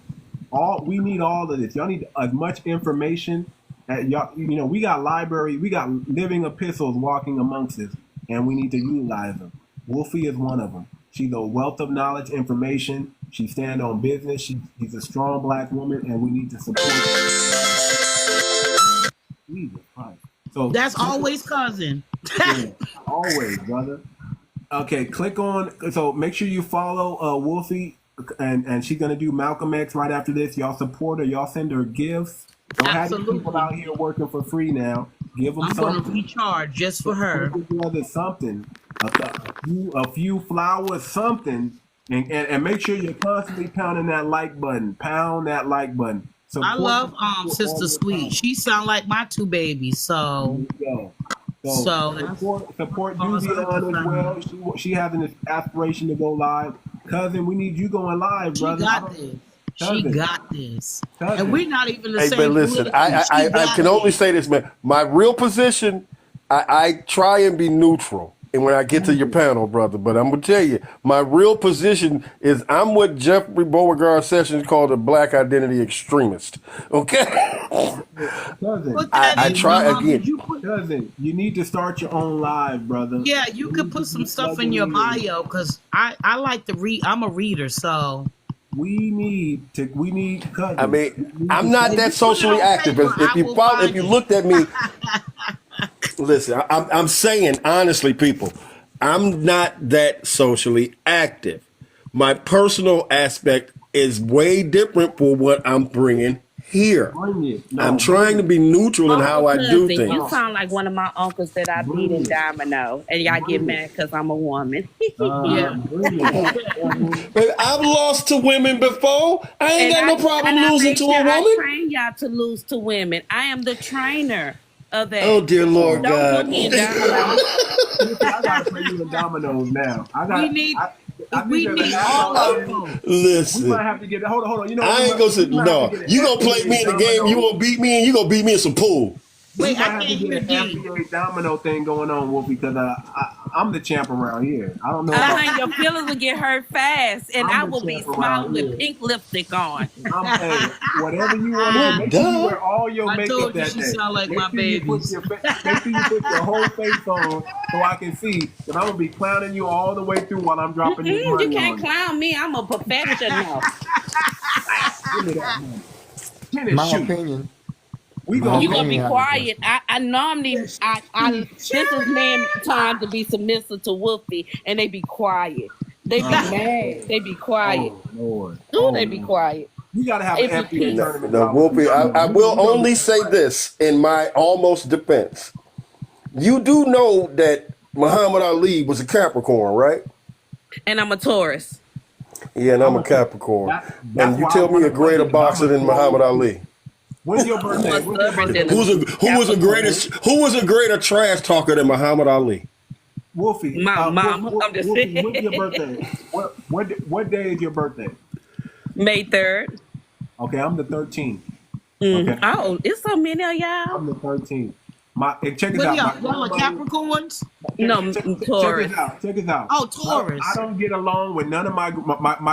A: we need all of this. Y'all need as much information. We got library, we got living epistles walking amongst us, and we need to utilize them. Wolfie is one of them. She's a wealth of knowledge, information. She stands on business. She's a strong Black woman, and we need to support her. Jesus Christ. So
L: that's always cousin.
A: Yeah, always, brother. Okay, click on. So make sure you follow Wolfie, and she's gonna do Malcolm X right after this. Y'all support her. Y'all send her gifts. Don't have these people out here working for free now. Give them something.
L: I'm gonna recharge just for her.
A: Something. A few flowers, something, and make sure you're constantly pounding that like button. Pound that like button.
L: I love Sister Sweet. She sound like my 2 babies. So
A: support Duvion as well. She has an aspiration to go live. Cousin, we need you going live, brother.
L: She got this. And we're not even the same.
O: But listen, I can only say this, man. My real position, I try and be neutral. And when I get to your panel, brother, but I'm going to tell you, my real position is I'm what Jeffrey Beauregard Sessions called a Black identity extremist. Okay?
A: Cousin,
O: I try again.
A: Cousin, you need to start your own live, brother.
L: Yeah, you could put some stuff in your bio because I like to read. I'm a reader, so.
A: We need cousin.
O: I mean, I'm not that socially active. If you looked at me, listen, I'm saying honestly, people, I'm not that socially active. My personal aspect is way different for what I'm bringing here. I'm trying to be neutral in how I do things.
B: You sound like one of my uncles that I beat in domino, and y'all get mad because I'm a woman.
O: Yeah. But I've lost to women before. I ain't got no problem losing to a woman.
B: I train y'all to lose to women. I am the trainer of that.
O: Oh dear Lord God!
A: I gotta play you the dominoes now.
L: We need all of them.
O: Listen.
A: We might have to get it. Hold on. You know,
O: I ain't gonna say no. You gonna play me in the game? You gonna beat me, and you gonna beat me in some pool.
L: Wait, I
A: have
L: can't
A: to get
L: hear
A: an FBA domino thing going on, Wolf, because I'm the champ around here. I don't know.
B: Your feelings will get hurt fast, and I will be smiling with pink lipstick on.
A: I'm saying, whatever you want to do, make sure you wear all your makeup that day.
L: Sound like
A: make
L: my
A: sure you
L: babies.
A: make sure you put your whole face on so I can see. Because I'm gonna be clowning you all the way through while I'm dropping this money.
B: You can't clown me. I'm a professional.
A: Give me that money.
H: My opinion.
B: You gonna be quiet. I normally this is men time to be submissive to Wolfie, and they be quiet. They be mad. They be quiet.
A: Oh, Lord.
B: They be quiet.
A: You gotta have an FBA tournament.
O: No, Wolfie, I will only say this in my almost defense. You do know that Muhammad Ali was a Capricorn, right?
B: And I'm a Taurus.
O: Yeah, and I'm a Capricorn. And you tell me a greater boxer than Muhammad Ali.
A: When's your birthday?
O: Who was a greater trash talker than Muhammad Ali?
A: Wolfie.
B: My mom. I'm just saying.
A: When's your birthday? What day is your birthday?
B: May 3rd.
A: Okay, I'm the 13th.
B: Okay. Oh, it's so many of y'all.
A: I'm the 13th. Check this
L: What
A: out.
L: y'all are Capricorns?
B: No, Taurus.
A: Check this out.
L: Oh, Taurus.
A: I don't get along with none of my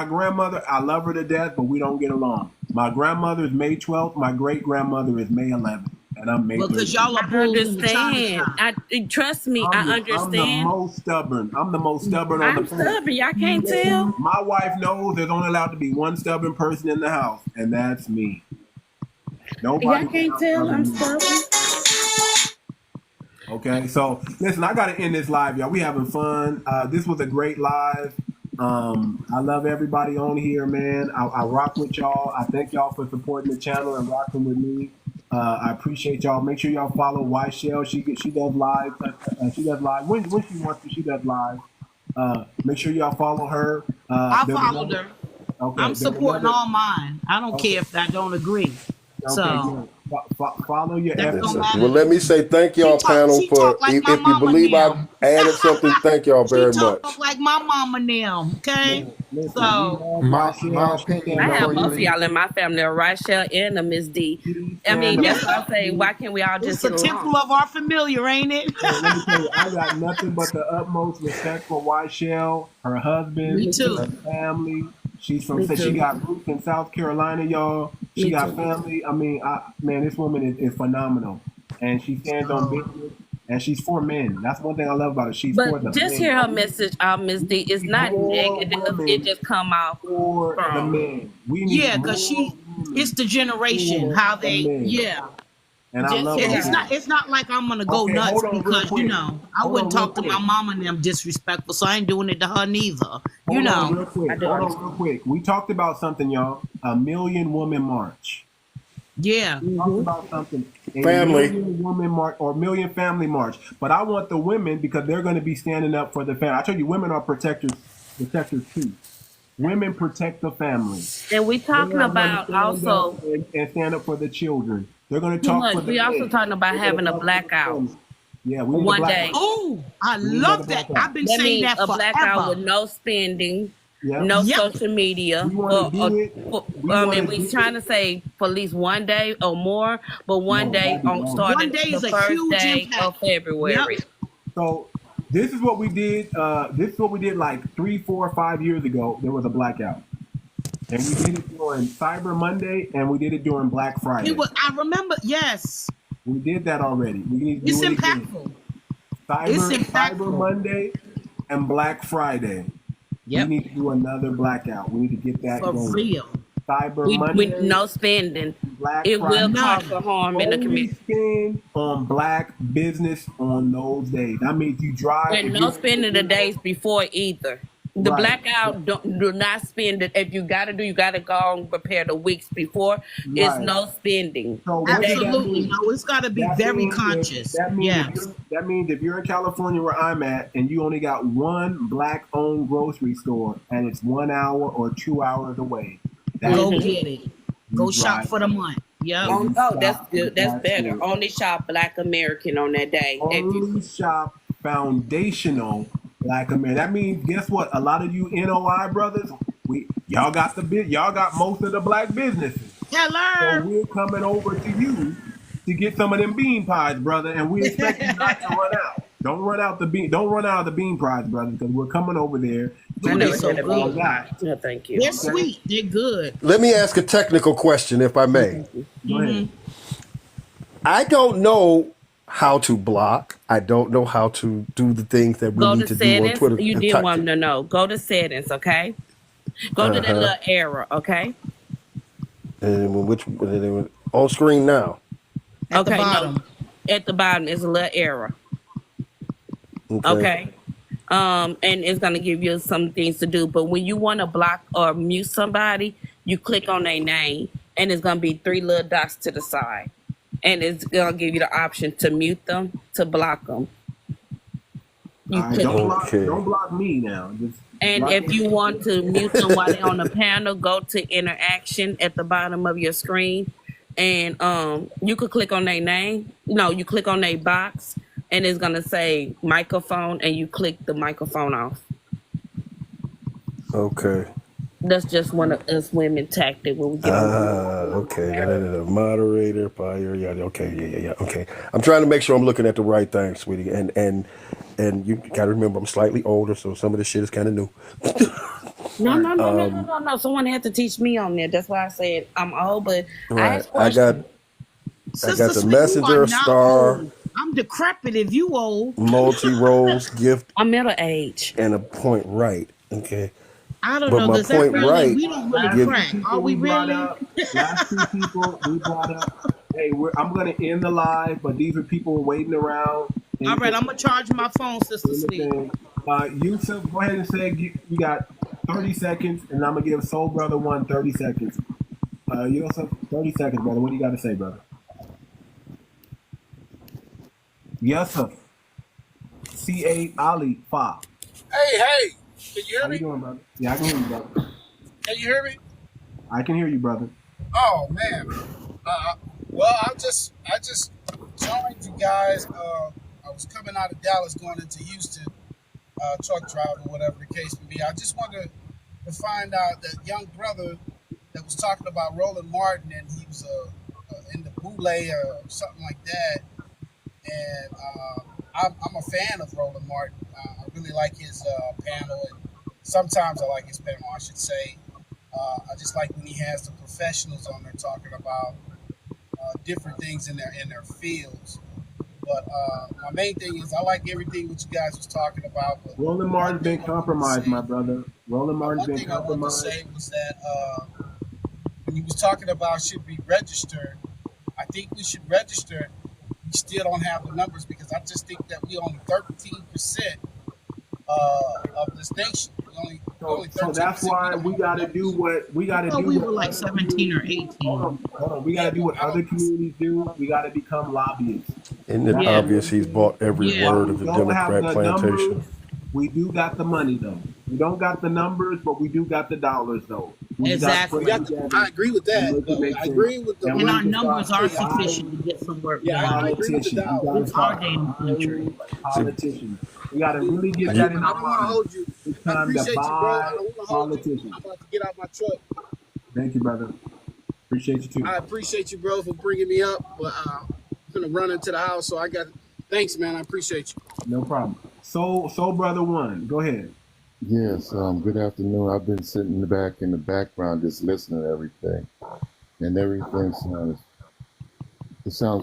A: grandmother. I love her to death, but we don't get along. My grandmother is May 12th. My great grandmother is May 11th, and I'm May 13th.
L: Because y'all are
B: understand. Trust me, I understand.
A: I'm the most stubborn. I'm the most stubborn on the planet.
B: I'm stubborn. Y'all can't tell.
A: My wife knows there's only allowed to be one stubborn person in the house, and that's me. Nobody.
B: Y'all can't tell. I'm stubborn.
A: Okay, so listen, I gotta end this live, y'all. We having fun. This was a great live. I love everybody on here, man. I rock with y'all. I thank y'all for supporting the channel and rocking with me. I appreciate y'all. Make sure y'all follow 𝗖𝗄𝗄𝘁. She does live. She does live when she wants to. She does live. Make sure y'all follow her.
L: I followed her.
A: Okay,
L: I'm supporting all mine. I don't care if I don't agree.
A: Okay,
L: So
A: follow your efforts.
O: Well, let me say thank y'all, panel, for if you believe I added something. Thank y'all very much.
L: Like my mama now, okay? So
H: my opinion.
B: I have both of y'all in my family, a 𝗖𝗄𝗄 and a Miss D. I mean, that's why I say, why can't we all just
L: it's a temple of our familiar, ain't it?
A: Let me tell you, I got nothing but the utmost respect for 𝗖𝗄𝗄, her husband,
L: Me too.
A: her family. She's from. She got roots in South Carolina, y'all. She got family. I mean, man, this woman is phenomenal, and she stands on business. And she's for men. That's one thing I love about her. She's for the men.
B: But just hear her message, Miss D. It's not negative. It just come out
A: for the men. We need
L: because it's the generation how they
A: And I love it.
L: It's not like I'm gonna go nuts because I wouldn't talk to my mama and them disrespectful, so I ain't doing it to her neither.
A: Hold on real quick. We talked about something, y'all. A Million Woman March.
L: Yeah.
A: We talked about something.
O: Family.
A: Million Woman March or Million Family March. But I want the women because they're going to be standing up for the family. I told you, women are protectors too. Women protect the family.
B: And we talking about also
A: and stand up for the children. They're going to talk for the
B: we also talking about having a blackout.
A: Yeah, we
B: one day.
L: Oh, I love that. I've been saying that forever.
B: A blackout with no spending, no social media. We're trying to say for at least one day or more, but one day starting the first day of February.
A: So this is what we did. This is what we did like 3, 4, 5 years ago. There was a blackout. And we did it during Cyber Monday, and we did it during Black Friday.
L: I remember, yes.
A: We did that already. We need to do it
L: impactful.
A: Again. Cyber Monday and Black Friday. Yep. We need to do another blackout. We need to get that going.
L: For real.
A: Cyber Monday.
B: With no spending.
A: Black
B: it
A: Friday.
B: will cause a harm in the community.
A: Spend on black business on those days. That means you drive.
B: And no spending the days before either. The blackout do not spend it. If you gotta go and prepare the weeks before. Right. It's no spending.
L: So absolutely, no. It's got to be very conscious. That
A: means if you're in California where I'm at, and you only got one black-owned grocery store, and it's 1 hour or 2 hours away,
L: go get it. Go shop for the month. Yeah.
B: Oh, that's good. That's better. Only shop Black American on that day.
A: Only shop foundational Black America. That means, guess what? A lot of you NOI brothers, y'all got most of the black businesses.
C: Hello.
A: So we're coming over to you to get some of them bean pies, brother, and we expect you not to run out. Don't run out of the bean pies, brother, because we're coming over there.
C: Dude, they're so good.
B: No, thank you.
C: They're sweet. They're good.
O: Let me ask a technical question, if I may.
A: Go ahead.
O: I don't know how to block. I don't know how to do the things that we need to do on Twitter.
B: You didn't want to know. Go to settings, okay? Go to that little arrow, okay?
O: And on screen now?
C: At the bottom.
B: No. At the bottom is a little arrow. Okay. And it's gonna give you some things to do. But when you want to block or mute somebody, you click on their name, and it's gonna be 3 little dots to the side, and it's gonna give you the option to mute them, to block them.
A: Don't block me now.
B: And if you want to mute them while they're on the panel, go to interaction at the bottom of your screen, and you could click on their name. No, you click on their box, and it's gonna say microphone, and you click the microphone off.
O: Okay.
B: That's just one of us women tactic when we get on.
O: Okay. Moderator, fire. Yeah. Okay. Yeah. Okay. I'm trying to make sure I'm looking at the right thing, sweetie. And you gotta remember I'm slightly older, so some of this shit is kind of new.
B: No. Someone had to teach me on there. That's why I said I'm old, but
O: right. I got the messenger star.
C: Old. I'm decrepit if you old.
O: Multi-roles gift.
B: I'm middle age.
O: And a point right. Okay.
C: I don't know. Does that really, we don't really crack. Are we really?
A: Last 2 people we brought up. Hey, I'm going to end the live, but these are people waiting around.
C: All right, I'm going to charge my phone, Sister Sweet.
A: Yusuf, go ahead and say you got 30 seconds, and I'm going to give Soul Brother 1 30 seconds. Yusuf, 30 seconds, brother. What do you got to say, brother? Yusuf. 𝗖cie_HEH.
J: Hey. Can you hear me?
A: How you doing, brother? Yeah, I can hear you, brother.
J: Can you hear me?
A: I can hear you, brother.
J: Oh man. Well, I just joined you guys. I was coming out of Dallas going into Houston, truck driver, whatever the case may be. I just wanted to find out that young brother that was talking about Roland Martin, and he was in the boule or something like that. And I'm a fan of Roland Martin. I really like his panel, and sometimes I like his panel, I should say. I just like when he has the professionals on there talking about different things in their fields. But my main thing is I like everything what you guys was talking about. But
A: Roland Martin's been compromised, my brother. Roland Martin's been compromised.
J: One thing I wanted to say was that when he was talking about should be registered, I think we should register. We still don't have the numbers because I just think that we only 13% of this nation.
A: So that's why we got to do what we got to do.
C: We were like 17 or 18.
A: Hold on. We got to do what other communities do. We got to become lobbyists.
O: Isn't it obvious he's bought every word of the Democrat plantation?
A: Numbers. We do got the money, though. We don't got the numbers, but we do got the dollars, though.
J: Exactly. I agree with that. I agree with the.
C: And our numbers are sufficient to get some work done.
J: I agree with the dollars.
C: It's our day in the country.
A: Politicians. We got to really get that in our mind.
J: I don't want to hold you.
A: It's time to buy politicians.
J: I'm about to get out my truck.
A: Thank you, brother. Appreciate you, too.
J: I appreciate you, bro, for bringing me up. But I'm going to run into the house, so I got thanks, man. I appreciate you.
A: No problem. So Brother One, go ahead.
K: Yes, good afternoon. I've been sitting in the background just listening to everything. And everything sounds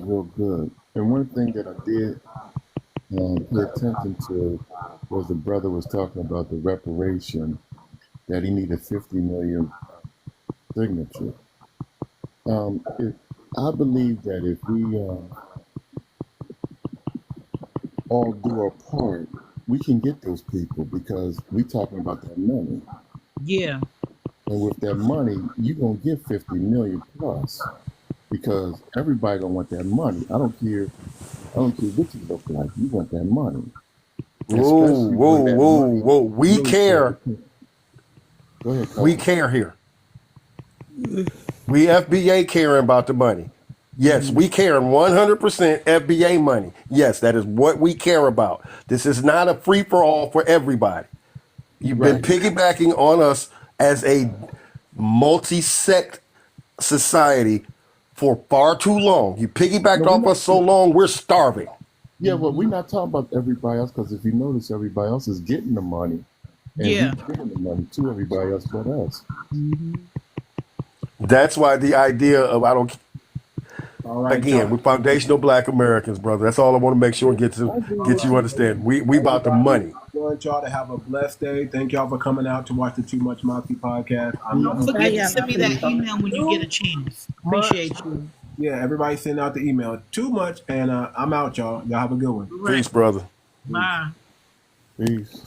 K: real good. And one thing that I did pay attention to was the brother was talking about the reparation, that he needed 50 million signatures. I believe that if we all do our part, we can get those people because we talking about that money.
C: Yeah.
K: And with that money, you're going to get 50 million plus because everybody don't want that money. I don't care what you look like. You want that money.
O: Whoa. We care.
K: Go ahead, Carl.
O: We care here. We FBA caring about the money. Yes, we care 100% FBA money. Yes, that is what we care about. This is not a free for all for everybody. You've been piggybacking on us as a multi-sect society for far too long. You piggybacked off us so long, we're starving.
K: Yeah, but we're not talking about everybody else, because if you notice, everybody else is getting the money. And we're giving the money to everybody else but us.
O: That's why the idea of
A: right,
O: we're foundational Black Americans, brother. That's all I want to make sure and get you understand. We about the money.
A: I want y'all to have a blessed day. Thank y'all for coming out to watch the Too Much Moxie podcast.
C: Don't forget to send me that email when you get a chance. Appreciate you.
A: Yeah, everybody send out the email. Too much, and I'm out, y'all. Y'all have a good one.
O: Peace, brother.
C: Bye.
K: Peace.